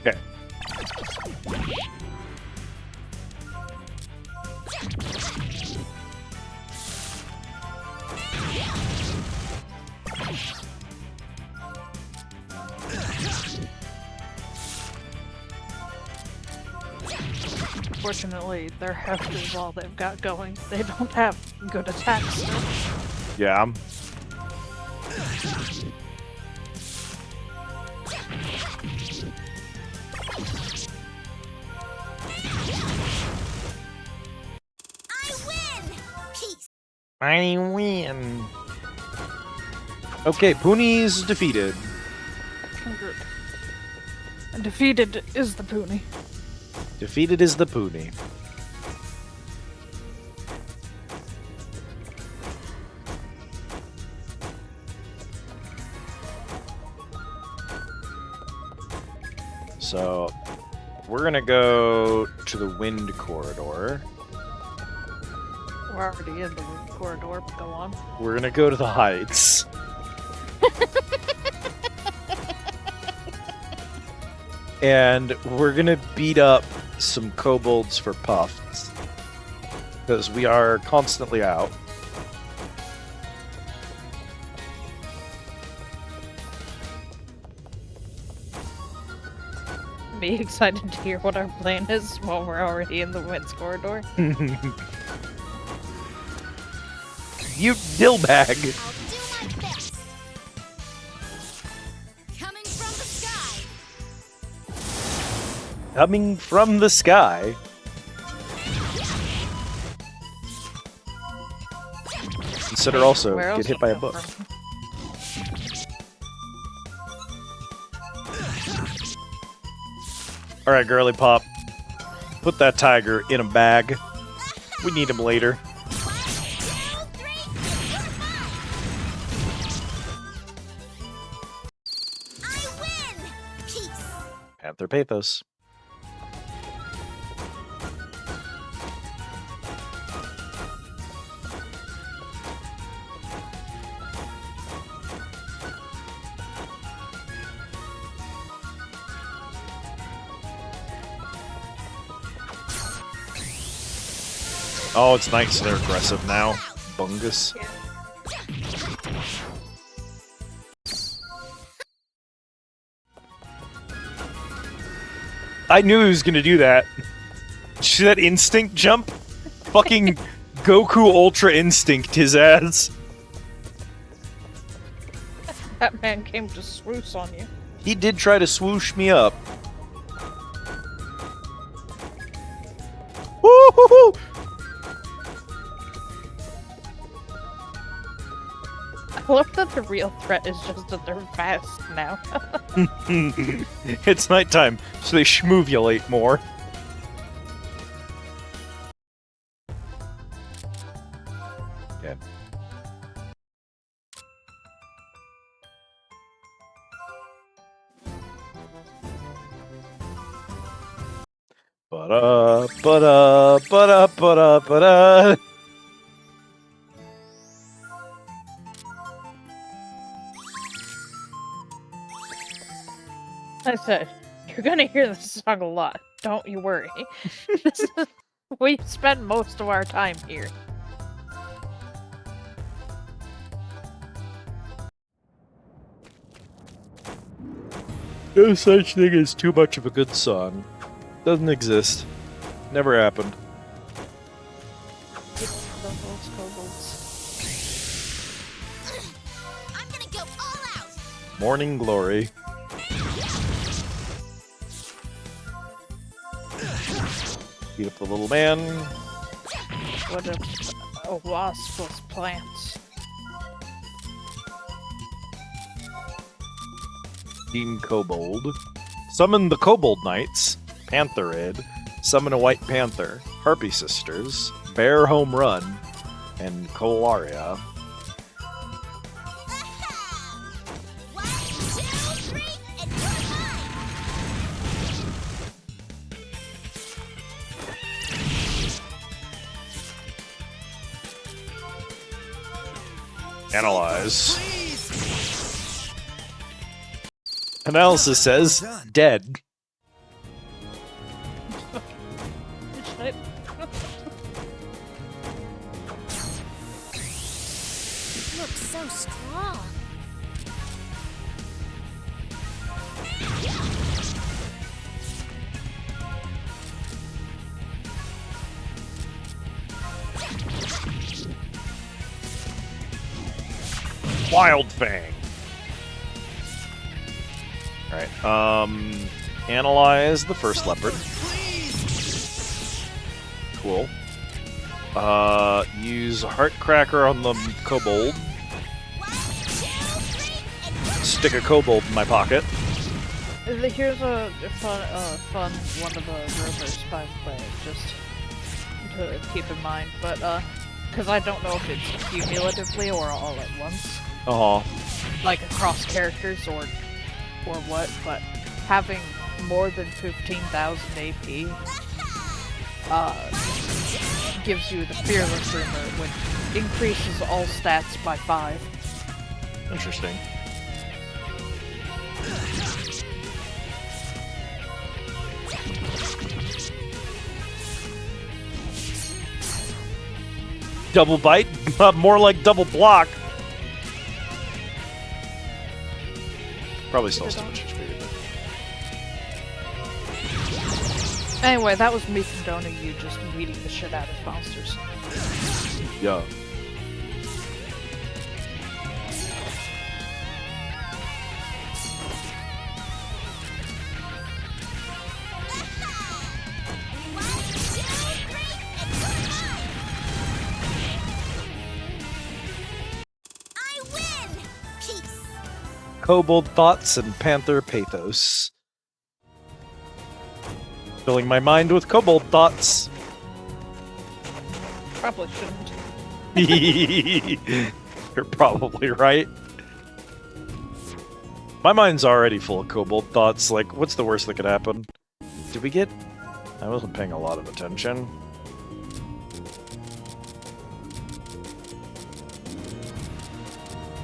Okay. Fortunately, their heft is all they've got going. They don't have good attacks still. Yeah. I win! Peace! I win. Okay, Ponies defeated. Good. And defeated is the pony. Defeated is the Pony. So, we're gonna go to the wind corridor. We're already in the corridor, but go on. We're gonna go to the heights. And we're gonna beat up some kobolds for puffs. Because we are constantly out. Be excited to hear what our plan is while we're already in the winds corridor. You dillbag! I'll do my best! Coming from the sky! Coming from the sky. Consider also Where else get hit by a come book. from? Alright, girly pop. Put that tiger in a bag. We need him later. 1, 2, 3, you're mine! I win! Peace! Panther Pathos. Oh, it's nice. They're aggressive now. Bungus. I knew he was gonna do that. See that instinct jump? Fucking Goku Ultra Instinct his ass. That man came to swoosh on you. He did try to swoosh me up. Woo-hoo-hoo! I love that the real threat is just that they're fast now. It's nighttime, so they schmoovulate more. Okay. Ba-da, ba-da, ba-da, ba-da, ba-da. I said, you're gonna hear this song a lot. Don't you worry. We spend most of our time here. No such thing as too much of a good song. Doesn't exist. Never happened. I'm gonna go all out! Morning Glory. Beat up the little man. What if a wasp was plants? Team Kobold. Summon the Kobold Knights. Pantherid. Summon a White Panther. Harpy Sisters. Bear Home Run. And Colaria. Analyze. Analysis says dead. Looks so strong. Wild Fang. Alright, analyze the first leopard. Cool. Use Heartcracker on the kobold. Stick a kobold in my pocket. Here's a fun one of the rumors, by the way, just to keep in mind. But because I don't know if it's cumulatively or all at once, like across characters or what. But having more than 15,000 AP gives you the Fearless rumor, which increases all stats by 5. Interesting. Double bite? More like double block. Probably still so much HP. Anyway, that was me condoning you just beating the shit out of monsters. Yeah. I win! Peace! Kobold Thoughts and Panther Pathos. Filling my mind with Kobold Thoughts. Probably shouldn't. You're probably right. My mind's already full of Kobold Thoughts. Like, what's the worst that could happen? Did we get... I wasn't paying a lot of attention.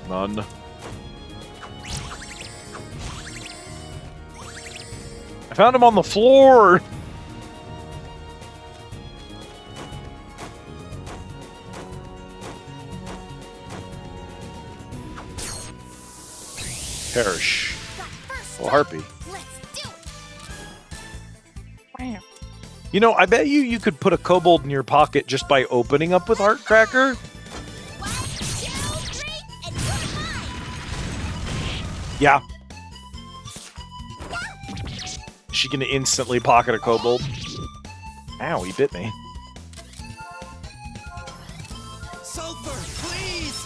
None. I found him on the floor! Perish. Well, Harpy. Let's do it! You know, I bet you could put a kobold in your pocket just by opening up with Heartcracker. 1, 2, 3, and you're mine! Yeah. Is she gonna instantly pocket a kobold? Ow, he bit me. Sulfur, please!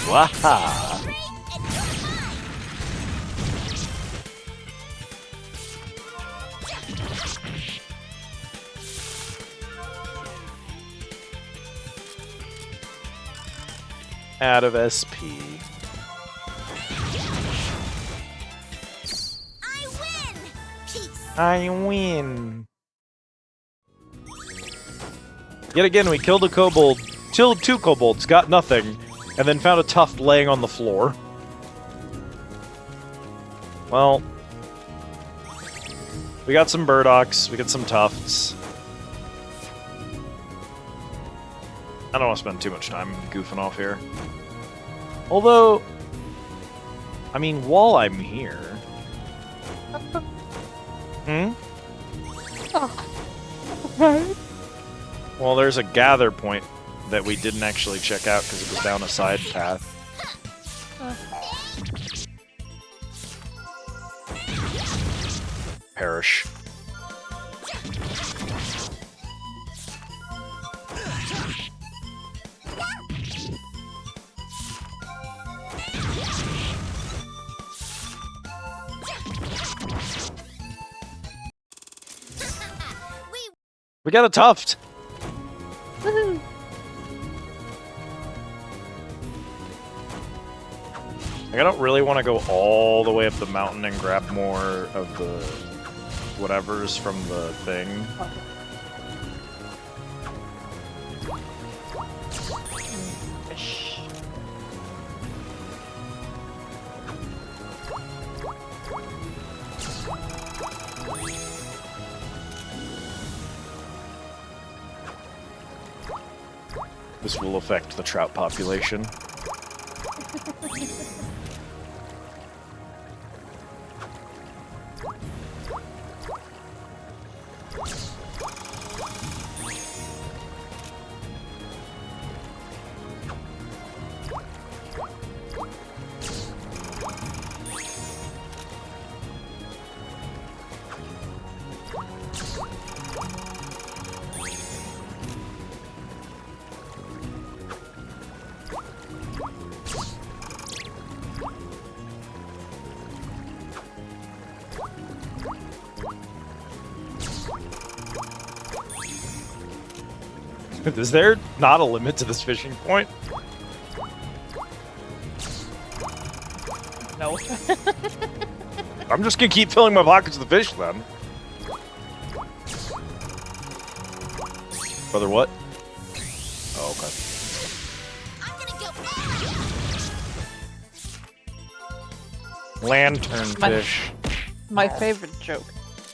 Waha! Out of SP. I win! Peace! I win. Yet again, we killed a kobold, killed 2 kobolds, got nothing, and then found a tuft laying on the floor. Well, we got some burdocks, we got some tufts. I don't want to spend too much time goofing off here. Although, I mean, while I'm here... Well, there's a gather point that we didn't actually check out because it was down a side path. Perish. We got a tuft! Woohoo! Like, I don't really want to go all the way up the mountain and grab more of the whatever's from the thing. Fish. This will affect the trout population. Is there not a limit to this fishing point? No. I'm just gonna keep filling my pockets with the fish then. Brother, what? Oh, okay. I'm gonna go. Lantern fish. My favorite joke.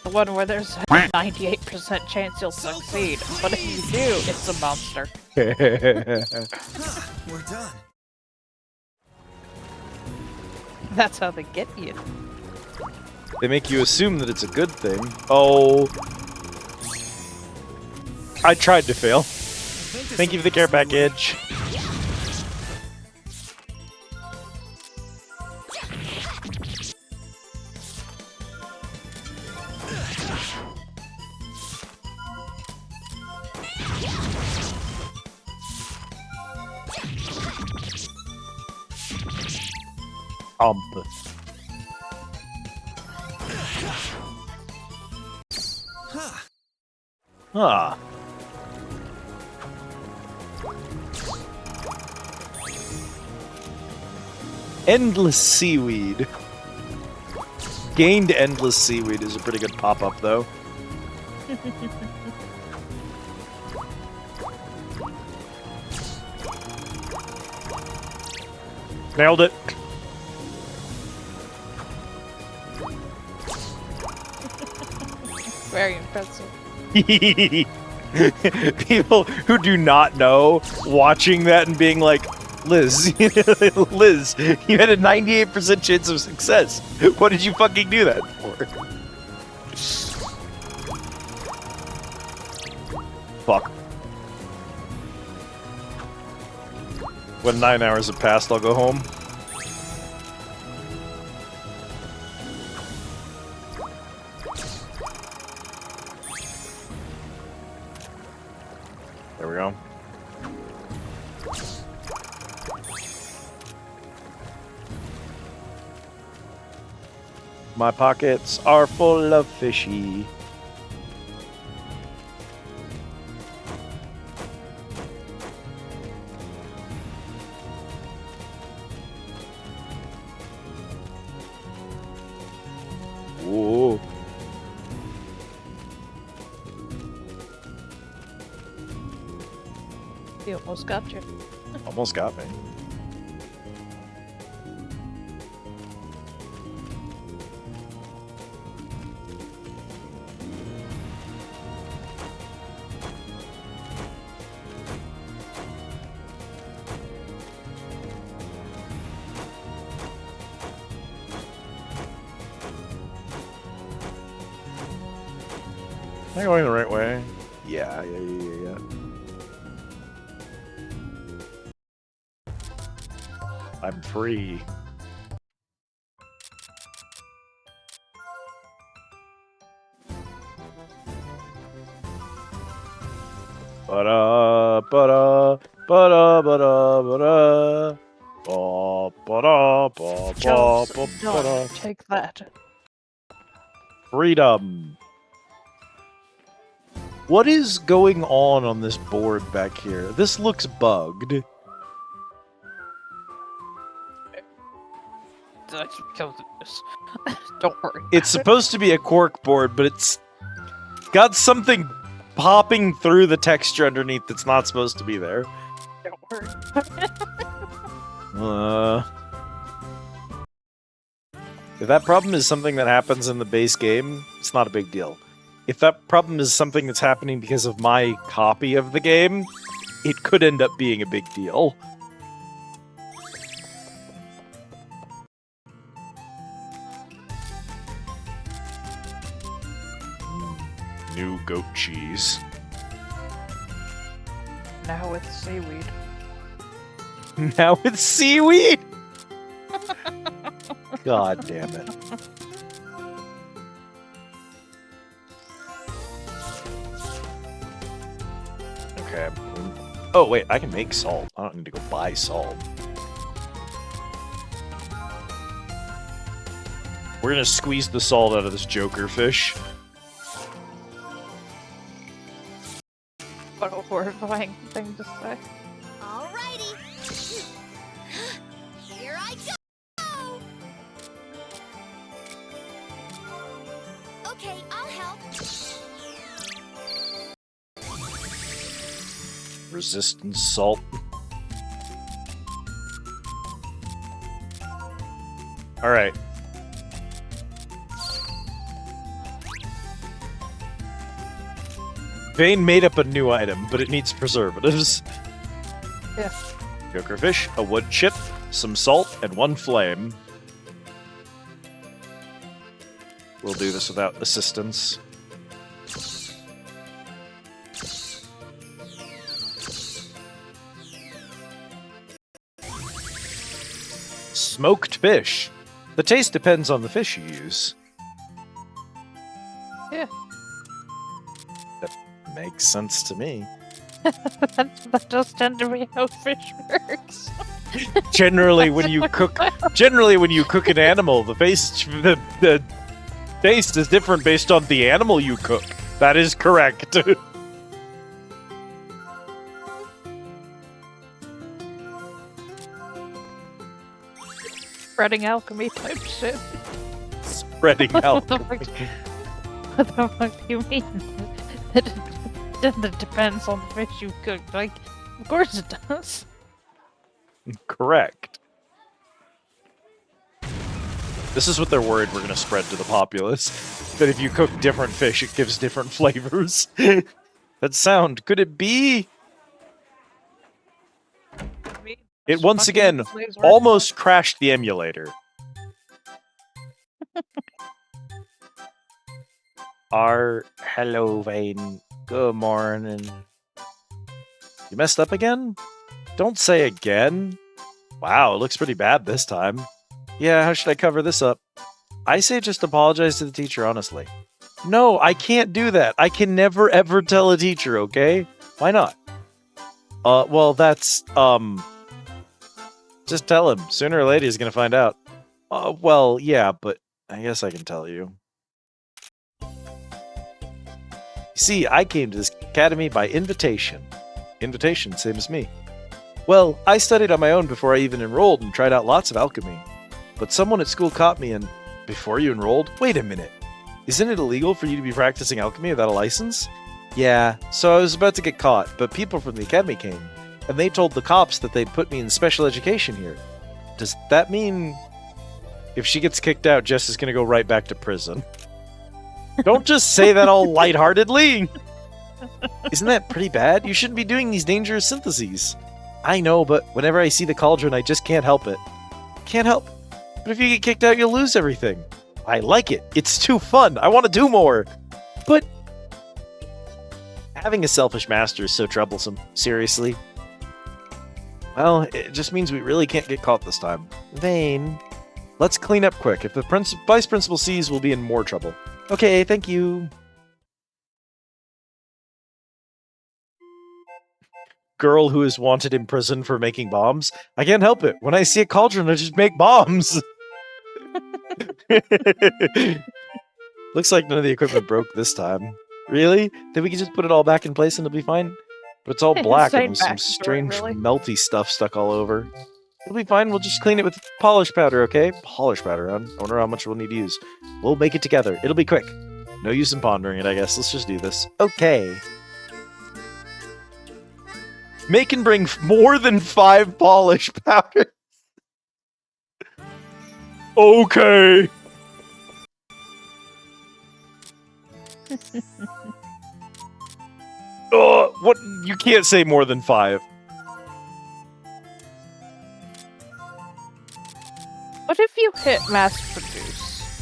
The one where there's a 98% chance you'll succeed, but if you do, it's a monster. We're done. That's how they get you. They make you assume that it's a good thing. Oh. I tried to fail. Thank you for the care package. Ah. Endless seaweed. Gained endless seaweed is a pretty good pop-up, though. Nailed it. Very impressive. People who do not know watching that and being like, Liz, Liz, you had a 98% chance of success. What did you fucking do that for? Fuck. When 9 hours have passed, I'll go home. There we go. My pockets are full of fishy. Whoa. You almost got you. Almost got me. Am I going the right way? Yeah. I'm free. Ba-da, ba-da, ba-da, ba-da, ba-da. Ba, ba-da, ba, ba, ba, ba-da. Take that. Freedom. What is going on this board back here? This looks bugged. because of this. Don't worry. It's supposed to be a cork board, but it's got something popping through the texture underneath that's not supposed to be there. Don't worry. If that problem is something that happens in the base game, it's not a big deal. If that problem is something that's happening because of my copy of the game, it could end up being a big deal. New goat cheese. Now with seaweed. Now it's seaweed! God damn it. Okay. Oh, wait, I can make salt. I don't need to go buy salt. We're gonna squeeze the salt out of this Joker fish. What a horrifying thing to say. Alrighty. Here I go. Okay, I'll help. Resistance salt. Alright. Vane made up a new item, but it needs preservatives. Yeah. Joker fish, a wood chip, some salt, and 1 flame. We'll do this without assistance. Smoked fish. The taste depends on the fish you use. Yeah. That makes sense to me. that does tend to be how fish works. Generally, when you cook an animal, the taste is different based on the animal you cook. That is correct. Spreading alchemy type shit. Spreading alchemy. What the fuck do you mean? It depends on the fish you cook. Like, of course it does. Correct. This is what they're worried we're going to spread to the populace. That if you cook different fish, it gives different flavors. That sound, could it be? It once again almost crashed the emulator. Hello, Vane. Good morning. You messed up again? Don't say again. Wow, it looks pretty bad this time. Yeah, how should I cover this up? I say just apologize to the teacher, honestly. No, I can't do that. I can never ever tell a teacher, okay? Why not? Well, that's, just tell him. Sooner or later he's gonna find out. Well, yeah, but I guess I can tell you. See, I came to this academy by invitation. Invitation, same as me. Well, I studied on my own before I even enrolled and tried out lots of alchemy. But someone at school caught me and... Before you enrolled? Wait a minute. Isn't it illegal for you to be practicing alchemy without a license? Yeah, so I was about to get caught, but people from the academy came. And they told the cops that they'd put me in special education here. Does that mean... If she gets kicked out, Jess is gonna go right back to prison? Don't just say that all lightheartedly! Isn't that pretty bad? You shouldn't be doing these dangerous syntheses. I know, but whenever I see the cauldron, I just can't help it. Can't help. But if you get kicked out, you'll lose everything. I like it. It's too fun. I want to do more. But having a selfish master is so troublesome. Seriously. Well, it just means we really can't get caught this time. Vane. Let's clean up quick. If the vice principal sees, we'll be in more trouble. Okay, thank you. Girl who is wanted in prison for making bombs. I can't help it. When I see a cauldron, I just make bombs. Looks like none of the equipment broke this time. Really? Then we can just put it all back in place and it'll be fine? But it's all black and with some strange melty stuff stuck all over. It'll be fine. We'll just clean it with polish powder, okay? Polish powder. I wonder how much we'll need to use. We'll make it together. It'll be quick. No use in pondering it, I guess. Let's just do this. Okay. Make and bring more than 5 polish powders. Okay. What? You can't say more than 5. What if you hit mass produce?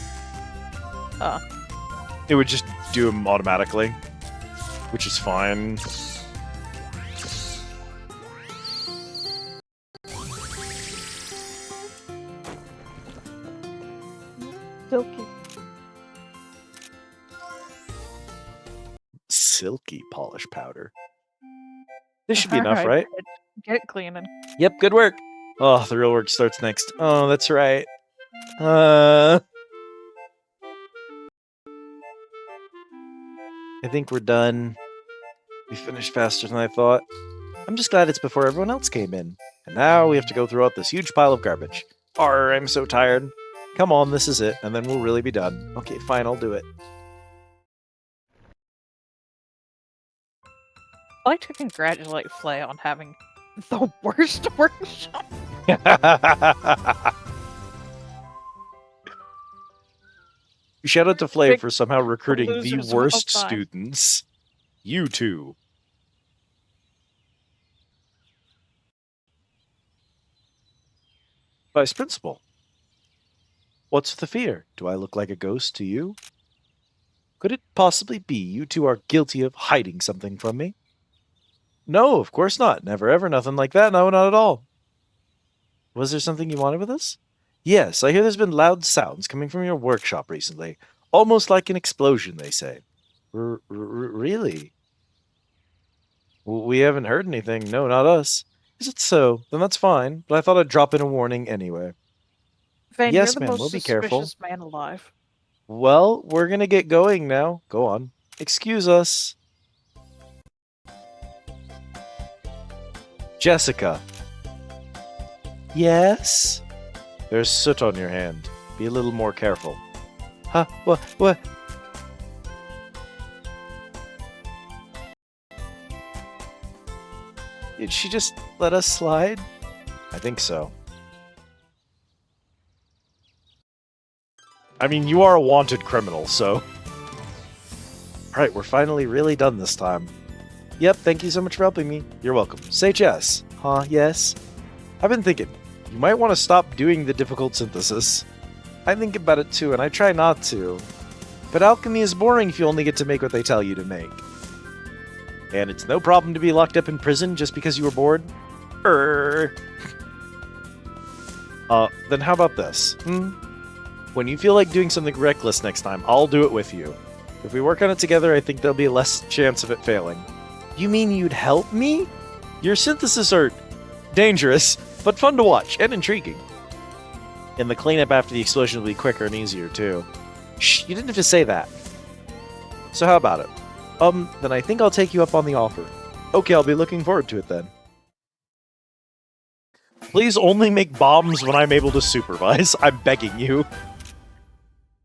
It would just do them automatically, which is fine. Silky. Silky polish powder. This should be enough, Alright, right? Get cleaning. Yep, good work. Oh, the real work starts next. Oh, that's right. I think we're done. We finished faster than I thought. I'm just glad it's before everyone else came in. And now we have to go through out this huge pile of garbage. Arr, I'm so tired. Come on, this is it, and then we'll really be done. Okay, fine, I'll do it. I like to congratulate Flay on having the worst workshop. Shout out to Flay Big for somehow recruiting the losers worst of all time. students. You two. Vice Principal. What's the fear? Do I look like a ghost to you? Could it possibly be you two are guilty of hiding something from me? No, of course not. Never ever, nothing like that. No, not at all. Was there something you wanted with us? Yes, I hear there's been loud sounds coming from your workshop recently. Almost like an explosion, they say. Really? We haven't heard anything. No, not us. Is it so? Then that's fine. But I thought I'd drop in a warning anyway. Vane, Yes, you're the ma'am, most we'll be careful. suspicious man alive. Well, we're gonna get going now. Go on. Excuse us. Jessica. Yes? There's soot on your hand. Be a little more careful. Huh? What? Did she just let us slide? I think so. I mean, you are a wanted criminal, so... Alright, we're finally really done this time. Yep, thank you so much for helping me. You're welcome. Say yes. Huh, yes? I've been thinking, you might want to stop doing the difficult synthesis. I think about it too, and I try not to. But alchemy is boring if you only get to make what they tell you to make. And it's no problem to be locked up in prison just because you were bored? Then how about this? When you feel like doing something reckless next time, I'll do it with you. If we work on it together, I think there'll be less chance of it failing. You mean you'd help me? Your synthesis are dangerous, but fun to watch and intriguing. And the cleanup after the explosion will be quicker and easier, too. Shh, you didn't have to say that. So how about it? Then I think I'll take you up on the offer. Okay, I'll be looking forward to it then. Please only make bombs when I'm able to supervise. I'm begging you.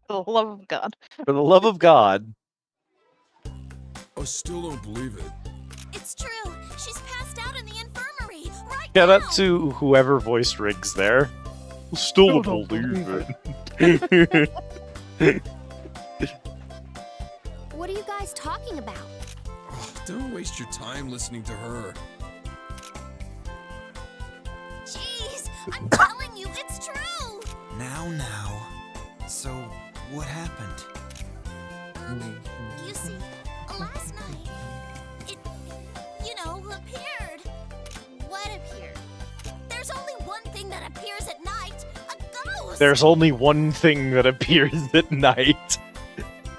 For the love of God. For the love of God. I still don't believe it. It's true. She's passed out in the infirmary right Shout now. out to whoever voiced Riggs there. Still don't believe it. What are you guys talking about? Oh, don't waste your time listening to her. Jeez, I'm telling you, it's true. Now. So, what happened? You see, last night, it, appeared. What appeared? There's only one thing that appears at night. A ghost. There's only one thing that appears at night.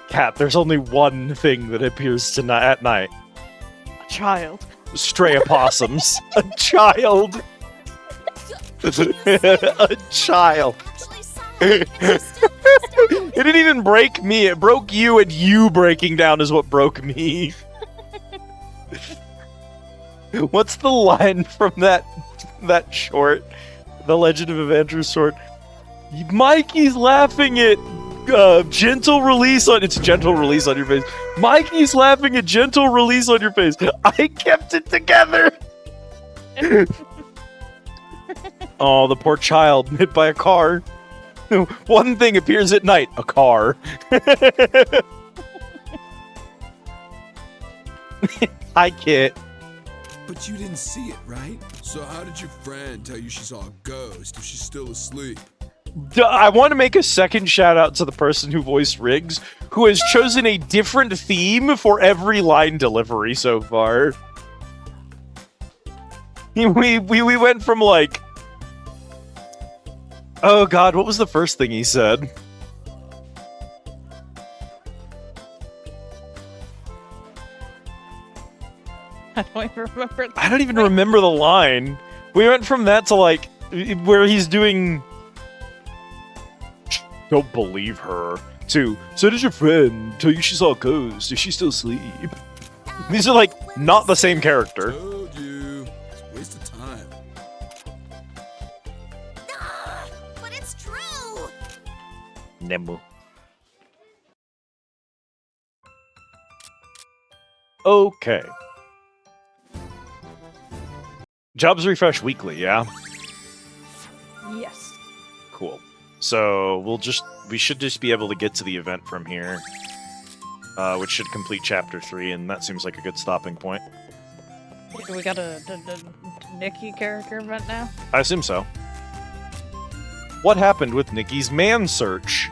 Cat, there's only one thing that appears at night. A child. Stray opossums. A child. A child. Actually, silent, but she's still passed out. It didn't even break me. It broke you, and you breaking down is what broke me. What's the line from that short? The Legend of Evander's Sword. Mikey's laughing at gentle release on... It's gentle release on your face. Mikey's laughing at gentle release on your face. I kept it together! Oh, the poor child hit by a car. One thing appears at night. A car. Hi, Kit. But you didn't see it, right? So how did your friend tell you she saw a ghost if she's still asleep? I want to make a second shout out to the person who voiced Riggs, who has chosen a different theme for every line delivery so far. We went from like... Oh god, what was the first thing he said? I don't even remember. I don't even remember the line. We went from that to like where he's doing "Don't believe her" to "So did your friend tell you she saw a ghost? Is she still asleep?" These are like not the same character. Told you. It's a waste of time. Ah, but it's true. Nemu. Okay. Jobs refresh weekly, yeah? Yes. Cool. So we should just be able to get to the event from here. Which should complete chapter 3, and that seems like a good stopping point. Do we got a Nikki character event now? I assume so. What happened with Nikki's man search?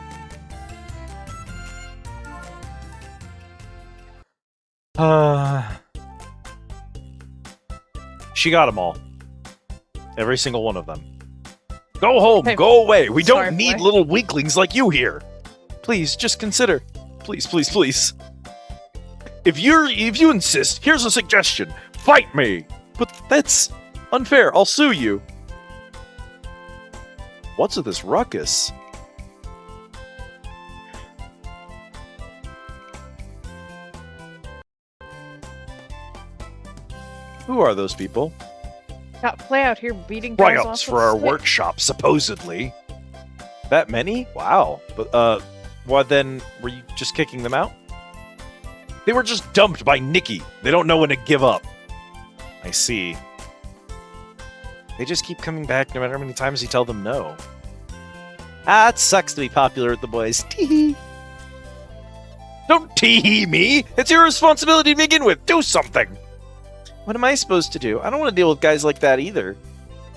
She got them all. Every single one of them. Go home! Hey, go away! We sorry, don't need boy. little weaklings like you here! Please, just consider. Please, please, please. If you insist, here's a suggestion. Fight me! But that's unfair. I'll sue you. What's with this ruckus? Who are those people? Got play out here beating guys Tryouts off for with our sticks. workshop, supposedly. That many? Wow. But, why then were you just kicking them out? They were just dumped by Nikki. They don't know when to give up. I see. They just keep coming back no matter how many times you tell them no. Ah, it sucks to be popular with the boys. Tee-hee. Don't tee-hee me! It's your responsibility to begin with! Do something! What am I supposed to do? I don't want to deal with guys like that either.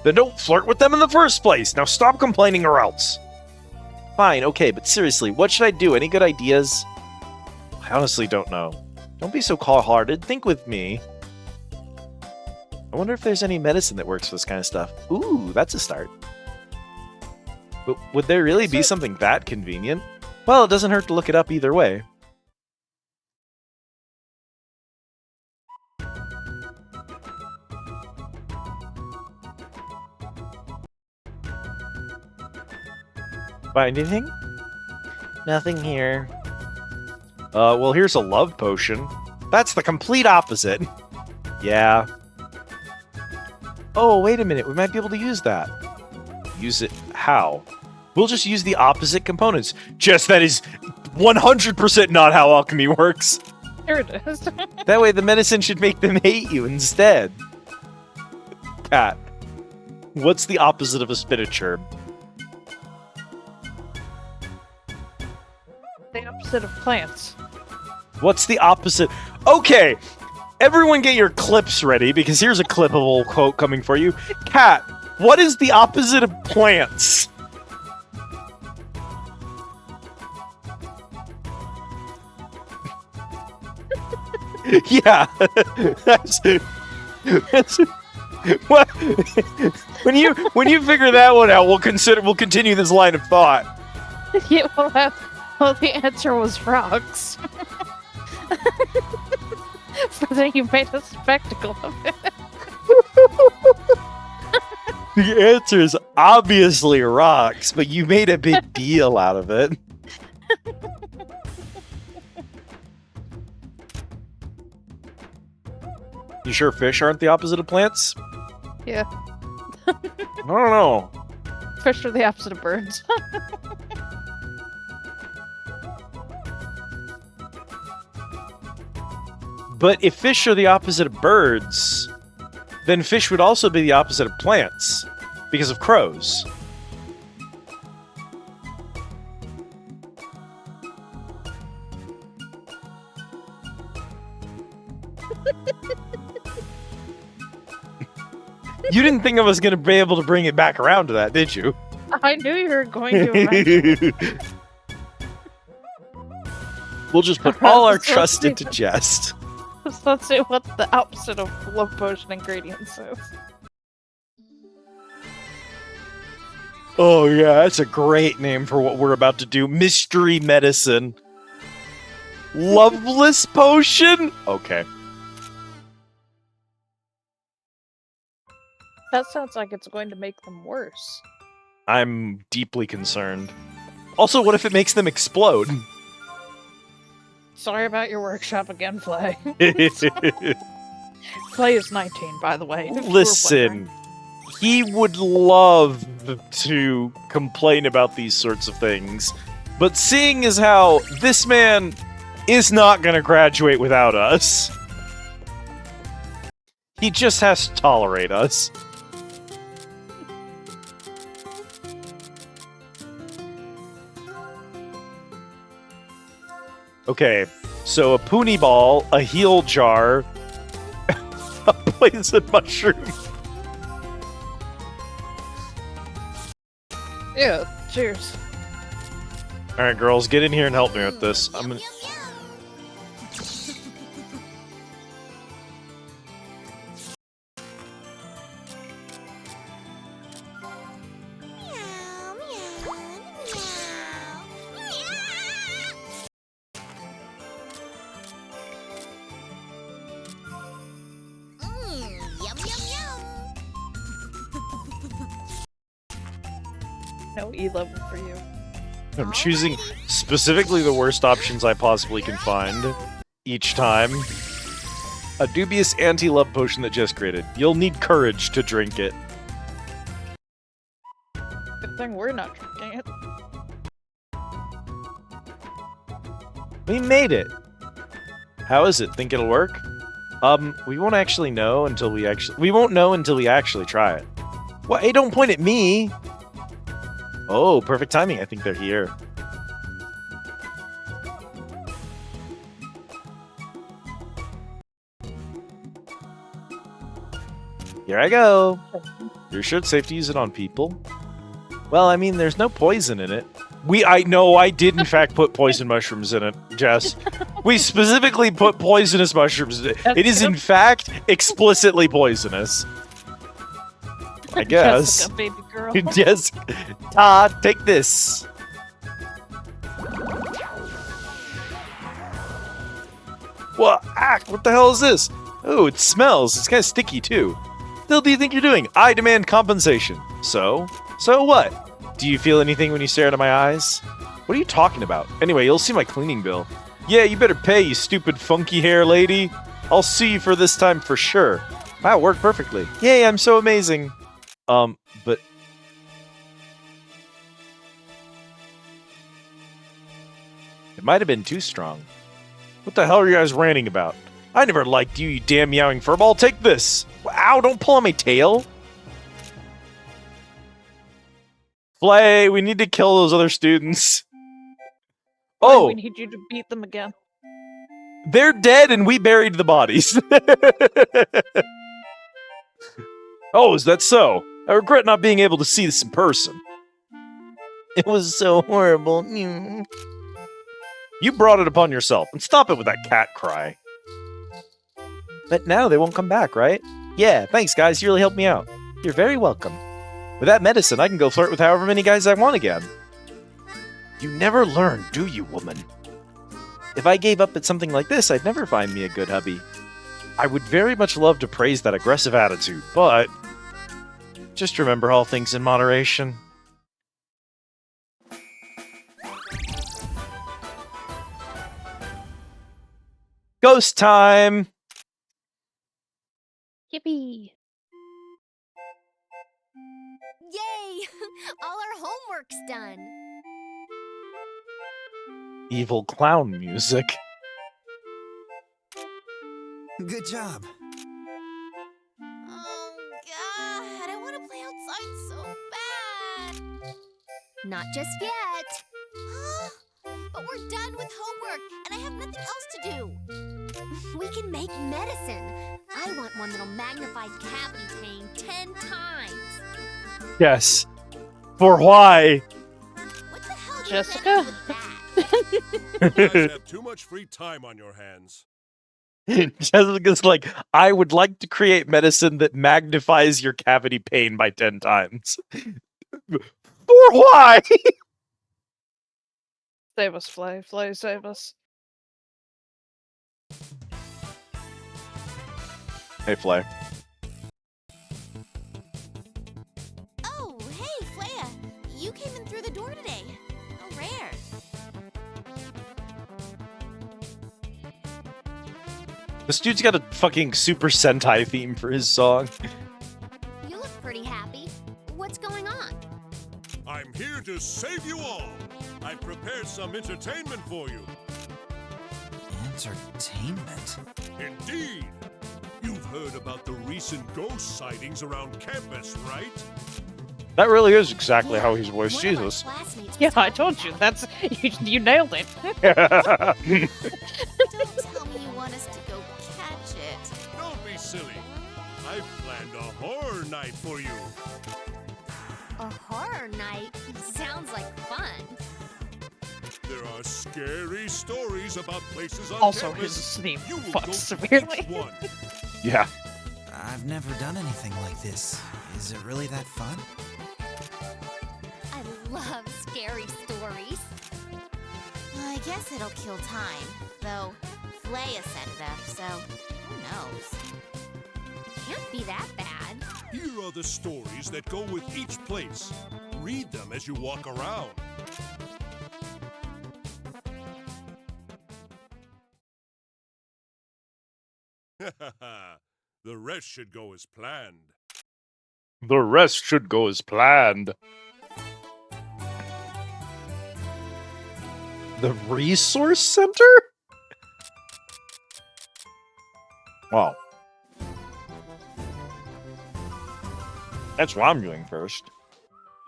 Then don't flirt with them in the first place! Now stop complaining or else! Fine, okay, but seriously, what should I do? Any good ideas? I honestly don't know. Don't be so cold-hearted. Think with me. I wonder if there's any medicine that works for this kind of stuff. Ooh, that's a start. But would there really be something that convenient? Well, it doesn't hurt to look it up either way. Find anything? Nothing here. Well, here's a love potion. That's the complete opposite. Yeah. Oh, wait a minute. We might be able to use that. Use it how? We'll just use the opposite components. Just that is 100% not how alchemy works. There it is. That way the medicine should make them hate you instead. Cat. What's the opposite of a spinach-herb? The opposite of plants. What's the opposite? Okay, everyone get your clips ready, because here's a clippable quote coming for you. Cat, what is the opposite of plants? Yeah, that's what, when you figure that one out, we'll continue this line of thought. Yeah, well, the answer was rocks. But then you made a spectacle of it. The answer is obviously rocks, but you made a big deal out of it. You sure fish aren't the opposite of plants? Yeah. I don't know. Fish are the opposite of birds. But if fish are the opposite of birds, then fish would also be the opposite of plants because of crows. You didn't think I was going to be able to bring it back around to that, did you? I knew you were going to eventually. We'll just put all our trust into jest. So let's see what the opposite of love potion ingredients is. Oh yeah, that's a great name for what we're about to do. Mystery medicine. Loveless potion? Okay. That sounds like it's going to make them worse. I'm deeply concerned. Also, what if it makes them explode? Sorry about your workshop again, Flay. Flay is 19, by the way. if you were Listen, wondering. he would love to complain about these sorts of things, but seeing as how this man is not going to graduate without us, he just has to tolerate us. Okay, so a poonie ball, a heal jar, a poison mushroom. Yeah, cheers. All right, girls, get in here and help me with this. I'm gonna... Yum, yum, yum. No E level for you. I'm choosing specifically the worst options I possibly can find each time. A dubious anti-love potion that just created. You'll need courage to drink it. Good thing we're not drinking it. We made it. How is it? Think it'll work? We won't actually know until we won't know until we actually try it. What? Hey, don't point at me. Oh, perfect timing. I think they're here. Here I go. You're sure it's safe to use it on people? Well, I mean, there's no poison in it. I know I did in fact put poison mushrooms in it, Jess. We specifically put poisonous mushrooms in it. It is in fact explicitly poisonous. I guess. Jessica, baby girl. Yes. Todd, take this. What? Ah, what the hell is this? Oh, it smells. It's kind of sticky too. What the hell do you think you're doing? I demand compensation. So? So what? Do you feel anything when you stare into my eyes? What are you talking about? Anyway, you'll see my cleaning bill. Yeah, you better pay, you stupid funky hair lady. I'll sue you for this time for sure. Wow, worked perfectly. Yay, I'm so amazing. But... It might have been too strong. What the hell are you guys ranting about? I never liked you, you damn meowing furball. Take this. Ow, don't pull on my tail. Flay, we need to kill those other students. Oh, We need you to beat them again. they're dead and we buried the bodies. Oh, is that so? I regret not being able to see this in person. It was so horrible. You brought it upon yourself, and stop it with that cat cry. But now they won't come back, right? Yeah, thanks guys, you really helped me out. You're very welcome. With that medicine, I can go flirt with however many guys I want again. You never learn, do you, woman? If I gave up at something like this, I'd never find me a good hubby. I would very much love to praise that aggressive attitude, but... just remember all things in moderation. Ghost time! Yippee! Yay! All our homework's done. Evil clown music. Good job. Oh, God. I want to play outside so bad. Not just yet. But we're done with homework, and I have nothing else to do. We can make medicine. I want one that'll magnify cavity pain 10 times. Yes. For why? What the hell do Jessica? you with that? You guys have too much free time on your hands. Jessica's like, I would like to create medicine that magnifies your cavity pain by 10 times. For why? Save us, Flay. Flay, save us. Hey, Flay. Oh, hey, Flea. You came in through the door today. How rare. This dude's got a fucking Super Sentai theme for his song. You look pretty happy. What's going on? I'm here to save you all. I've prepared some entertainment for you. Entertainment? Indeed. You've heard about the recent ghost sightings around campus, right? That really is exactly how he's voiced One of our Jesus. classmates Yeah, was I talking told you. about That's you nailed it. Don't tell me you want us to go catch it. Don't be silly. I've planned a horror night for you. a horror night. Sounds like fun. There are scary stories about places on Also, campus. his name You will fucks go to severely. each one. Yeah. I've never done anything like this. Is it really that fun? I love scary stories. I guess it'll kill time, though Flea set it up, so who knows? Can't be that bad. Here are the stories that go with each place. Read them as you walk around. The rest should go as planned. The rest should go as planned. The Resource Center? Wow. That's what I'm doing first.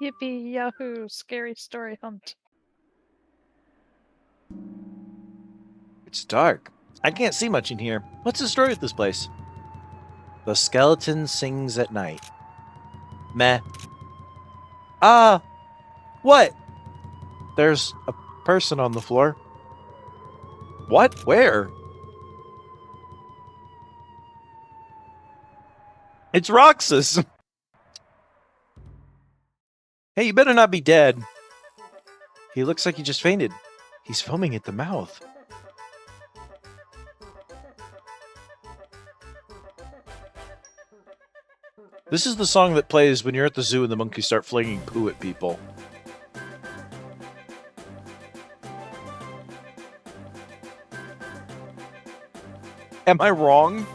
Yippee yahoo! Scary story hunt. It's dark. I can't see much in here. What's the story with this place? The skeleton sings at night. Meh. What? There's a person on the floor. What? Where? It's Roxas. Hey, you better not be dead. He looks like he just fainted. He's foaming at the mouth. This is the song that plays when you're at the zoo and the monkeys start flinging poo at people. Am I wrong?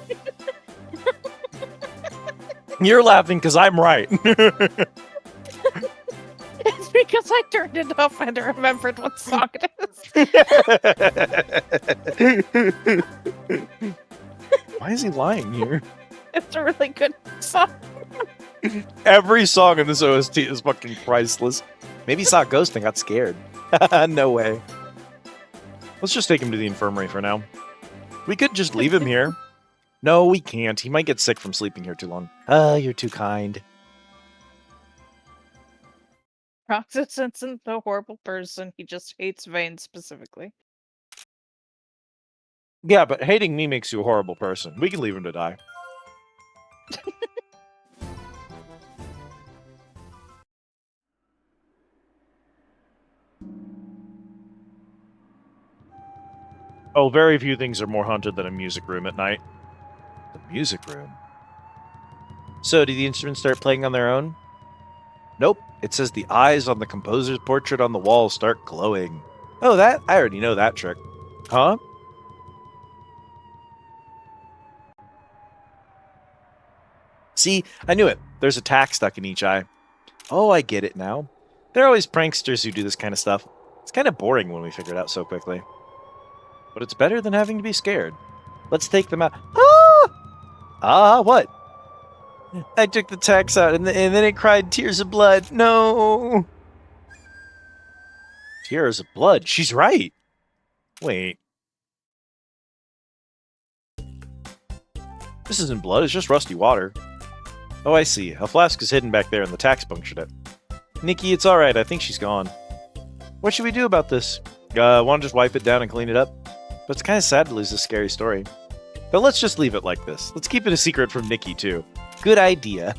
You're laughing because I'm right. It's because I turned it off and remembered what song it is. Why is he lying here? It's a really good song. Every song in this OST is fucking priceless. Maybe he saw a ghost and got scared. No way. Let's just take him to the infirmary for now. We could just leave him here. No, we can't. He might get sick from sleeping here too long. You're too kind. Roxas isn't a horrible person. He just hates Vane specifically. Yeah, but hating me makes you a horrible person. We can leave him to die. Oh, very few things are more haunted than a music room at night. The music room? So, did the instruments start playing on their own? Nope. It says the eyes on the composer's portrait on the wall start glowing. Oh, that? I already know that trick. Huh? See, I knew it. There's a tack stuck in each eye. Oh, I get it now. There are always pranksters who do this kind of stuff. It's kind of boring when we figure it out so quickly. But it's better than having to be scared. Let's take them out. Ah! Ah, what? I took the tacks out and then it cried tears of blood. No! Tears of blood. She's right. Wait. This isn't blood, it's just rusty water. Oh, I see. A flask is hidden back there and the tacks punctured it. Nikki, it's alright. I think she's gone. What should we do about this? Want to just wipe it down and clean it up? But it's kind of sad to lose this scary story. But let's just leave it like this. Let's keep it a secret from Nikki, too. Good idea.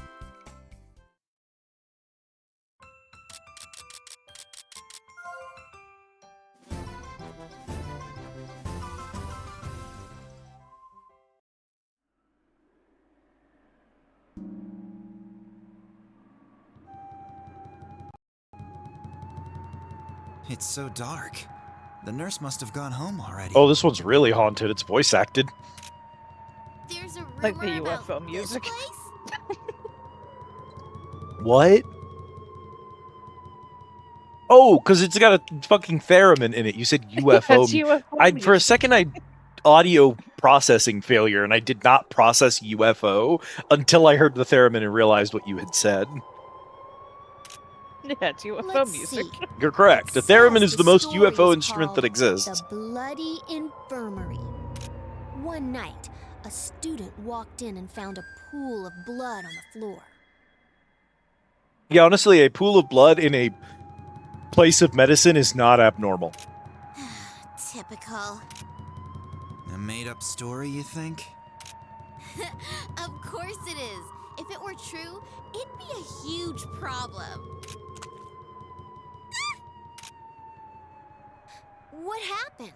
It's so dark. The nurse must have gone home already. Oh, this one's really haunted. It's voice acted. There's a rumor Like the about UFO this music. place? What? Oh, because it's got a fucking theremin in it. You said UFO. It's UFO For a music. second, I audio processing failure, and I did not process UFO until I heard the theremin and realized what you had said. Yeah, it's UFO Let's music. see. You're correct. The It theremin says is the most story UFO is instrument that called exists. The Bloody Infirmary. One night, a student walked in and found a pool of blood on the floor. Yeah, honestly, a pool of blood in a place of medicine is not abnormal. Typical. A made-up story, you think? Of course it is. If it were true, it'd be a huge problem. What happened?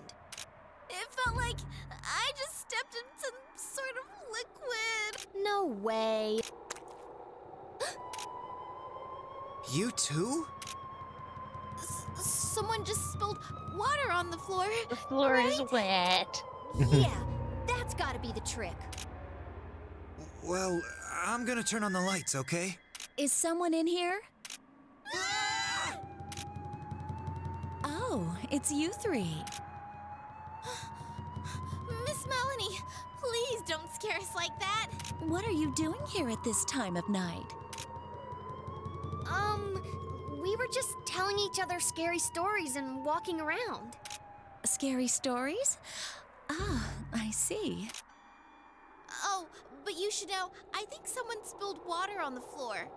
It felt like I just stepped in some sort of liquid. No way. You too? Someone just spilled water on the floor. The floor is wet. Yeah, that's gotta be the trick. Well, I'm gonna turn on the lights, okay? Is someone in here? Oh, it's you three. Miss Melanie, please don't scare us like that. What are you doing here at this time of night? We were just telling each other scary stories and walking around. Scary stories? Ah, I see. Oh, but you should know, I think someone spilled water on the floor.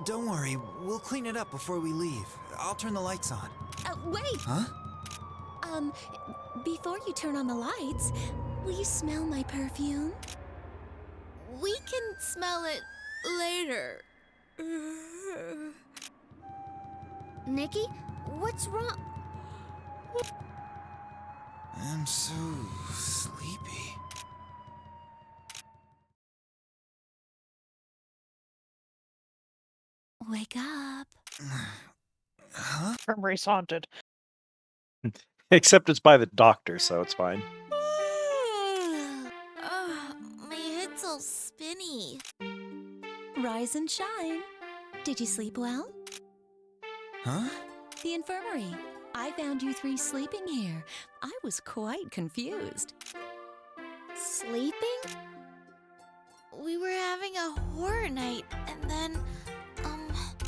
Don't worry, we'll clean it up before we leave. I'll turn the lights on. Wait! Huh? Before you turn on the lights, will you smell my perfume? We can smell it later. Nikki, what's wrong? I'm so sleepy. Wake up. Huh? Infirmary's haunted. Except it's by the doctor, so it's fine. My head's all spinny. Rise and shine. Did you sleep well? Huh? The infirmary. I found you three sleeping here. I was quite confused. Sleeping? We were having a horror night, and then,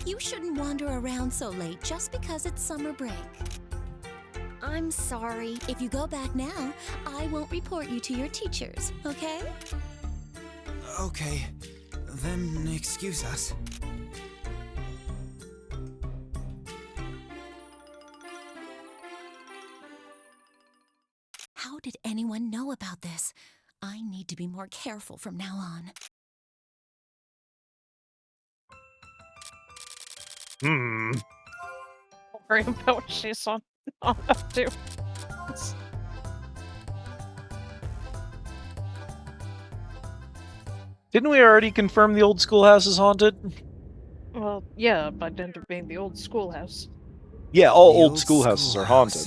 You shouldn't wander around so late just because it's summer break. I'm sorry. If you go back now, I won't report you to your teachers, okay? Okay, then excuse us. How did anyone know about this? I need to be more careful from now on. Hmm. Don't worry about what she's on up to. Didn't we already confirm the old schoolhouse is haunted? Well, yeah, by dint of being the old schoolhouse. Yeah, all The old schoolhouses are haunted.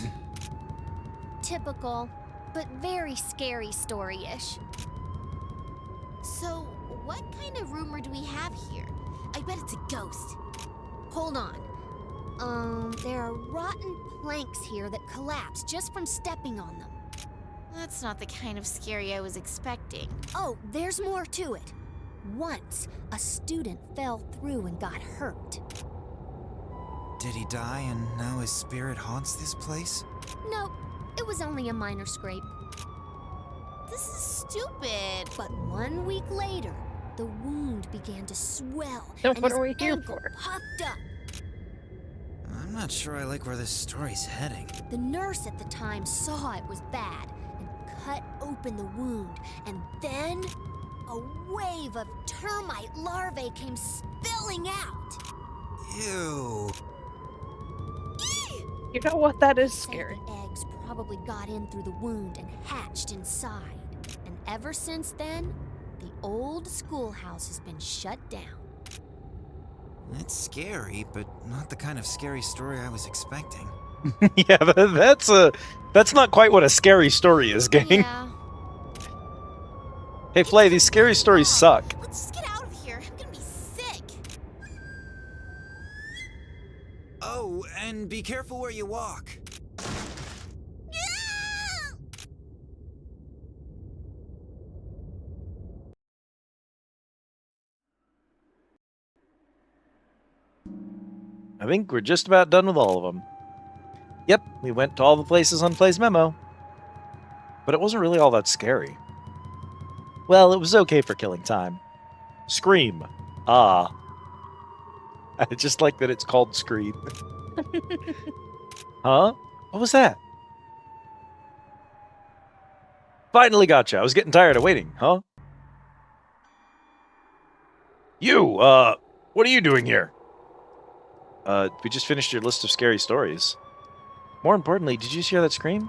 Typical, but very scary story-ish. so What kind of rumor do we have here? I bet it's a ghost. Hold on. There are rotten planks here that collapse just from stepping on them. That's not the kind of scary I was expecting. Oh, there's more to it. Once, a student fell through and got hurt. Did he die and now his spirit haunts this place? Nope, it was only a minor scrape. This is stupid. But 1 week later, the wound began to swell Then and what his are we here ankle for? puffed up. I'm not sure I like where this story's heading. The nurse at the time saw it was bad and cut open the wound, and then a wave of termite larvae came spilling out. Ew. You know what? That is Say scary. the eggs probably got in through the wound and hatched inside. And ever since then, the old schoolhouse has been shut down. It's scary, but not the kind of scary story I was expecting. Yeah, that's not quite what a scary story is, gang. Yeah. Hey, Flay, these scary stories suck. Let's just get out of here. I'm gonna be sick. Oh, and be careful where you walk. I think we're just about done with all of them. Yep, we went to all the places on Play's memo. But it wasn't really all that scary. Well, it was okay for killing time. Scream. Ah. I just like that it's called Scream. Huh? What was that? Finally gotcha. I was getting tired of waiting, huh? You, what are you doing here? We just finished your list of scary stories. More importantly, did you hear that scream?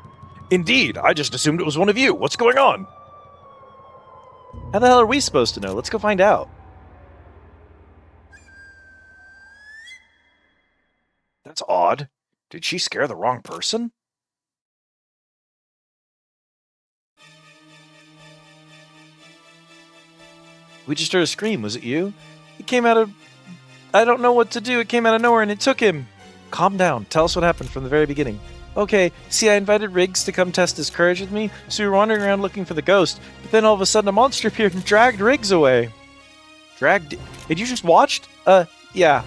Indeed, I just assumed it was one of you. What's going on? How the hell are we supposed to know? Let's go find out. That's odd. Did she scare the wrong person? We just heard a scream. Was it you? It came out of... I don't know what to do. It came out of nowhere and it took him. Calm down. Tell us what happened from the very beginning. Okay, see, I invited Riggs to come test his courage with me, so we were wandering around looking for the ghost, but then all of a sudden a monster appeared and dragged Riggs away. Dragged? Did you just watched? Yeah.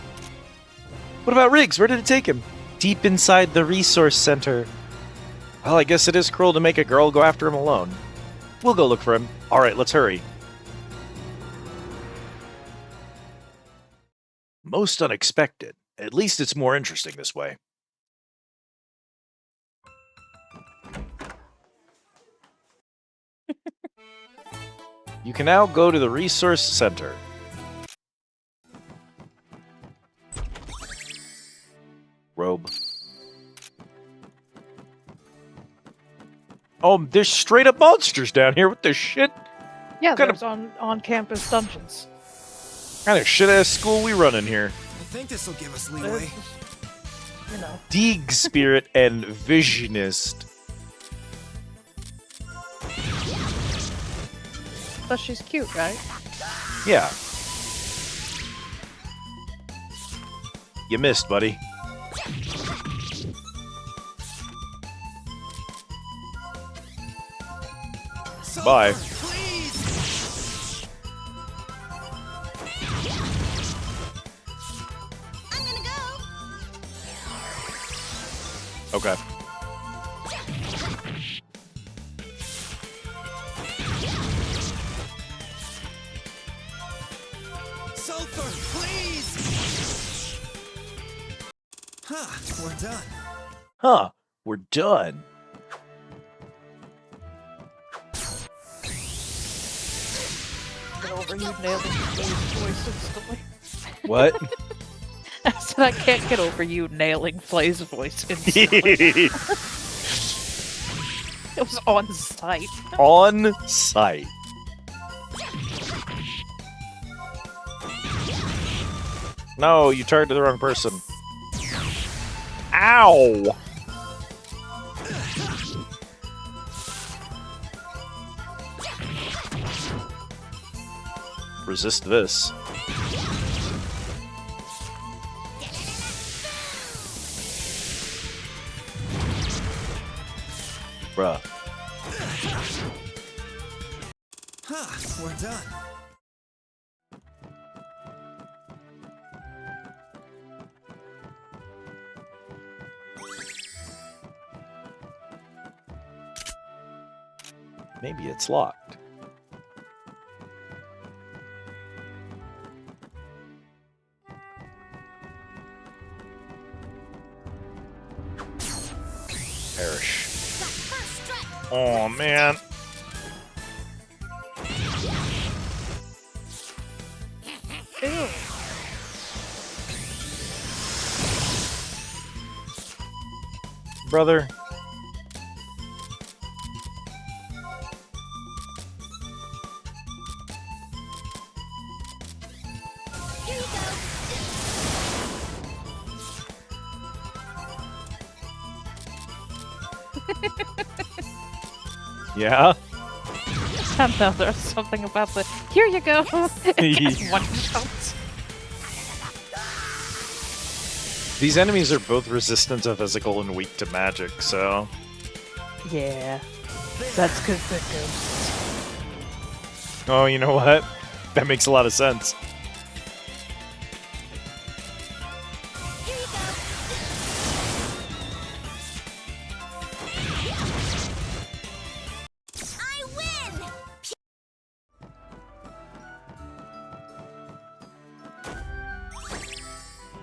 What about Riggs? Where did it take him? Deep inside the resource center. Well, I guess it is cruel to make a girl go after him alone. We'll go look for him. Alright, let's hurry. Most unexpected. At least it's more interesting this way. You can now go to the resource center. Robe. Oh, there's straight up monsters down here. What the shit? Yeah, Kind there's on-campus dungeons. Kind of shit ass school we run in here. I think this will give us There's, leeway. you know. Deeg Spirit and Visionist. But she's cute, right? Yeah. You missed, buddy. Bye. Please! I'm gonna go. Okay. Sulfur, please! Huh, we're done. Huh. We're done. Get over you nailing Flay's voice instantly. What? I said I can't get over you nailing Flay's voice instantly. It was on site. On site. No, you targeted the wrong person. Ow! resist this. Bruh. Huh, we're done. Maybe it's locked. Perish. Oh man. Ew. Brother. Here you go. Yeah? I don't know, there's something about the here you go. One shot. These enemies are both resistant to physical and weak to magic, so... Yeah. That's because they're ghosts. Oh, you know what? That makes a lot of sense. Here you go. I win!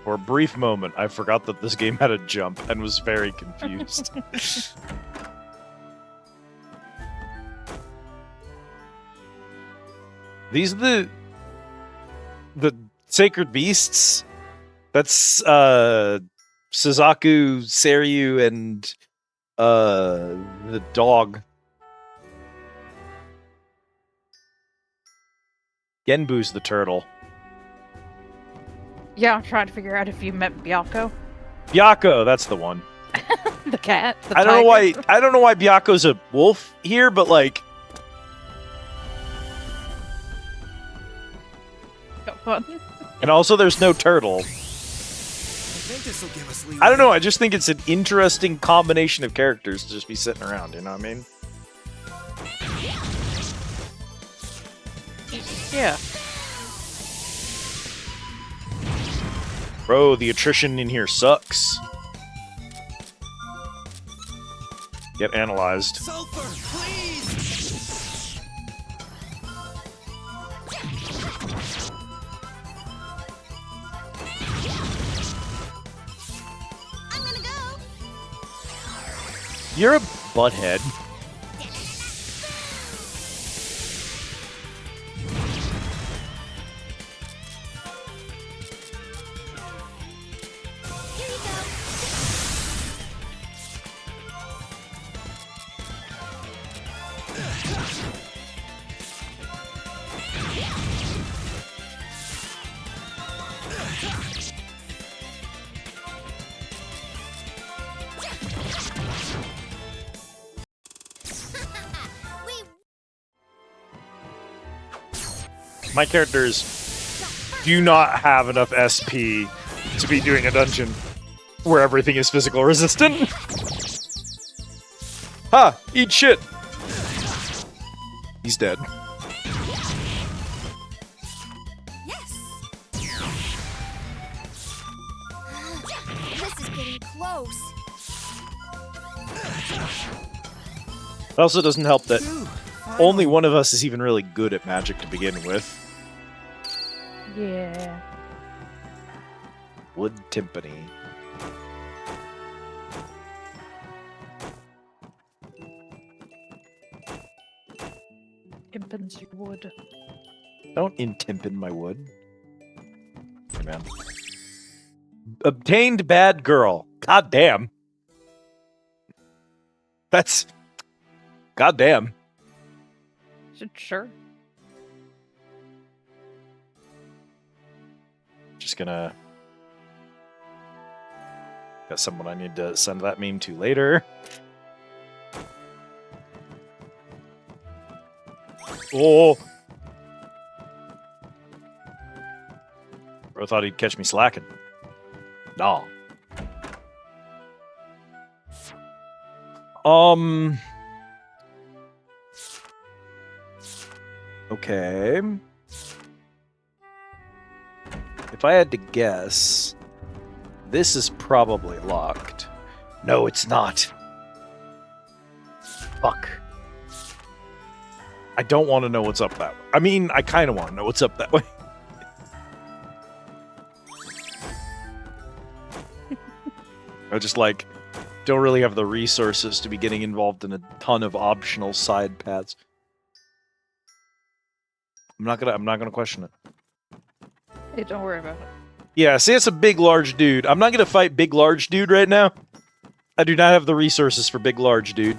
For a brief moment, I forgot that this game had a jump and was very confused. These are the sacred beasts. That's Suzaku, Seryu, and the dog. Genbu's the turtle. Yeah, I'm trying to figure out if you met Byako. Byako, that's the one. The cat. The I don't know why. tiger. I don't know why Byako's a wolf here, but like, and also there's no turtle. I think this will give us leeway. I don't know. I just think it's an interesting combination of characters to just be sitting around. You know what I mean? Yeah. Bro, the attrition in here sucks. Get analyzed. Sulfur, please! I'm gonna go. You're a butthead. Here you go. We My characters do not have enough SP to be doing a dungeon where everything is physical resistant. Ha! Eat shit! He's dead. yes. This is getting close. It also doesn't help that Phew, only finally. one of us is even really good at magic to begin with. Yeah. Wood timpani. Impins your wood. Don't intimpen my wood. Hey, man. Obtained bad girl. God damn. That's... God damn. Sure. Just gonna... Got someone I need to send that meme to later. Oh! Bro thought he'd catch me slacking. Nah. Okay. If I had to guess, this is probably locked. No, it's not. Fuck. I don't want to know what's up that way. I mean, I kind of want to know what's up that way. I just like don't really have the resources to be getting involved in a ton of optional side paths. I'm not gonna question it. Hey, don't worry about it. Yeah, see, it's a big, large dude. I'm not gonna fight big, large dude right now. I do not have the resources for big, large dude.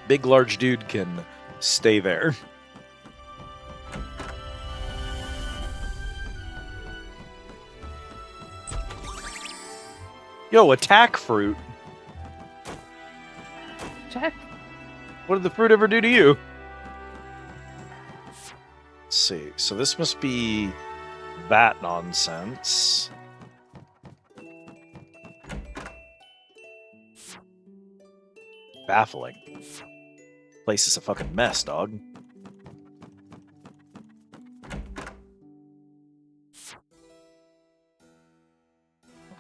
Big, large dude can stay there. Yo, attack fruit. Jack? What did the fruit ever do to you? Let's see. So this must be that nonsense. Baffling. Place is a fucking mess, dog.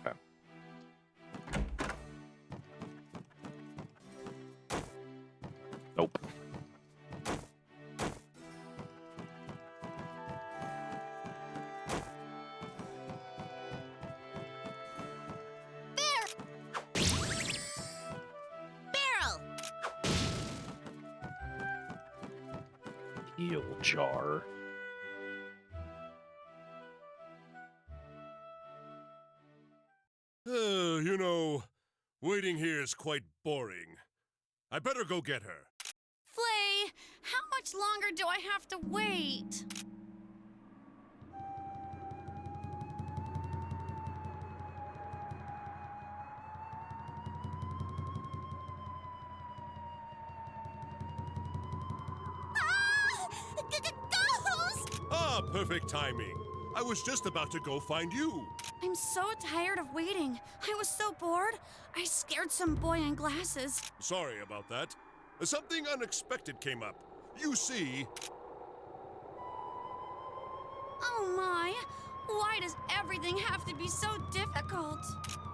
Okay. Nope. Barrel! Eel jar. You know, waiting here is quite boring. I better go get her. Flay, how much longer do I have to wait? Ghost! Ah, perfect timing. I was just about to go find you. I'm so tired of waiting. I was so bored. I scared some boy in glasses. Sorry about that. Something unexpected came up. You see... Oh my, why does everything have to be so difficult?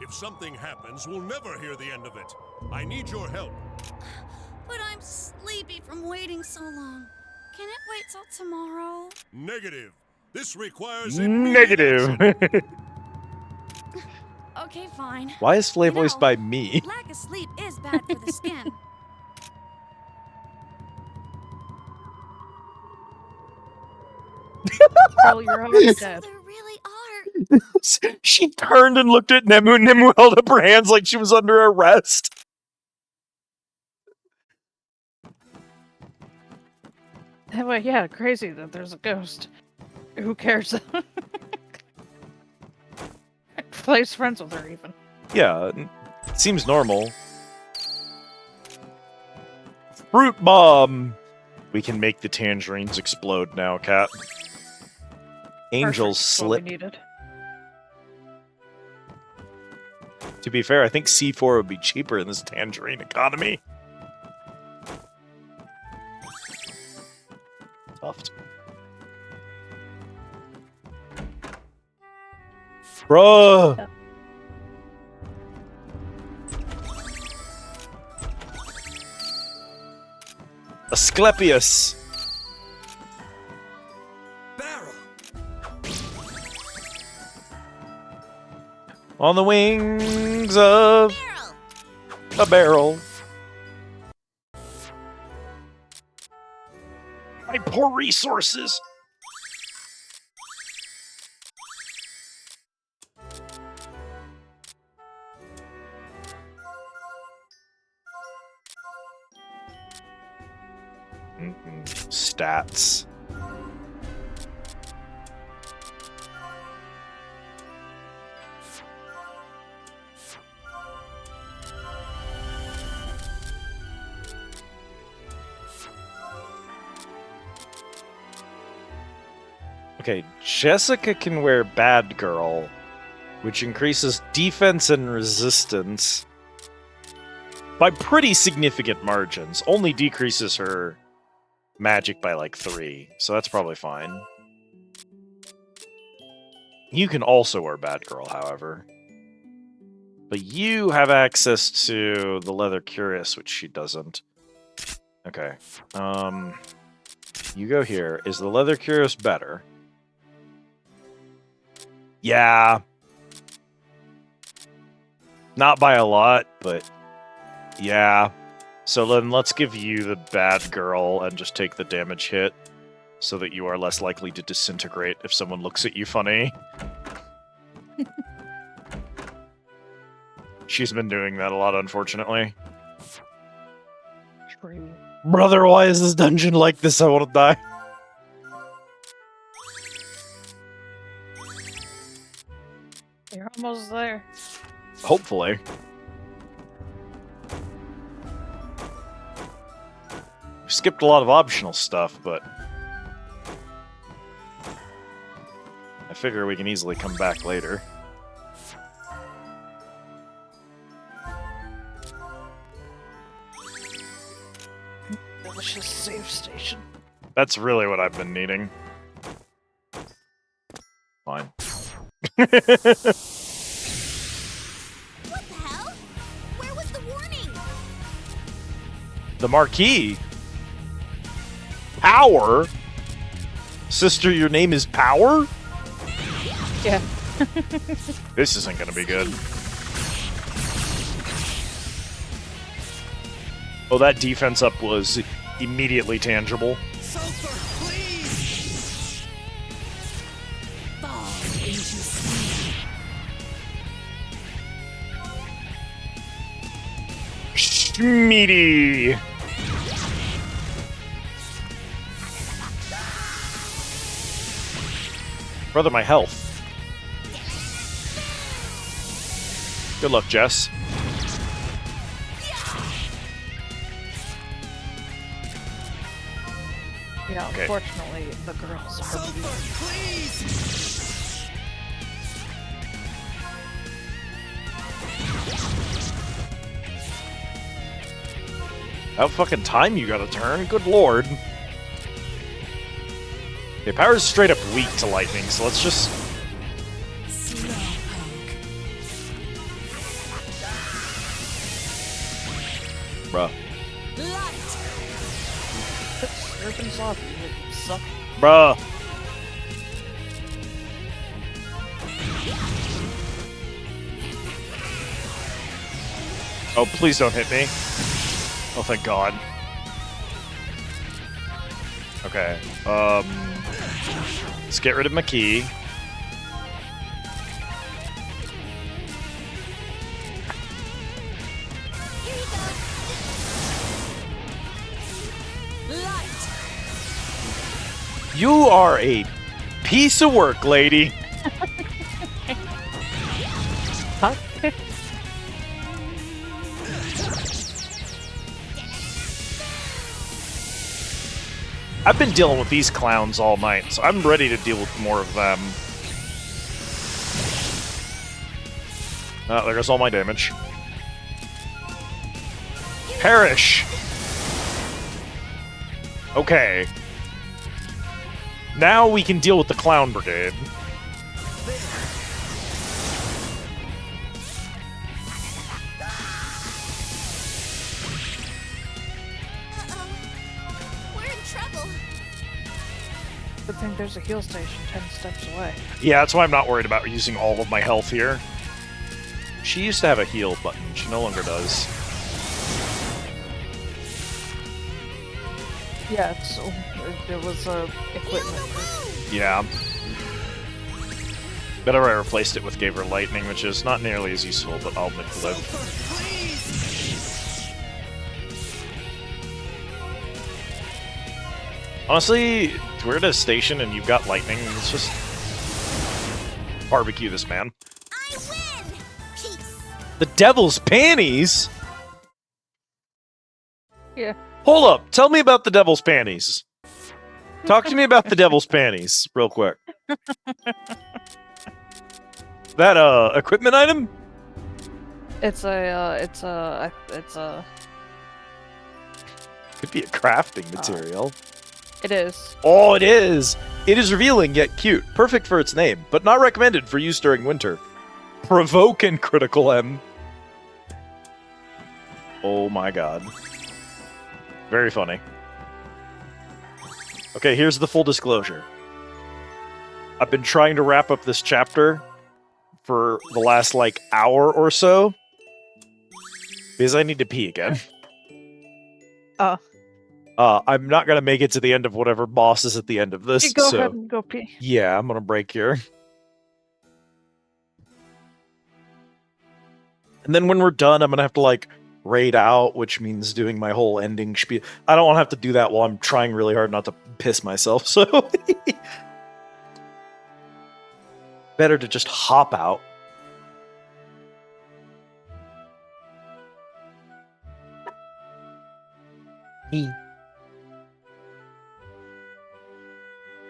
If something happens, we'll never hear the end of it. I need your help. But I'm sleepy from waiting so long. Can it wait till tomorrow? Negative. This requires Negative. Okay, fine. Why is Flay You know, voiced by me? Lack of sleep is bad for the skin. Girl, you're already So dead. there really are. She turned and looked at Nemu. Nemu held up her hands like she was under arrest. Well, yeah, crazy that there's a ghost. Who cares? Flay's friends with her, even. Yeah, seems normal. Fruit bomb. We can make the tangerines explode now, Cat. Angels Perfect, what we slip. needed. To be fair, I think C4 would be cheaper in this tangerine economy. Tuft. Bruh! Asclepius! Barrel! On the wings of Barrel! a barrel. My poor resources! Stats. Okay, Jessica can wear Bad Girl, which increases defense and resistance by pretty significant margins. Only decreases her magic by like 3, so that's probably fine. You can also wear Bad Girl, however. But you have access to the Leather Curious, which she doesn't. Okay. You go here. Is the Leather Curious better? Yeah. Not by a lot, but yeah. So then let's give you the Bad Girl and just take the damage hit so that you are less likely to disintegrate if someone looks at you funny. She's been doing that a lot, unfortunately. True. Brother, why is this dungeon like this? I want to die. You're almost there. Hopefully. We skipped a lot of optional stuff, but I figure we can easily come back later. Delicious save station. That's really what I've been needing. Fine. What the hell? Where was the warning? The marquee. Power? Sister, your name is Power? Yeah. This isn't gonna be good. Oh, that defense up was immediately tangible. Sulfur, please! Fall into sleep. Schmeedy! Brother, my health. Good luck, Jess. Yeah, Okay. unfortunately, the girls are Sulfur, please! How fucking time you gotta turn? Good lord. Okay, Power's straight up weak to lightning, so let's just... Slowpoke. Bruh. Light. Serpent's off. You suck. Bruh. Oh, please don't hit me. Oh, thank God. Okay, let's get rid of my key. Here you go. Light. You are a piece of work, lady. Huh? I've been dealing with these clowns all night, so I'm ready to deal with more of them. Oh, there goes all my damage. Perish! Okay. Now we can deal with the clown brigade. Uh-oh. We're in trouble. Good thing there's a heal station 10 steps away. Yeah, that's why I'm not worried about using all of my health here. She used to have a heal button. She no longer does. Yeah, so there was a equipment. Yeah. Better I replaced it with Gave Her Lightning, which is not nearly as useful, but I'll make the live. Sulfur, please! Honestly, we're at a station and you've got lightning. Let's just barbecue this man. I win! Peace. The devil's panties? Yeah. Hold up. Tell me about the devil's panties. Talk to me about the devil's panties, real quick. That equipment item? It's a Could be a crafting material. it is. Oh, it is! It is revealing yet cute. Perfect for its name, but not recommended for use during winter. Provoke and critical M. Oh my god. Very funny. Okay, here's the full disclosure. I've been trying to wrap up this chapter for the last, like, hour or so. Because I need to pee again. I'm not gonna make it to the end of whatever boss is at the end of this. You go so ahead and go pee. yeah, I'm gonna break here. And then when we're done, I'm gonna have to, like, raid out, which means doing my whole ending spiel. I don't want to have to do that while I'm trying really hard not to piss myself, so... Better to just hop out. I'm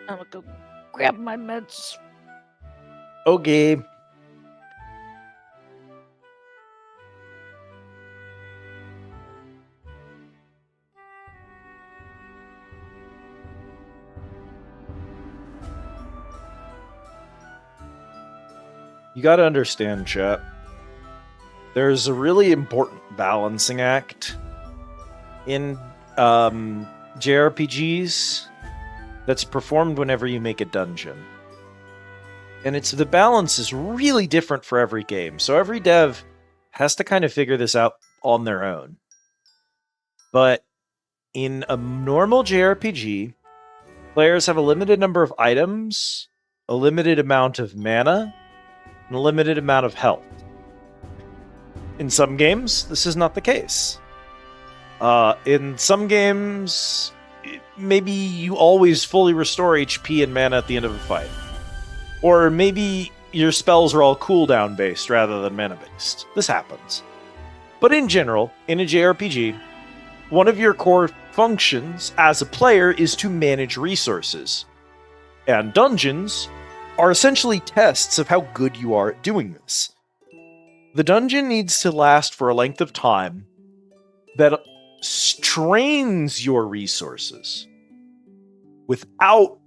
gonna go grab my meds. Okay. You gotta understand, chat. There's a really important balancing act in JRPGs that's performed whenever you make a dungeon. And the balance is really different for every game, so every dev has to kind of figure this out on their own. But in a normal JRPG, players have a limited number of items, a limited amount of mana, and a limited amount of health. In some games, this is not the case. In some games, maybe you always fully restore HP and mana at the end of a fight. Or maybe your spells are all cooldown based rather than mana based. This happens. But in general, in a JRPG, one of your core functions as a player is to manage resources. And dungeons are essentially tests of how good you are at doing this. The dungeon needs to last for a length of time that strains your resources without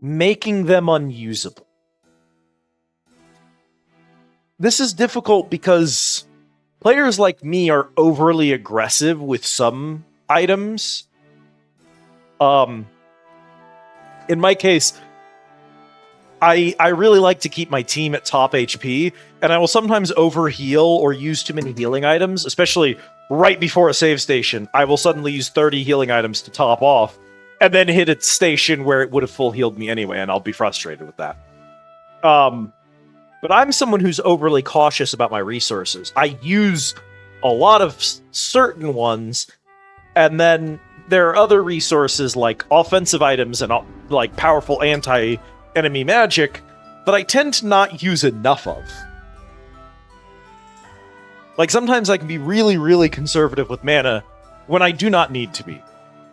making them unusable. This is difficult because players like me are overly aggressive with some items. In my case, I really like to keep my team at top HP, and I will sometimes overheal or use too many healing items, especially right before a save station. I will suddenly use 30 healing items to top off, and then hit a station where it would have full healed me anyway, and I'll be frustrated with that. But I'm someone who's overly cautious about my resources. I use a lot of certain ones, and then there are other resources like offensive items and like powerful anti-enemy magic that I tend to not use enough of. Like sometimes I can be really, really conservative with mana when I do not need to be.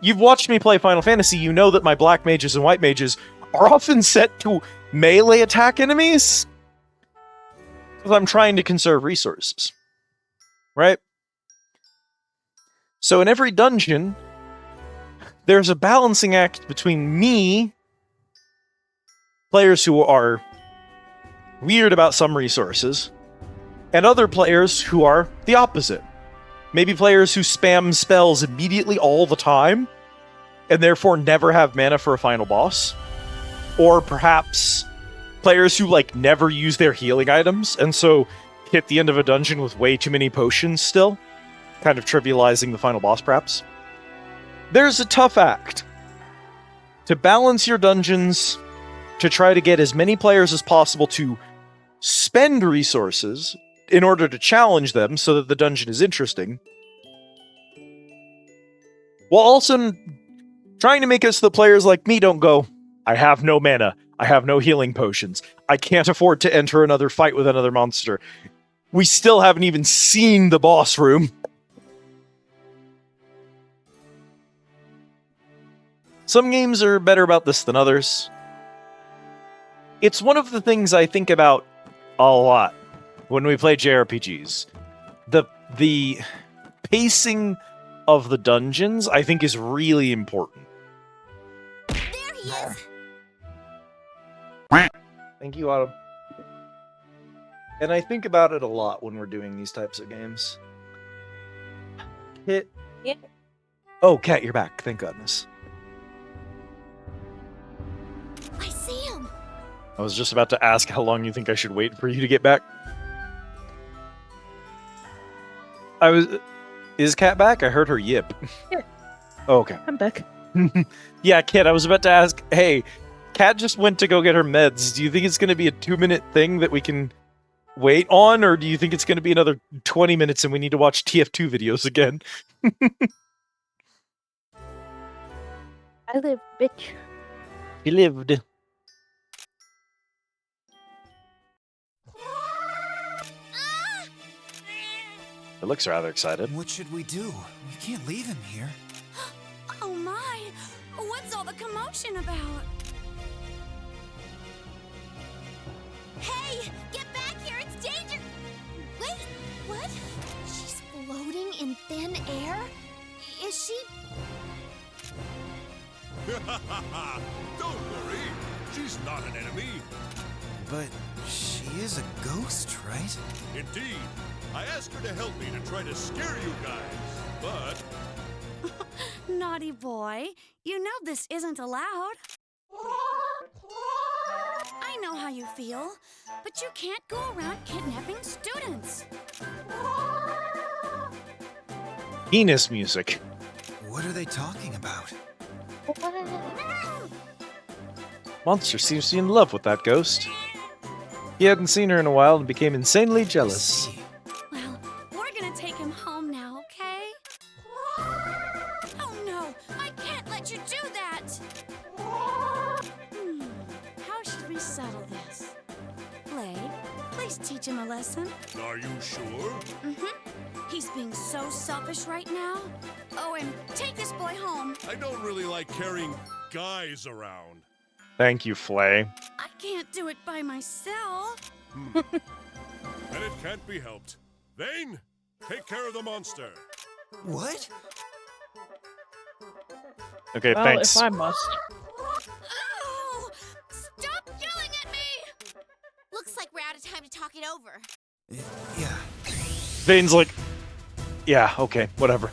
You've watched me play Final Fantasy, you know that my black mages and white mages are often set to melee attack enemies because I'm trying to conserve resources. Right? So in every dungeon, there's a balancing act between me, players who are weird about some resources, and other players who are the opposite. Maybe players who spam spells immediately all the time, and therefore never have mana for a final boss. Or perhaps players who, like, never use their healing items, and so hit the end of a dungeon with way too many potions still, kind of trivializing the final boss, perhaps. There's a tough act to balance your dungeons, to try to get as many players as possible to spend resources in order to challenge them so that the dungeon is interesting, while also trying to make it so the players like me don't go, I have no mana, I have no healing potions, I can't afford to enter another fight with another monster. We still haven't even seen the boss room. Some games are better about this than others. It's one of the things I think about a lot when we play JRPGs. The pacing of the dungeons, I think, is really important. There he is. Thank you, Autumn. And I think about it a lot when we're doing these types of games. Hit. Yeah. Oh, Kat, you're back. Thank goodness. I see him. I was just about to ask how long you think I should wait for you to get back. Is Kat back? I heard her yip. Yeah. Oh, okay. I'm back. Yeah, Kat, I was about to ask, hey, Kat just went to go get her meds. Do you think it's going to be a 2-minute thing that we can wait on, or do you think it's going to be another 20 minutes and we need to watch TF2 videos again? I live, bitch. He lived. It looks rather excited. What should we do? We can't leave him here. Oh my! What's all the commotion about? Hey, get back here! It's danger. Wait, what? She's floating in thin air? Is she? Don't worry, she's not an enemy. But she is a ghost, right? Indeed, I asked her to help me to try to scare you guys, but... Naughty boy. You know this isn't allowed. I know how you feel, but you can't go around kidnapping students. Penis music. What are they talking about? Monster seems to be in love with that ghost. He hadn't seen her in a while and became insanely I jealous. see. Well, we're gonna take him home now, okay? Oh no, I can't let you do that! How should we settle this? Flay, please teach him a lesson. Are you sure? He's being so selfish right now. Oh, and take this boy home. I don't really like carrying guys around. Thank you, Flay. I can't do it by myself. And it can't be helped. Vane, take care of the monster. What? Okay, Well, thanks. if I must. Oh, stop yelling at me! Looks like we're out of time to talk it over. Yeah. Vane's like, yeah, okay, whatever.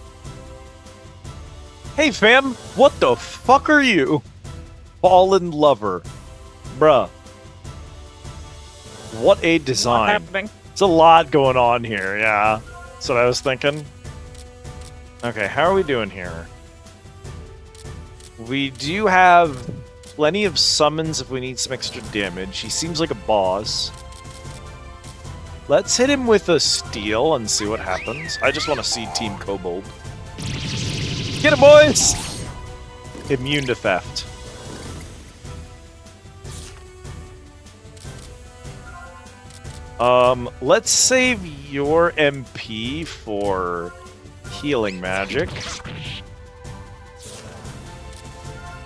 Hey, fam, what the fuck are you? Fallen lover. Bruh. What a Not design. happening. There's a lot going on here, yeah. That's what I was thinking. Okay, how are we doing here? We do have plenty of summons if we need some extra damage. He seems like a boss. Let's hit him with a steal and see what happens. I just want to see Team Kobold. Get him, boys! Immune to theft. Let's save your MP for healing magic.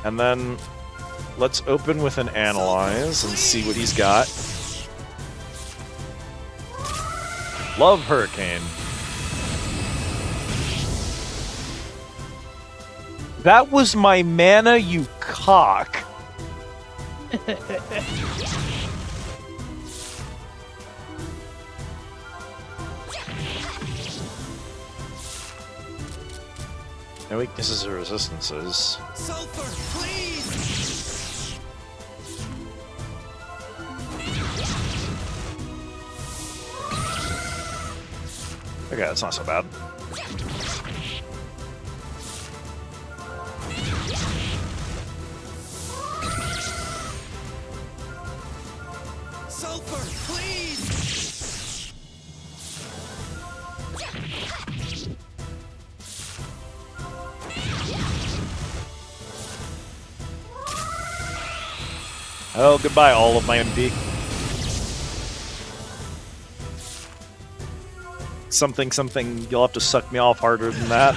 And then let's open with an analyze and see what he's got. Love Hurricane. That was my mana, you cock. No weaknesses or resistances. Sulfur, please! Okay, that's not so bad. Sulfur, please! Oh, goodbye, all of my MP. Something, you'll have to suck me off harder than that.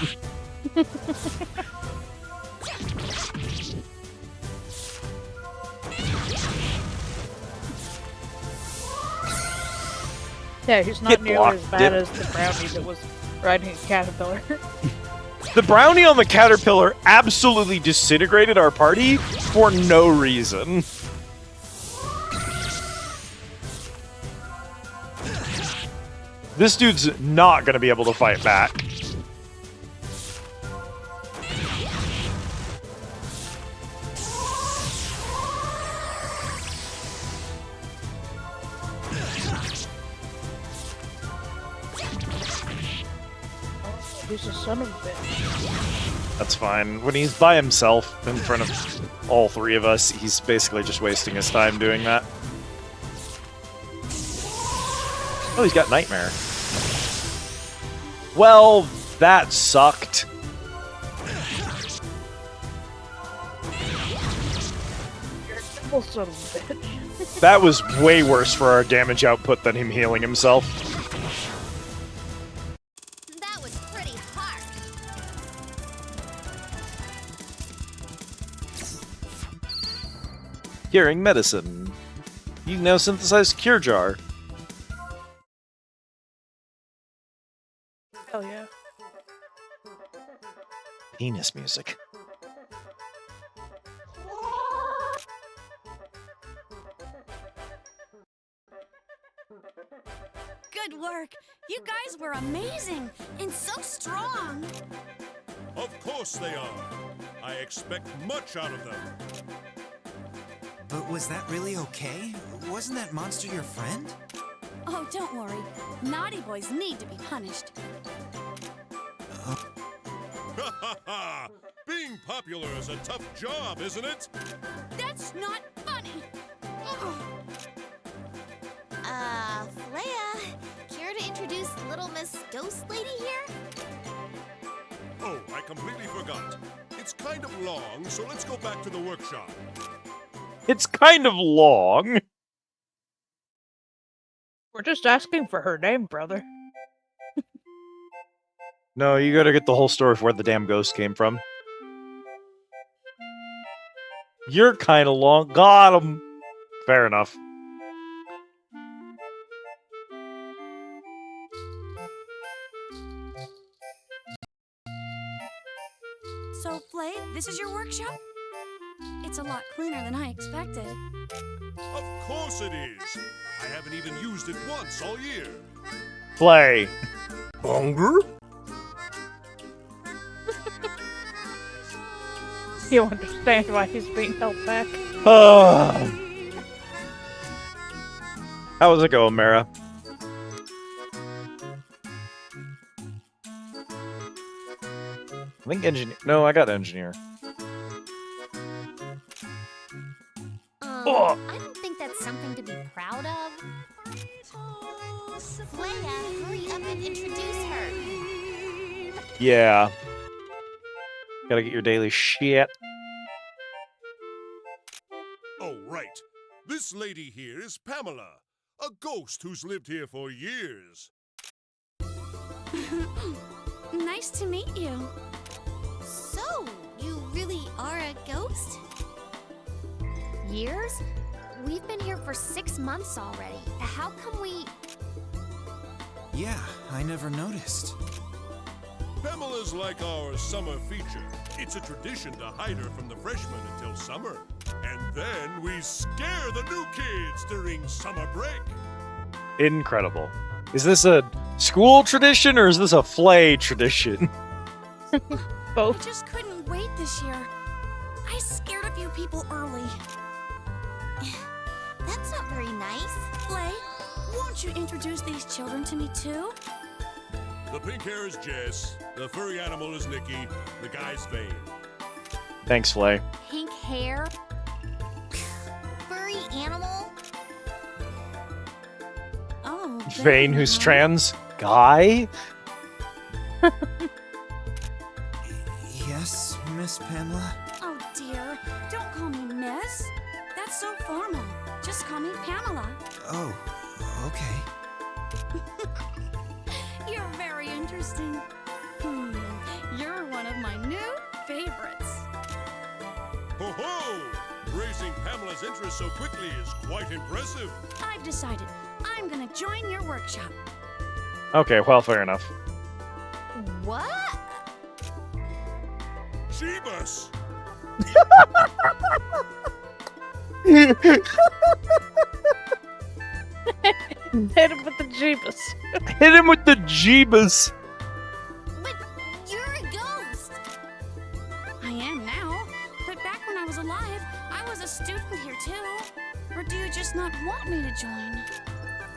Yeah, he's not Get nearly blocked, as bad dip. as the brownie that was riding a caterpillar. The brownie on the caterpillar absolutely disintegrated our party for no reason. This dude's not gonna be able to fight back. He's a son of a bitch. That's fine. When he's by himself in front of all three of us, he's basically just wasting his time doing that. Oh, he's got Nightmare. Well, that sucked. You're a double son of a bitch. That was way worse for our damage output than him healing himself. That was pretty hard. Curing medicine. You can now synthesize Cure Jar. Hell yeah. Penis music. Good work. You guys were amazing and so strong. Of course they are. I expect much out of them. But was that really okay? Wasn't that monster your friend? Oh, don't worry. Naughty boys need to be punished. Ha ha ha! Being popular is a tough job, isn't it? That's not funny. Flea, care to introduce Little Miss Ghost Lady here? Oh, I completely forgot. It's kind of long, so let's go back to the workshop. It's kind of long. We're just asking for her name, brother. No, you gotta get the whole story of where the damn ghost came from. You're kind of long. Got him. Fair enough. So, Flay, this is your workshop? It's a lot cleaner than I expected. Of course it is. I haven't even used it once all year. Play. Hunger? You understand why he's being held back. How was it going, Mara? I think engineer. No, I got engineer. Oh. I don't think that's something to be proud of. Flea, hurry up and introduce her. Yeah. Gotta get your daily shit. Oh, right. This lady here is Pamela, a ghost who's lived here for years. Nice to meet you. So, you really are a ghost? Years? We've been here for 6 months already. How come we... Yeah, I never noticed. Pamela's like our summer feature. It's a tradition to hide her from the freshmen until summer. And then we scare the new kids during summer break. Incredible. Is this a school tradition or is this a flay tradition? Both. I just couldn't wait this year. I scared a few people early. That's not very nice. Flay, won't you introduce these children to me too? The pink hair is Jess, the furry animal is Nikki, the guy's Vane. Thanks, Flay. Pink hair? Furry animal? Oh, Vane, who's trans. Guy? Yes, Miss Pamela? Oh dear, don't call me Miss. That's so formal. Just call me Pamela. Oh, okay. You're very interesting. You're one of my new favorites. Ho ho! Raising Pamela's interest so quickly is quite impressive. I've decided. I'm I'm gonna join your workshop. Okay, well, fair enough. What? Jeebus! Hit him with the jeebus. Hit him with the jeebus. But you're a ghost. I am now, but back when I was alive, I was a student here too. Or do you just not want me to join?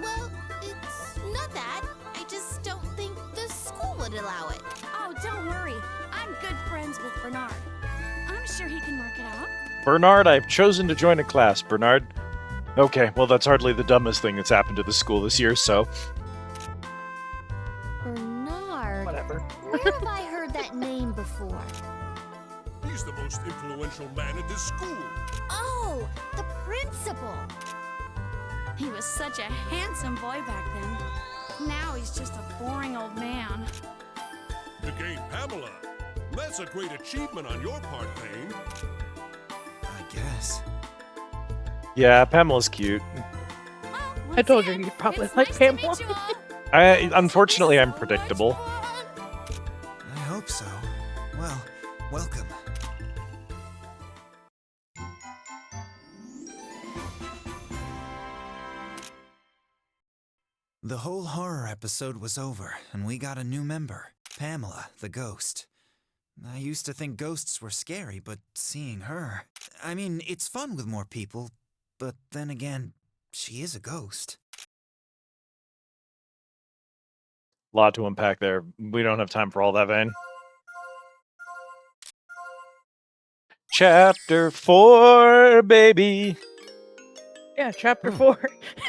Well, it's not that. I just don't think the school would allow it. Oh, don't worry. I'm good friends with Bernard. I'm sure he can work it out. Bernard, I've chosen to join a class, Bernard. Okay, well, that's hardly the dumbest thing that's happened to the school this year, so. Bernard. Whatever. Where have I heard that name before? He's the most influential man at this school. Oh, the principal. He was such a handsome boy back then. Now he's just a boring old man. The game Pamela. That's a great achievement on your part, Thane. I guess. Yeah, Pamela's cute. Well, I told you once you'd again, probably it's like nice to meet Pamela. you all. Unfortunately, I'm predictable. I hope so. Well, welcome. The whole horror episode was over, and we got a new member, Pamela, the ghost. I used to think ghosts were scary, but seeing her... I mean, it's fun with more people, but then again, she is a ghost. Lot to unpack there. We don't have time for all that, Vane. Chapter 4, baby. Yeah, chapter 4.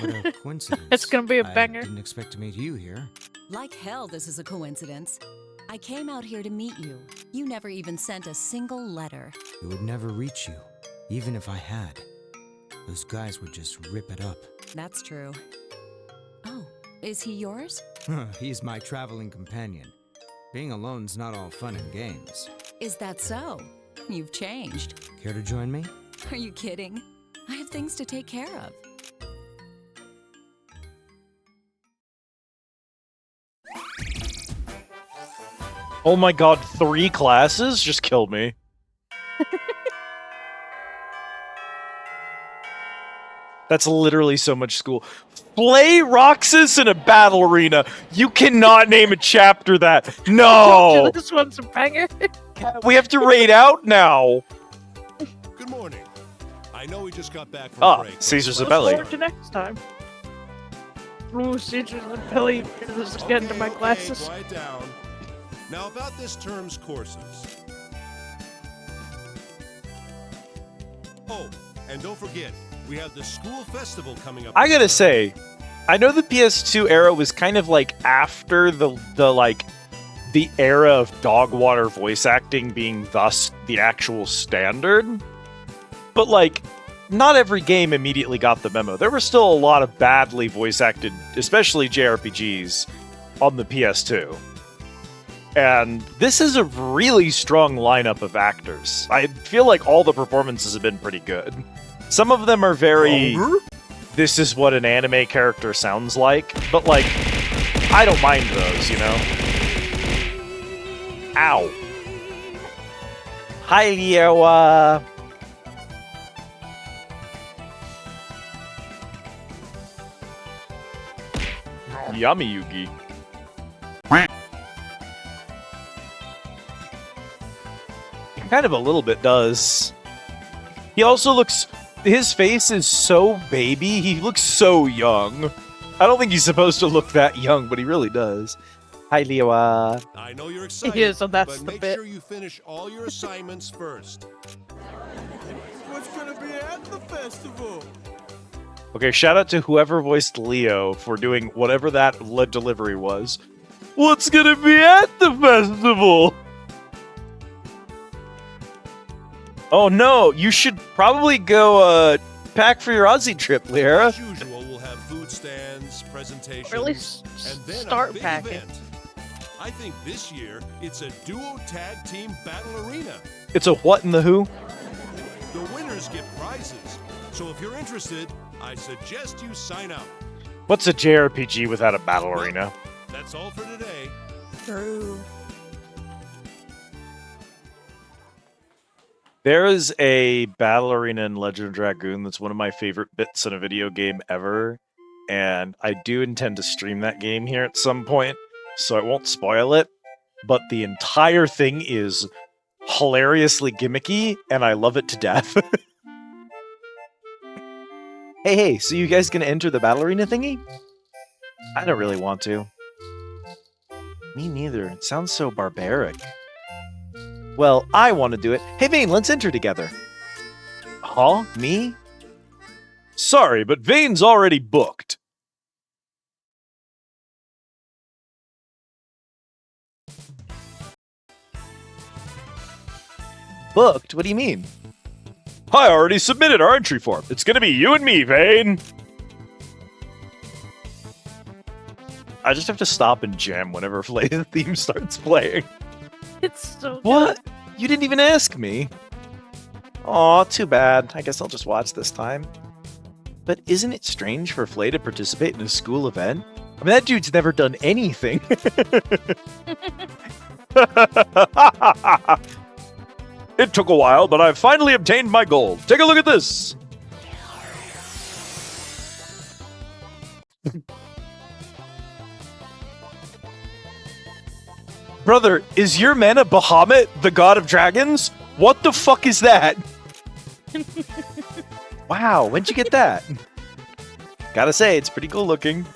What a coincidence. It's gonna be a banger. I didn't expect to meet you here. Like hell, this is a coincidence. I came out here to meet you. You never even sent a single letter. It would never reach you, even if I had. Those guys would just rip it up. That's true. Oh, is he yours? He's my traveling companion. Being alone's not all fun and games. Is that so? You've changed. Care to join me? Are you kidding? I have things to take care of. Oh my god, 3 classes just killed me. That's literally so much school. Play Roxas in a battle arena. You cannot name a chapter that. No! This one's a banger. We have to raid out now. Good morning. I know we just got back from break. Caesar Look Zabelli. forward to next time. Ooh, Caesar Zabelli is getting to my glasses. Okay, quiet down. Now about this term's courses. Oh, and don't forget, we have the school festival coming up. I gotta say, I know the PS2 era was kind of like after the era of dog water voice acting being thus the actual standard. But like, not every game immediately got the memo. There were still a lot of badly voice acted, especially JRPGs, on the PS2. And this is a really strong lineup of actors. I feel like all the performances have been pretty good. Some of them are very... This is what an anime character sounds like. But, like, I don't mind those, you know? Ow. Hi, Leo, Yummy Yugi. Kind of a little bit does. He also looks... His face is so baby, he looks so young. I don't think he's supposed to look that young, but he really does. Hi, Leo. I know you're excited, He is, and that's but the make bit. sure you finish all your assignments first. What's gonna be at the festival? Okay, shout out to whoever voiced Leo for doing whatever that delivery was. What's gonna be at the festival? Oh no, you should probably go pack for your Aussie trip, Liara. As usual, we'll have food stands, presentations, Or at and then start a big packing. event. I think this year it's a duo tag team battle arena. It's a what in the who? The winners get prizes. So if you're interested, I suggest you sign up. What's a JRPG without a battle arena? That's all for today. True. There is a battle arena in Legend of Dragoon that's one of my favorite bits in a video game ever, and I do intend to stream that game here at some point, so I won't spoil it, but the entire thing is hilariously gimmicky, and I love it to death. Hey, so you guys gonna enter the battle arena thingy? I don't really want to. Me neither. It sounds so barbaric. Well, I want to do it. Hey, Vane, let's enter together. Huh? Me? Sorry, but Vane's already booked. Booked? What do you mean? I already submitted our entry form. It's gonna be you and me, Vane. I just have to stop and jam whenever the theme starts playing. It's so What? You didn't even ask me. Aw, too bad. I guess I'll just watch this time. But isn't it strange for Flay to participate in a school event? I mean, that dude's never done anything. It took a while, but I've finally obtained my goal. Take a look at this. Brother, is your mana Bahamut, the god of dragons? What the fuck is that? Wow, when'd you get that? Gotta say, it's pretty cool looking.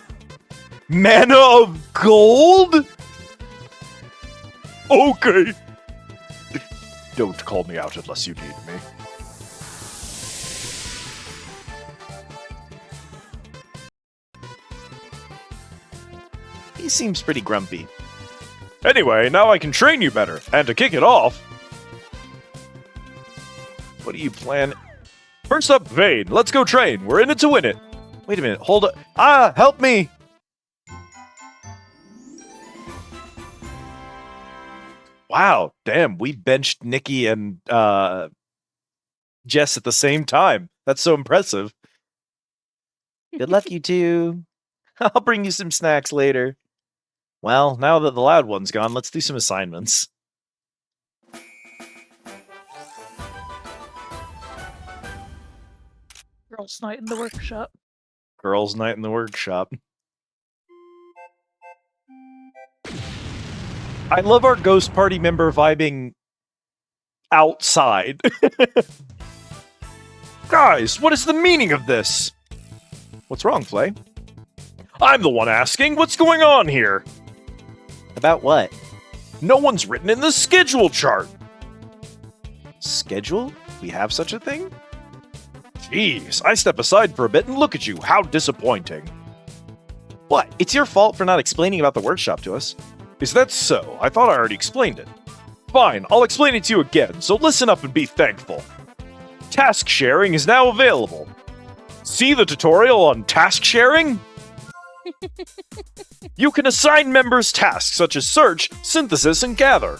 Mana of gold? Okay. Don't call me out unless you need me. He seems pretty grumpy. Anyway, now I can train you better, and to kick it off... What do you plan? First up, Vane, let's go train. We're in it to win it. Wait a minute, hold up. Ah, help me! Wow, damn, we benched Nikki and Jess at the same time. That's so impressive. Good luck, you two. I'll bring you some snacks later. Well, now that the loud one's gone, let's do some assignments. Girls' night in the workshop. Girls' night in the workshop. I love our ghost party member vibing outside. Guys, what is the meaning of this? What's wrong, Flay? I'm the one asking. What's going on here? About what? No one's written in the schedule chart. Schedule? We have such a thing? Jeez, I step aside for a bit and look at you. How disappointing. What? It's your fault for not explaining about the workshop to us. Is that so? I thought I already explained it. Fine, I'll explain it to you again, so listen up and be thankful. Task sharing is now available. See the tutorial on task sharing? You can assign members tasks such as search, synthesis, and gather.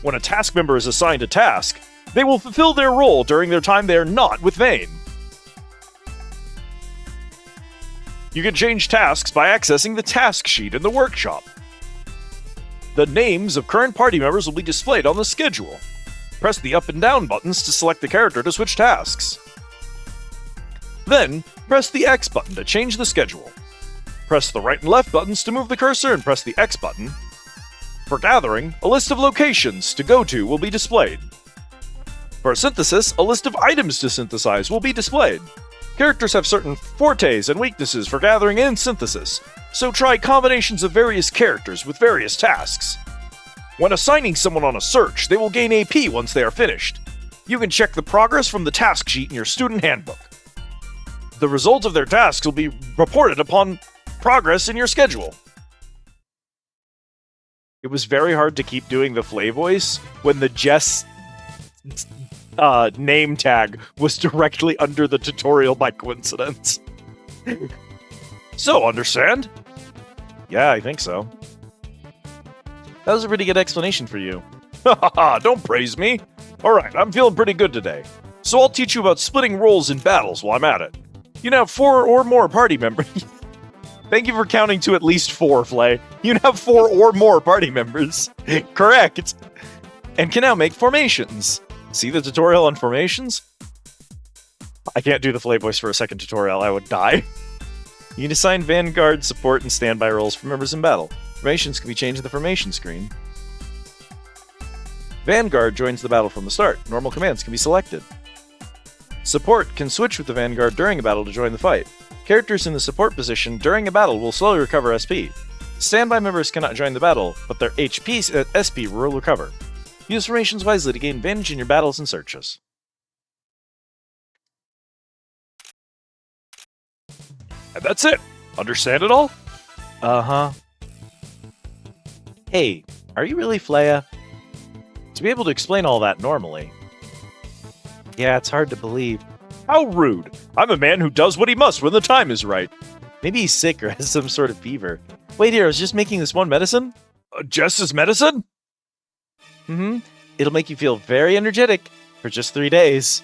When a task member is assigned a task, they will fulfill their role during their time they are not with Vane. You can change tasks by accessing the task sheet in the workshop. The names of current party members will be displayed on the schedule. Press the up and down buttons to select the character to switch tasks. Then, press the X button to change the schedule. Press the right and left buttons to move the cursor and press the X button. For gathering, a list of locations to go to will be displayed. For synthesis, a list of items to synthesize will be displayed. Characters have certain fortes and weaknesses for gathering and synthesis, so try combinations of various characters with various tasks. When assigning someone on a search, they will gain AP once they are finished. You can check the progress from the task sheet in your student handbook. The result of their tasks will be reported upon progress in your schedule. It was very hard to keep doing the Flay voice when the Jess name tag was directly under the tutorial by coincidence. So, understand? Yeah, I think so. That was a pretty good explanation for you. Haha, don't praise me. Alright, I'm feeling pretty good today. So I'll teach you about splitting roles in battles while I'm at it. You can have 4 or more party members. Thank you for counting to at least 4, Flay. You now have 4 or more party members. Correct. And can now make formations. See the tutorial on formations? I can't do the Flay voice for a second tutorial. I would die. You can assign Vanguard, support, and standby roles for members in battle. Formations can be changed in the formation screen. Vanguard joins the battle from the start. Normal commands can be selected. Support can switch with the Vanguard during a battle to join the fight. Characters in the support position during a battle will slowly recover SP. Standby members cannot join the battle, but their HP SP will recover. Use formations wisely to gain advantage in your battles and searches. And that's it! Understand it all? Uh-huh. Hey, are you really Flaya? To be able to explain all that normally. Yeah, it's hard to believe. How rude! I'm a man who does what he must when the time is right. Maybe he's sick or has some sort of fever. Wait here, I was just making this one medicine? Jess's medicine? Mm-hmm. It'll make you feel very energetic for just 3 days.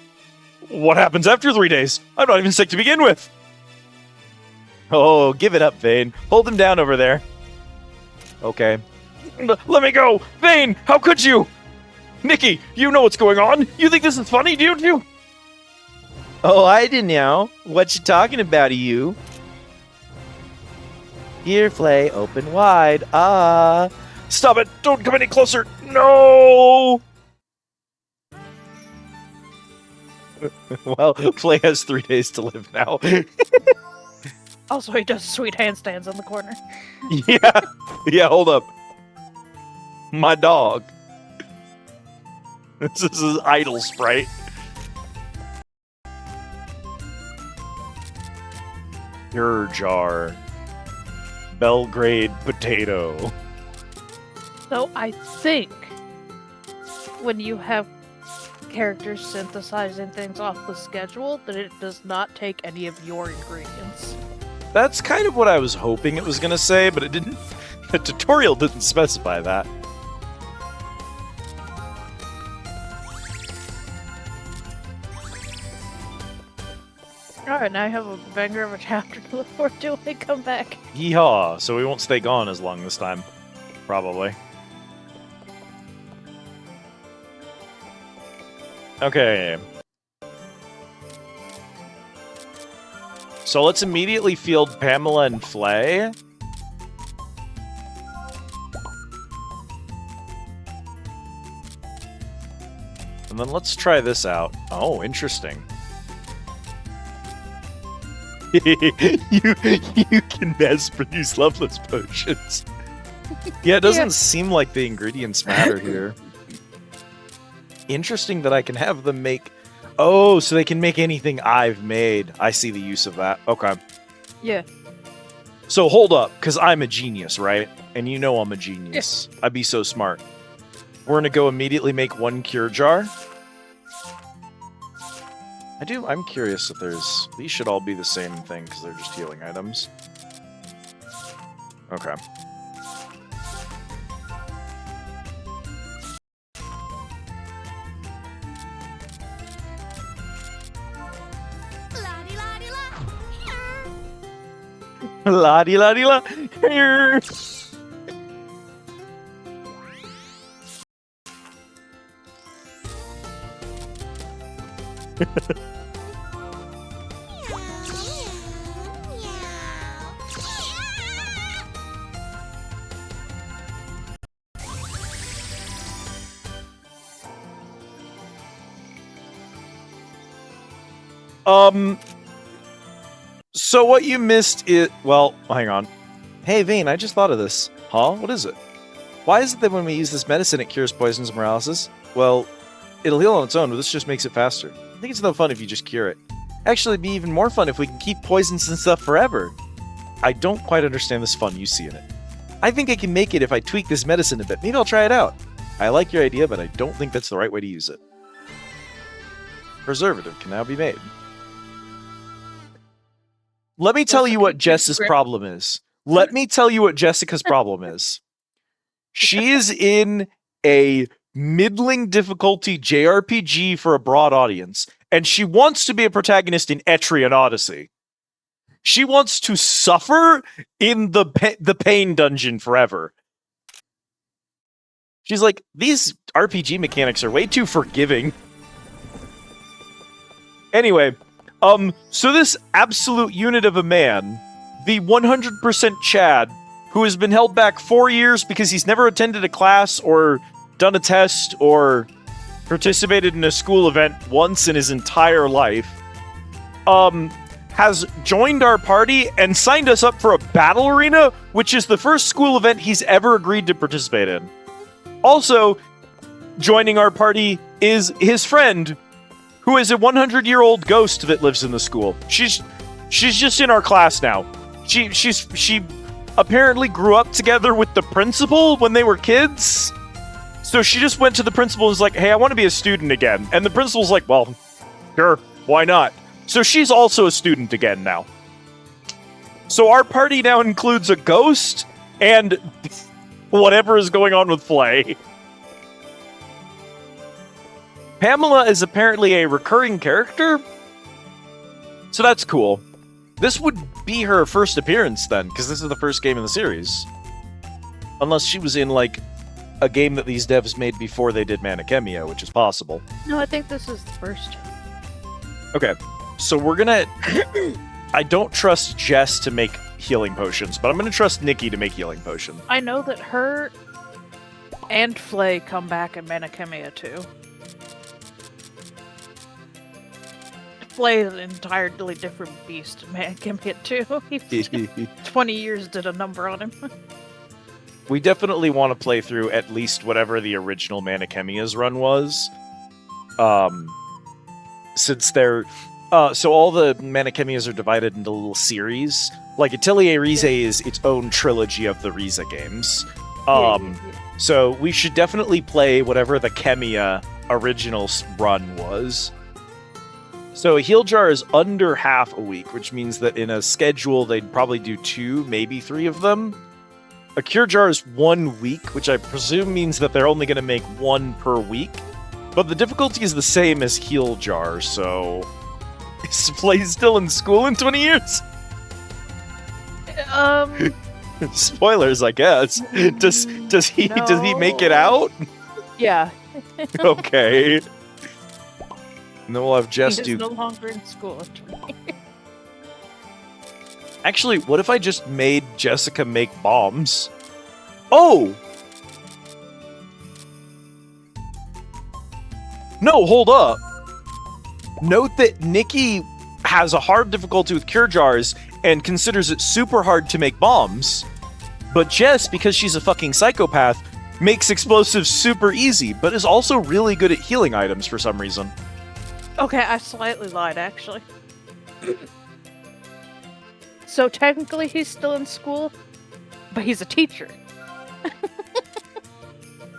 What happens after 3 days? I'm not even sick to begin with! Oh, give it up, Vane. Hold him down over there. Okay. Let me go! Vane, how could you? Nikki, you know what's going on. You think this is funny, don't you? Oh, I didn't know. What you talking about, you? Here, Flay, open wide. Ah. Stop it! Don't come any closer! No! Well, Flay has 3 days to live now. Also, he does sweet handstands in the corner. Yeah, hold up. My dog. This is his idol sprite. Your jar. Belgrade potato. So I think when you have characters synthesizing things off the schedule, that it does not take any of your ingredients. That's kind of what I was hoping it was going to say, but it didn't. The tutorial didn't specify that. Alright, now I have a banger of a chapter to look forward to when I come back. Yeehaw, so we won't stay gone as long this time. Probably. Okay. So let's immediately field Pamela and Flay. And then let's try this out. Oh, interesting. you can mass produce loveless potions. Yeah, it doesn't seem like the ingredients matter here. Interesting that I can have them make... Oh, so they can make anything I've made. I see the use of that. Okay. Yeah. So hold up, because I'm a genius, right? And you know I'm a genius. Yeah. I'd be so smart. We're going to go immediately make 1 cure jar. I'm curious if there's... These should all be the same thing, because they're just healing items. Okay. La-di-la-di-la. Here. So what you missed is... Well, hang on. Hey, Vane, I just thought of this. Huh? What is it? Why is it that when we use this medicine, it cures poisons and paralysis? Well, it'll heal on its own, but this just makes it faster. I think it's no fun if you just cure it. Actually, it'd be even more fun if we can keep poisons and stuff forever. I don't quite understand this fun you see in it. I think I can make it if I tweak this medicine a bit. Maybe I'll try it out. I like your idea, but I don't think that's the right way to use it. Preservative can now be made. Let me tell you what Jess's problem is. Let me tell you what Jessica's problem is. She is in a middling difficulty JRPG for a broad audience, and she wants to be a protagonist in Etrian Odyssey. She wants to suffer in the pain dungeon forever. She's like, these RPG mechanics are way too forgiving. Anyway, so this absolute unit of a man, the 100% Chad, who has been held back 4 years because he's never attended a class or done a test or participated in a school event once in his entire life, has joined our party and signed us up for a battle arena, which is the first school event he's ever agreed to participate in. Also, joining our party is his friend, who is a 100-year-old ghost that lives in the school. She's just in our class now. She apparently grew up together with the principal when they were kids. So she just went to the principal and was like, hey, I want to be a student again. And the principal's like, well, sure, why not? So she's also a student again now. So our party now includes a ghost and whatever is going on with Flay. Pamela is apparently a recurring character, so that's cool. This would be her first appearance then, because this is the first game in the series. Unless she was in, like, a game that these devs made before they did Mana Khemia, which is possible. No, I think this is the first. Okay, so we're gonna... I don't trust Jess to make healing potions, but I'm gonna trust Nikki to make healing potion. I know that her and Flay come back in Mana Khemia too. Flay is an entirely different beast in Mana Khemia too. 20 years did a number on him. We definitely want to play through at least whatever the original Mana Khemia's run was. Since they're... so all the Mana Khemias are divided into little series. Like, Atelier Rize is its own trilogy of the Rize games. So we should definitely play whatever the Khemia original run was. So a heal jar is under half a week, which means that in a schedule they'd probably do 2, maybe 3 of them. A cure jar is 1 week, which I presume means that they're only going to make 1 per week. But the difficulty is the same as heal jar, so... Is Flay still in school in 20 years? Spoilers, I guess. Does he make it out? Yeah. Okay. And then we'll have Jess do... He's no longer in school. Actually, what if I just made Jessica make bombs? Oh! No, hold up. Note that Nikki has a hard difficulty with cure jars and considers it super hard to make bombs. But Jess, because she's a fucking psychopath, makes explosives super easy, but is also really good at healing items for some reason. Okay, I slightly lied, actually. So technically he's still in school, but he's a teacher.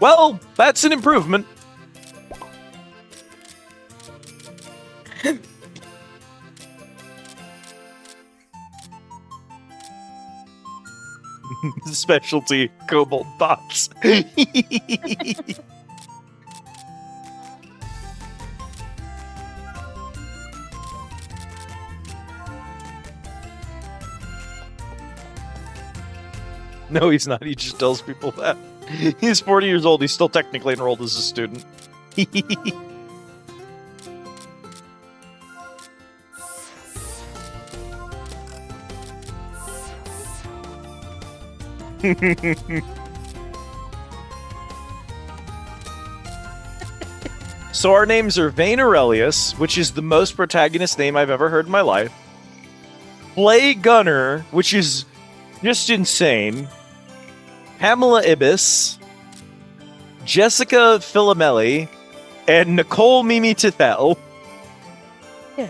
Well, that's an improvement. Specialty cobalt bots. No, he's not. He just tells people that. He's 40 years old. He's still technically enrolled as a student. So our names are Vayne Aurelius, which is the most protagonist name I've ever heard in my life. Flay Gunner, which is just insane. Pamela Ibis, Jessica Philomelli, and Nicole Mimi Tithel. Yeah.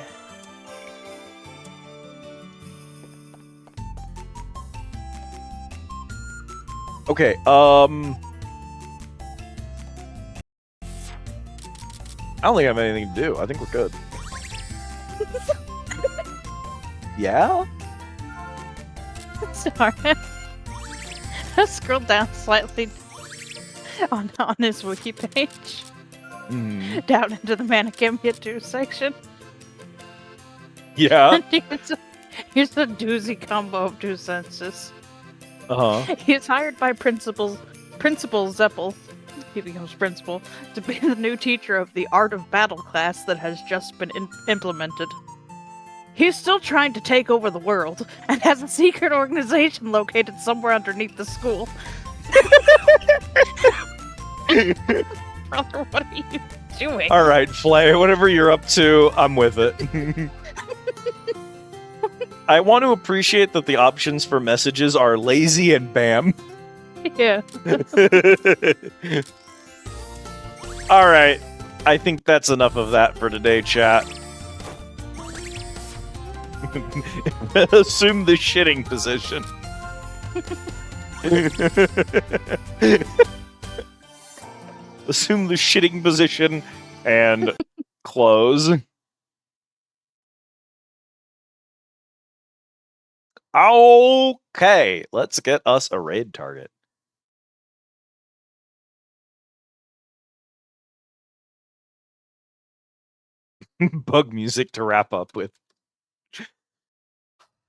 Okay, I don't think I have anything to do. I think we're good. Yeah? Sorry. I scrolled down slightly on his wiki page. Down into the Mana Khemia 2 section. Yeah? Here's a doozy combo of two sentences. Uh-huh. He's hired by Principal Zeppel, he becomes principal, to be the new teacher of the Art of Battle class that has just been implemented. He's still trying to take over the world, and has a secret organization located somewhere underneath the school. Brother, what are you doing? All right, Flay, whatever you're up to, I'm with it. I want to appreciate that the options for messages are lazy and bam. Yeah. All right. I think that's enough of that for today, chat. Assume the shitting position. Assume the shitting position and close. Okay, let's get us a raid target. Bug music to wrap up with.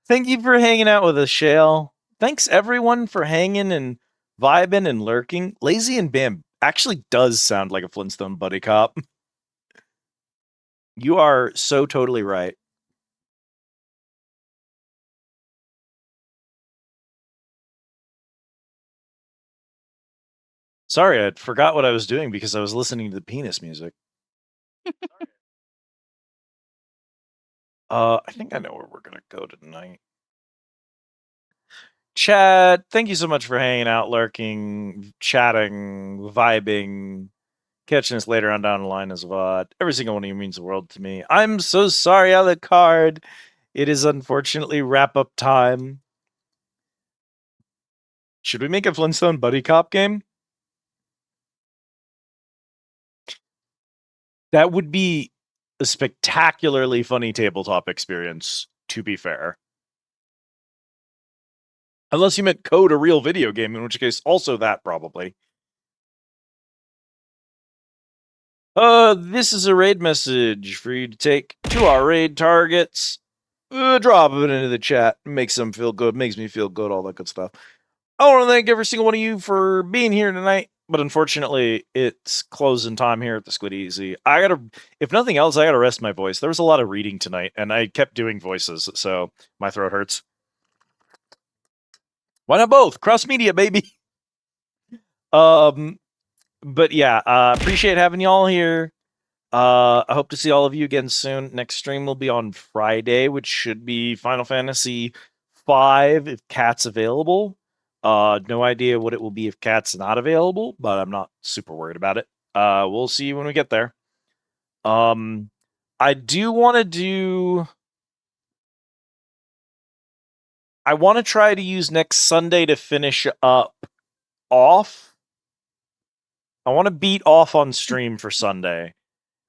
Thank you for hanging out with us, Shale. Thanks everyone for hanging and vibing and lurking. Lazy and Bam actually does sound like a Flintstone buddy cop. You are so totally right. Sorry, I forgot what I was doing because I was listening to the penis music. I think I know where we're gonna go tonight. Chad, thank you so much for hanging out, lurking, chatting, vibing, catching us later on down the line as VOD. Every single one of you means the world to me. I'm so sorry, Alucard. It is unfortunately wrap-up time. Should we make a Flintstone Buddy Cop game? That would be a spectacularly funny tabletop experience, to be fair. Unless you meant code a real video game, in which case also that probably. This is a raid message for you to take to our raid targets. Drop it into the chat. Makes them feel good. Makes me feel good. All that good stuff. I want to thank every single one of you for being here tonight. But unfortunately, it's closing time here at the Squid Easy. If nothing else, I gotta rest my voice. There was a lot of reading tonight, and I kept doing voices, so my throat hurts. Why not both? Cross media, baby. But yeah, appreciate having y'all here. I hope to see all of you again soon. Next stream will be on Friday, which should be Final Fantasy V if Cat's available. No idea what it will be if Cat's not available, but I'm not super worried about it. We'll see when we get there. I do want to do... I want to try to use next Sunday to finish up off. I want to beat off on stream for Sunday.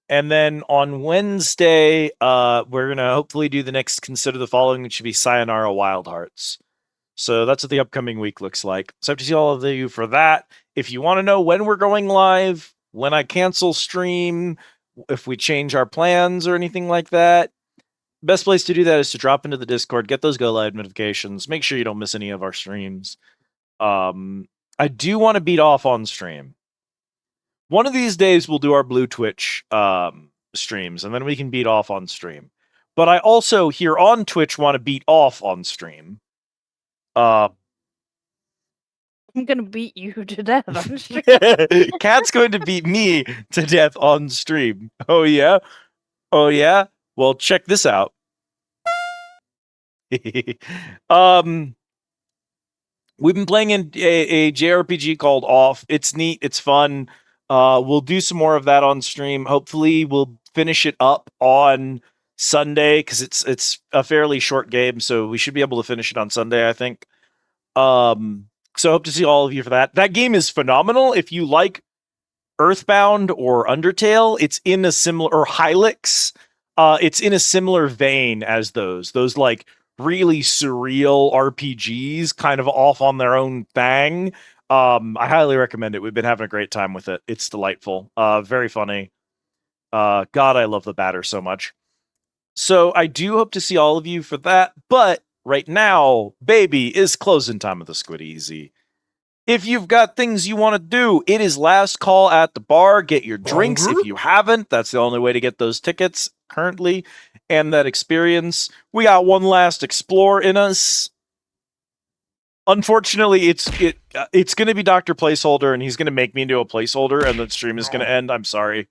And then on Wednesday, we're going to hopefully do the next Consider the Following, which should be Sayonara Wild Hearts. So that's what the upcoming week looks like. So I hope to see all of you for that. If you want to know when we're going live, when I cancel stream, if we change our plans or anything like that, best place to do that is to drop into the Discord, get those go live notifications, make sure you don't miss any of our streams. I do want to beat off on stream. One of these days we'll do our Blue Twitch streams, and then we can beat off on stream. But I also here on Twitch want to beat off on stream. I'm gonna beat you to death on stream. Cat's going to beat me to death on stream. Oh yeah? Oh yeah? Well, check this out. We've been playing in a JRPG called Off. It's neat, it's fun. We'll do some more of that on stream. Hopefully we'll finish it up on Sunday because it's a fairly short game, so we should be able to finish it on Sunday, I think. So hope to see all of you for that. That game is phenomenal. If you like Earthbound or Undertale, it's in a similar, or Hylics, it's in a similar vein as those like really surreal RPGs, kind of off on their own thing. I highly recommend it. We've been having a great time with it. It's delightful. Very funny. God, I love the batter so much. So I do hope to see all of you for that. But right now, baby, is closing time of the Squid Easy. If you've got things you want to do, it is last call at the bar. Get your drinks. If you haven't, that's the only way to get those tickets currently and that experience. We got one last explore in us. Unfortunately, it's going to be Dr. Placeholder, and he's going to make me into a placeholder, and the stream is going to end. I'm sorry.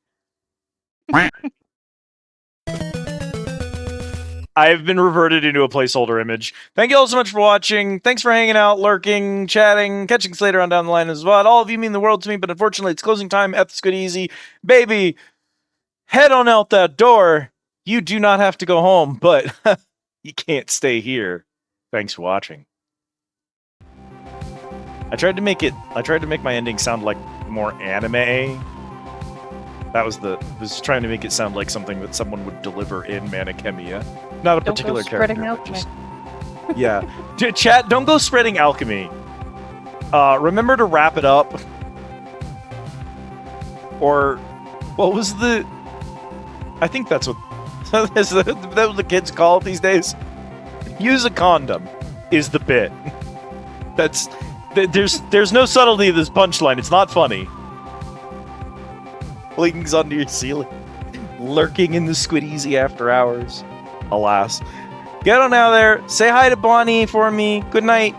I've been reverted into a placeholder image. Thank you all so much for watching. Thanks for hanging out, lurking, chatting, catching us later on down the line as well. All of you mean the world to me, but unfortunately, it's closing time at the Squid Easy. Baby, head on out that door. You do not have to go home, but you can't stay here. Thanks for watching. I tried to make my ending sound like more anime. That was was trying to make it sound like something that someone would deliver in Khemia. Not a particular character. Just, yeah. Chat, don't go spreading alchemy. Remember to wrap it up. Or what was the I think that's what that's what the kids call it these days. Use a condom is the bit. There's no subtlety to this punchline. It's not funny. Flings onto your ceiling. Lurking in the Squid Easy after hours. Alas. Get on out there. Say hi to Bonnie for me. Good night.